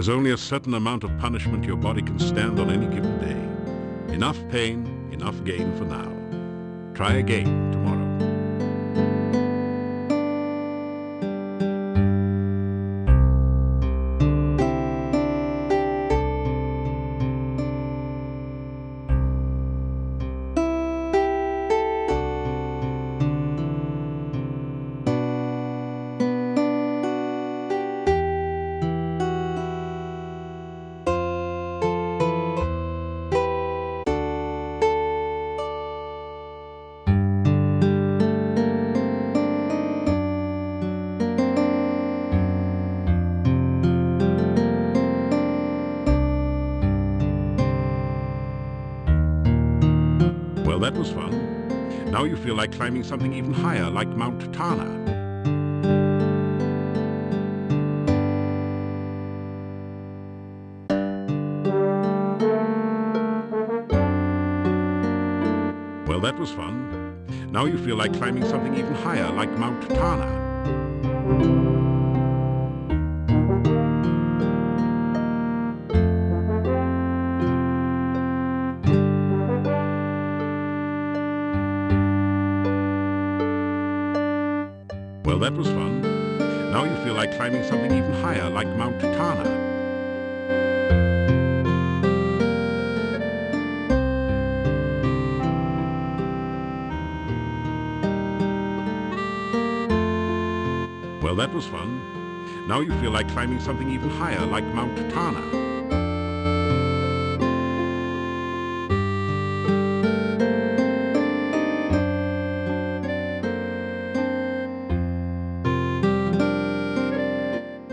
There's only a certain amount of punishment your body can stand on any given day. Enough pain, enough gain for now. Try again tomorrow. Well, that was fun. Now you feel like climbing something even higher, like Mount Tana. Well, that was fun. Now you feel like climbing something even higher, like Mount Tana. Well, that was fun. Now you feel like climbing something even higher, like Mount Tana. Well, that was fun. Now you feel like climbing something even higher, like Mount Tana.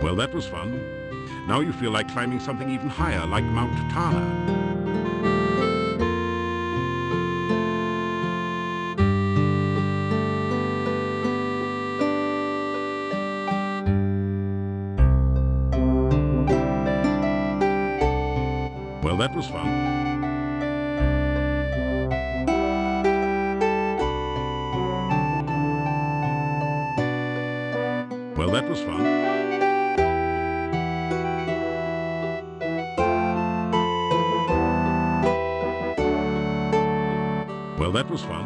Well, that was fun. Now you feel like climbing something even higher, like Mount Tana. Well, that was fun. Well, that was fun. Well, that was fun.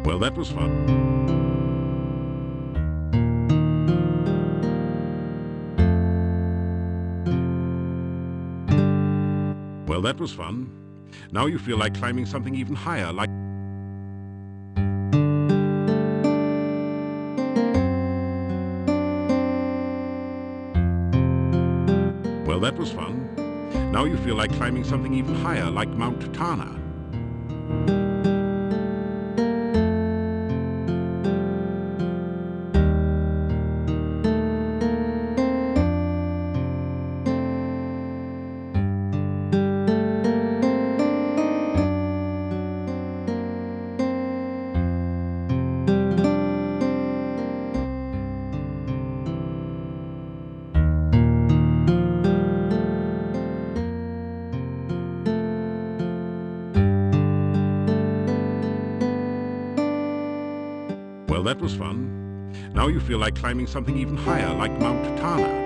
Well, that was fun. Well, that was fun. Now you feel like climbing something even higher, like... Well, that was fun. Now you feel like climbing something even higher, like Mount Tana. Well, that was fun. Now you feel like climbing something even higher, like Mount Tana.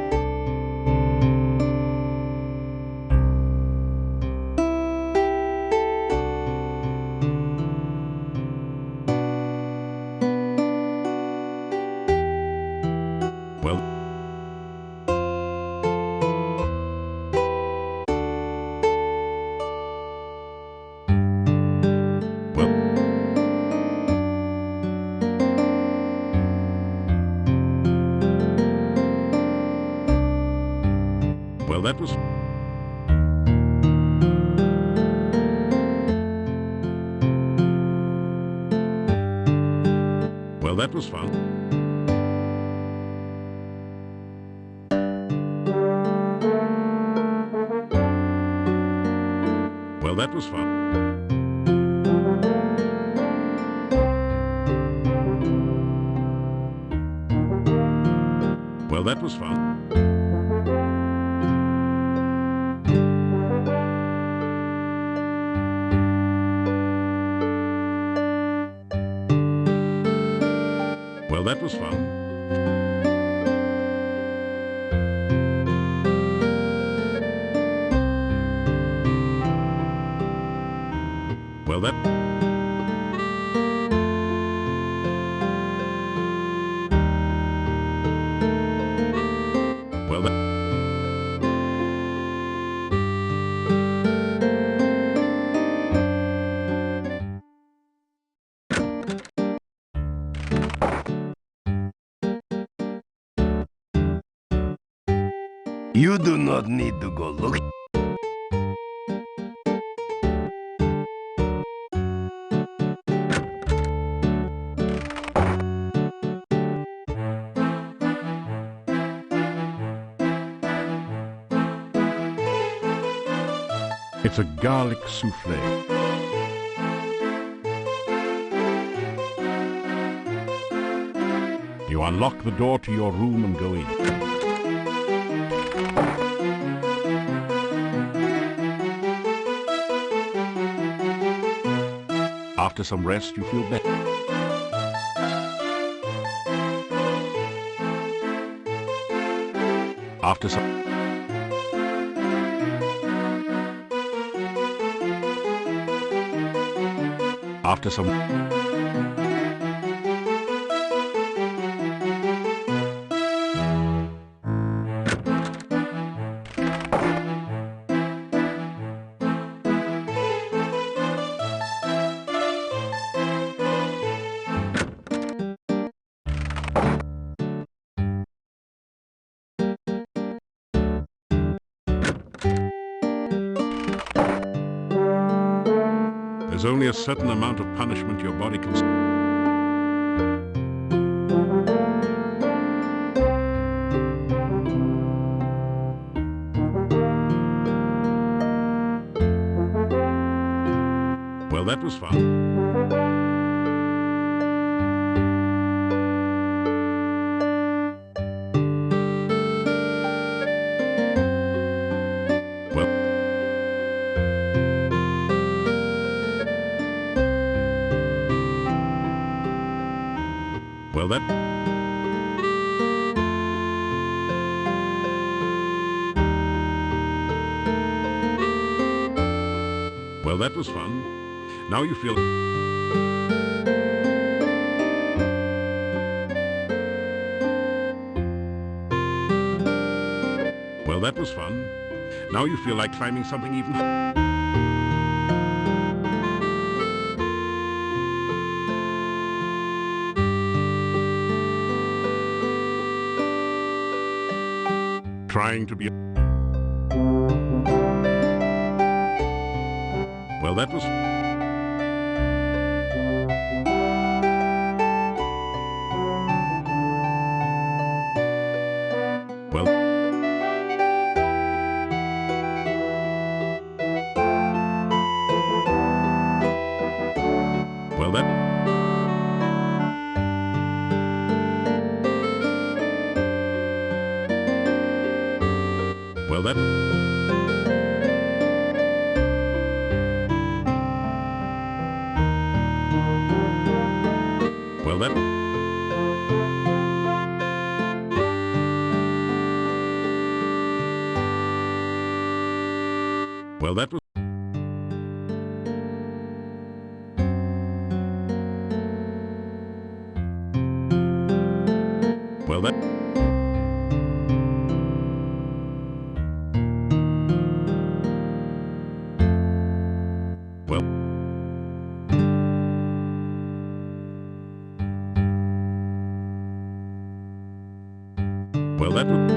Well, well, that was... Well, that was fun. Well, that was fun. Well, that was fun. Well, that was fun. Well, that... Well, that... You do not need to go look. It's a garlic souffle. You unlock the door to your room and go in. After some rest, you feel better. After some... After some... There's only a certain amount of punishment your body can... Well, that was fun. Well, that... Well, that was fun. Now you feel... Well, that was fun. Now you feel like climbing something even... Trying to be... Well, that was... Well... Well, that... Well, that... Well, that... Well, that was... Well, that... Well... Well, that was...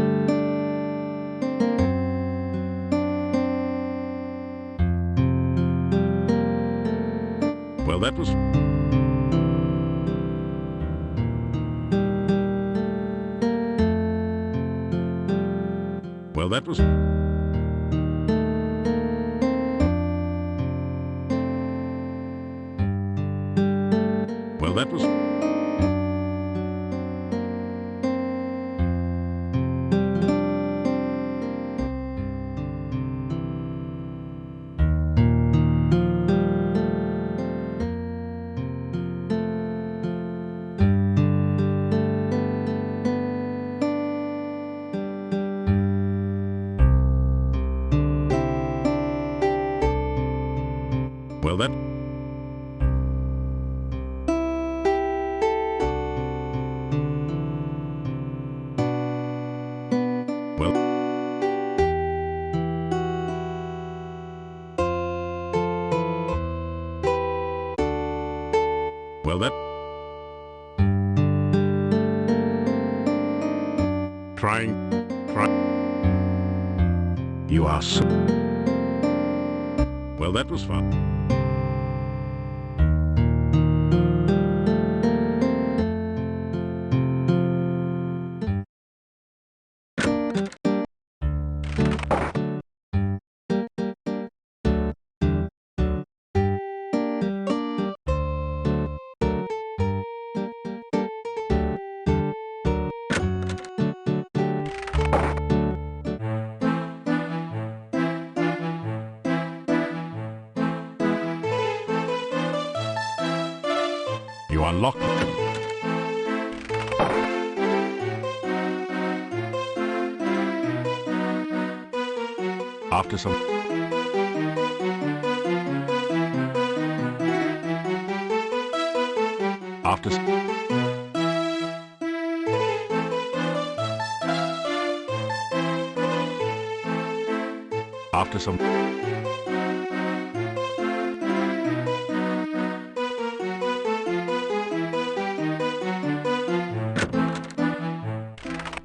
Well, that was... Well, that was... Well, that... Well... Well, that... Trying... You are so... Well, that was fun. You unlock it. After some... After... After some...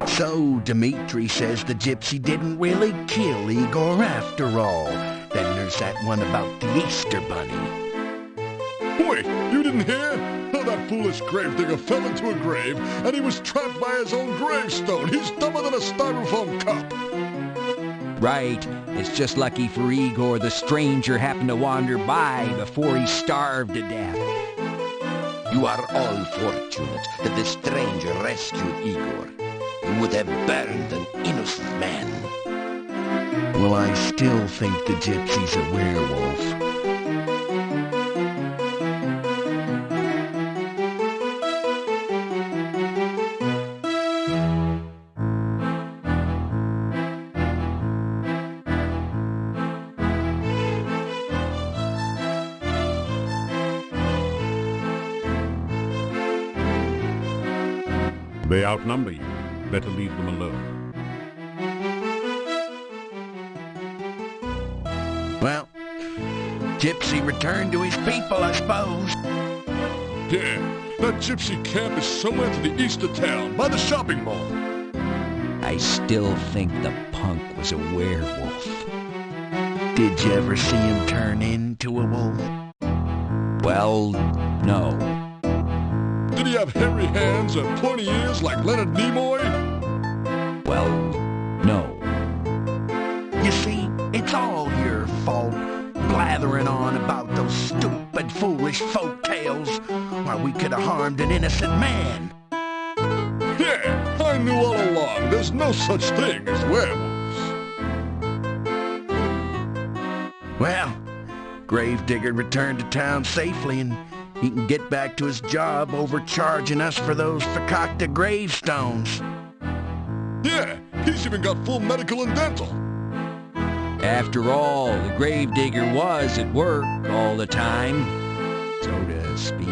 So, Dmitri says the gypsy didn't really kill Igor after all. Then there's that one about the Easter Bunny. Wait, you didn't hear? Oh, that foolish gravedigger fell into a grave, and he was trapped by his own gravestone. He's dumber than a styrofoam cup. Right. It's just lucky for Igor the stranger happened to wander by before he starved to death. You are all fortunate that the stranger rescued Igor. You would have burned an innocent man. Well, I still think the gypsy's a werewolf. They outnumber you. Better leave them alone. Well, Gypsy returned to his people, I suppose. Yeah, that gypsy camp is somewhere to the east of town, by the shopping mall. I still think the punk was a werewolf. Did you ever see him turn into a wolf? Well, no. Did he have hairy hands and pointy ears like Leonard Nimoy? Well, no. You see, it's all your fault, blathering on about those stupid, foolish folk tales, while we could have harmed an innocent man. Yeah, I knew all along there's no such thing as werewolves. Well, Gravedigger returned to town safely, and he can get back to his job overcharging us for those fakakta gravestones. Yeah, he's even got full medical and dental. After all, the gravedigger was at work all the time, so to speak.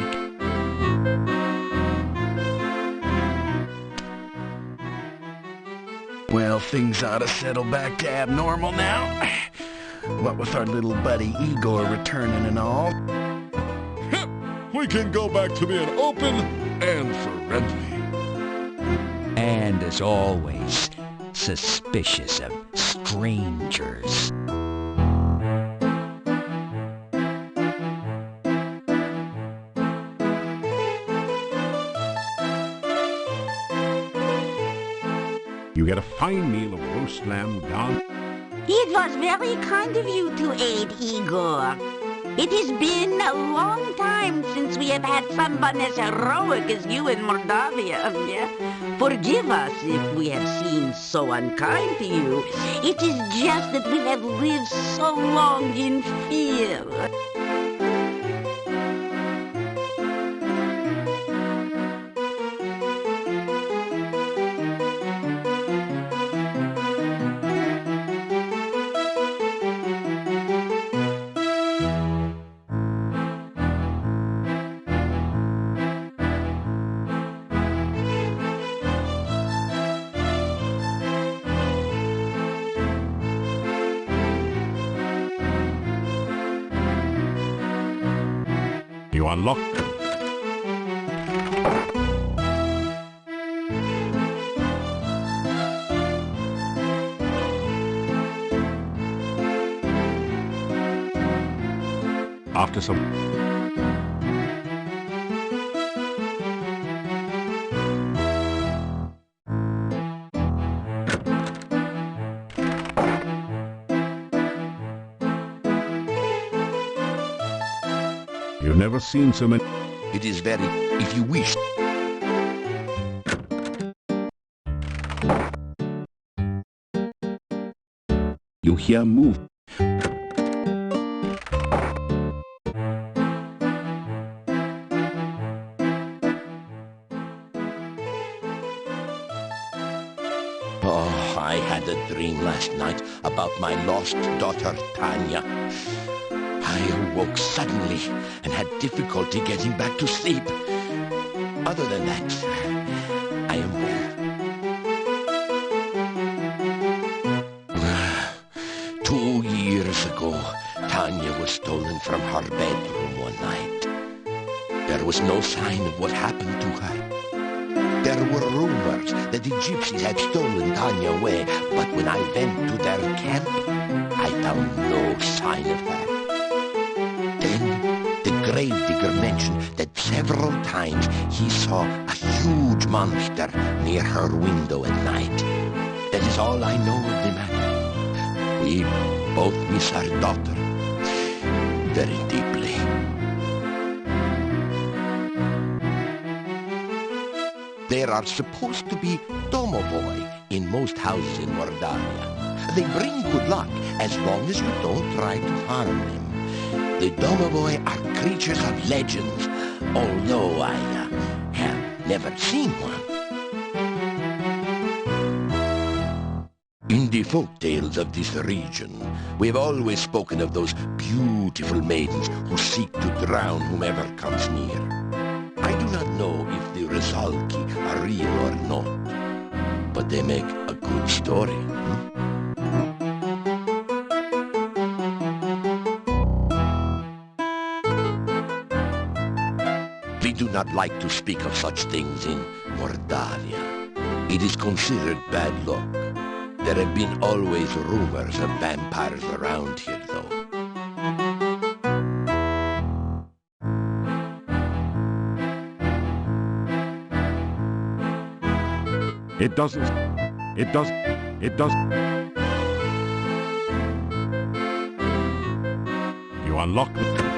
Well, things ought to settle back to abnormal now. What with our little buddy Igor returning and all. We can go back to being open and friendly. And as always, suspicious of strangers. You get a fine meal of roast lamb gone. It was very kind of you to aid Igor. It has been a long time since we have had someone as heroic as you in Moldavia. Forgive us if we have seemed so unkind to you. It is just that we have lived so long in fear. You unlock. After some... You've never seen so many... It is very, if you wish. You hear move. Oh, I had a dream last night about my lost daughter, Tanya. I awoke suddenly and had difficulty getting back to sleep. Other than that, I am well. 2 years ago, Tanya was stolen from her bedroom one night. There was no sign of what happened to her. There were rumors that the gypsies had stolen Tanya away, but when I went to their camp, I found no sign of her. Then the gravedigger mentioned that several times he saw a huge monster near her window at night. That is all I know of the matter. We both miss our daughter very deeply. There are supposed to be domoboi in most houses in Mordavia. They bring good luck as long as you don't try to harm them. The domoboi are creatures of legends, although I have never seen one. In the folk tales of this region, we have always spoken of those beautiful maidens who seek to drown whomever comes near. I do not know if the Rizalki are real or not, but they make a good story. We do not like to speak of such things in Mordavia. It is considered bad luck. There have been always rumors of vampires around here, though. It doesn't. It does. It does. You unlock the...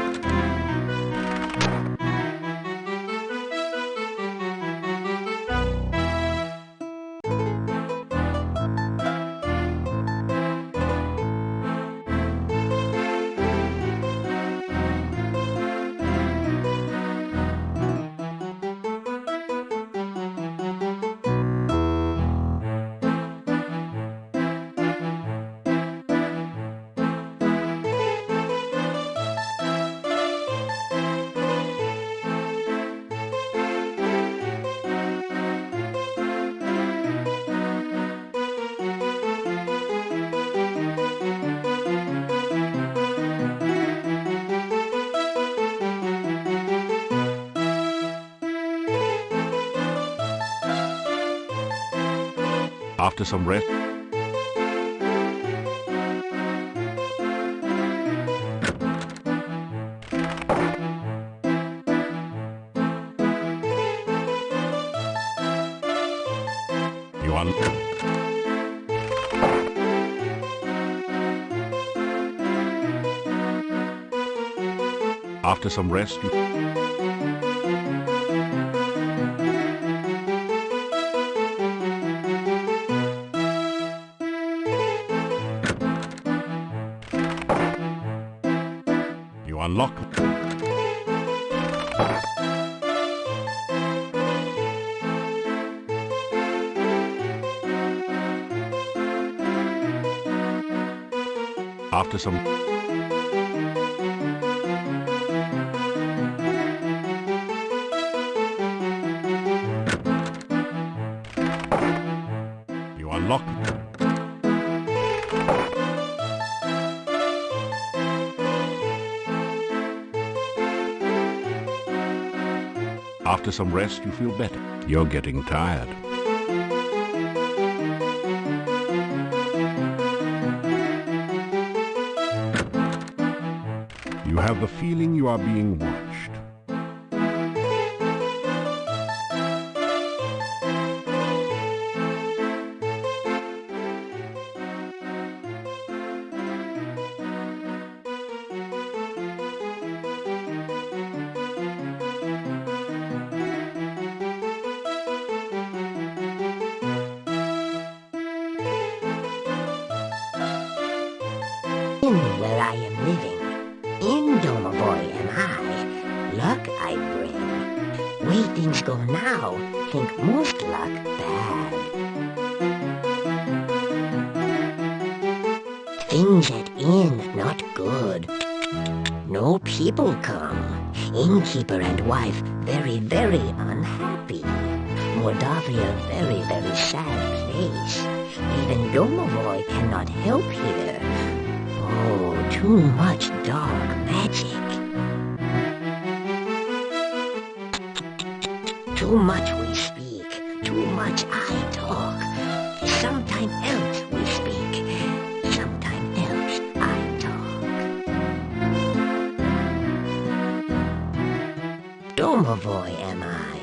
After some rest... You unlock... After some rest, you... You unlock... After some... You unlock... After some rest, you feel better. You're getting tired. You have the feeling you are being watched. In where I am living, in Domovoy am I. Luck I bring. Way things go now, think most luck bad. Things at inn not good. No people come. Innkeeper and wife very, very unhappy. Moldavia very, very sad place. Even Domovoy cannot help here. Oh, too much dark magic. Too much we speak, too much I talk. Sometime else we speak, sometime else I talk. Domovoy am I,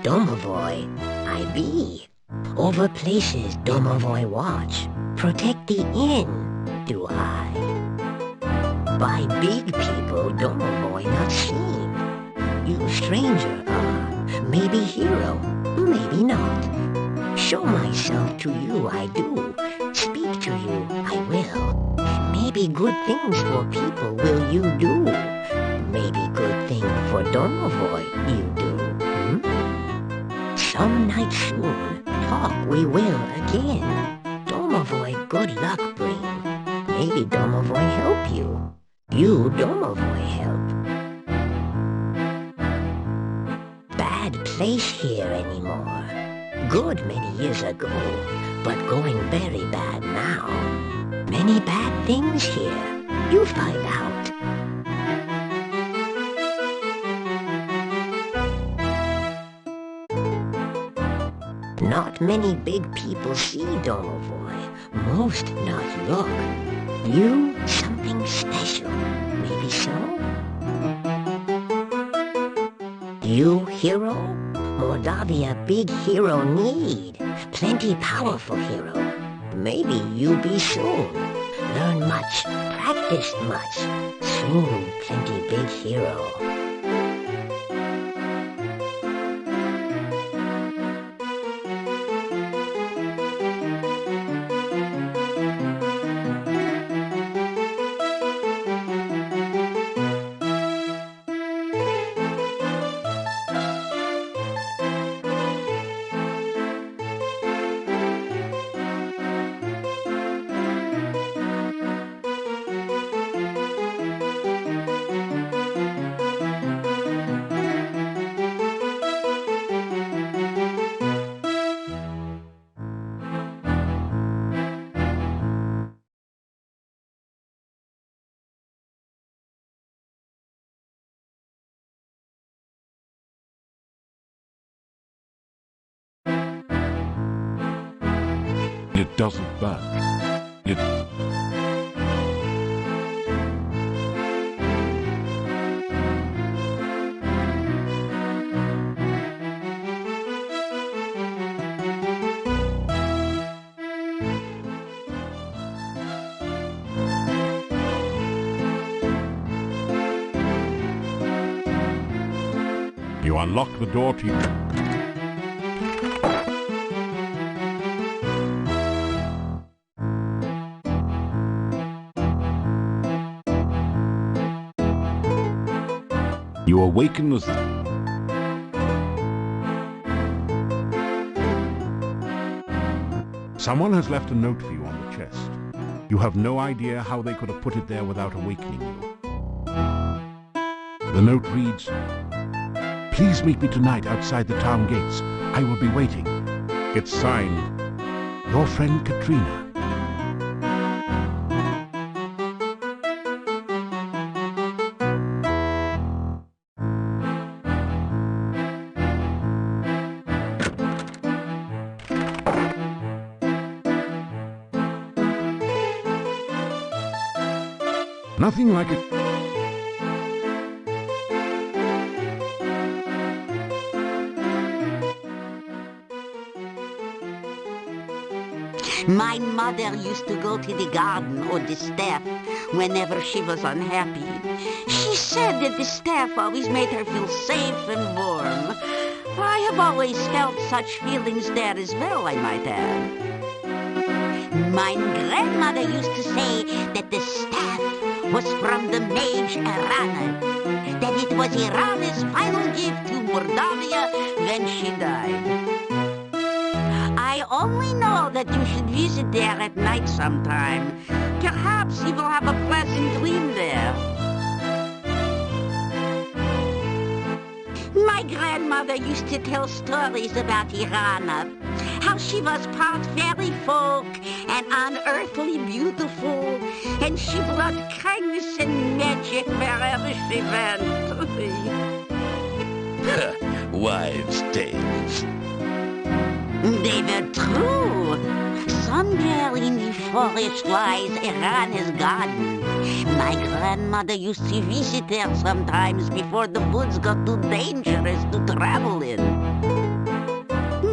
Domovoy I be. Over places Domovoy watch, protect the inn, do I. By big people Domovoy not seen. You stranger are, maybe hero, maybe not. Show myself to you I do, speak to you I will. Maybe good things for people will you do. Maybe good thing for Domovoy you do. Some night soon, talk we will again. Domovoy good luck bring. Maybe Domovoy help you. You Domovoy help. Bad place here anymore. Good many years ago, but going very bad now. Many bad things here. You find out. Not many big people see Domovoy. Most not look. You something special, maybe so? You hero? Moldavia big hero need. Plenty powerful hero. Maybe you be soon. Learn much, practice much. Soon plenty big hero. It doesn't budge. It... You unlock the door to you. You awaken as... Someone has left a note for you on the chest. You have no idea how they could have put it there without awakening you. The note reads, "Please meet me tonight outside the town gates. I will be waiting." It's signed, Your Friend Katrina. Nothing like it. My mother used to go to the garden or the staff whenever she was unhappy. She said that the staff always made her feel safe and warm. I have always felt such feelings there as well, I might add. My grandmother used to say that the staff was from the mage Irana, that it was Irana's final gift to Mordavia when she died. I only know that you should visit there at night sometime. Perhaps you will have a pleasant dream there. My grandmother used to tell stories about Irana, how she was part fairy folk and unearthly beautiful, and she brought kindness and magic wherever she went. Wives' tales. They were true. Somewhere in the forest lies Irana's garden. My grandmother used to visit there sometimes before the woods got too dangerous to travel in.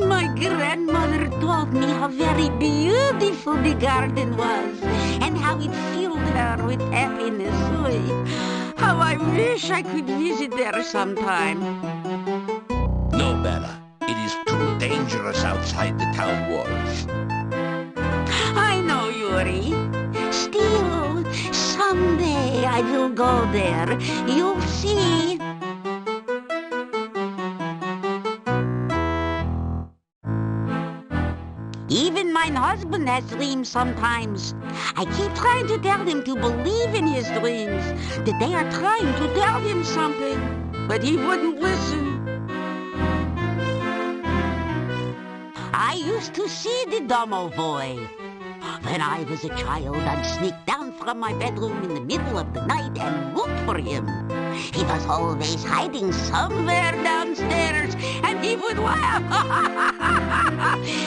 My grandmother told me how very beautiful the garden was and how it filled her with happiness. How I wish I could visit there sometime. No, Bella. It is too dangerous outside the town walls. I know, Yuri. Still, someday I will go there. You'll see. Even my husband has dreams sometimes. I keep trying to tell him to believe in his dreams, that they are trying to tell him something, but he wouldn't listen. I used to see the domovoi. When I was a child, I'd sneak down from my bedroom in the middle of the night and look for him. He was always hiding somewhere downstairs, and he would laugh.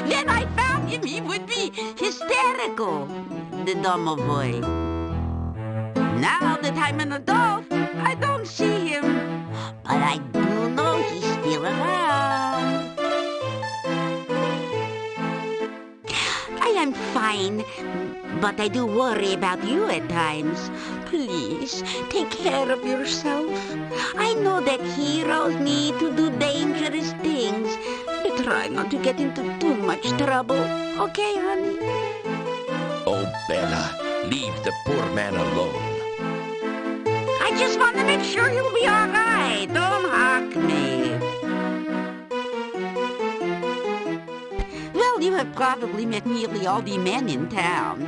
When I found him, he would be hysterical, the domovoi. Now that I'm an adult, I don't see him, but I do know he's still around. I am fine, but I do worry about you at times. Please, take care of yourself. I know that heroes need to do dangerous things, but try not to get into too much trouble. Okay, honey? Oh, Bella, leave the poor man alone. I just want to make sure you'll be all right. Don't hawk me. Well, you have probably met nearly all the men in town.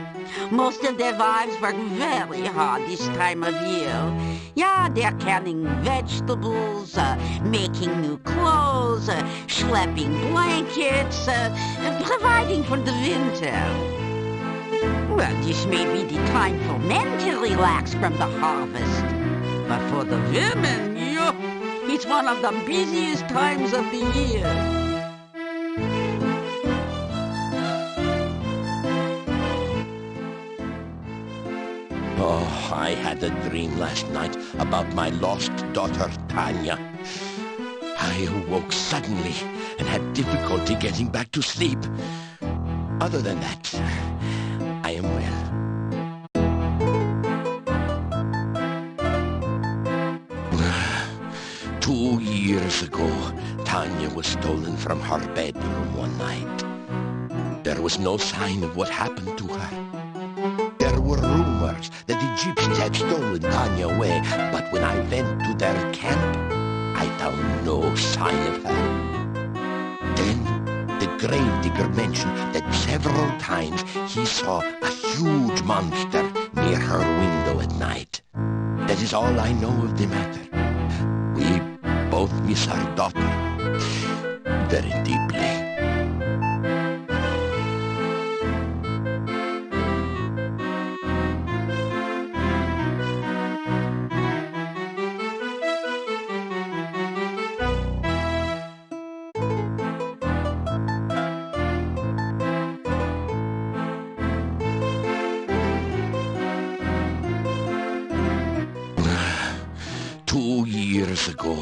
Most of their wives work very hard this time of year. Yeah, they're canning vegetables, making new clothes, schlepping blankets, providing for the winter. Well, this may be the time for men to relax from the harvest. But for the women, it's one of the busiest times of the year. Oh, I had a dream last night about my lost daughter, Tanya. I awoke suddenly and had difficulty getting back to sleep. Other than that, I am well. 2 years ago, Tanya was stolen from her bedroom one night. There was no sign of what happened to her. There were rumors that the gypsies had stolen Tanya away, but when I went to their camp, I found no sign of her. Then the gravedigger mentioned that several times he saw a huge monster near her window at night. That is all I know of the matter. We both miss our daughter very deeply. Years ago,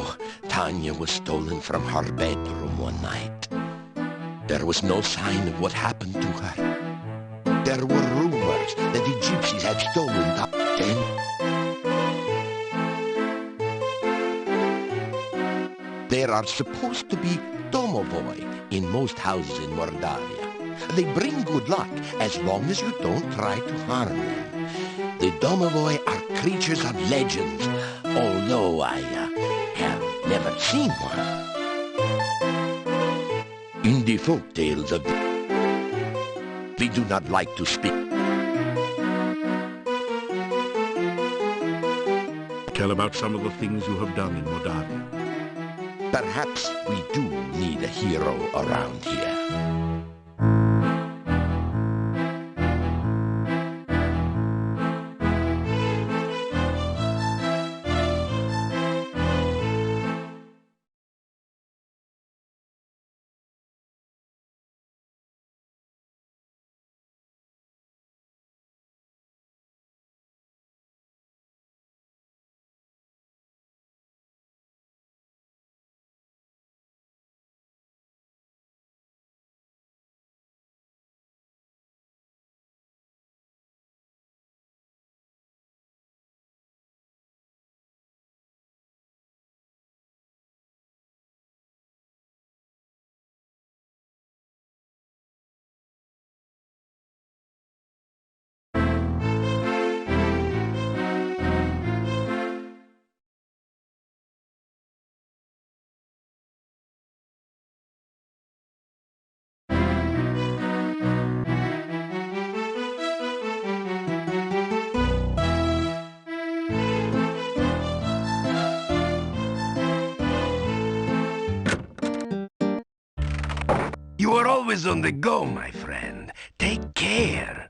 Tanya was stolen from her bedroom one night. There was no sign of what happened to her. There were rumors that the gypsies had stolen her. Then there are supposed to be domovoi in most houses in Mordavia. They bring good luck as long as you don't try to harm them. The domovoi are creatures of legends, although I have never seen one. In the folk tales of they do not like to speak. Tell about some of the things you have done in Moldavia. Perhaps we do need a hero around here. You are always on the go, my friend. Take care.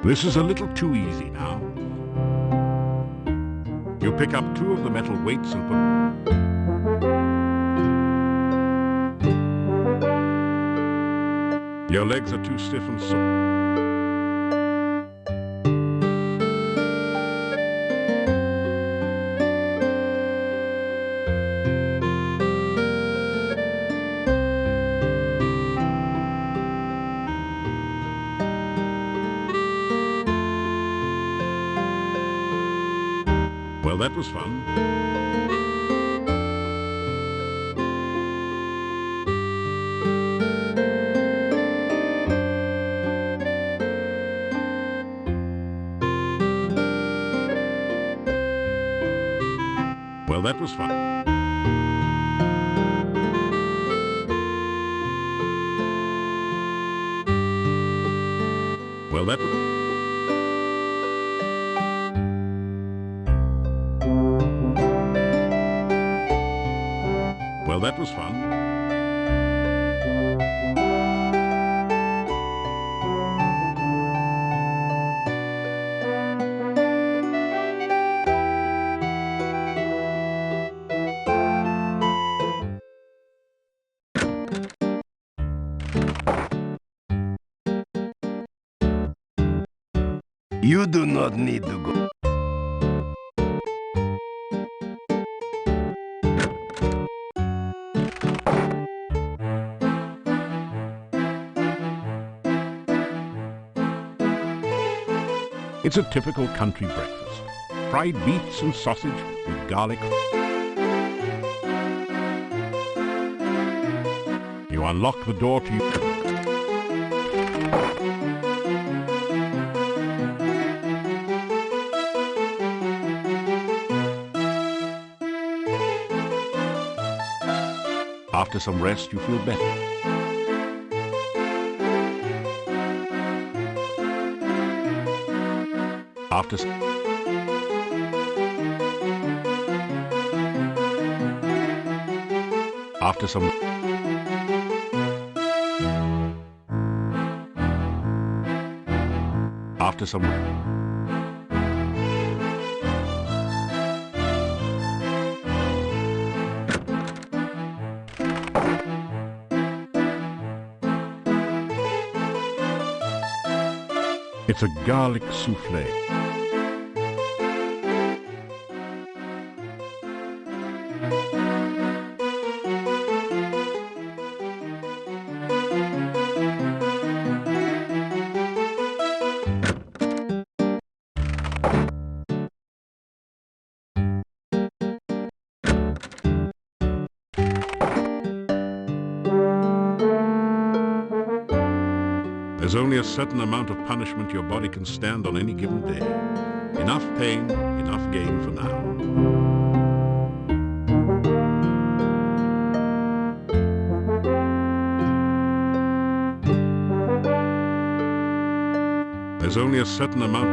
This is a little too easy now. You pick up 2 of the metal weights and put... Your legs are too stiff and so... Well, that was fun. Well, that was fun. Well, that was... Well, that was fun. You do not need to go. It's a typical country breakfast. Fried beets and sausage with garlic. You unlock the door to you. After some rest, you feel better. After some after some It's a garlic souffle. There's only a certain amount of punishment your body can stand on any given day. Enough pain, enough gain for now. There's only a certain amount.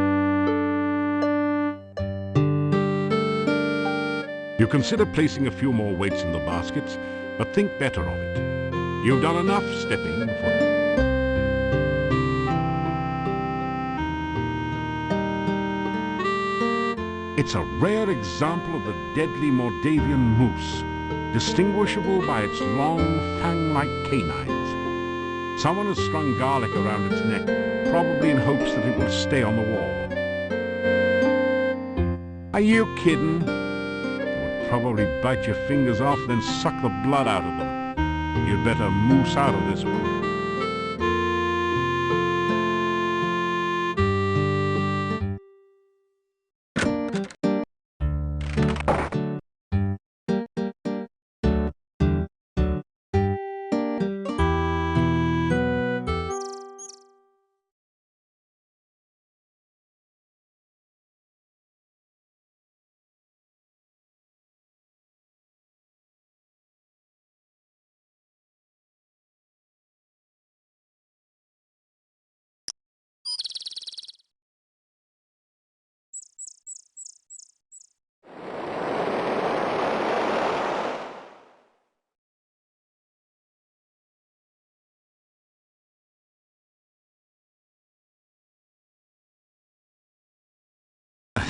You consider placing a few more weights in the baskets, but think better of it. You've done enough stepping for... It's a rare example of the deadly Mordavian moose, distinguishable by its long, fang-like canines. Someone has strung garlic around its neck, probably in hopes that it will stay on the wall. Are you kidding? It would probably bite your fingers off, then suck the blood out of them. You'd better moose out of this one.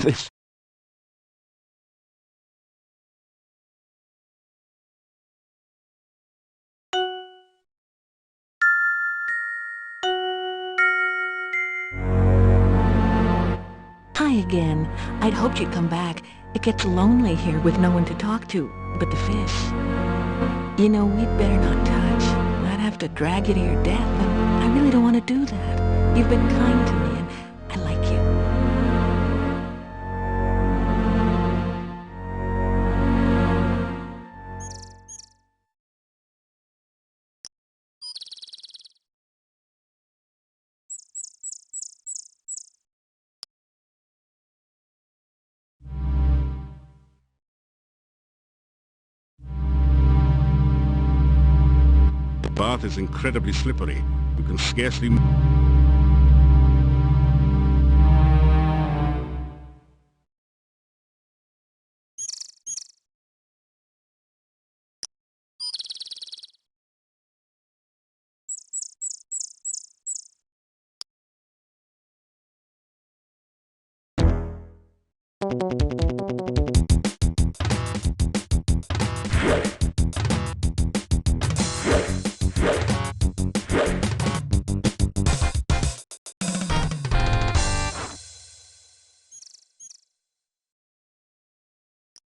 This... Hi again. I'd hoped you'd come back. It gets lonely here with no one to talk to but the fish. You know, we'd better not touch. I'd have to drag you to your death, but I really don't want to do that. You've been kind to me, and I like you. The bath is incredibly slippery. You can scarcely...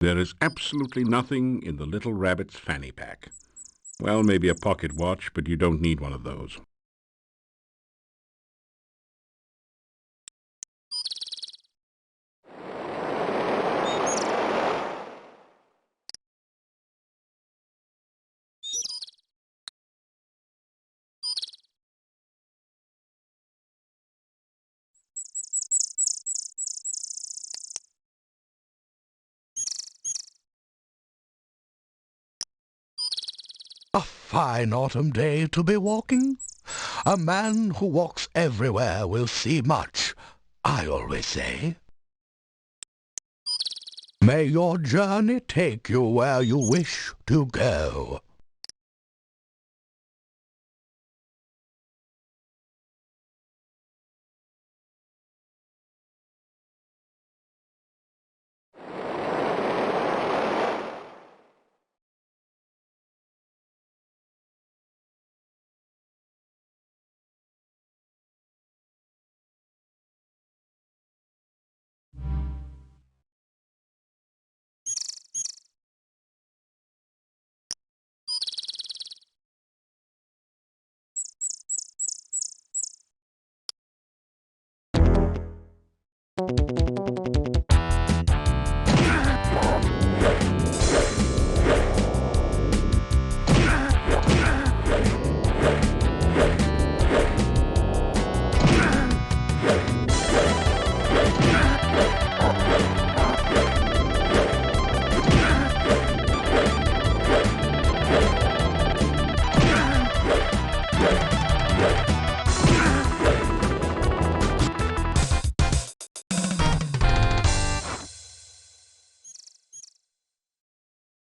There is absolutely nothing in the little rabbit's fanny pack. Well, maybe a pocket watch, but you don't need one of those. A fine autumn day to be walking. A man who walks everywhere will see much, I always say. May your journey take you where you wish to go.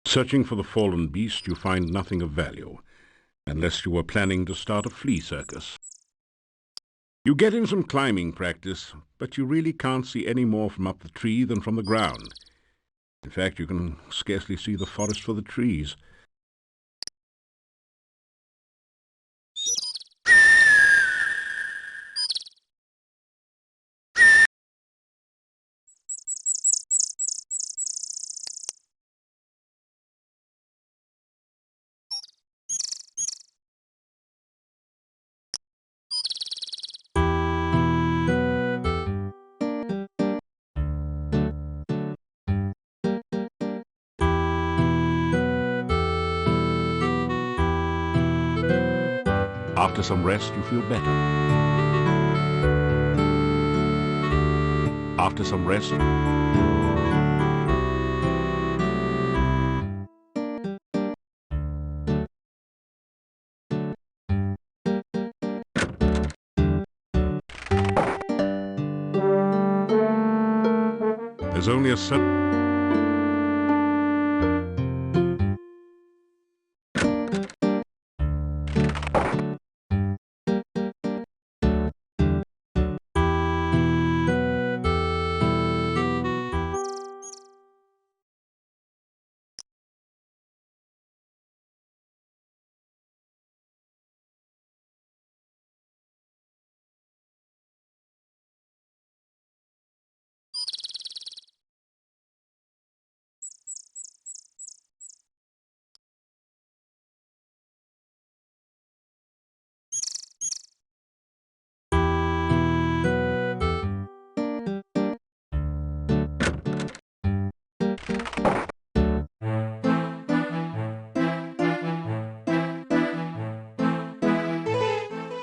Searching for the fallen beast, you find nothing of value, unless you were planning to start a flea circus. You get in some climbing practice, but you really can't see any more from up the tree than from the ground. In fact, you can scarcely see the forest for the trees. After some rest, you feel better. After some rest, there's only a certain...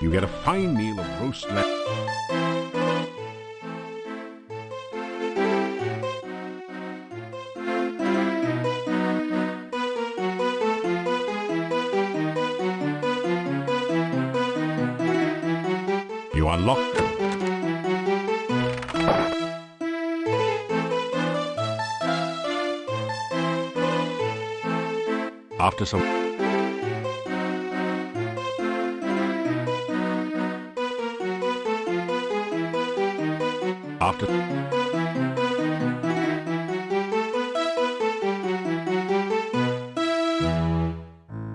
You get a fine meal of roast lamb. You unlock them. After some...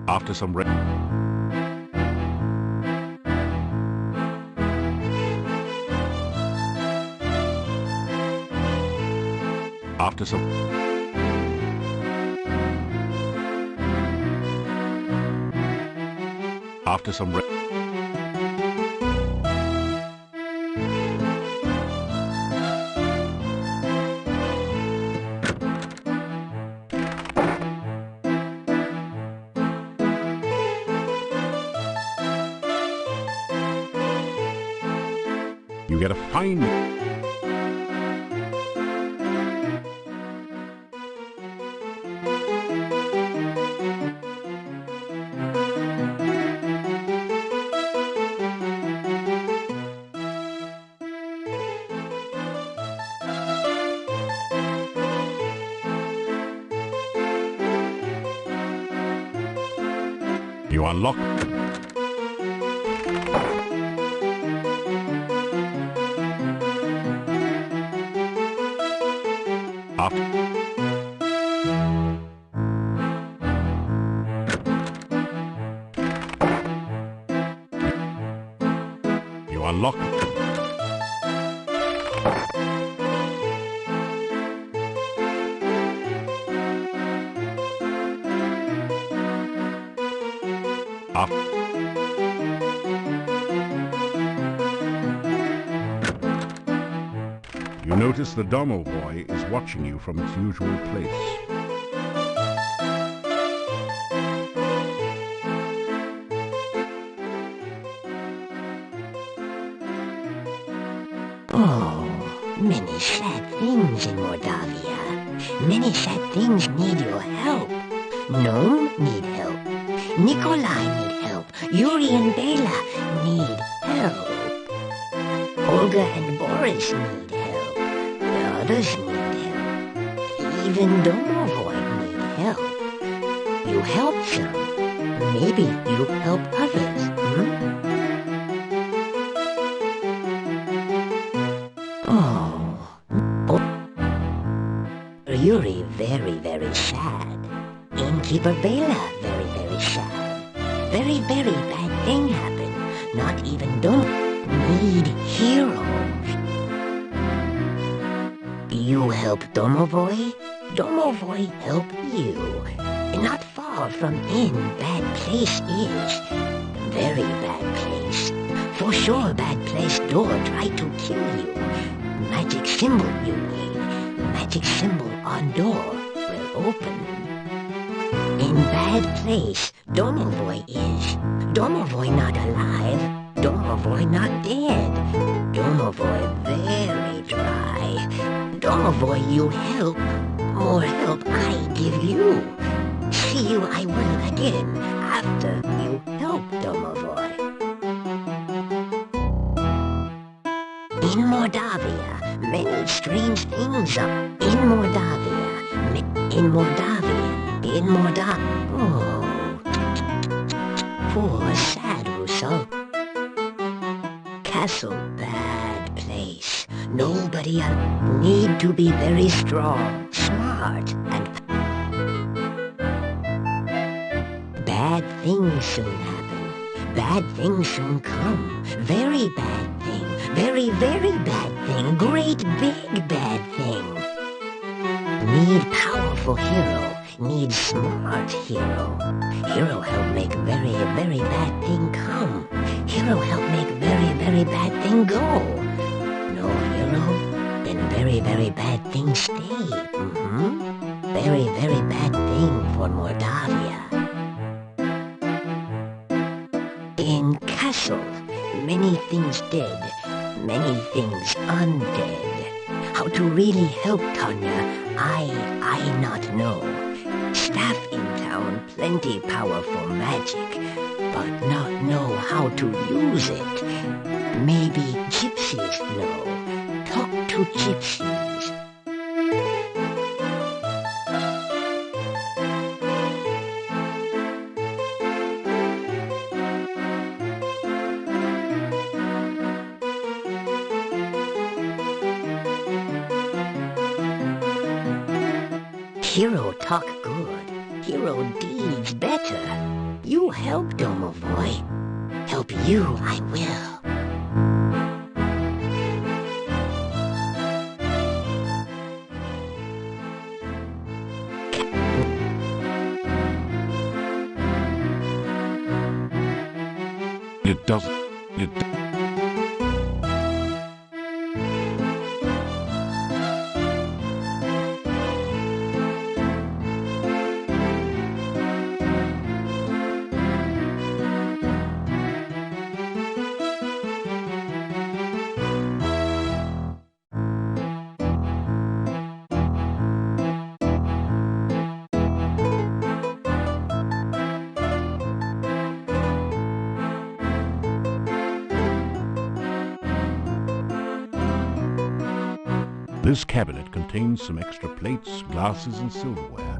After some rest. After some... After some rest. You get a fine... You unlock... After... You unlock... After... You notice the domovoi is watching you from its usual place. Oh, many sad things in Mordavia. Many sad things need your help. Gnome need help. Nikolai need help. Yuri and Bela need help. Olga and Boris need help. The others need help. Even Domovoi need help. You help some. Maybe you help others, Oh. Yuri very, very sad. Innkeeper Bela very, very sad. Very, very bad thing happened. Not even need heroes. You help Domovoi, Domovoi help you. Not far from in bad place is. Very bad place. For sure bad place door try to kill you. Magic symbol you need. Magic symbol on door will open. In bad place Domovoi is. Domovoi not alive. Domovoi not dead. Domovoi very dry. Domovoi you help. More help I give you. See you I will again after you help Domovoi. In Mordavia, many strange things are in Mordavia. In Mordavia. In Mordavia. Oh. Poor sad Russell. Castle, bad place. Nobody need to be very strong, smart, and bad things soon happen. Bad things soon come. Very bad thing. Very, very bad thing. Great big bad thing. Need powerful hero. Need smart hero. Hero help make very, very bad thing come. Hero help make very, very bad thing go. No hero, then very, very bad thing stay. Very, very bad thing for Mordavia. In castle, many things dead, many things undead. How to really help Tanya, I not know. Staff in town, plenty powerful magic, but not know how to use it. Maybe gypsies know. Talk to gypsies. Hero talk good. Hero deeds better. You help Domovoi. Help you I will. It doesn't. This cabinet contains some extra plates, glasses, and silverware.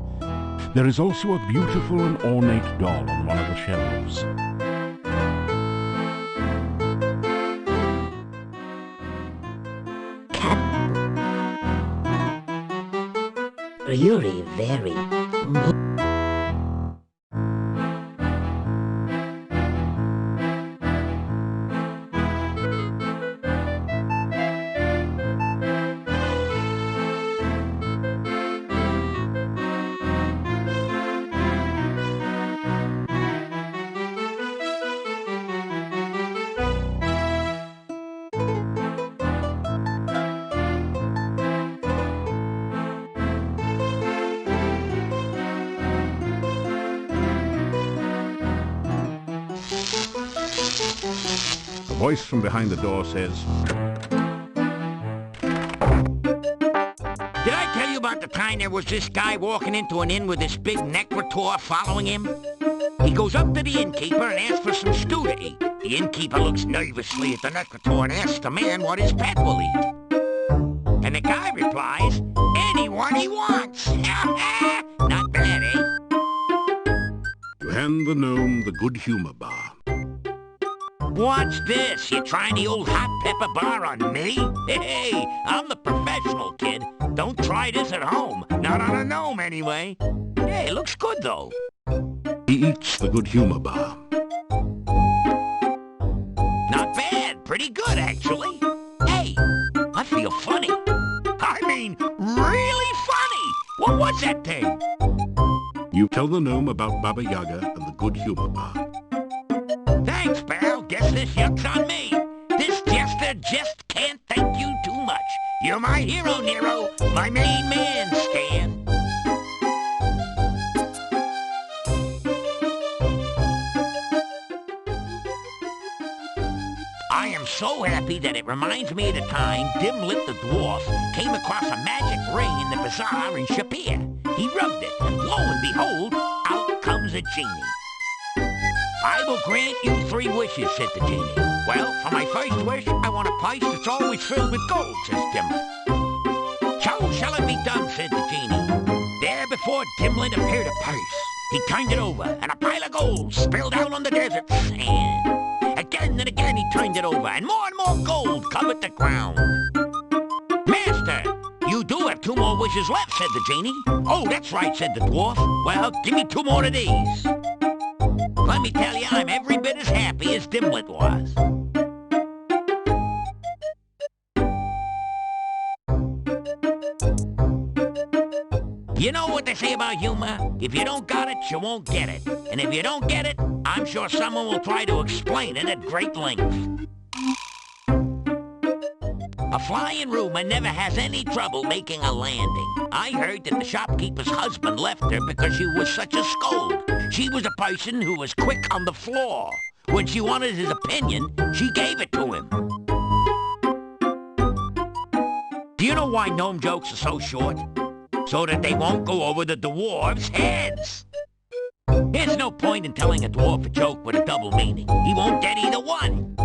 There is also a beautiful and ornate doll on one of the shelves. Yuri very The voice from behind the door says, Did I tell you about the time there was this guy walking into an inn with this big necrotor following him? He goes up to the innkeeper and asks for some stew to eat. The innkeeper looks nervously at the necrotor and asks the man what his pet will eat. And the guy replies, anyone he wants. Not bad, eh? you hand the gnome the good humor bar. What's this? You trying the old hot pepper bar on me? Hey, I'm the professional, kid. Don't try this at home. Not on a gnome, anyway. Hey, looks good, though. He eats the good humor bar. Not bad. Pretty good, actually. Hey, I feel funny. I mean, really funny. What was that thing? You tell the gnome about Baba Yaga and the good humor bar. Thanks, pal. Guess this yuck's on me. This jester just can't thank you too much. You're my hero, Nero. My main man, Stan. I am so happy that it reminds me of the time Dimlit the dwarf came across a magic ring in the bazaar in Shapir. He rubbed it, and lo and behold, out comes a genie. I will grant you 3 wishes, said the genie. Well, for my first wish, I want a purse that's always filled with gold, says Dimlit. So shall it be done, said the genie. There before Dimlit appeared a purse. He turned it over, and a pile of gold spilled out on the desert sand. Again and again he turned it over, and more gold covered the ground. Master, you do have 2 more wishes left, said the genie. Oh, that's right, said the dwarf. Well, give me 2 more of these. Let me tell you, I'm every bit as happy as Dimlit was. You know what they say about humor? If you don't got it, you won't get it. And if you don't get it, I'm sure someone will try to explain it at great length. A flying rumor never has any trouble making a landing. I heard that the shopkeeper's husband left her because she was such a scold. She was a person who was quick on the floor. When she wanted his opinion, she gave it to him. Do you know why gnome jokes are so short? So that they won't go over the dwarves' heads. There's no point in telling a dwarf a joke with a double meaning. He won't get either one.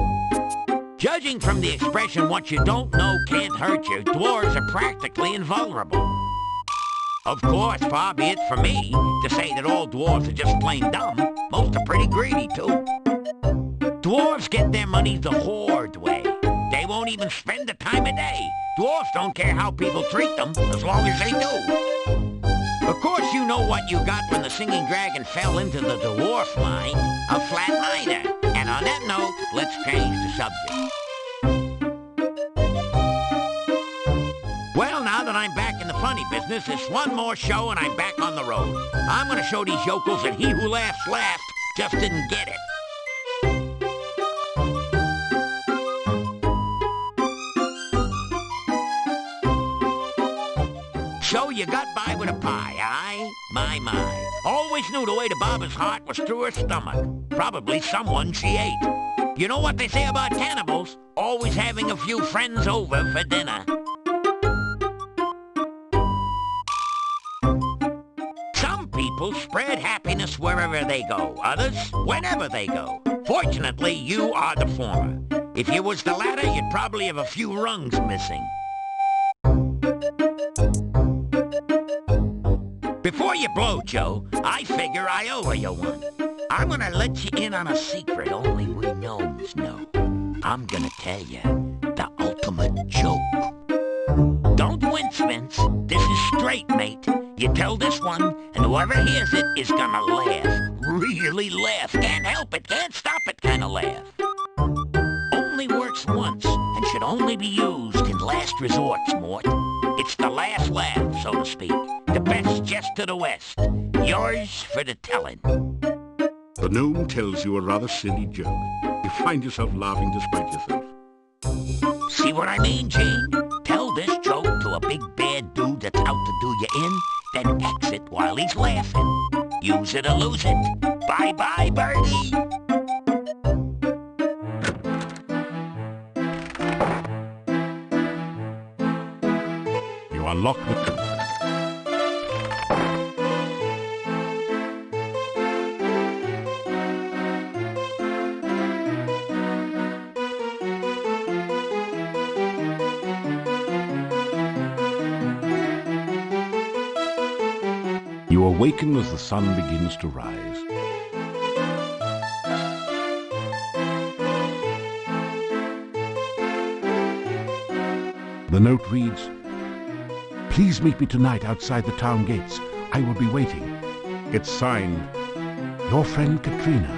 Judging from the expression, what you don't know can't hurt you, dwarves are practically invulnerable. Of course, far be it from me to say that all dwarves are just plain dumb. Most are pretty greedy, too. Dwarves get their money the horde way. They won't even spend the time of day. Dwarfs don't care how people treat them, as long as they do. Of course, you know what you got when the singing dragon fell into the dwarf mine, a flat miner. And on that note, let's change the subject. Well, now that I'm back in the funny business, it's one more show and I'm back on the road. I'm gonna show these yokels that he who laughs laughed just didn't get it. So you got by with a pie, aye? My. Always knew the way to Baba's heart was through her stomach. Probably someone she ate. You know what they say about cannibals? Always having a few friends over for dinner. Some people spread happiness wherever they go. Others, whenever they go. Fortunately, you are the former. If you was the latter, you'd probably have a few rungs missing. Before you blow, Joe, I figure I owe you one. I'm gonna let you in on a secret only we gnomes know. I'm gonna tell you the ultimate joke. Don't wince, Vince. This is straight, mate. You tell this one, and whoever hears it is gonna laugh. Really laugh. Can't help it, can't stop it kind of laugh. Only works once, and should only be used in last resorts, Mort. It's the last laugh, so to speak. The best jest to the west. Yours for the telling. The gnome tells you a rather silly joke. You find yourself laughing despite yourself. See what I mean, Gene? Tell this joke to a big bad dude that's out to do you in, then exit while he's laughing. Use it or lose it. Bye-bye, birdie. unlock the... You awaken as the sun begins to rise. The note reads, "Please meet me tonight outside the town gates. I will be waiting." It's signed, Your Friend Katrina.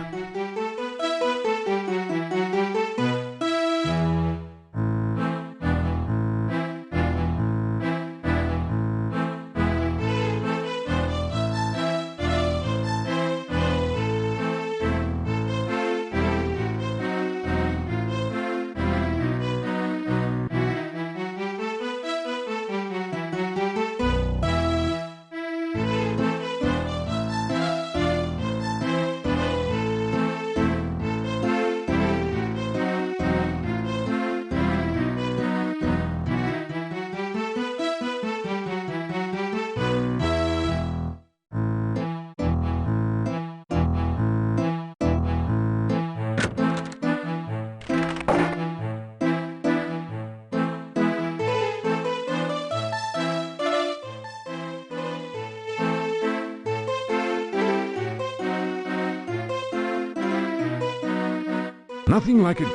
Nothing like it.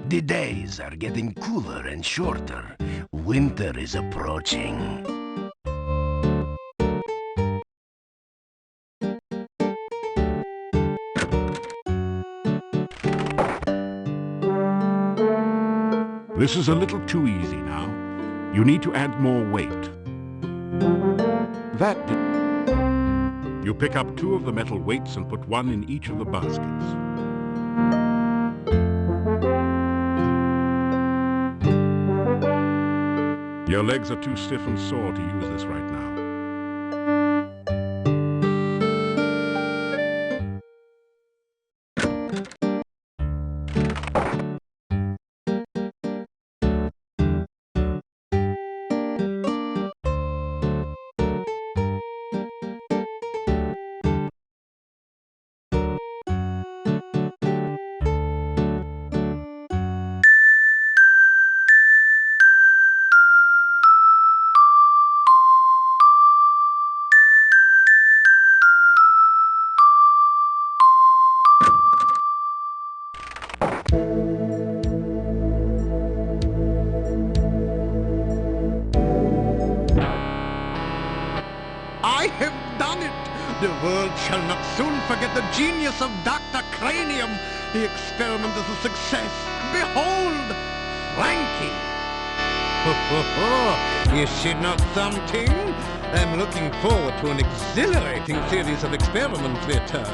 The days are getting cooler and shorter. Winter is approaching. This is a little too easy now. You need to add more weight. That did... You pick up 2 of the metal weights and put 1 in each of the baskets. Your legs are too stiff and sore to use this right now. I have done it! The world shall not soon forget the genius of Dr. Cranium. The experiment is a success. Behold, Frankie! Ho, ho, ho! Is she not something? I'm looking forward to an exhilarating series of experiments with her.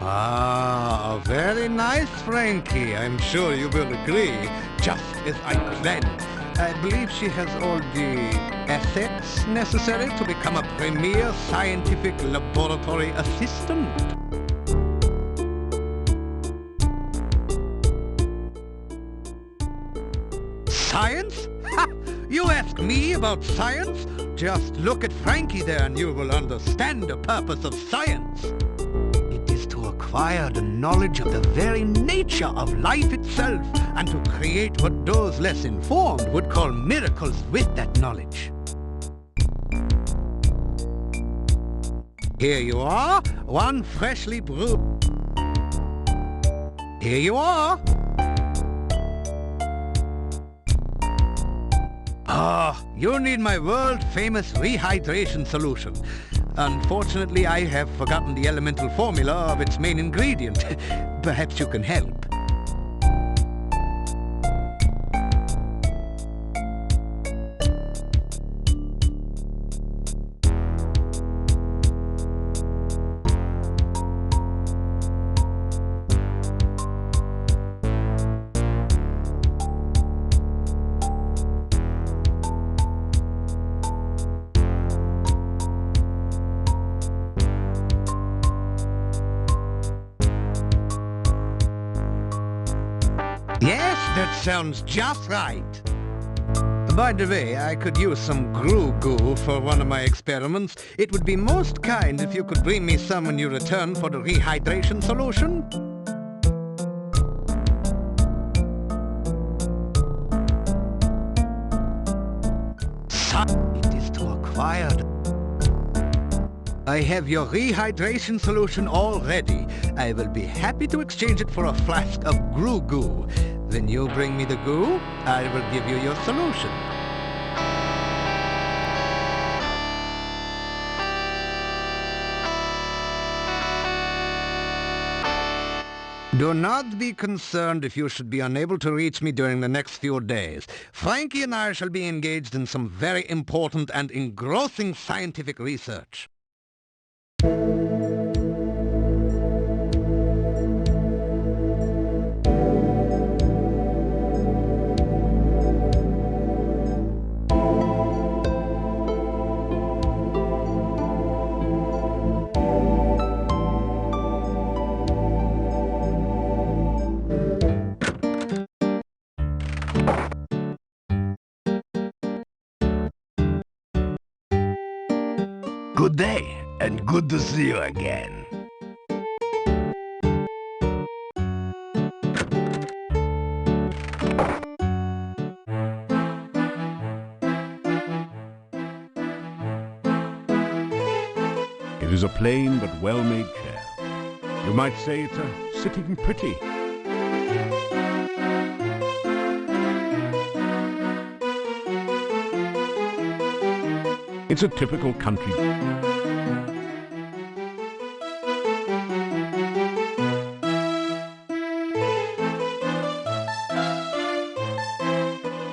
Ah, very nice, Frankie. I'm sure you will agree, just as I planned. I believe she has all the assets necessary to become a premier scientific laboratory assistant. Science? Ha! You ask me about science? Just look at Frankie there and you will understand the purpose of science. It is to acquire the knowledge of the very nature of life itself and to create what those less informed would call miracles with that knowledge. Here you are, one freshly brewed. Here you are. Ah, you need my world-famous rehydration solution. Unfortunately, I have forgotten the elemental formula of its main ingredient. Perhaps you can help. sounds just right. By the way, I could use some goo for one of my experiments. It would be most kind if you could bring me some when you return for the rehydration solution. It is to acquire. I have your rehydration solution all ready. I will be happy to exchange it for a flask of goo. When you bring me the goo, I will give you your solution. Do not be concerned if you should be unable to reach me during the next few days. Frankie and I shall be engaged in some very important and engrossing scientific research. Good day, and good to see you again. It is a plain but well-made chair. You might say it's a sitting pretty. It's a typical country.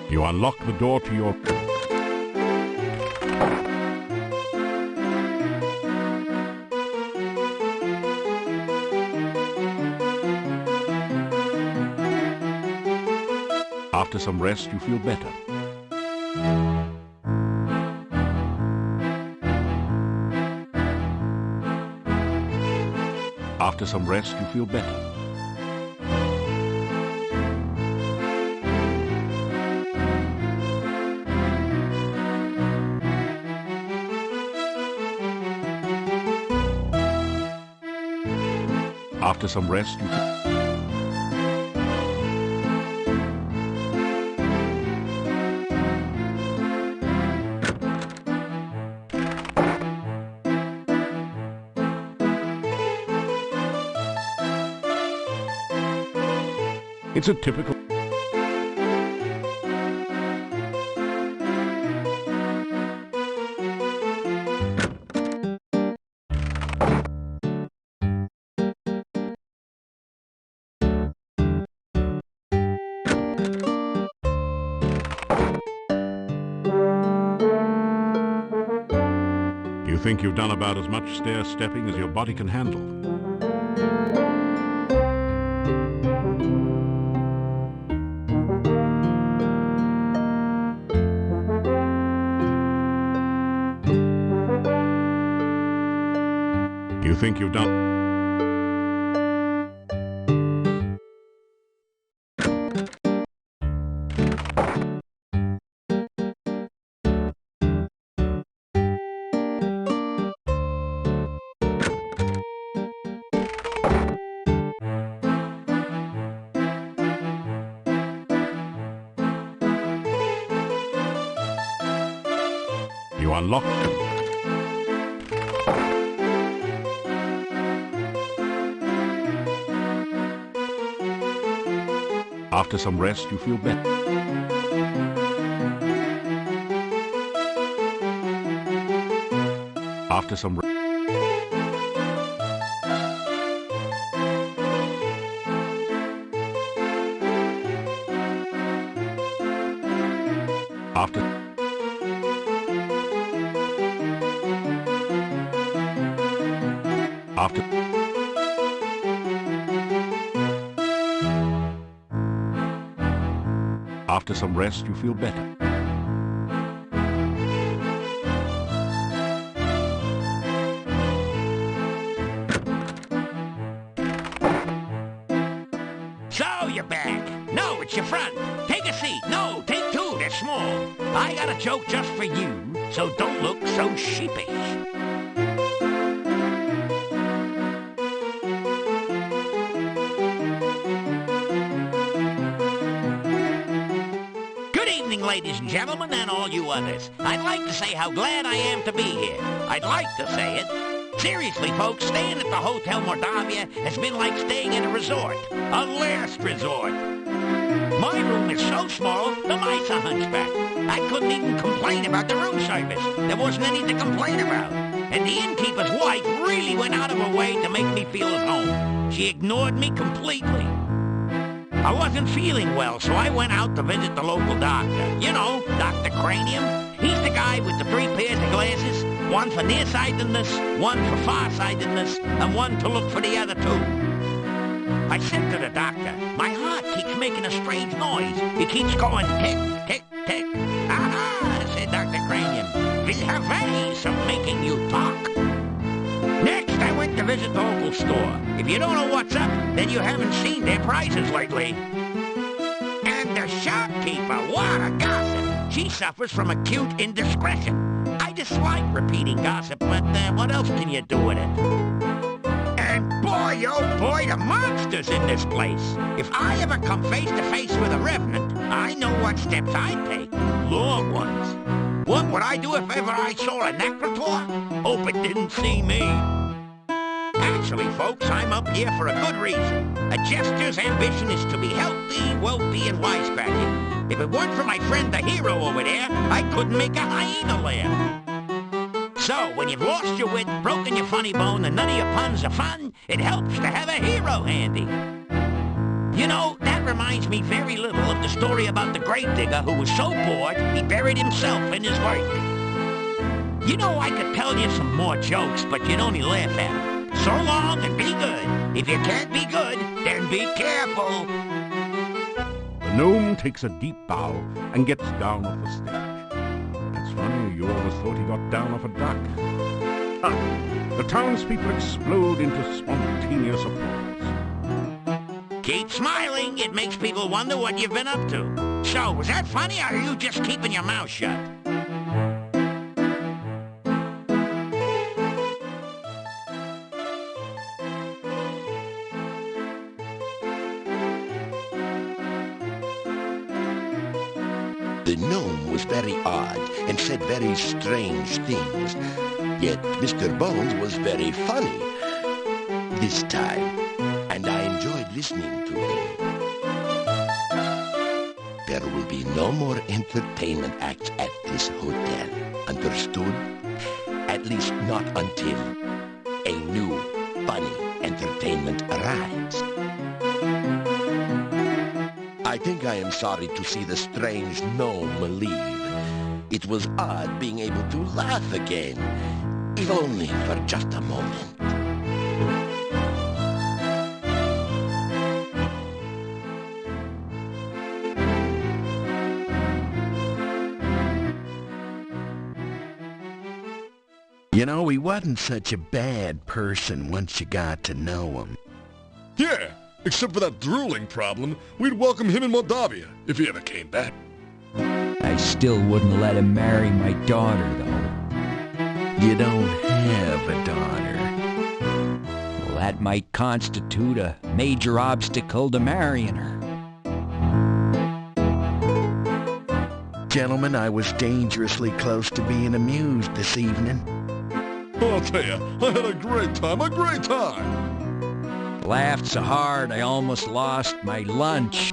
You unlock the door to your... After some rest, you feel better. After some rest, you feel better. After some rest, you feel... It's a typical... You think you've done about as much stair-stepping as your body can handle. You think you've done... You unlock them. After some rest, you feel better. After some rest. After... After... After some rest, you feel better. So you're back. No, it's your front. a seat. No, take two. They're small. I got a joke just for you, so don't look so sheepish. Good evening, ladies and gentlemen, and all you others. I'd like to say how glad I am to be here. I'd like to say it. Seriously, folks, staying at the Hotel Mordavia has been like staying at a resort. A last resort. My room is so small, the mice are hunchback. I couldn't even complain about the room service. There wasn't any to complain about. And the innkeeper's wife really went out of her way to make me feel at home. She ignored me completely. I wasn't feeling well, so I went out to visit the local doctor. You know, Dr. Cranium. He's the guy with the 3 pairs of glasses. One for nearsightedness, one for farsightedness, and one to look for the other 2. I said to the doctor, my heart keeps making a strange noise. It keeps going tick, tick, tick. Aha, said Dr. Cranium. We have ways of making you talk. Next, I went to visit the local store. If you don't know what's up, then you haven't seen their prices lately. And the shopkeeper, what a gossip. She suffers from acute indiscretion. I dislike repeating gossip, but what else can you do with it? And boy, oh boy, the monsters in this place. If I ever come face to face with a revenant, I know what steps I'd take. Long ones. What would I do if ever I saw a necrotor? Hope it didn't see me. Actually, folks, I'm up here for a good reason. A jester's ambition is to be healthy, wealthy, and wisecracking. If it weren't for my friend the hero over there, I couldn't make a hyena laugh. So, when you've lost your wit, broken your funny bone, and none of your puns are fun, it helps to have a hero handy. You know, that reminds me very little of the story about the gravedigger who was so bored, he buried himself in his work. You know, I could tell you some more jokes, but you'd only laugh at them. So long and be good. If you can't be good, then be careful. The gnome takes a deep bow and gets down off the stage. That's funny, you always thought he got down off a duck. The townspeople explode into spontaneous applause. Keep smiling. It makes people wonder what you've been up to. So, was that funny, or are you just keeping your mouth shut? The gnome was very odd and said very strange things. Yet Mr. Bones was very funny this time, and I enjoyed listening to him. There will be no more entertainment acts at this hotel. Understood? At least not until a new, funny entertainment arrives. I think I am sorry to see the strange gnome leave. It was odd being able to laugh again, if only for just a moment. You know, he wasn't such a bad person once you got to know him. Yeah, except for that drooling problem, we'd welcome him in Moldavia if he ever came back. I still wouldn't let him marry my daughter, though. You don't have a daughter. Well, that might constitute a major obstacle to marrying her. Gentlemen, I was dangerously close to being amused this evening. I'll tell you, I had a great time, Laughed so hard I almost lost my lunch.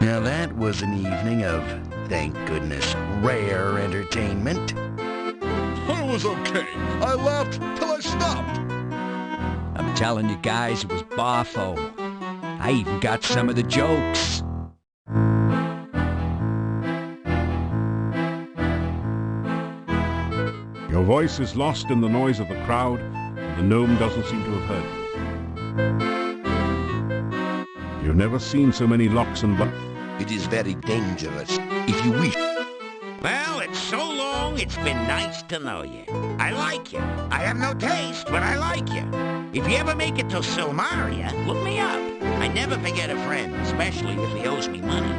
Now that was an evening of, thank goodness, rare entertainment. I was okay. I laughed till I stopped. I'm telling you guys, it was boffo. I even got some of the jokes. Your voice is lost in the noise of the crowd, and the gnome doesn't seem to have heard you. You've never seen so many locks and buttons. It is very dangerous, if you wish. Well, it's so long, it's been nice to know you. I like you. I have no taste, but I like you. If you ever make it to Silmaria, look me up. I never forget a friend, especially if he owes me money.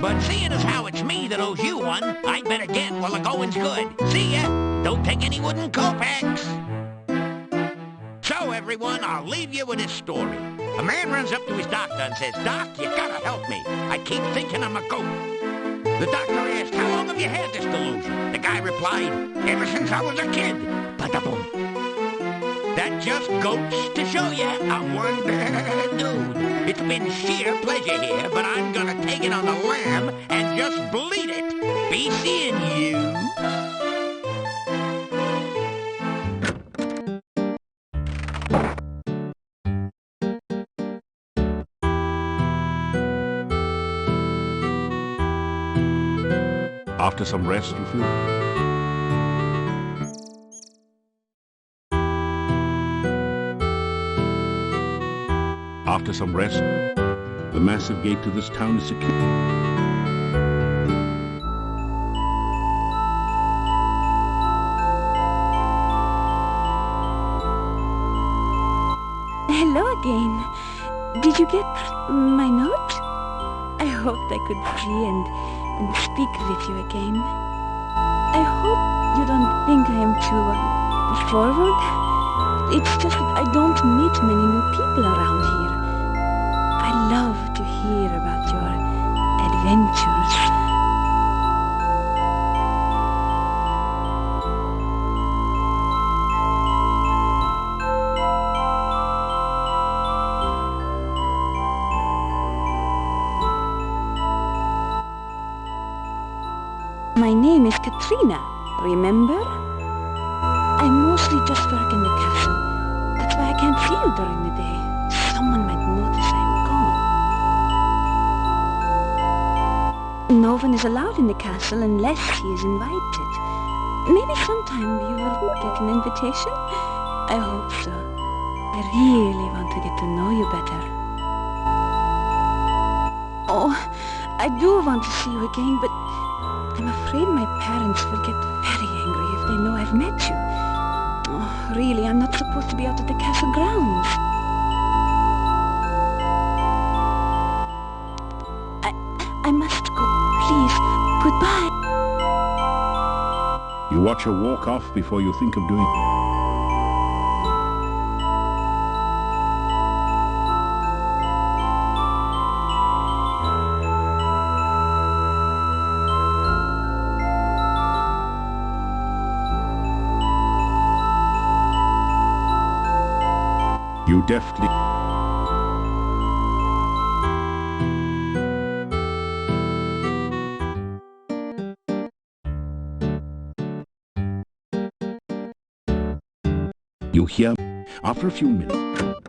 But seeing as how it's me that owes you one, I better get while the going's good. See ya! Don't take any wooden kopecks! So, everyone, I'll leave you with this story. A man runs up to his doctor and says, "Doc, you gotta help me. I keep thinking I'm a goat." The doctor asked, "How long have you had this delusion?" The guy replied, "Ever since I was a kid." Bada-boom. That just goes to show you I'm one bad dude. It's been sheer pleasure here, but I'm gonna take it on the lam and just bleed it. Be seeing you. After some rest, you feel? After some rest, the massive gate to this town is secure. Hello again. Did you get my note? I hoped I could see and speak with you again. I hope you don't think I am too forward. It's just that I don't meet many new people around here. I love to hear about your adventures. My name is Katrina, remember? I mostly just work in the castle. That's why I can't see you during the day. Someone might notice I'm gone. No one is allowed in the castle unless he is invited. Maybe sometime you will get an invitation? I hope so. I really want to get to know you better. Oh, I do want to see you again, but I'm afraid my parents will get very angry if they know I've met you. Oh, really, I'm not supposed to be out at the castle grounds. I must go. Please, goodbye. You watch her walk off before you think of doing... You deftly... You hear, after a few minutes,